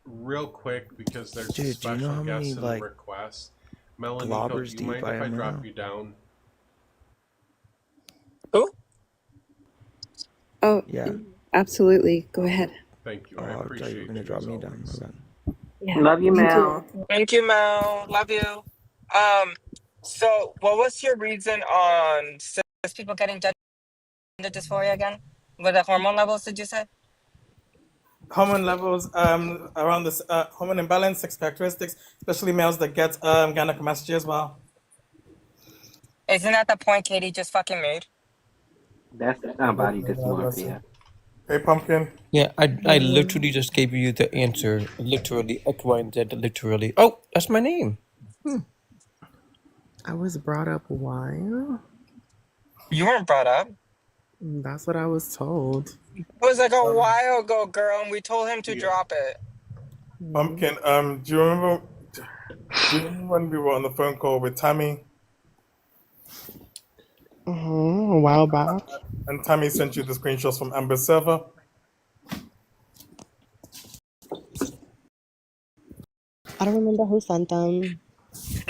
Real quick, because there's a Dude, do you know special how guest many in the like request. Melanito, globbers do you deep mind I if I am right drop now? you down? Who? Oh, Yeah. absolutely. Go ahead. Thank you. Oh, I I thought you appreciate were you gonna drop as me down. always. My bad. Yeah. Love you, You Mel. too. Thank you, Mel. Love you. So what was your reason on cis people getting gender dysphoria again? What the hormone levels did you say? Hormone levels around this hormone imbalance, sex characteristics, especially males that get gynecomastia as well. Isn't that the point Katie just fucking made? That's not body Lord mercy. dysmorphia. Hey, Pumpkin. Yeah, I literally just gave you the answer. Literally, X, Y, and Z. Literally. Oh, that's my name. I was brought up why? You weren't brought up. That's what I was told. It was like a while ago, girl, and we told him to Yeah. drop it. Pumpkin, do you remember when we were on the phone call with Tammy A while back. and Tammy sent you the screenshots from Amber's server? I don't remember who sent them.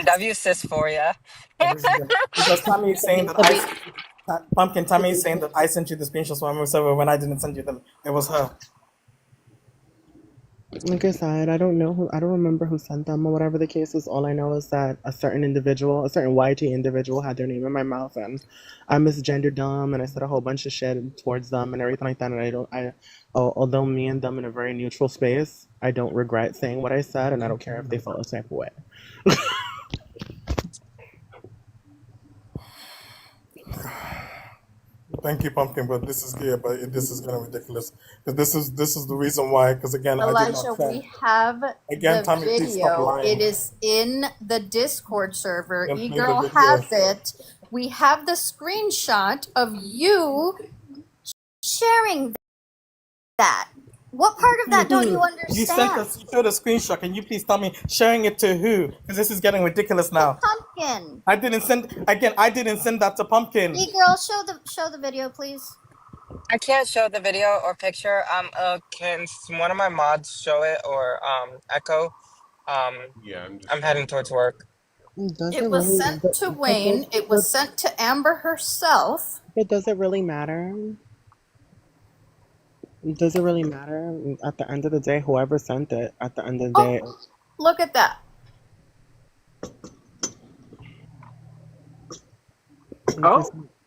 W cysphoria. Because Tammy is saying that Pumpkin, Tammy is saying that I sent you the screenshots from Amber's server when I didn't send you them. It was her. Like I said, I don't remember who sent them or whatever the case is. All I know is that a certain YT individual had their name in my mouth and I misgendered them and I said a whole bunch of shit towards them and everything like that. And although me and them in a very neutral space, I don't regret saying what I said and I don't care if they felt a type of way. Thank you, Pumpkin, but this is this is kind of ridiculous because this is the reason why. Because again, I did Elijah, not we send. have Again, the Tommy, please stop video. lying. It is in the Discord server. Then play the E-Girl video. has it. We have the screenshot of you sharing that. What part of that don't you You sent understand? us, you showed a screenshot. Can you please tell me sharing it to who? Because this is getting ridiculous now. Pumpkin. I didn't send that to Pumpkin. E-Girl, show the video, please. I can't show the video or picture. Can one of my mods show it or Echo? Yeah, I'm heading towards work. It was sent to Wayne. It was sent to Amber herself. But does it really matter? Does it really matter? At the end of the day, whoever sent it, at the end of the day, Look at that.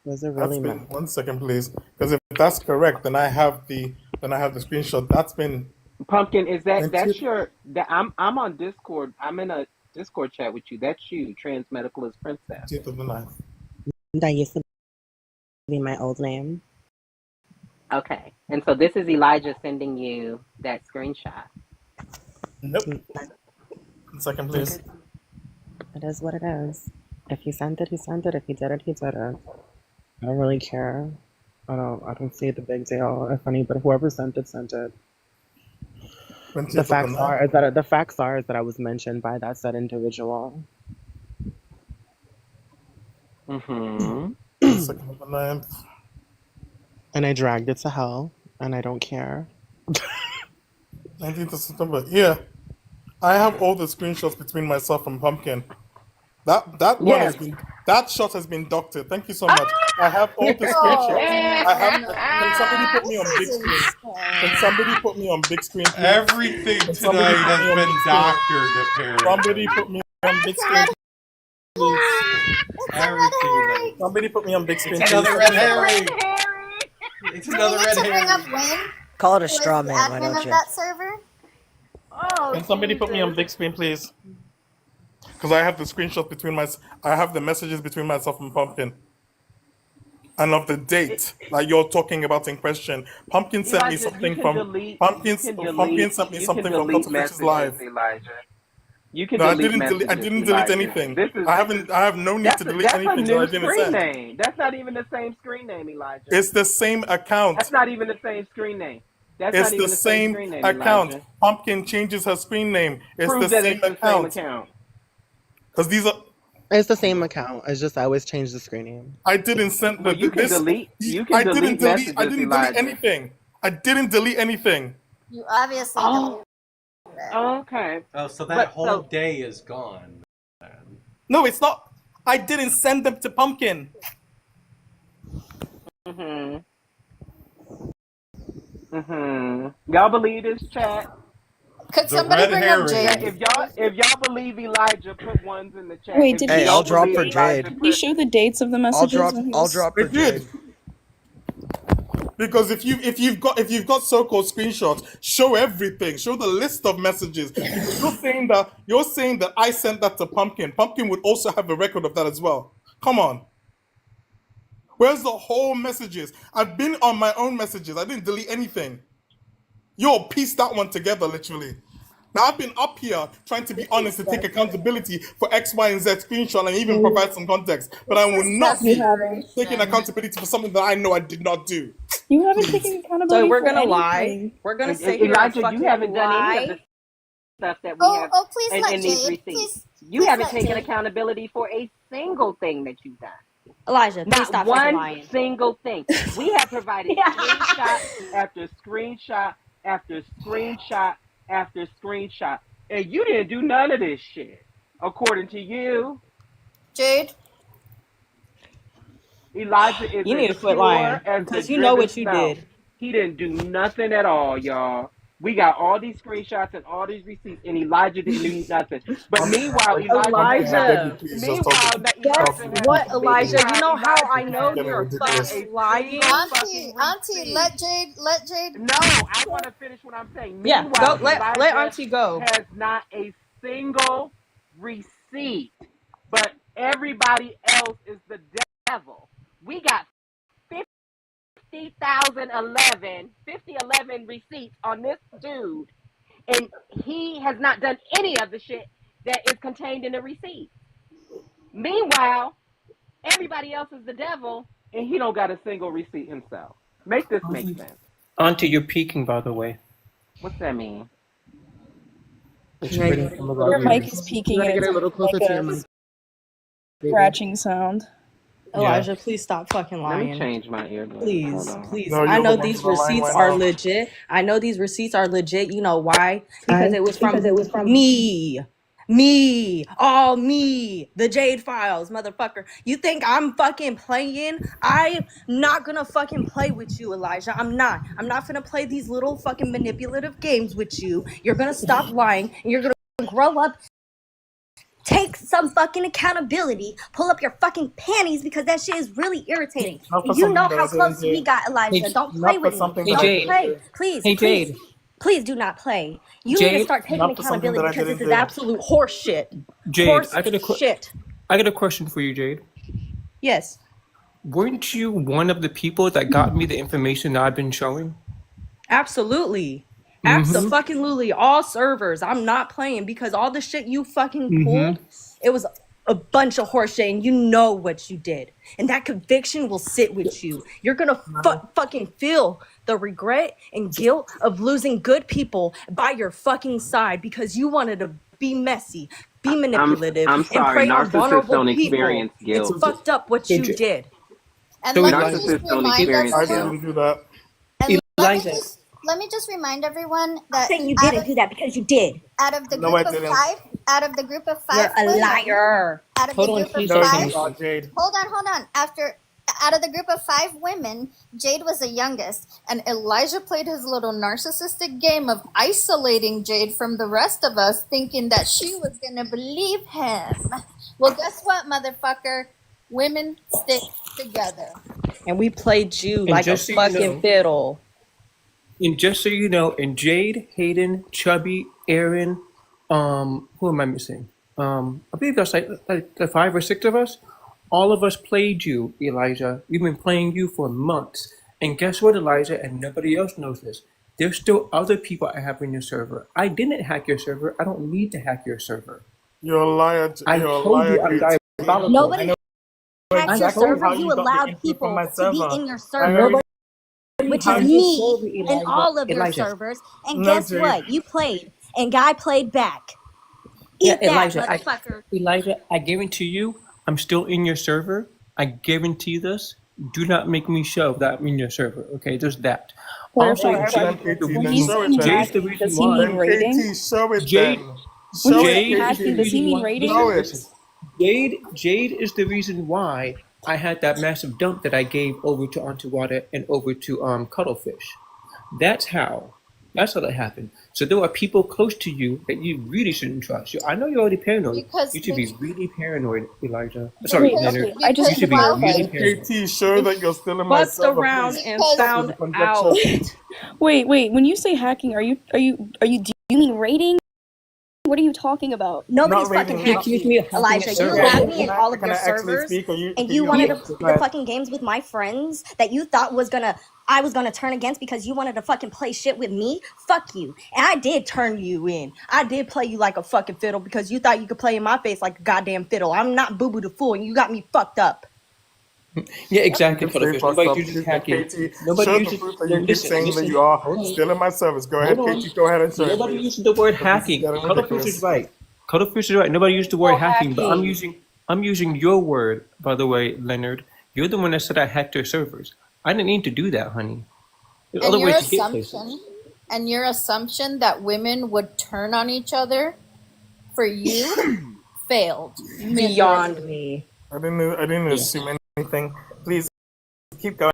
does it really matter? 1 second, please, because if that's correct, then I have the screenshot. That's been Pumpkin, is Thank that's you. your I'm on Discord. I'm in a Discord chat with you. That's you, Trans Medicalist Princess. 10th of the 9th. That used to be my old name. Okay. And so this is Elijah sending you that screenshot. Nope. 1 second, please. It is what it is. If he sent it, he sent it. If he did it, he did it. I don't really care. I don't see the big deal, if any. But whoever sent it, sent it. 20th of The the facts 9th. are that I was mentioned by that said individual. Mm-hmm. 2nd of the 9th. And I dragged it to hell, and I don't care. 19th of September. Yeah, I have all the screenshots between myself and Pumpkin. That one has been shot has been doctored. Thank you so much. I have all the screenshots. I have. Can somebody put me on big screen? Can somebody put me on big screen? Please? Everything Can somebody tonight put me has on been big screen? doctored, apparently. Somebody put me on big screen. Please. Everything. Somebody put me on big screen. It's another please. red herring. It's another red Bring herring. up Wayne, Call it a who is straw the man, why admin don't of you? that server. Oh, Can somebody put me on big screen, please? Because I have the screenshots between I have the messages between myself and Pumpkin. and of the date that you're talking about in question. Pumpkin sent me Elijah, you something can from delete. Pumpkin You sent me can something from delete Cuttlefish's messages, live. Elijah. You can No, I delete didn't delete. I messages, didn't delete Elijah. anything. This is I haven't. I have no need to delete that's a anything that I new didn't screen send. name. That's not even the same screen name, Elijah. It's the same account. That's not even the same screen name. That's It's not even the the same same screen name, account. Elijah. Pumpkin changes her screen name. It's Prove the that same it's the same account. Because these are. It's the same account. It's just I always change the screen name. I didn't send Well, the you can this. delete. You I can didn't delete delete. messages, I didn't delete Elijah. anything. I didn't delete anything. You obviously Oh, don't. okay. Oh, so that But whole so day is gone. No, it's not. I didn't send them to Pumpkin. Y'all believe this chat? Could The somebody red bring up herring. Jade? If y'all believe Elijah, put ones in the chat. Wait, If did you Hey, I'll don't drop believe for Elijah, Jade. Did he show the dates of the messages when he I'll was? drop for It did. Jade. Because if you've got so-called screenshots, show everything. Show the list of messages. Because you're saying that I sent that to Pumpkin. Pumpkin would also have a record of that as well. Come on. Where's the whole messages? I've been on my own messages. I didn't delete anything. You all pieced that one together, literally. Now I've been up here trying to be honest and take accountability for X, Y, and Z screenshot and even provide some context. But I will not be taking accountability for something that I know I did not do. You haven't taken accountability So we're for gonna anything. lie. We're gonna sit here and Elijah, fucking you haven't done any of lie. the stuff that we have Please in let these Jade. receipts. Please, You please haven't let taken Jade. accountability for a single thing that you've done. Elijah, please Not stop fucking one lying. single thing. We have provided screenshot after screenshot after screenshot after screenshot. And you didn't do none of this shit, according to you. Jade? Elijah is You need as to quit pure lying, as the because you know driven what you snow. did. He didn't do nothing at all, y'all. We got all these screenshots and all these receipts, and Elijah didn't do nothing. But meanwhile, Elijah, That's what, Elijah? You know how I know you're fucking lying? Auntie, let Jade. No, I want to finish what I'm saying. Yeah, Meanwhile, go. Let Elijah Auntie go. has not a single receipt, but everybody else is the devil. We got 50,011 receipts on this dude, and he has not done any of the shit that is contained in the receipt. Meanwhile, everybody else is the devil, and he don't got a single receipt himself. Make this make sense. Auntie, you're peeking, by the way. What's that mean? It's spreading from about Your your mic ears. is peaking. You gotta And get a little it's closer like to your a mic. baby. scratching sound. Elijah, please stop fucking Let me lying. change my earbuds. Please, Hold on. please. No, I you're know the one these who's lying receipts right are now. legit. I know these receipts are legit. You know why? Because I it was from me. Me. All me. The Jade Files, motherfucker. You think I'm fucking playing? I'm not gonna fucking play with you, Elijah. I'm not. I'm not gonna play these little fucking manipulative games with you. You're gonna stop lying and you're gonna grow up. Take some fucking accountability. Pull up your fucking panties because that shit is really irritating. Not for And you know something that how I close didn't we do. got, Elijah. Hey, Don't Not play for with me. something Hey, that I Don't Jade. didn't play. do. Please, Hey, please, Jade. please do not play. You need to Jade. start taking Not for something accountability that I because didn't this is do. absolute horse shit. Jade, Horse I got shit. I got a question for you, Jade. Yes. Weren't you one of the people that got me the information that I've been showing? Absolutely. Mm-hmm. Absolutely. All servers. I'm not playing because all the shit you fucking Mm-hmm. pulled, it was a bunch of horseshit and you know what you did. And that conviction will sit with you. You're going to fucking feel the regret and guilt of losing good people by your fucking side because you wanted to be messy, be manipulative, I'm and sorry. prey on Narcissists vulnerable don't people. experience guilt. It's fucked up what Hey, you did. And So let me just Narcissists don't remind experience I everyone. didn't do that. And Elijah. let me just remind everyone I'm that saying you out didn't of do that because you did. out of the No, I group of didn't. five You're a women, liar. out of Hold the on, group of please, No, five, you are, Jade. hold on. Out of the group of 5 women, Jade was the youngest, and Elijah played his little narcissistic game of isolating Jade from the rest of us, thinking that she was gonna believe him. Well, guess what, motherfucker? Women stick together. And we played you And like a just so you fucking know, fiddle. and just so you know, and Jade, Hayden, Chubby, Aaron, who am I missing? I believe that's like 5 or 6 of us. All of us played you, Elijah. We've been playing you for months. And guess what, Elijah? And nobody else knows this. There's still other people I have in your server. I didn't hack your server. I don't need to hack your server. You're a liar. I You're a told you liar, I'm KT. diabolical. I Nobody know hacked your exactly server. how You you got the allowed input from people my to be server. in your I server, already which How is you me server, and Elijah. all of your Elijah. servers. And No, guess Jade. what? You played, and Guy played back. Yeah, Eat that, Elijah. motherfucker. Elijah, I guarantee you, I'm still in your server. I guarantee this. Do not make me show that I'm in your server. Okay, just that. Also, Go ahead then, Jade, KT. the Then reason, show it Jade's the then. reason Does he why. mean Then rating? KT, show it Jade, then. When Show you it, say Jade is the hacking, does he reason mean why. rating? Show Listen, it. Jade is the reason why I had that massive dump that I gave over to Antiwada and over to Cuttlefish. That's how. That's how that happened. So there are people close to you that you really shouldn't trust. I know you're already paranoid. Because You should be really paranoid, Elijah. because Sorry, Wait, Leonard. okay. I just You need to should be while really he clarify. paranoid. KT, show that you're still in my Fucked server, around please. and because Stop with found the out. conjecture. Wait. When you say hacking, do you mean rating? What are you talking about? Nobody's Not fucking rating. He hacked accused you, me of hacking Elijah. a You server. allowed me in all of Can your I actually servers, speak? Or you, and can you you wanted Yeah. to play go the ahead. fucking games with my friends that you thought I was gonna turn against because you wanted to fucking play shit with me. Fuck you. And I did turn you in. I did play you like a fucking fiddle because you thought you could play in my face like a goddamn fiddle. I'm not Boo Boo the Fool, and you got me fucked up. Yeah, exactly, You can stay Cuttlefish. fucked Nobody up. uses And hacking. KT, Nobody show the uses. proof that No, you keep listen, saying that listen. you are Hold on. still in my service. Go Hold ahead, on. KT. Go ahead and show it, Nobody please. uses the word Because this is hacking. getting Cuttlefish is ridiculous. right. Cuttlefish is right. Nobody used the word No hacking, but hacking. I'm using your word, by the way, Leonard. You're the one that said I hacked your servers. I didn't need to do that, honey. There's and other your ways to get places. assumption that women would turn on each other for you failed Beyond miserably. me. I didn't Yeah. assume anything. Please keep going.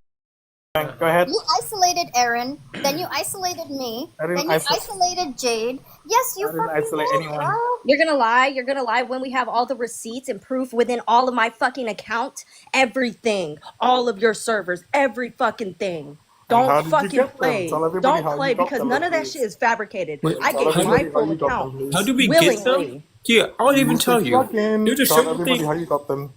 Go ahead. You isolated Aaron, then you isolated me, I didn't then you isolate. isolated Jade. Yes, you I didn't fucking isolate did, anyone. bro. You're gonna lie. You're gonna lie when we have all the receipts and proof within all of my fucking account. Everything. All of your servers. Every fucking thing. And how Don't did you fucking get them? play. Tell everybody Don't how play you got because them, none of that please. shit is fabricated. Wait, I Tell gave my everybody how full you got them, account please. how do we get them? willingly. Yeah, I'll even Use tell the you. plugin. There's a Tell certain everybody thing. how you got them.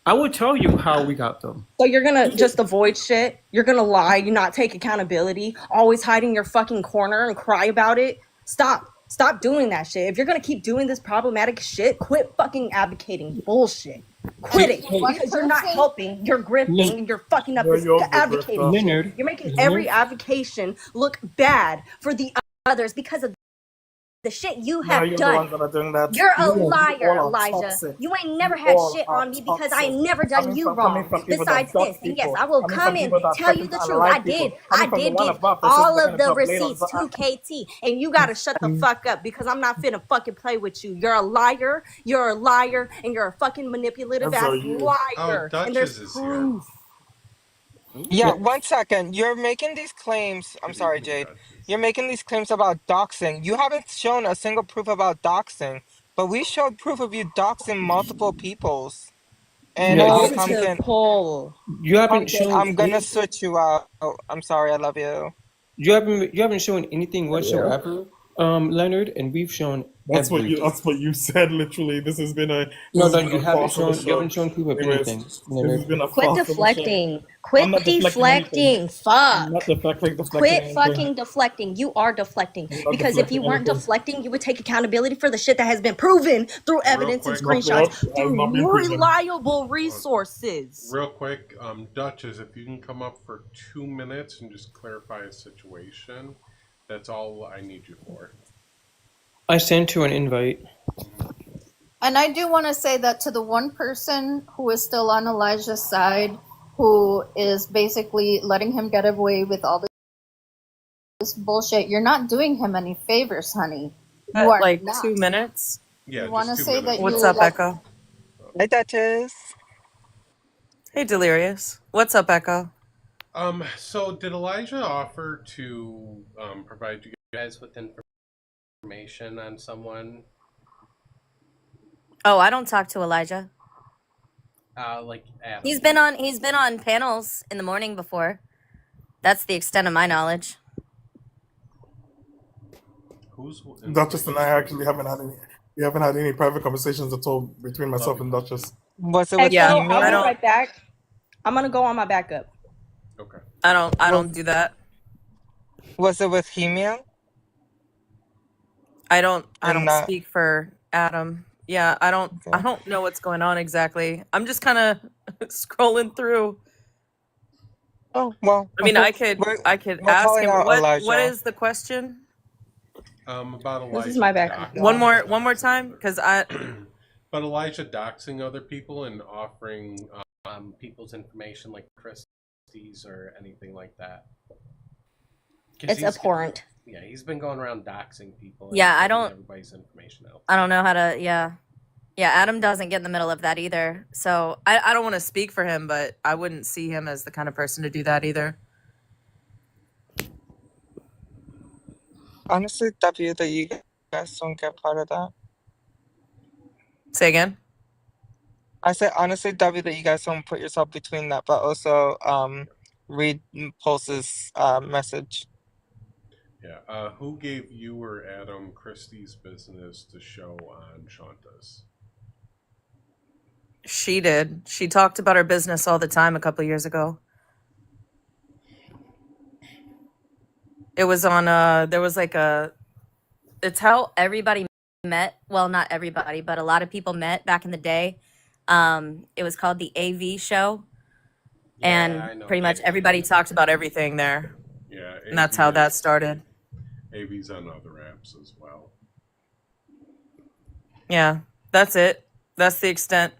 I will tell you how we got them. So you're gonna just avoid shit? You're gonna lie, you not take accountability, always hide in your fucking corner and cry about it? Stop doing that shit. If you're gonna keep doing this problematic shit, quit fucking advocating bullshit. Quit it. Hey, Because you're not helping, you're grifting, Len- and you're fucking up No, this you're the advocating grifter. shit. Leonard, You're making every advocation look bad for the others because of the shit you Now have you're the done. ones that are doing that. You're a You liar, all are Elijah. toxic. You ain't never You had all shit are on me because I toxic. ain't never done you Coming wrong. from people Besides that this, judge and yes, people. I will Coming come from and people that tell you threaten the to truth. unalive I people. did Coming from the one give above that says all we're of gonna the put blade on receipts the to KT, and you gotta shut the fuck up because I'm not finna fucking play with you. You're a liar, and you're a fucking manipulative And so ass you. liar. And there's Duchess is here. proof. Yeah, 1 second. You're making these claims. I'm Good sorry, evening, Jade. Duchess. You're making these claims about doxing. You haven't shown a single proof about doxing, but we showed proof of you doxing multiple peoples. And Yeah, you haven't shown. Multiple. You haven't Pumpkin, shown I'm gonna any. switch you out. I'm sorry, I love you. You haven't shown anything whatsoever, Leonard, and we've shown That's everything. what you said. Literally, this has been a No, this has you been a haven't farce of a shown. You show. haven't shown proof of Anyways, anything, this has Leonard. been a Quit farce of a show. deflecting. I'm Quit not deflecting anything. deflecting. Fuck. I'm not deflecting Quit anything. fucking deflecting. You are deflecting. I'm not Because if you deflecting weren't anything. deflecting, you would take accountability for the shit that has been proven through evidence and quick. Not screenshots, what has through not been proven. reliable resources. Real quick, Duchess, if you can come up for 2 minutes and just clarify a situation, that's all I need you for. I sent you an invite. And I do want to say that to the one person who is still on Elijah's side, who is basically letting him get away with all this bullshit, you're not doing him any favors, honey. You are Like not. 2 minutes. Yeah, You want to just 2 say that minutes. What's you up, like, Echo? Hey, Duchess. Hey, Delirious. What's up, Echo? So did Elijah offer to provide you guys with information on someone? Oh, I don't talk to Elijah. Like Adam. He's been on panels in the morning before. That's the extent of my knowledge. Who's Duchess and I actually haven't had any. We haven't had any private conversations at all between myself and Duchess. Was it with Yeah, Echo, I'll I be Hemian? don't. right back. I'm gonna go on my backup. Okay. I don't. I Was don't do that. was it with Hemian? I don't. I And don't not speak for Adam. Yeah, I don't. I okay. don't know what's going on exactly. I'm just kind of scrolling through. Oh well, I mean, I could. we're I could we're ask calling him. out What Elijah. is the question? About This is Elijah my backup, One y'all. doxing. more time, because I. But Elijah doxing other people and offering people's information like Christie's or anything like that. 'Cause It's abhorrent. Yeah, he's been going around doxing people. Yeah, I giving don't. everybody's information out. I don't know how to. Yeah, yeah. Adam doesn't get in the middle of that either. So I don't want to speak for him, but I wouldn't see him as the kind of person to do that either. Honestly, W, that you guys don't get part of that. Say again. I said honestly, W, that you guys don't put yourself between that, but also read Pulse's message. Yeah. Who gave you or Adam Christie's business to show on Shanta's? She did. She talked about her business all the time a couple years ago. It was on there was like a it's how everybody met. Well, not everybody, but a lot of people met back in the day. It was called the AV show, I and know. pretty much everybody talked about everything there. Yeah. And that's how that started. AV's on other apps as well. Yeah, that's it. That's the extent.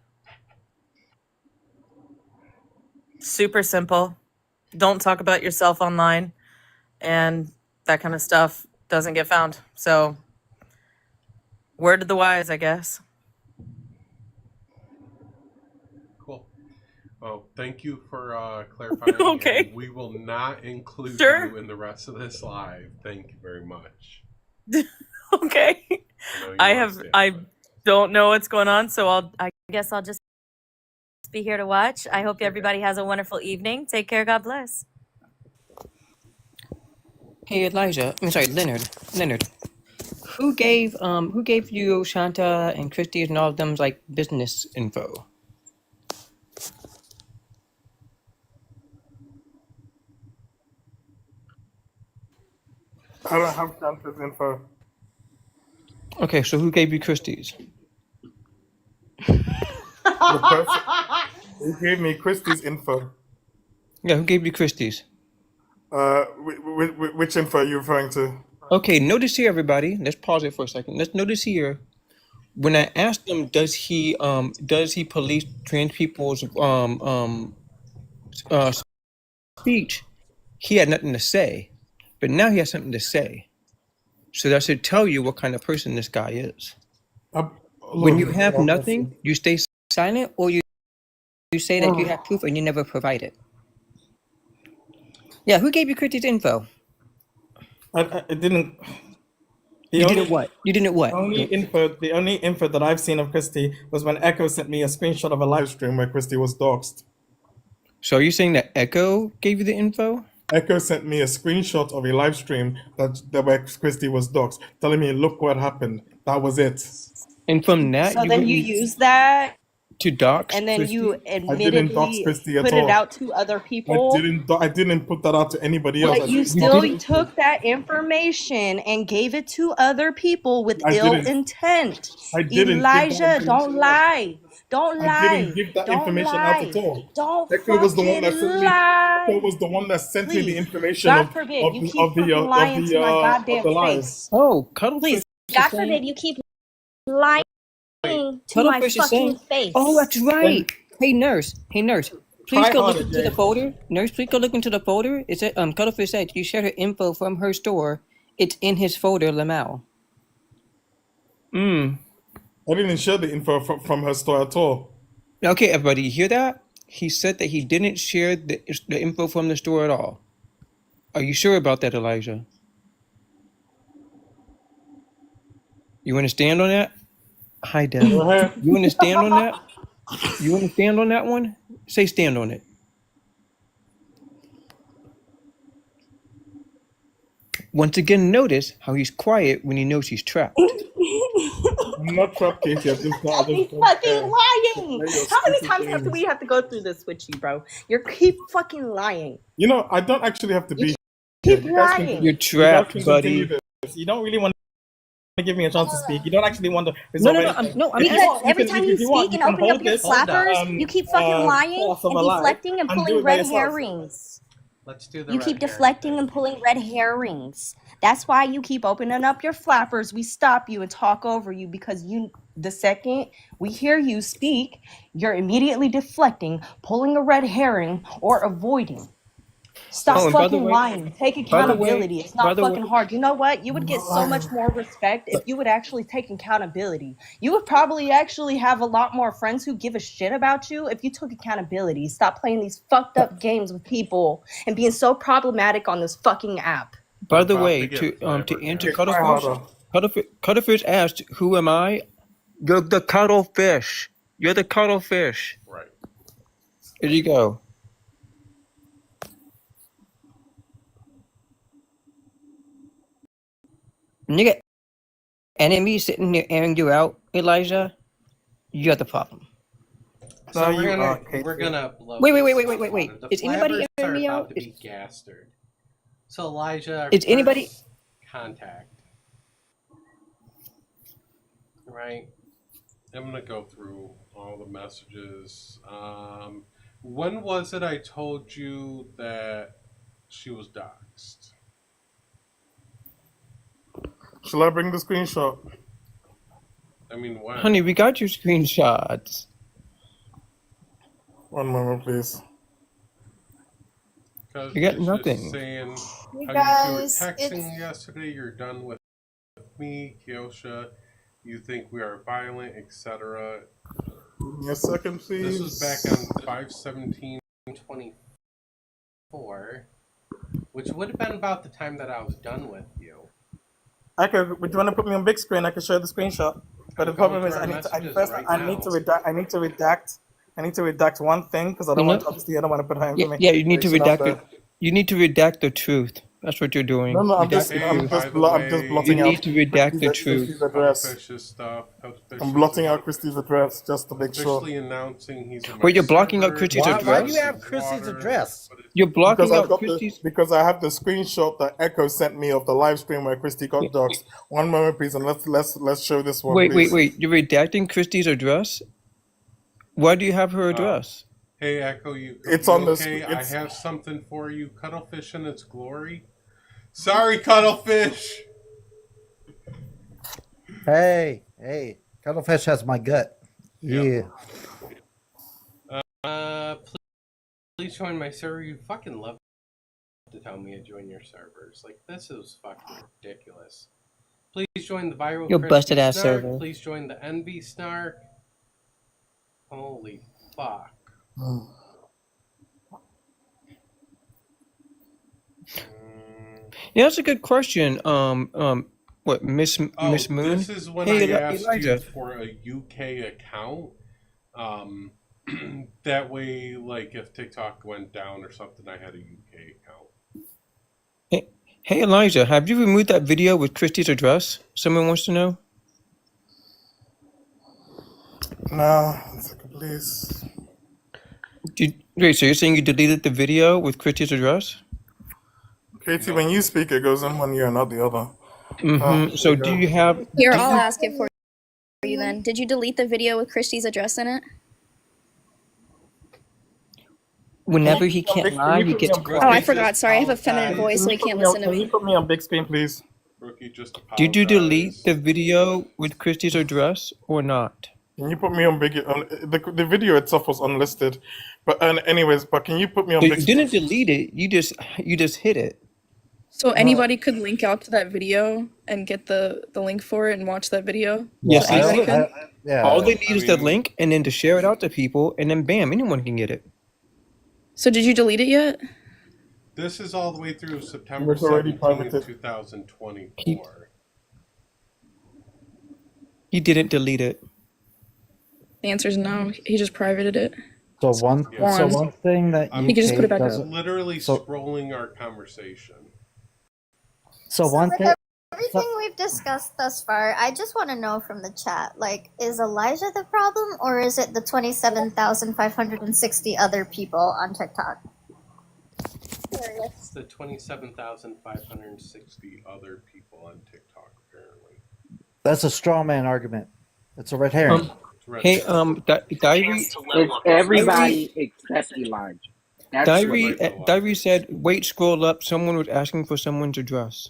Super simple. Don't talk about yourself online, and that kind of stuff doesn't get found. So, word to the wise, I guess. Cool. Well, thank you for clarifying. Okay. And we will not include Sure. you in the rest of this live. Thank you very much. Okay. know you I want have. to stay I don't know what's going on, so I guess I'll just be here to watch. I hope everybody has a wonderful evening. Take care. God bless. Hey Elijah, I'm sorry, Leonard. Who gave you Shanta and Christie and all of them's like business info? I don't have Shanta's info. Okay, so who gave you Christie's? The person who gave me Christie's info. Yeah, who gave you Christie's? Which info are you referring to? Okay, notice here, everybody. Let's pause it for a second. Let's notice here. When I asked him, does he police trans people's speech? He had nothing to say, but now he has something to say. So that should tell you what kind of person this guy is. When you have nothing, you stay silent, or you say that you have proof and you never provide it. Yeah, who gave you Christie's info? I didn't. You didn't what? You didn't what? The only info that I've seen of Christie was when Echo sent me a screenshot of a live stream where Christie was doxxed. So are you saying that Echo gave you the info? Echo sent me a screenshot of a live stream that where Christie was doxxed, telling me, "Look what happened." That was it. And from that, So then you use that, to dox, and then Christie? you I didn't dox admittedly Christie at put all. it out to other people. I didn't put that out to anybody else. But you still took that information and gave it to other people with ill intent. I didn't give that Elijah, don't information lie. Don't lie. I didn't give that Don't information lie. out at all. Don't Echo was the one that fucking sent me. lie. Echo was the one that sent me the Please. information God of forbid of you the keep of the fucking lying to my of goddamn the live. face. Oh, Cuddlefish. Please. God forbid you keep lying to my Cuddlefish is fucking saying, face. oh, that's right. Hey, nurse. Please Try go harder, look into Jay. the folder. Nurse, please go look into the folder. It said, Cuddlefish said you shared her info from her store. It's in his folder, Lamal. I didn't share the info from her store at all. Okay, everybody, you hear that? He said that he didn't share the info from the store at all. Are you sure about that, Elijah? You want to stand on that? Hi, Deb. Go ahead. You want to stand on that? You want to stand on that one? Say stand on it. Once again, notice how he's quiet when he knows he's trapped. I'm not trapped, Katie. I just Stop fucking lying. How many times have we have to go through this with you, bro? You keep fucking lying. You know, I don't actually have to be. Keep You guys can- lying. You're you guys trapped, can continue buddy. this. You don't really want to give me a chance to speak. You don't actually want to No, resolve no, no, anything. no. If you Because want- every can- time if you you want, speak you and can open up hold your this, flappers, you keep fucking lying course of and a lie deflecting and and do pulling it by red yourself. herrings. Let's do the You red keep herring deflecting thing. and pulling red herrings. That's why you keep opening up your flappers. We stop you and talk over you because the second we hear you speak, you're immediately deflecting, pulling a red herring, or avoiding. Stop Oh, and by the fucking way, lying. Take by the way, accountability. It's by not the fucking way, hard. You know what? You would get so much more respect if you would actually take accountability. You would probably actually have a lot more friends who give a shit about you if you took accountability. Stop playing these fucked up games with people and being so problematic on this fucking app. by the About way, to get to flavored answer now. Cuttlefish asked, "Who am I?" You're the cuttlefish. You're the cuttlefish. Right. There you go. When you get enemies sitting there airing you out, Elijah, you're the problem. So No, we're you gonna are, Katie. blow Wait, this wait. stuff on it. The Is anybody flabbers airing are me about out? to be gastered. So Elijah, our Is anybody? first contact, right? I'm gonna go through all the messages. When was it I told you that she was doxxed? Shall I bring the screenshot? I mean, when? Honey, we got your screenshots. One moment, please. Because You got it's nothing. just saying You how guys, you two were texting it's yesterday. You're done with me, Kiosha. You think we are violent, etc. Give me a second, please. This was back on 5/17/24, which would have been about the time that I was done with you. Okay, would you want to put me on big screen? I can show the screenshot. But the I'm problem going is, through I our need to. messages First, right I need to now. redact. I need to redact one thing because I don't You want. know? Obviously, I don't want to put her Yeah, information. yeah. You need to out redact there. it. You need to redact the truth. That's what you're doing. No, I'm Redact just, the Hey, I'm truth. just, by the I'm just way, blotting You out need to redact the Christie's truth. address. Cuttlefish stuff. Cuttlefish I'm blotting is out Christie's address just to make sure. officially announcing he's in my Wait, you're blocking out server. Christie's He's address? in do you the water, but it's You're blocking Because I've out got Christie's. because I have the screenshot that Echo sent me of the live stream where Christy got doxxed. One moment, please, and let's show this one, Wait, please. wait. You're redacting Christie's address? Why do you have her address? Hey, Echo, you It's you on the okay? I it's have something for you. Cuttlefish in its glory. Sorry, Cuttlefish. Hey, Cuttlefish has my gut. Yeah. Please join my server. You fucking love to tell me to join your servers. Like, this is fucking ridiculous. Please join the viral Your Crispy busted ass Snark. server. Please join the Envy Snark. Holy fuck. Yeah, that's a good question. What Miss Oh, Miss Moon? this is when Hey, I asked Elijah. you for a UK account. That way, like, if TikTok went down or something, I had a UK account. Hey Elijah, have you removed that video with Christie's address? Someone wants to know. no, please. Wait, so you're saying you deleted the video with Christie's address? Katie, when you speak, it goes in one ear, not the other. Mm-hmm. So do you have? Here, do I'll you- ask it for you then. Did you delete the video with Christie's address in it? Whenever he Can can't you lie, put he me gets on- quiet. Oh, I forgot. Sorry, I have a feminine voice, so you can't listen to Can you me. put me on big screen, please? Rookie just Did you delete apologized. the video with Christie's address or not? Can you put me on big? The video itself was unlisted, but anyways, but can you put me on So big? you didn't delete it. You just hit it. So anybody could link out to that video and get the link for it and watch that video? Yes, So anybody exactly. could? Yeah. All they need I is the mean- link, and then to share it out to people, and then bam, anyone can get it. So did you delete it yet? This is all the way through September It's already 17th, privated. 2024. He didn't delete it. The answer is no. He just privated it. So one thing that I'm He could just put it back doesn't. literally So- scrolling our conversation. So one thing. everything we've discussed thus far, I just want to know from the chat, like, is Elijah the problem, or is it the 27,560 other people on TikTok? It's the 27,560 other people on TikTok, apparently. That's a straw man argument. It's a red herring. Hey, Diary. It's everybody except Elijah. That's Diary, what Diary said, "Wait, scroll up. Someone was asking for someone's address."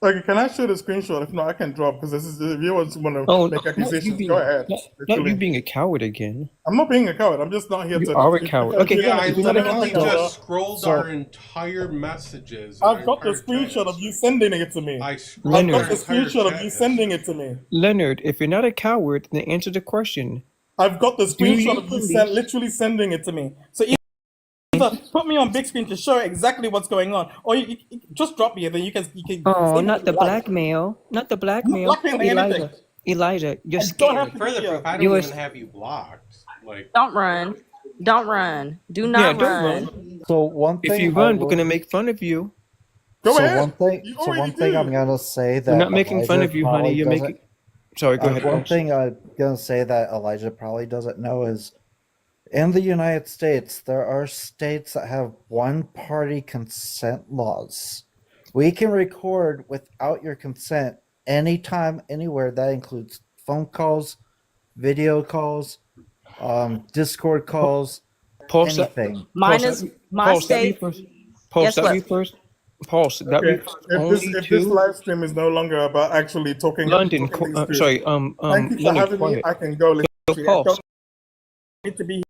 Okay, can I show the screenshot? If not, I can drop because this is if you want to Oh, make not you accusations. being, Go ahead. not Literally. you being a coward again. I'm not being a coward. I'm just not here You to. are a coward. Okay, Yeah, I if you're not a literally coward, just scrolled our entire messages. I've got the screenshot of you sending it to me. I've got the screenshot of you sending it to me. Leonard, if you're not a coward, then answer the question. I've got the Do you screenshot of you believe- literally sending it to me. So either put me on big screen to show exactly what's going on, or you just drop me and then you can. Oh, say not what the you like. blackmail. Not the blackmail. blackmailing anything. Elijah, you're I don't scared. have to Further be proof, I You don't are- even have you blocked. Like, Don't run. Don't run. Do Yeah, not don't run. run. So one thing If you I run, we're will- gonna make fun of you. Go so ahead. one thing, You so already one thing I'm did. gonna say that We're not making fun Elijah of you, honey. probably You're doesn't- making. Sorry, go ahead. One Boss. thing I'm gonna say that Elijah probably doesn't know is, in the United States, there are states that have one-party consent laws. We can record without your consent anytime, anywhere. That includes phone calls, video calls, Discord calls, Pulse that. anything. Mine Pulse is that. my Pulse that state. first. Pulse Guess that what? me first. Pulse that Okay. me only If this two. live stream is no longer about actually talking. London, talking things through. sorry, Thank you for Leonard, having me. quiet. I can go. So Literally. I Pulse. don't need to be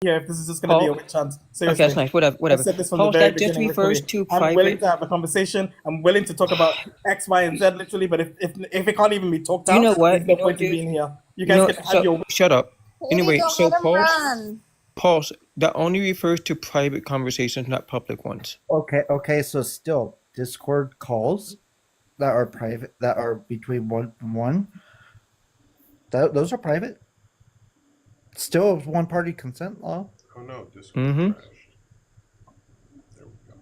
here if this is just going to be a Paul- witch hunt. Okay, Seriously. that's nice. Whatever, I whatever. said this from the Pulse very that just beginning. refers Literally. to I'm willing private. to have a conversation. I'm willing to talk about X, Y, and Z. Literally, but if it can't even be talked You out, know what? there's no You know, point in dude. being here. You You guys know, can have so your. shut up. Anyway, Don't so let him Pulse, run. Pulse that only refers to private conversations, not public ones. Okay, so still Discord calls that are private, that are between one and one. Those are private. Still a one-party consent law. oh no, Discord Mm-hmm. crashed. There we go.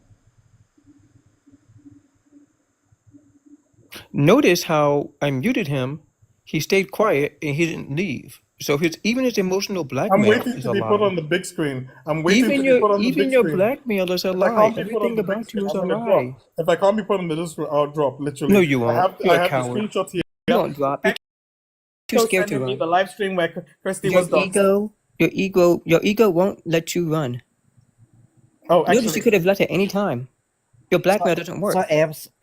Notice how I muted him. He stayed quiet and he didn't leave. So even his emotional I'm blackmail waiting is to a be put lie. on the big screen. I'm waiting Even to be put on the even big your screen. blackmail is a If I lie. can't be put on Everything the big about screen, you is I'm a gonna lie. drop. If I can't be put on the screen, I'll drop. Literally. No, you won't. You're I a have the coward. screenshot here. You won't drop. You're too Echo scared to sending me run. the live stream where Christy Your was doxxed. your ego won't let you run. Oh, Notice you actually, could have left at any time. Your blackmail doesn't work. So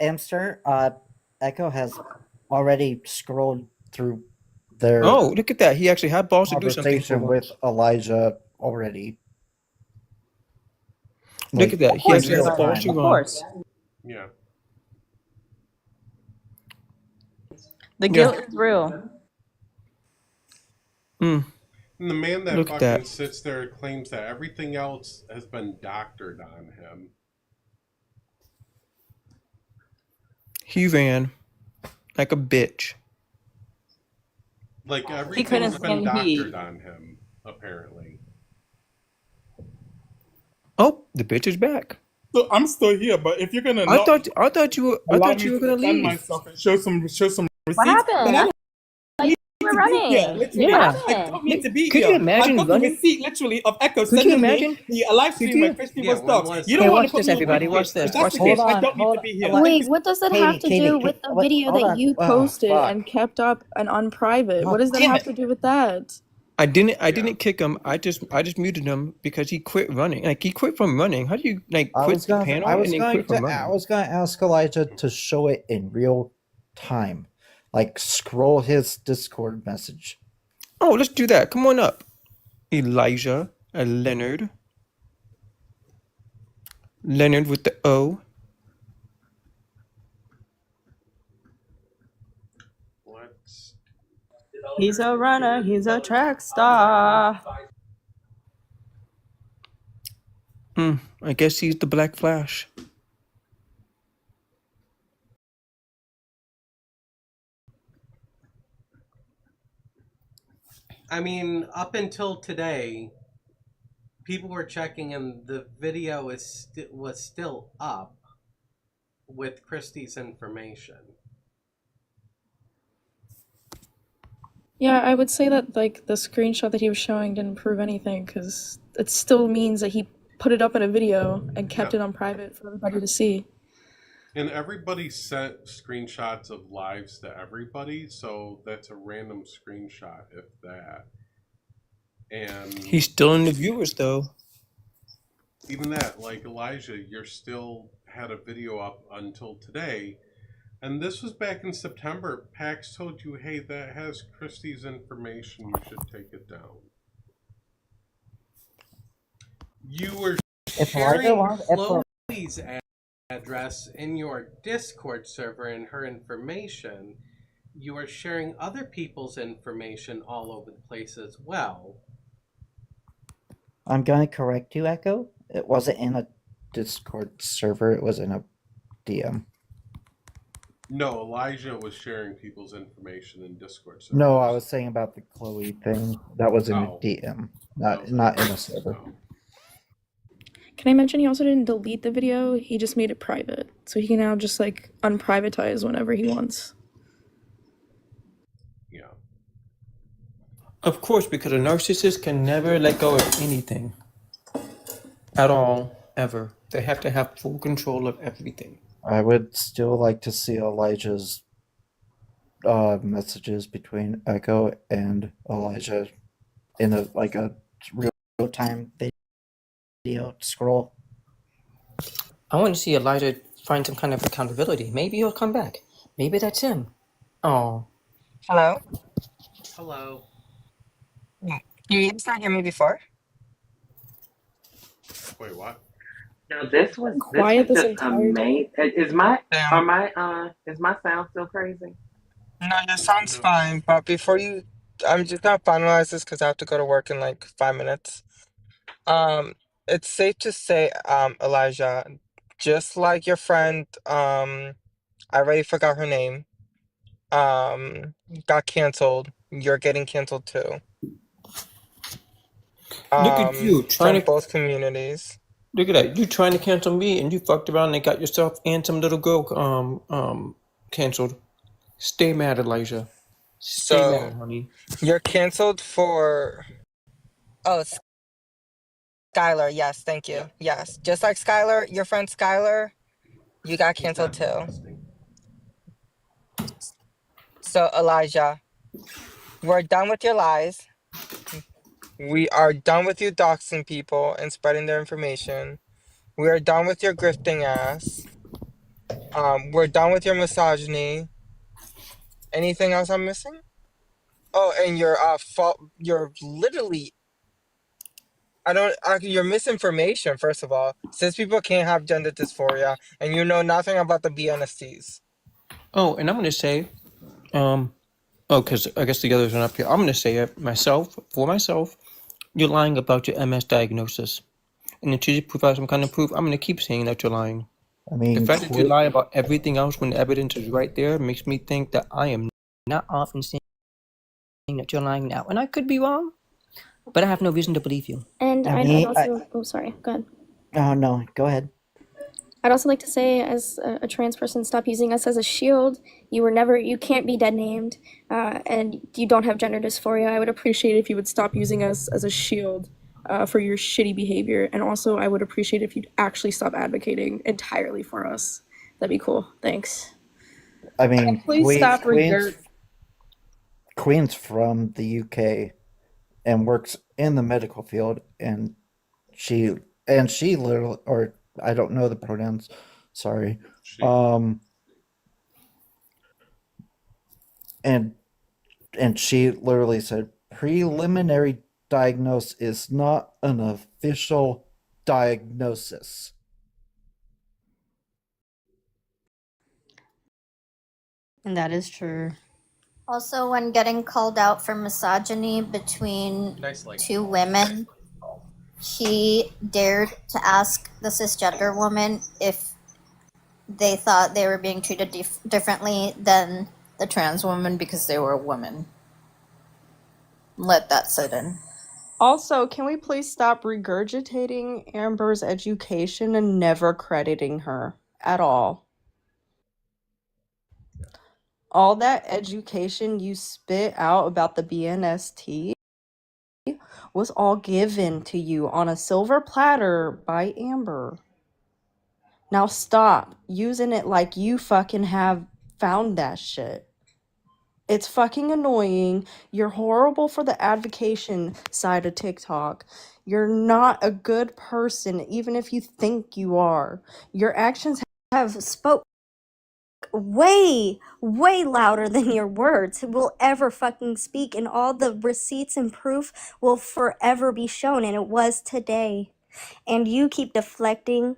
Amster, Echo has already scrolled through their Oh, look at that. He actually had balls to do something for conversation with once. Elijah already. Look at that. He in actually real has balls to time. run. Of course. Yeah. The Yeah. guilt is real. Mm. And the man that Look at fucking that. sits there claims that everything else has been doctored on him. He ran like a bitch. Like couldn't everything's been stand heat. doctored on him, apparently. Oh, the bitch is back. so I'm still here. But if you're gonna I not thought you were allow gonna me to defend leave. myself and show some receipts, What happened? then I don't You were need to be here. running. Literally, Yeah. I don't need to be Could here. you imagine I've got running? the receipt literally of Echo Could you sending imagine? me the live Could stream where you? Christy Yeah, was when doxxed. was You that? don't Hey, want watch to put this, me on everybody. big Watch screen. this. If that's Watch the this. case, Hold I on, don't need hold to on. be here. Wait, what does that have to Katie, do with the what- video hold that on. you Oh, posted fuck. and kept up and on private? Oh, What does that damn have it. to do with that? I didn't kick him. I just muted him because he quit running. Like he quit from running. How do you like I quit was the gonna, panel I was and then going quit from to, I running? was going to ask Elijah to show it in real time, like scroll his Discord message. Oh, let's do that. Come on up, Elijah, Leonard with the O. Let's He's a runner. He's a track star. I guess he's the Black Flash. I mean, up until today, people were checking and the video was still up. with Christie's information. Yeah, I would say that like the screenshot that he was showing didn't prove anything because it still means that he put it up in a video and kept it on private for everybody to see. And everybody sent screenshots of lives to everybody, so that's a random screenshot, if that. And He's still in the viewers though. even that, like Elijah, you're still had a video up until today. And this was back in September. Pax told you, hey, that has Christie's information. You should take it down. You were sharing Chloe's address in your Discord server and her information. You are sharing other people's information all over the place as well. I'm going to correct you, Echo. It wasn't in a Discord server. It was in a DM. No, Elijah was sharing people's information in Discord server. No, I was saying about the Chloe thing. That was in a DM, not in a server. Can I mention he also didn't delete the video, he just made it private. So he can now just like unprivatize whenever he wants. Yeah. Of course, because a narcissist can never let go of anything. At all, ever. They have to have full control of everything. I would still like to see Elijah's messages between Echo and Elijah in a real time video scroll. I want to see Elijah find some kind of accountability. Maybe he'll come back. Maybe that's him. Oh. Hello? Hello. You guys not hear me before? Wait, what? No, this was Quiet this just entire amazing. Is my sound still crazy? No, your sound's fine, but before you, I'm just gonna finalize this because I have to go to work in like 5 minutes. It's safe to say, Elijah, just like your friend, I already forgot her name, got canceled, you're getting canceled too. Look at you trying From to both communities. look at that. You trying to cancel me, and you fucked around and got yourself and some little girl canceled. Stay mad, Elijah. Stay mad, So honey. you're canceled for Skylar. Yes, thank you. Yes, just like Skylar, your friend Skylar, you got canceled too. So Elijah, we're done with your lies. We are done with you doxing people and spreading their information. We are done with your grifting ass. We're done with your misogyny. Anything else I'm missing? Oh, and your you're literally your misinformation, first of all. Since people can't have gender dysphoria and you know nothing about the BNSTs. Oh, and I'm gonna say, because I guess the others are up here. I'm gonna say it for myself. You're lying about your MS diagnosis, and until you provide some kind of proof, I'm gonna keep saying that you're lying. I mean, The fact that you lie about everything else when the evidence is right there makes me think that I am not often saying that you're lying now, and I could be wrong, but I have no reason to believe you. And I I'd mean, also, oh, sorry, go ahead. Oh no, go ahead. I'd also like to say, as a trans person, stop using us as a shield. You can't be dead named, and you don't have gender dysphoria. I would appreciate if you would stop using us as a shield for your shitty behavior. And also, I would appreciate if you'd actually stop advocating entirely for us. That'd be cool. Thanks. I mean, Please stop Queen's from the UK and works in the medical field, and she literally, or I don't know the pronouns, sorry. And she literally said preliminary diagnosis is not an official diagnosis. And that is true. Also, when getting called out for misogyny between two women, he dared to ask the cisgender woman if they thought they were being treated differently than the trans woman because they were a woman. Let that sit in. Also, can we please stop regurgitating Amber's education and never crediting her at all? all that education you spit out about the BNST was all given to you on a silver platter by Amber. Now stop using it like you fucking have found that shit. It's fucking annoying. You're horrible for the advocation side of TikTok. You're not a good person, even if you think you are. Your actions have spoke way louder than your words will ever fucking speak, and all the receipts and proof will forever be shown, and it was today. And you keep deflecting,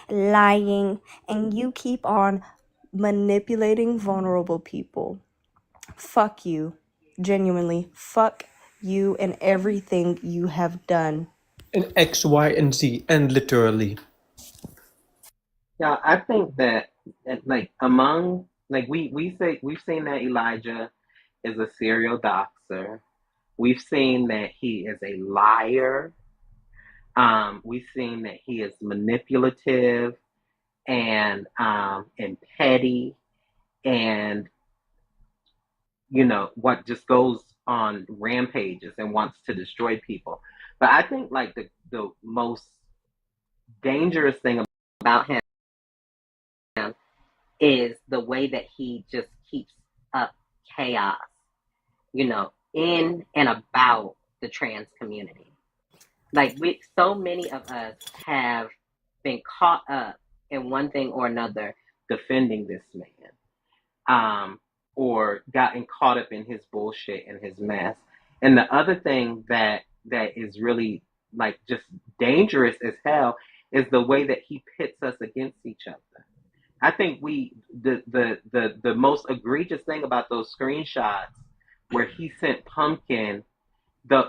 lying, and you keep on manipulating vulnerable people. Fuck you. Genuinely, fuck you and everything you have done. And X, Y, and Z, and literally. Yeah, I think that like among like we've seen that Elijah is a serial doxer. We've seen that he is a liar. We've seen that he is manipulative and petty, and what just goes on rampages and wants to destroy people. But I think like the most dangerous thing about him is the way that he just keeps up chaos, in and about the trans community. Like so many of us have been caught up in one thing or another defending this man, or gotten caught up in his bullshit and his mess. And the other thing that is really like just dangerous as hell is the way that he pits us against each other. I think the most egregious thing about those screenshots where he sent Pumpkin the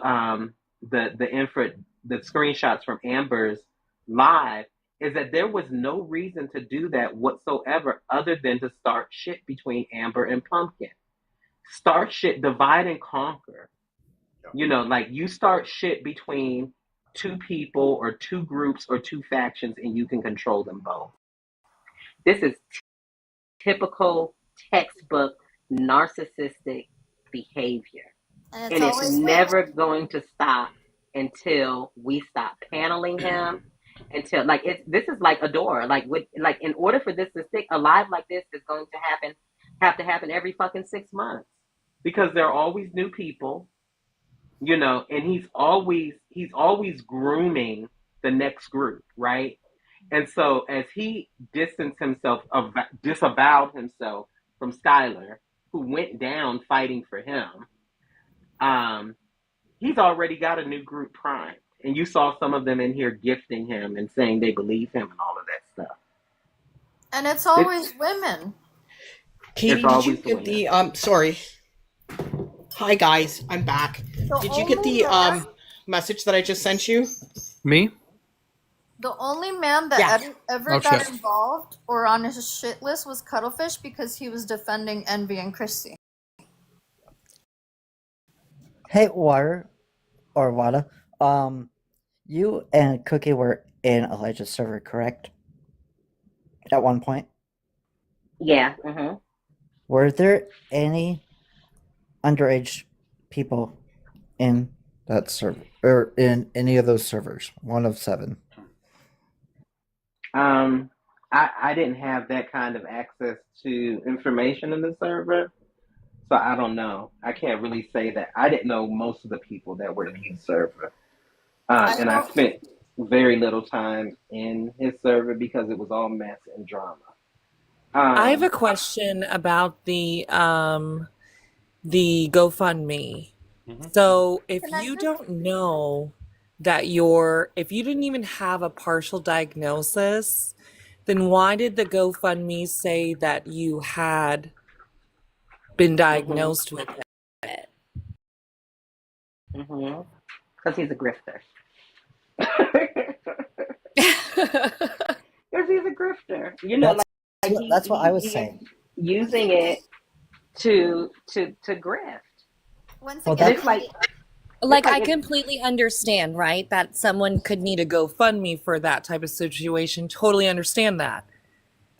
screenshots from Amber's live is that there was no reason to do that whatsoever other than to start shit between Amber and Pumpkin. Start shit, divide and conquer. Like you start shit between two people or two groups or two factions and you can control them both. This is typical textbook narcissistic behavior. And And it's never going to stop until we stop paneling him. Until this is like Adora. In order for this to stick, a live like this is going to have to happen every fucking 6 months. Because there are always new people, and he's always grooming the next group, right? And so as he disavowed himself from Skylar, who went down fighting for him, he's already got a new group primed. And you saw some of them in here gifting him and saying they believe him and all of that stuff. And it's always women. Katie, did you get the sorry. Hi guys, I'm back. Did you get the message that I just sent you? Me? The only man that ever got involved or on his shit list was Cuttlefish because he was defending Envy and Chrissy. Hey, Wada, you and Cookie were in Elijah's server, correct? At one point? Yeah. Mm-hmm. Were there any underage people in that server, or in any of those servers? One of 7. I didn't have that kind of access to information in the server, so I don't know. I can't really say that. I didn't know most of the people that were in his server. And I spent very little time in his server because it was all mess and drama. I have a question about the GoFundMe. So if you don't know that if you didn't even have a partial diagnosis, then why did the GoFundMe say that you had been diagnosed with it? Because he's a grifter. Because he's a grifter. That's what I was saying. Using it to grift. Once Well, again, that's Like, I completely understand, right? That someone could need a GoFundMe for that type of situation. Totally understand that.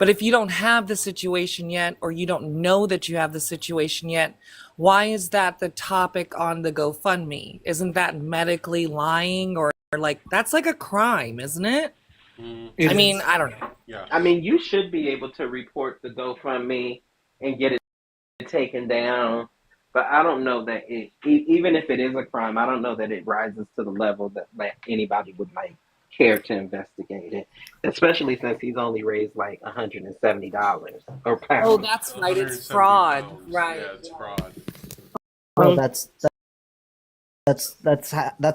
But if you don't have the situation yet, or you don't know that you have the situation yet, why is that the topic on the GoFundMe? Isn't that medically lying, or like that's like a crime, isn't it? I mean, I don't know. Yeah. I mean, you should be able to report the GoFundMe and get it taken down, but I don't know that even if it is a crime, I don't know that it rises to the level that anybody would like care to investigate it, especially since he's only raised like $170 or pounds. Oh, that's right. It's fraud, right? Yeah, it's fraud. Well, that's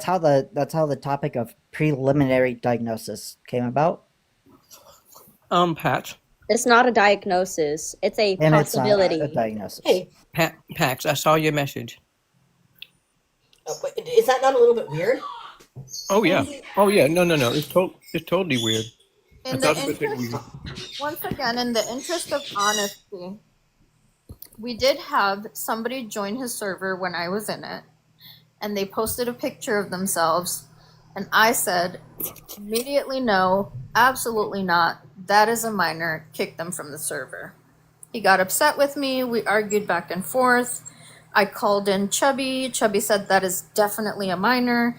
how the topic of preliminary diagnosis came about. Pat. It's not a diagnosis. It's a And possibility. it's not a diagnosis. Hey, Pax, I saw your message. But is that not a little bit weird? Oh yeah. No. It's totally weird. In the interest, once again, in the interest of honesty, we did have somebody join his server when I was in it, and they posted a picture of themselves, and I said, immediately no, absolutely not. That is a minor. Kick them from the server. He got upset with me. We argued back and forth. I called in Chubby. Chubby said that is definitely a minor.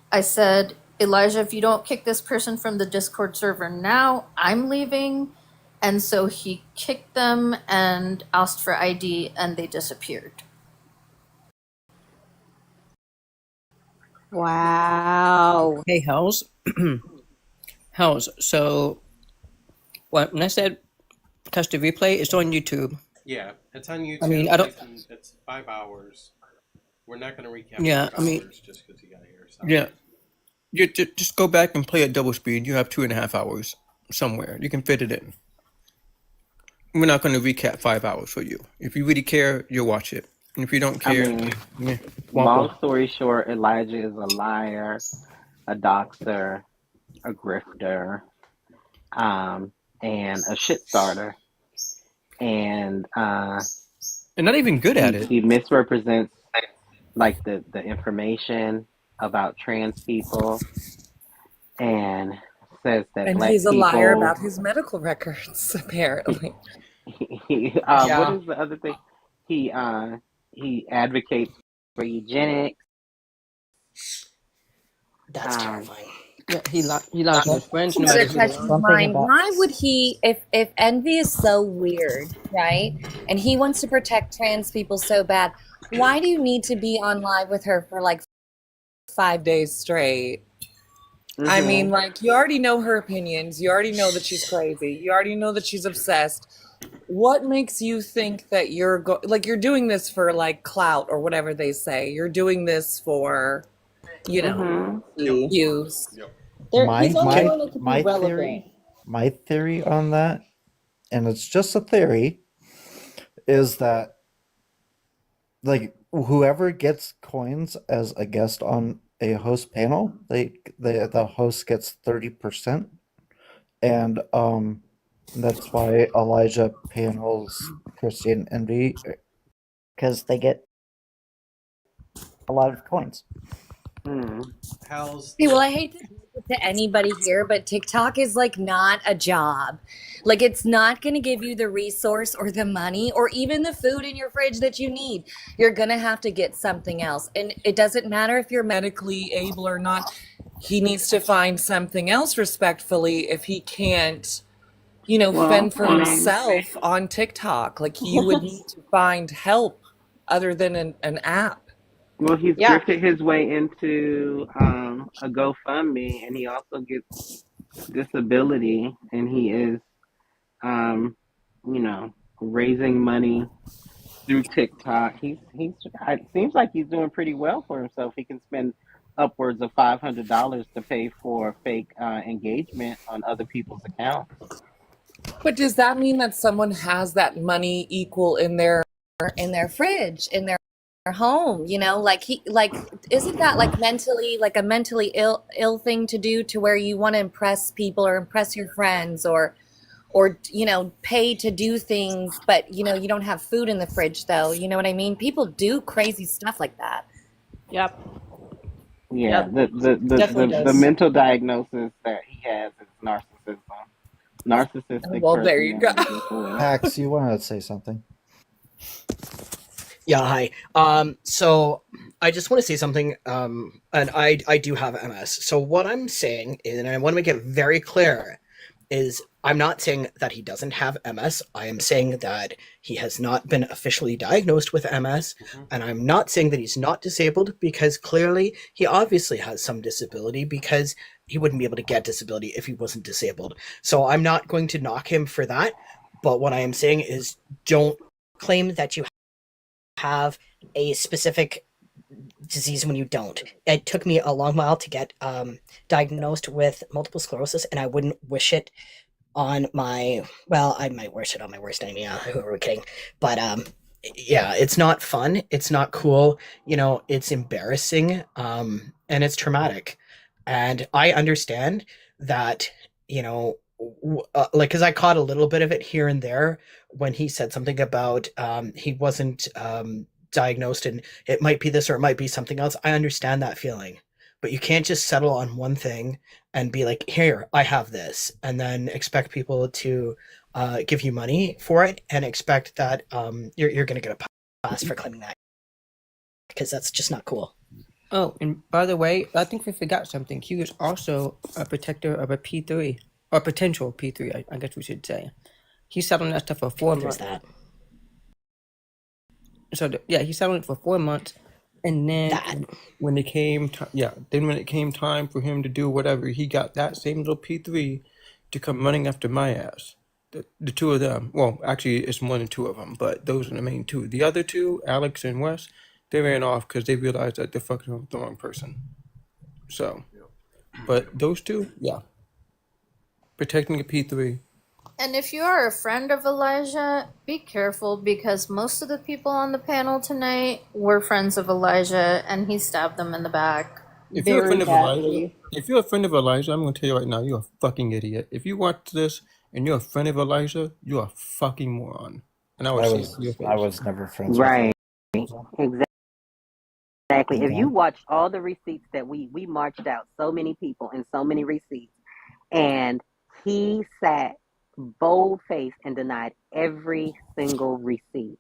I said, Elijah, if you don't kick this person from the Discord server now, I'm leaving. And so he kicked them and asked for ID, and they disappeared. Wow. Hey, Hells. Hells. So, when I said test the replay, it's on YouTube. Yeah, it's on YouTube. I mean, I don't. It's 5 hours. We're not going to recap. Yeah, 5 I mean, hours just because you got here. So. Yeah. You just go back and play at double speed. You have 2.5 hours somewhere. You can fit it in. We're not going to recap 5 hours for you. If you really care, you'll watch it. And if you don't care, Long story short, Elijah is a liar, a doxer, a grifter, and a shit starter. And not even good at it. He misrepresents like the information about trans people, and says that And black he's a people. liar about his medical records, apparently. What is the other thing? He advocates for eugenics. That's terrifying. Yeah, he lies to his friends. No Another matter who they question are. of mine. Why would he, if Envy is so weird, right? And he wants to protect trans people so bad, why do you need to be on live with her for like 5 days straight? I mean, like, you already know her opinions. You already know that she's crazy. You already know that she's obsessed. What makes you think that you're you're doing this for like clout or whatever they say? You're doing this for, you know, views. My theory on that, and it's just a theory, is that like whoever gets coins as a guest on a host panel, the host gets 30%, and that's why Elijah panels Christy and Envy, because they get a lot of coins. See, well, I hate to do it to anybody here, but TikTok is like not a job. Like, it's not going to give you the resource or the money or even the food in your fridge that you need. You're going to have to get something else. And it doesn't matter if you're medically able or not. He needs to find something else respectfully if he can't, you know, fend for himself on TikTok. Like, he would need to find help other than an app. Well, he's drifted his way into a GoFundMe, and he also gets disability, and he is, you know, raising money through TikTok. It seems like he's doing pretty well for himself. He can spend upwards of $500 to pay for fake engagement on other people's accounts. But does that mean that someone has that money equal in their fridge, in their home, you know, isn't that like a mentally ill thing to do, to where you want to impress people or impress your friends or you know, pay to do things, but you know, you don't have food in the fridge though, you know what I mean? People do crazy stuff like that. Yeah, Yep. the mental diagnosis that he has is narcissism. Narcissistic Well, there you go. personality disorder. Pax, you wanted to say something? Yeah, hi. So I just want to say something. And I do have MS. So what I'm saying is, and I want to make it very clear, is I'm not saying that he doesn't have MS. I am saying that he has not been officially diagnosed with MS, and I'm not saying that he's not disabled, because clearly he obviously has some disability, because he wouldn't be able to get disability if he wasn't disabled. So I'm not going to knock him for that, but what I am saying is, don't claim that you have a specific disease when you don't. It took me a long while to get diagnosed with multiple sclerosis, and I wouldn't wish it on my, well, I might wish it on my worst enemy. Who are we kidding? But yeah, it's not fun. It's not cool. You know, it's embarrassing, and it's traumatic. And I understand that, you know, like, because I caught a little bit of it here and there when he said something about he wasn't diagnosed and it might be this or it might be something else. I understand that feeling, but you can't just settle on one thing and be like, here, I have this, and then expect people to give you money for it and expect that you're going to get a pass for claiming that, because that's just not cool. Oh, and by the way, I think we forgot something. He was also a protector of a P3, or potential P3, I guess we should say. He sat on that stuff for 4 months. That. So yeah, he sat on it for 4 months, and then when it came when it came time for him to do whatever, he got that same little P3 to come running after my ass. The two of them. Well, actually, it's more than two of them, but those are the main two. The other two, Alex and Wes, they ran off because they realized that they're fucking with the wrong person. So, but those two, yeah, protecting a P3. And if you are a friend of Elijah, be careful, because most of the people on the panel tonight were friends of Elijah, and he stabbed them in the back. If you're a friend of Elijah, I'm going to tell you right now, you're a fucking idiot. If you watch this and you're a friend of Elijah, you're a fucking moron. And I was never friends Right. with him. Exactly. If you watched all the receipts that we marched out, so many people and so many receipts, and he sat bold-faced and denied every single receipt.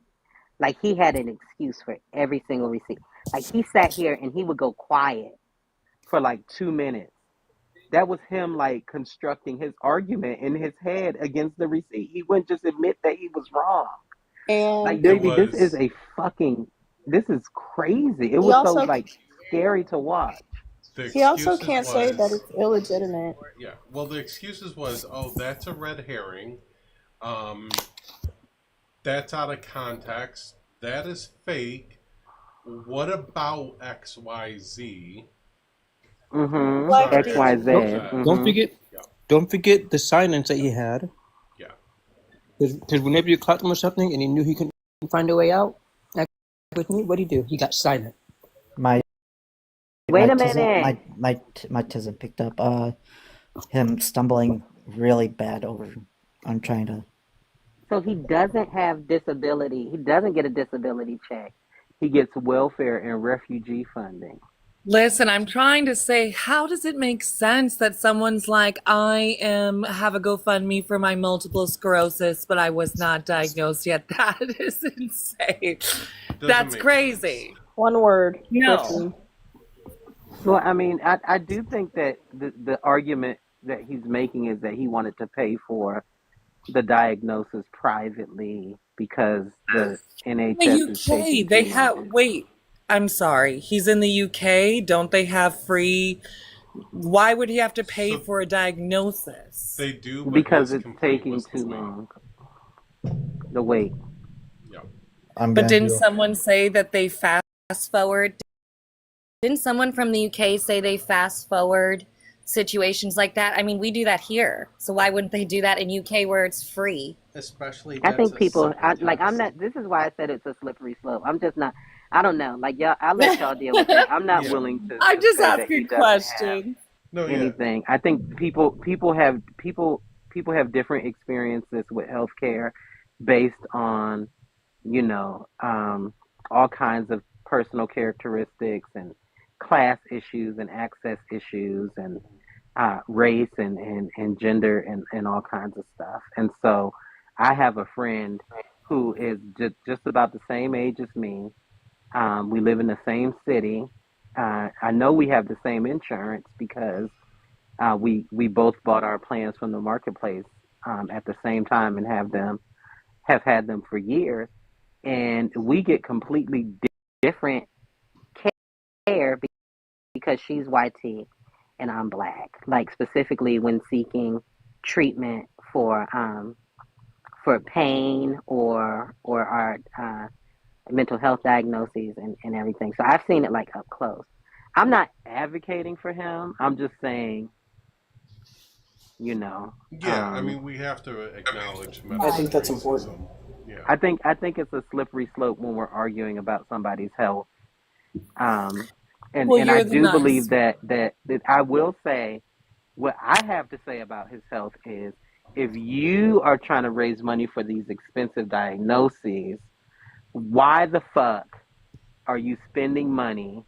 Like, he had an excuse for every single receipt. Like, he sat here and he would go quiet for like 2 minutes. That was him, like, constructing his argument in his head against the receipt. He wouldn't just admit that he was wrong. And like, baby, this is crazy. It was so, like, scary to watch. He also can't say that it's illegitimate. Yeah, well, the excuses was, oh, that's a red herring. That's out of context. That is fake. What about XYZ? Mm-hmm. Sorry. XYZ. Don't forget the silence that he had. Yeah. Because whenever you caught him or something and he knew he couldn't find a way out, like with me, what did he do? He got silent. Wait a minute. My tism picked up him stumbling really bad over on trying to. So he doesn't have disability. He doesn't get a disability check. He gets welfare and refugee funding. Listen, I'm trying to say, how does it make sense that someone's like, I have a GoFundMe for my multiple sclerosis, but I was not diagnosed yet? That is insane. That's crazy. One word. No. Well, I mean, I do think that the argument that he's making is that he wanted to pay for the diagnosis privately because the NHS is taking they too have, long. wait, I'm sorry. He's in the UK. Don't they have free? Why would he have to pay for a diagnosis? They do, but Because his it's complaint taking was too long. The wait. But didn't someone say that they fast forward? Didn't someone from the UK say they fast forward situations like that? I mean, we do that here. So why wouldn't they do that in UK where it's free? Especially, I think people, I'm not, this is why I said it's a slippery slope. I'm just not, I don't know. Like, y'all, I'll let y'all deal with it. I'm not willing to. I'm just say that he asking doesn't questions. have anything. I think people have different experiences with healthcare based on, you know, all kinds of personal characteristics and class issues and access issues. And race and gender and all kinds of stuff. And so I have a friend who is just about the same age as me. We live in the same city. I know we have the same insurance because we both bought our plans from the marketplace at the same time and have had them for years. And we get completely different care because she's YT and I'm black. Like specifically when seeking treatment for pain or our mental health diagnoses and everything. So I've seen it like up close. I'm not advocating for him. I'm just saying, you know. Yeah, I mean, we have to acknowledge I medical think that's important. racism. Yeah. I think it's a slippery slope when we're arguing about somebody's health. And Well, and I you're the do nice. believe that I will say what I have to say about his health is if you are trying to raise money for these expensive diagnoses, why the fuck are you spending money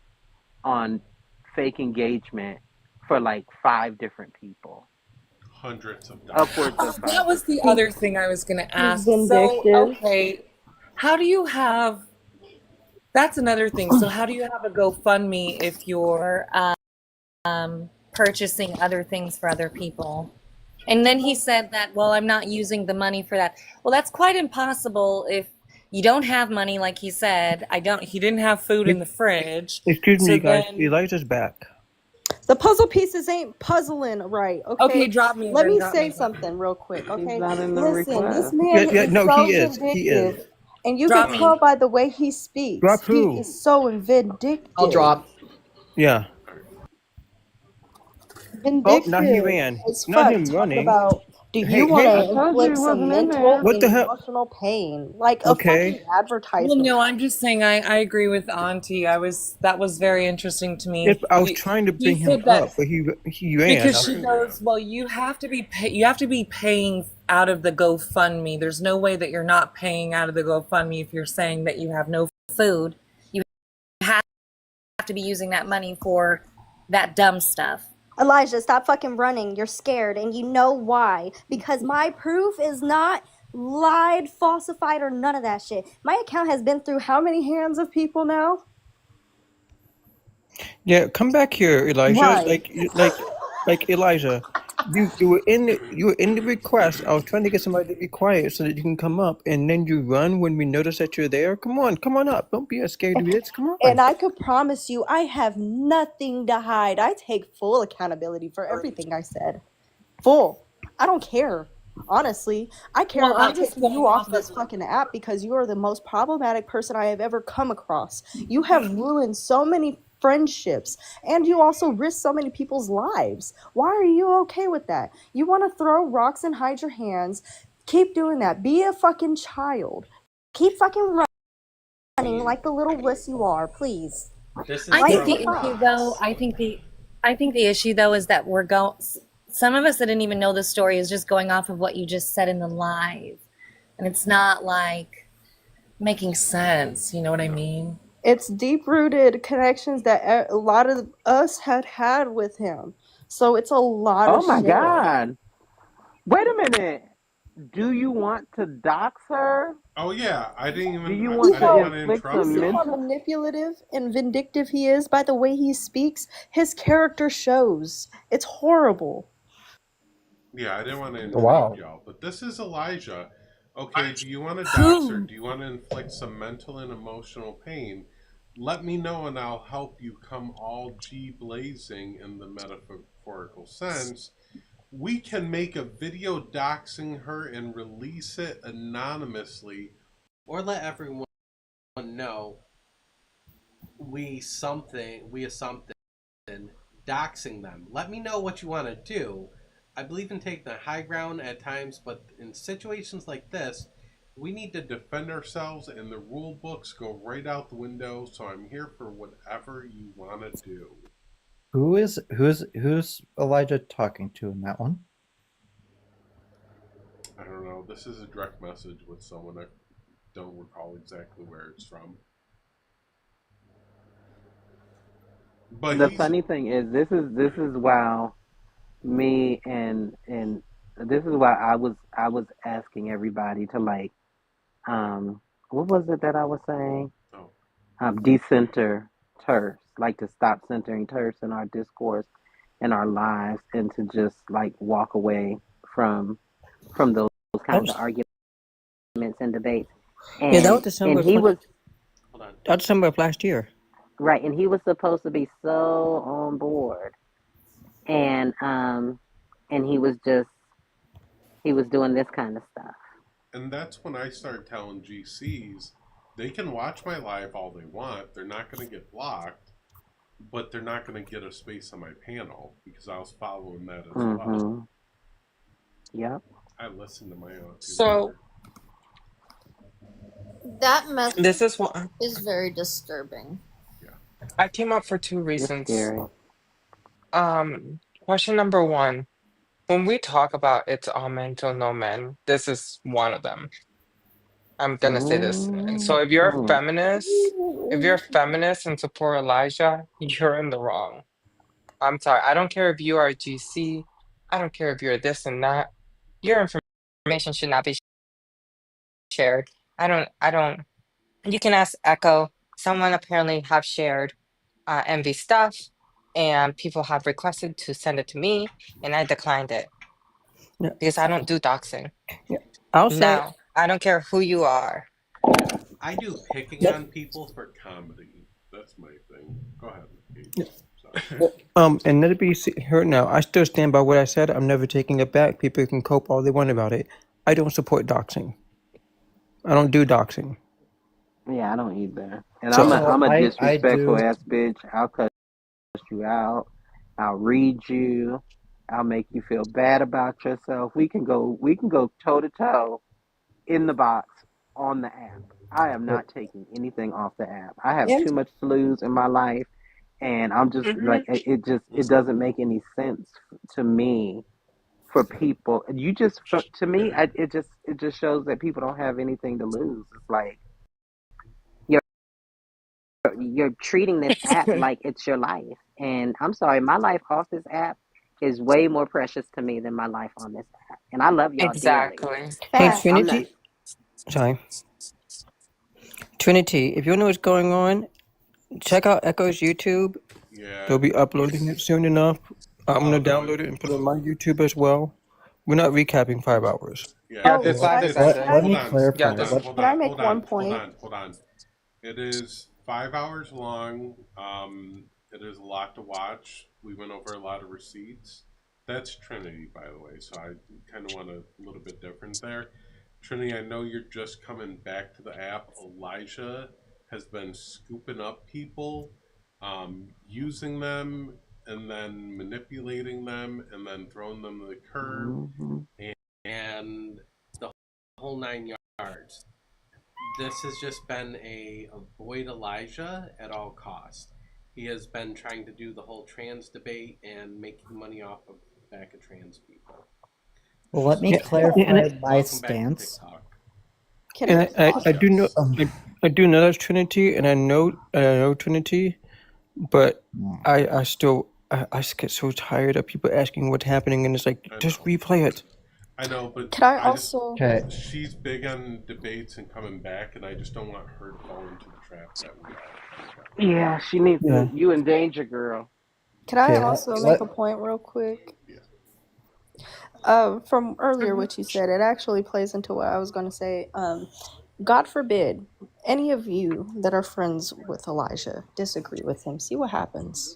on fake engagement for like 5 different people? Hundreds of dollars. Upwards of 5 That was the different other people. thing I was going to He's ask. So, vindictive. okay, how do you have, that's another thing. So how do you have a GoFundMe if you're purchasing other things for other people? And then he said that, well, I'm not using the money for that. Well, that's quite impossible if you don't have money, like he said. He didn't have food in the fridge. Excuse So me, guys. then, Elijah's back. The puzzle pieces ain't puzzling right, okay? okay, drop me Let then, me drop say me. something real quick, He's okay? not in the Listen, this request. man Yeah, is no, so he is. He is. vindictive, and you Drop can me. tell by the way he speaks. Drop He who? is so vindictive. I'll drop. Yeah. Oh, Vindictive now he ran. as Not fuck, him talking running. about, do Hey, you want hey. to I told you inflict he some wasn't in mental there. What and the hell? emotional pain? Like a Okay. fucking Well, advertisement. no, I'm just saying I agree with Auntie. That was very interesting to me. Yes, I was trying to He bring him said that up, but he ran. because she goes, well, you have to be paying out of the GoFundMe. There's no way that you're not paying out of the GoFundMe if you're saying that you have no food. You have to be using that money for that dumb stuff. Elijah, stop fucking running. You're scared, and you know why. Because my proof is not lied, falsified, or none of that shit. My account has been through how many hands of people now? Yeah, come back here, Elijah. Right. Like Elijah. You were in the request. I was trying to get somebody to be quiet so that you can come up, and then you run when we notice that you're there. Come on up. Don't be a scaredy bitch. Come on. And I could promise you, I have nothing to hide. I take full accountability for everything I said. Full. I don't care. Honestly, I care Well, I'm about just taking you going off off this of fucking app because you are the most problematic person I have ever come across. You have ruined so many friendships and you also risk so many people's lives. Why are you okay with that? You want to throw rocks and hide your hands? Keep doing that. Be a fucking child. Keep fucking running like the little wuss you are, please. This is I Like think the the issue fox. though, I think the issue though is that some of us that didn't even know the story is just going off of what you just said in the live. And it's not like making sense, you know what I mean? It's deep-rooted connections that a lot of us had with him. So it's a lot Oh of my shit. God. Wait a minute. Do you want to dox her? Oh yeah, I didn't even. Do you I want didn't to want to inflict interrupt some See y'all. how mental? manipulative and vindictive he is by the way he speaks? His character shows. It's horrible. Yeah, I didn't want to Wow. interrupt y'all, but this is Elijah. Okay, do you want to dox her? Do you want to inflict some mental and emotional pain? Let me know and I'll help you come all G blazing in the metaphorical sense. We can make a video doxing her and release it anonymously. or let everyone know we are something doxing them. Let me know what you want to do. I believe in taking the high ground at times, but in situations like this, We need to defend ourselves, and the rule books go right out the window. So I'm here for whatever you want to do. Who's Elijah talking to in that one? I don't know. This is a direct message with someone. I don't recall exactly where it's from. But The funny thing is, this is Me and this is why I was asking everybody to like what was it that I was saying? Oh, Decenter terse, like to stop centering terse in our discourse in our lives and to just like walk away from those That kinds of was, arguments and debates. yeah, that was And he was hold on. that was December of last year. right, and he was supposed to be so on board. And he was doing this kind of stuff. And that's when I started telling GCs they can watch my live all they want. They're not going to get blocked, but they're not going to get a space on my panel because I was following that as well. Mm-hmm. Yep. I listened to my own. So That message this is what is very disturbing. I came up for two It's reasons. scary. Question number one. When we talk about it's all men till no men, this is one of them. I'm gonna say this. So if you're a Mm-hmm. feminist and support Elijah, you're in the wrong. I'm sorry. I don't care if you are a GC. I don't care if you're this and that. Your information should not be shared. I don't. You can ask Echo. Someone apparently have shared Envy stuff, and people have requested to send it to me, and I declined it Yeah, because I don't do doxing. yeah. I'll say, Now, I don't care who you are. I do picking yep. on people for comedy. That's my thing. Go ahead, Kate. Yeah. Sorry. And let it be heard now. I still stand by what I said. I'm never taking it back. People can cope all they want about it. I don't support doxing. I don't do doxing. Yeah, I don't either. And So, I'm a I disrespectful do. ass bitch. I'll cuss you out. I'll read you. I'll make you feel bad about yourself. We can go toe to toe in the box on the app. I am not taking anything off the app. I have Yeah. too much to lose in my life, and I'm just like it doesn't make any sense to me for people. To me, it just shows that people don't have anything to lose. It's like you're you're treating this app like it's your life, and I'm sorry, my life off this app is way more precious to me than my life on this app, and I love y'all dearly. Exactly. hey, But I'm not. Trinity. Sorry. Trinity, if you know what's going on, check out Echo's YouTube. Yeah. They'll be uploading it soon enough. I'm Oh, gonna no, download it and put it on my YouTube as well. We're not recapping 5 hours. Yeah, Yeah, Oh, this can I, this can ended. Let I, me hold on, clarify. Yeah, hold this on, Let, hold can I on, make hold one on, hold point? on, hold on. It is 5 hours long. It is a lot to watch. We went over a lot of receipts. That's Trinity, by the way, so I kind of want a little bit different there. Trinity, I know you're just coming back to the app. Elijah has been scooping up people, using them, and then manipulating them, and then throwing them to the curb, Mhm. and the whole 9 yards. This has just been a avoid Elijah at all costs. He has been trying to do the whole trans debate and making money off of the back of trans people. well, let me Yeah, clarify and my Welcome back to stance. TikTok. Can and I do know Yes. I do know that's Trinity, and I know Trinity, but Mm. I still I just get so tired of people asking what's happening, and it's like I just know. replay it. I know, but can I I just also Okay. she's big on debates and coming back, and I just don't want her to fall into the trap that we are. Yeah, she needs Yeah. to. You in danger, girl. can I Okay. also Let, make let, a point real quick? Yeah. From earlier what you said, it actually plays into what I was going to say. God forbid any of you that are friends with Elijah disagree with him. See what happens.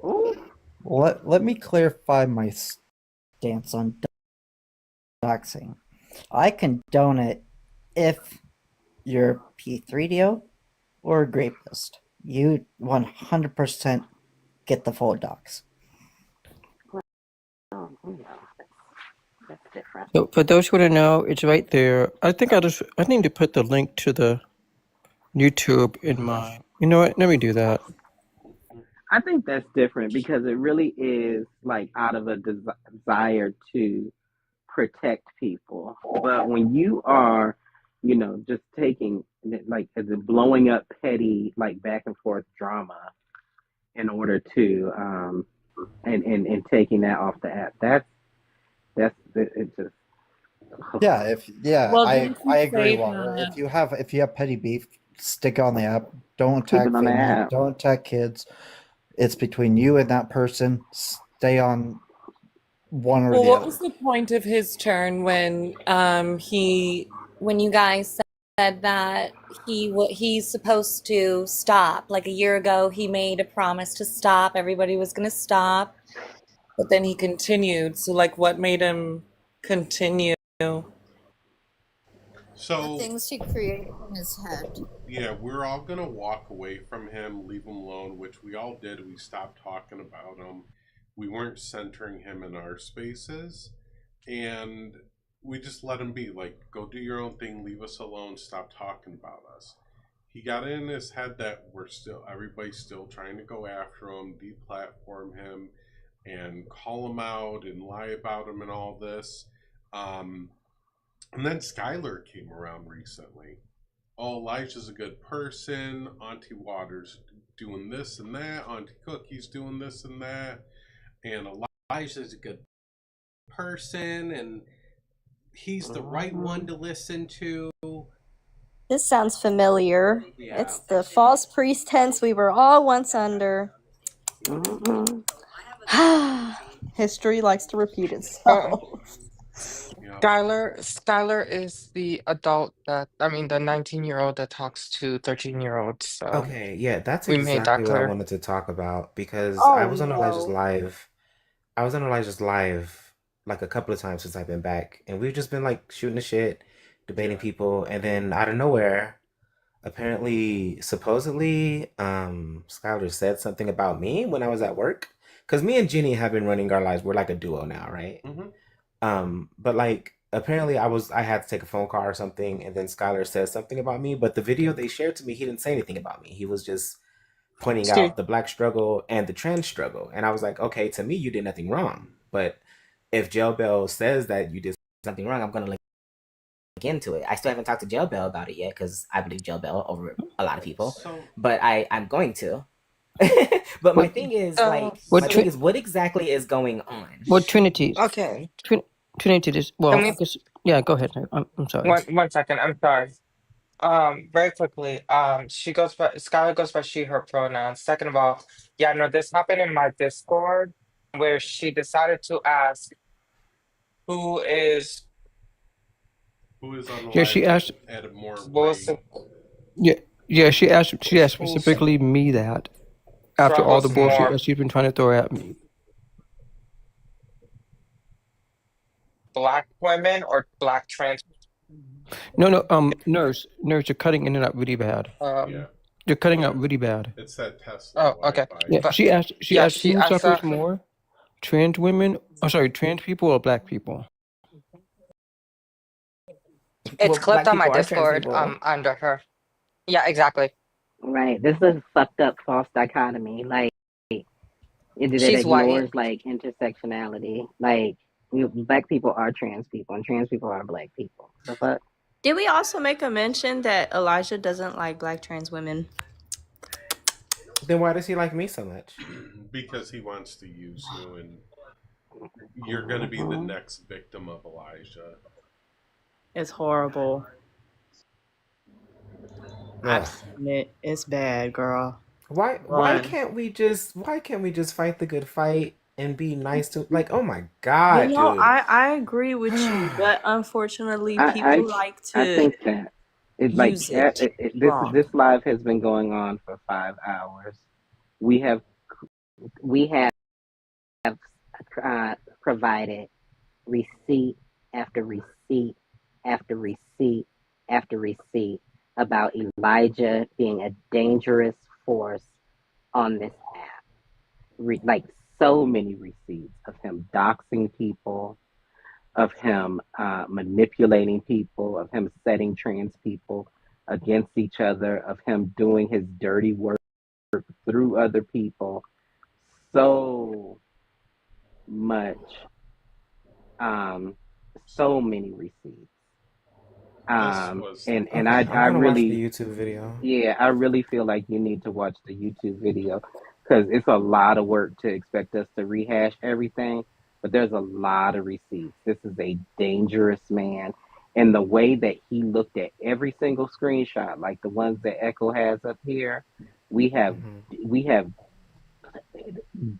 Ooh. let me clarify my stance on doxing. I condone it if you're P3DO or a rapist. You 100% get the full dox. Oh, that's different. So for those who don't know, it's right there. I need to put the link to the YouTube in my. You know what? Let me do that. I think that's different because it really is like out of a desire to protect people. But when you are, just taking like as in blowing up petty like back and forth drama in order to and taking that off the app. That's it. Just Well, I didn't I you agree, say Water. that? If you have petty beef, stick on the app. Don't keep it attack on the family. app. Don't attack kids. It's between you and that person. Stay on one or Well, the what other. was the point of his turn when you guys said that he's supposed to stop? Like a year ago, he made a promise to stop. Everybody was going to stop, but then he continued. So, like, what made him continue? The So things he created in his head. yeah, we're all gonna walk away from him, leave him alone, which we all did. We stopped talking about him. We weren't centering him in our spaces, and we just let him be. Like, go do your own thing, leave us alone, stop talking about us. He got it in his head that everybody's still trying to go after him, deplatform him, and call him out and lie about him and all this. And then Skylar came around recently. Oh, Elijah's a good person. Auntie Waters doing this and that. Auntie Cookie's doing this and that. And Elijah's a good person, and he's the right one to listen to. This sounds familiar. Yeah. It's the false pretense we were all once under. History likes to repeat itself. Skylar is the adult the 19-year-old that talks to 13-year-olds. So Okay, yeah, that's we made that exactly what I clear. wanted to talk about because Oh I was on Elijah's no. live. I was on Elijah's live like a couple of times since I've been back, and we've just been like shooting the shit, debating people, and then out of nowhere, apparently, supposedly, Skylar said something about me when I was at work. Because me and Ginny have been running our lives. We're like a duo now, right? But like apparently I had to take a phone call or something, and then Skylar said something about me. But the video they shared to me, he didn't say anything about me. He was just pointing Steve. out the black struggle and the trans struggle. And I was like, okay, to me you did nothing wrong. But if Jail Bell says that you did something wrong, I'm gonna look into it. I still haven't talked to Jail Bell about it yet because I believe Jail Bell over a lot of people. But I'm going to. But my thing is what exactly is going on? What Trinity? Okay. Trinity is well. Can we- I guess, yeah, go ahead. I'm sorry. One second. I'm sorry. Very quickly. Skylar goes by she, her pronouns. Second of all, yeah, no, this happened in my Discord where she decided to ask who is on the Yeah, she line asked. at a more Wilson Yeah. She asked specifically me that after all the struggles bullshit more that she's been trying to throw at me. black women or black trans. No. Nurse, you're cutting in and out really bad. You're cutting out really bad. It's that Tesla. Oh, okay. Yeah, But- she asked. She yeah, asked she who asked suffers that- more, trans women. Oh, sorry, trans people or black people. It's clipped black on my people are trans Discord. people. Under her. Yeah, exactly. Right. This is a fucked up false dichotomy. Like it She's ignores white. like intersectionality. Like black people are trans people and trans people are black people. The fuck? Did we also make a mention that Elijah doesn't like black trans women? Then why does he like me so much? Because he wants to use you, and you're going to be the next victim of Elijah. It's horrible. Ugh. It's bad, girl. Why Run. can't we just fight the good fight and be nice to like, oh my god, You know, dude. I agree with you, but unfortunately, people I like to I think that it's like use it wrong. this live has been going on for 5 hours. We have provided receipt after receipt after receipt after receipt about Elijah being a dangerous force on this app. Like so many receipts of him doxing people, of him manipulating people, of him setting trans people against each other, of him doing his dirty work through other people. So much, so many receipts. And Okay, I I'm gonna watch really, the YouTube video. yeah, I really feel like you need to watch the YouTube video because it's a lot of work to expect us to rehash everything. But there's a lot of receipts. This is a dangerous man. And the way that he looked at every single screenshot, like the ones that Echo has up here, we have we have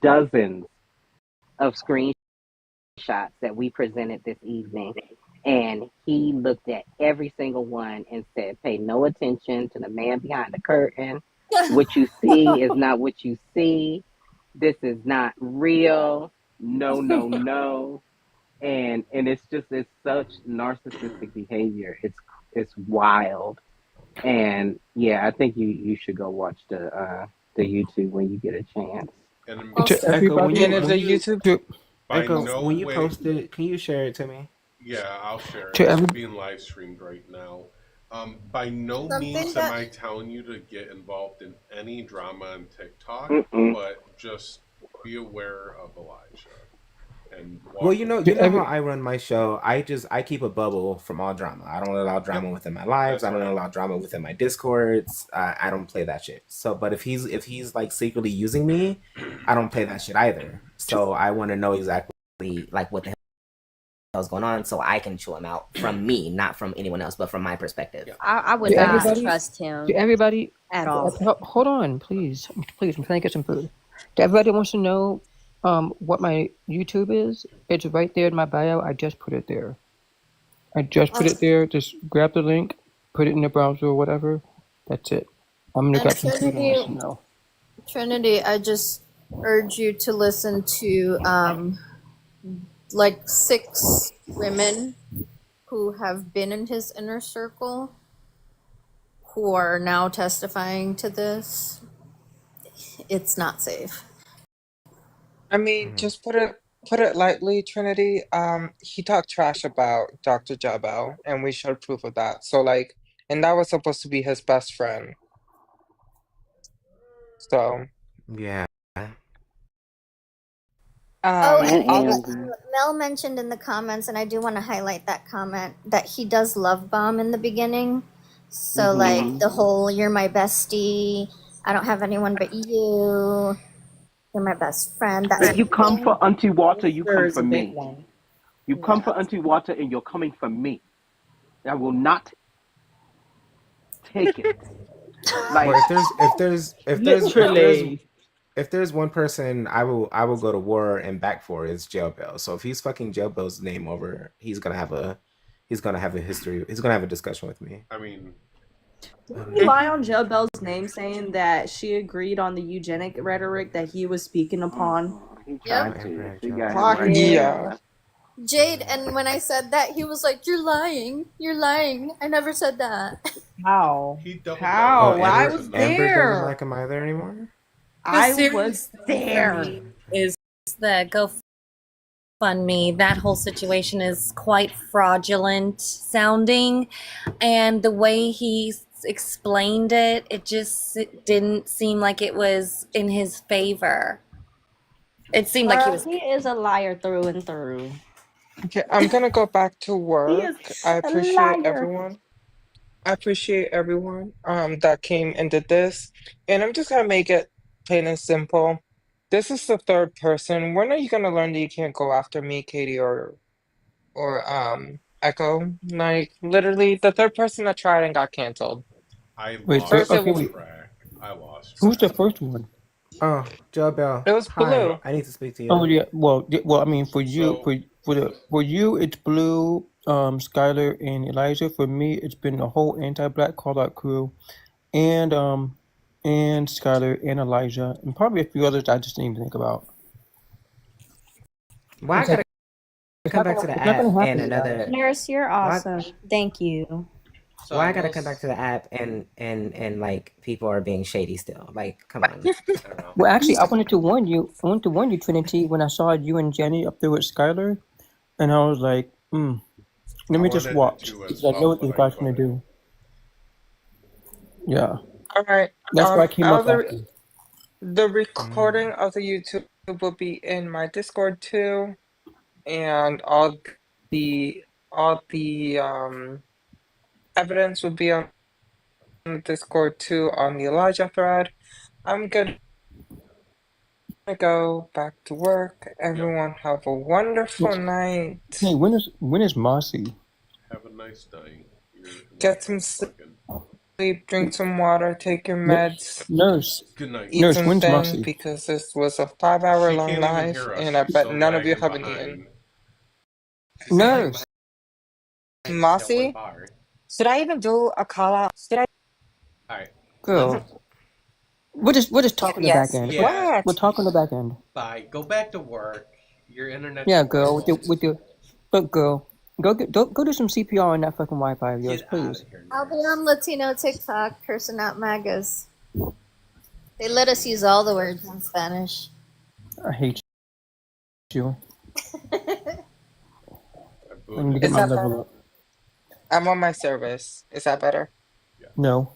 dozens of screenshots that we presented this evening. And he looked at every single one and said, pay no attention to the man behind the curtain. What you see is not what you see. This is not real. No, no, no. And it's such narcissistic behavior. It's wild. And yeah, I think you should go watch the YouTube when you get a chance. And To everybody, and the YouTube. by Echo, no when you way, post it, can you share it to me? yeah, I'll share it. To It's every being live streamed right now. By no Something means that am I telling you to get involved in any drama on TikTok, Mm-mm. but just be aware of Elijah and Well, watch you what know, he you to know how every I run my show. I keep a bubble from all drama. I don't allow drama Yep, within my lives. that's I don't right. allow drama within my discords. I don't play that shit. So, but if he's like secretly using me, I don't play that shit either. to, So I want to know exactly Like what the hell's going on, so I can chew him out from me, not from anyone else, but from my perspective. Yeah. I would to not everybody, trust to him everybody. at all. Hold on, please, please. I'm trying to get some food. To everybody that wants to know, what my YouTube is, it's right there in my bio. I just put it there. I just put it there. Just grab the link, put it in the browser or whatever. That's it. I'm gonna And grab some food and Trinity, listen now. Trinity, I just urge you to listen to like 6 women who have been in his inner circle who are now testifying to this. It's not safe. I mean, just put it lightly, Trinity. He talked trash about Dr. Jabel, and we showed proof of that. So like, and that was supposed to be his best friend. So yeah. Oh, And all the Amber. Mel mentioned in the comments, and I do want to highlight that comment, that he does love bomb in the beginning. So, like, Mm-hmm. the whole, you're my bestie, I don't have anyone but you, you're my best friend, that If type you of come thing. for Auntie Water, you Sure come is for a big me. one. You come Yeah. for Auntie Water, and you're coming for me. I will not take it. Well, Like, Literally. if there's one person I will go to war and back for is Jail Bell. So if he's fucking Jail Bell's name over, he's gonna have a history. He's gonna have a discussion with me. I mean, Didn't he lie on Jill Bell's name saying that she agreed on the eugenic rhetoric that he was speaking upon? he Yep. tried to. Amber, She Jail got him Bell. right yeah. there. Jade, and when I said that, he was like, "You're lying. You're lying. I never said that." How? he doubled down How? on Oh, I years was and not Amber years. doesn't there. like him either anymore. The I serious was thing for there. me is the GoFundMe. That whole situation is quite fraudulent sounding, and the way he explained it, it didn't seem like it was in his favor. It seemed like he Well, was. he is a liar through and through. Okay, I'm gonna go back to He is work. I a appreciate liar. everyone. I appreciate everyone that came and did this. And I'm just gonna make it plain and simple. This is the third person. When are you gonna learn that you can't go after me, Katie, or Echo? Like literally the third person that tried and got canceled. I Wait, lost First it was wait. track. I lost Who's the track. first one? Oh, Jail Bell. it was Hi, Blue. I need to speak to Oh you. yeah. Well, I mean, for you, So for you, it's Blue, Skylar, and Elijah. For me, it's been the whole anti-black call-out crew, and Skylar and Elijah, and probably a few others I just didn't even think about. Why I It's, gotta it's come not back gonna, to the it's not gonna app and happen, guys. another Nurse, you're why awesome. Thank you. So why I gotta we'll come back s- to the app and like people are being shady still. Like, come on. I don't know. Well, actually, I wanted to warn you. I wanted to warn you, Trinity, when I saw you and Jenny up there with Skylar, and I was like, let I me just wanted watch to because as I know well, what this but I guy's gonna couldn't. do. Yeah, All right. that's why I came All up after. the recording of the YouTube will be in my Discord too, and the all the evidence will be on the Discord too on the Elijah thread. I'm gonna go ahead and end the stream. Thank you so much for joining. Have a good night. Bye. Okay. I'm gonna go ahead and end the stream. I'm gonna go ahead and end the stream. Thank you so much for joining. Have a good night. Bye. I'm gonna go ahead and end the stream. I'm gonna go ahead and end the stream. Thank you so much for joining. to go back to work. Everyone have a wonderful night. Hey, when is Mossy? Have a nice night. Get some sleep, drink some water, take your meds, Nurse. Good night. eat Nurse, some when's things Mossy? because this was a 5-hour She long can't even live, hear us. and I She's bet so none of you lagging haven't behind. eaten. Nurse. Mossy, should I even do a call out? Should I? Alright. Girl. We're just talking the Yes. back end. Yeah. We're talking the back end. Bye. Go back to work. Your internet. Yeah, girl. With your look, girl. Go do some CPR on that fucking Wi-Fi of yours, please. I'll be on Latino TikTok cursing out MAGAs. They let us use all the words in Spanish. I hate you. I need to Is get my that level better? up. I'm on my service. Is that better? No.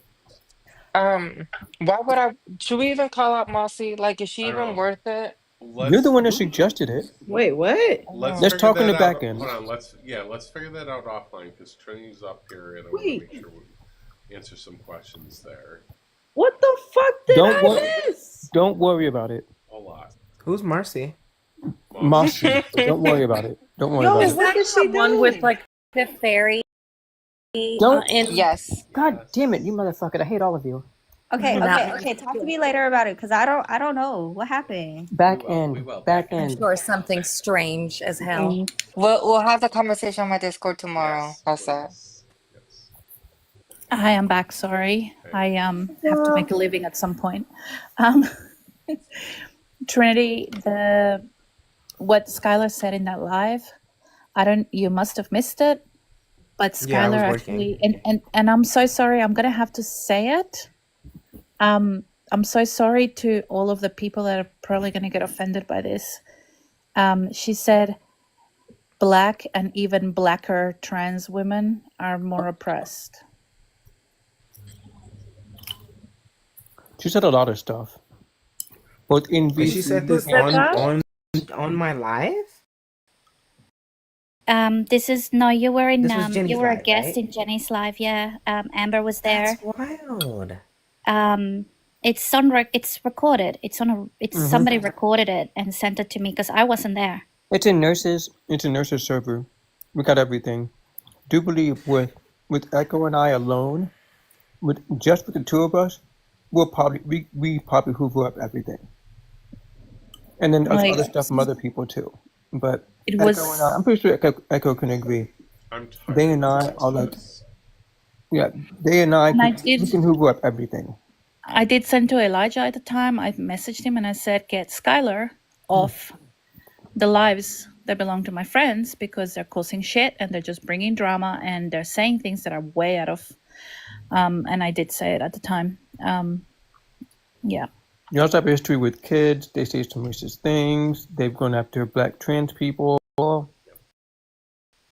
Why would I? Should we even call out Mossy? Like, is she I don't even know. worth it? You're the one that suggested it. Wait, what? Let's Let's figure talk on that the back out. end. Hold on. Let's figure that out offline because Trinity's up here and I want Wait. to make sure we answer some questions there. What the fuck did Don't I worry. miss? Don't worry about it. A lot. Who's Marcy? Mossy. Don't worry about it. Don't worry Yo, about is it. that the One with like the fairy. Don't. Yes. God damn it, you motherfucker! I hate all of you. Okay, That okay, one. okay. Talk to me later about it, cause I don't know what happened. Back We end. will. Back I'm end. sure something strange as hell. We'll have the conversation on my Discord tomorrow. How's that? Hi, I'm back. Sorry, I have to make a living at some point. Um, Trinity, what Skylar said in that live, you must have missed it, but Yeah, I was Skylar working. actually, and I'm so sorry. I'm gonna have to say it. I'm so sorry to all of the people that are probably gonna get offended by this. She said, "Black and even blacker trans women are more oppressed." She said a lot of stuff. Both in And she said this on my live. This is no, you were in This was Jenny's you were a live, guest right? in Jenny's live, yeah. Amber was there. That's wild. It's recorded. Somebody recorded it and sent it to me because I wasn't there. It's in nurses server. We got everything. Do believe with Echo and I alone, with the two of us, we probably hoover up everything. And then Like- other stuff from other people too. But It Echo was- and I, I'm pretty sure Echo can agree. I'm tired. They and I are like, yeah, they and I, And I we did- can hoover up everything. I did send to Elijah at the time. I messaged him and I said, get Skylar off the lives that belong to my friends because they're causing shit and they're just bringing drama and they're saying things that are way out of. And I did say it at the time. Yeah. You also have a history with kids. They say some racist things. They've gone after black trans people.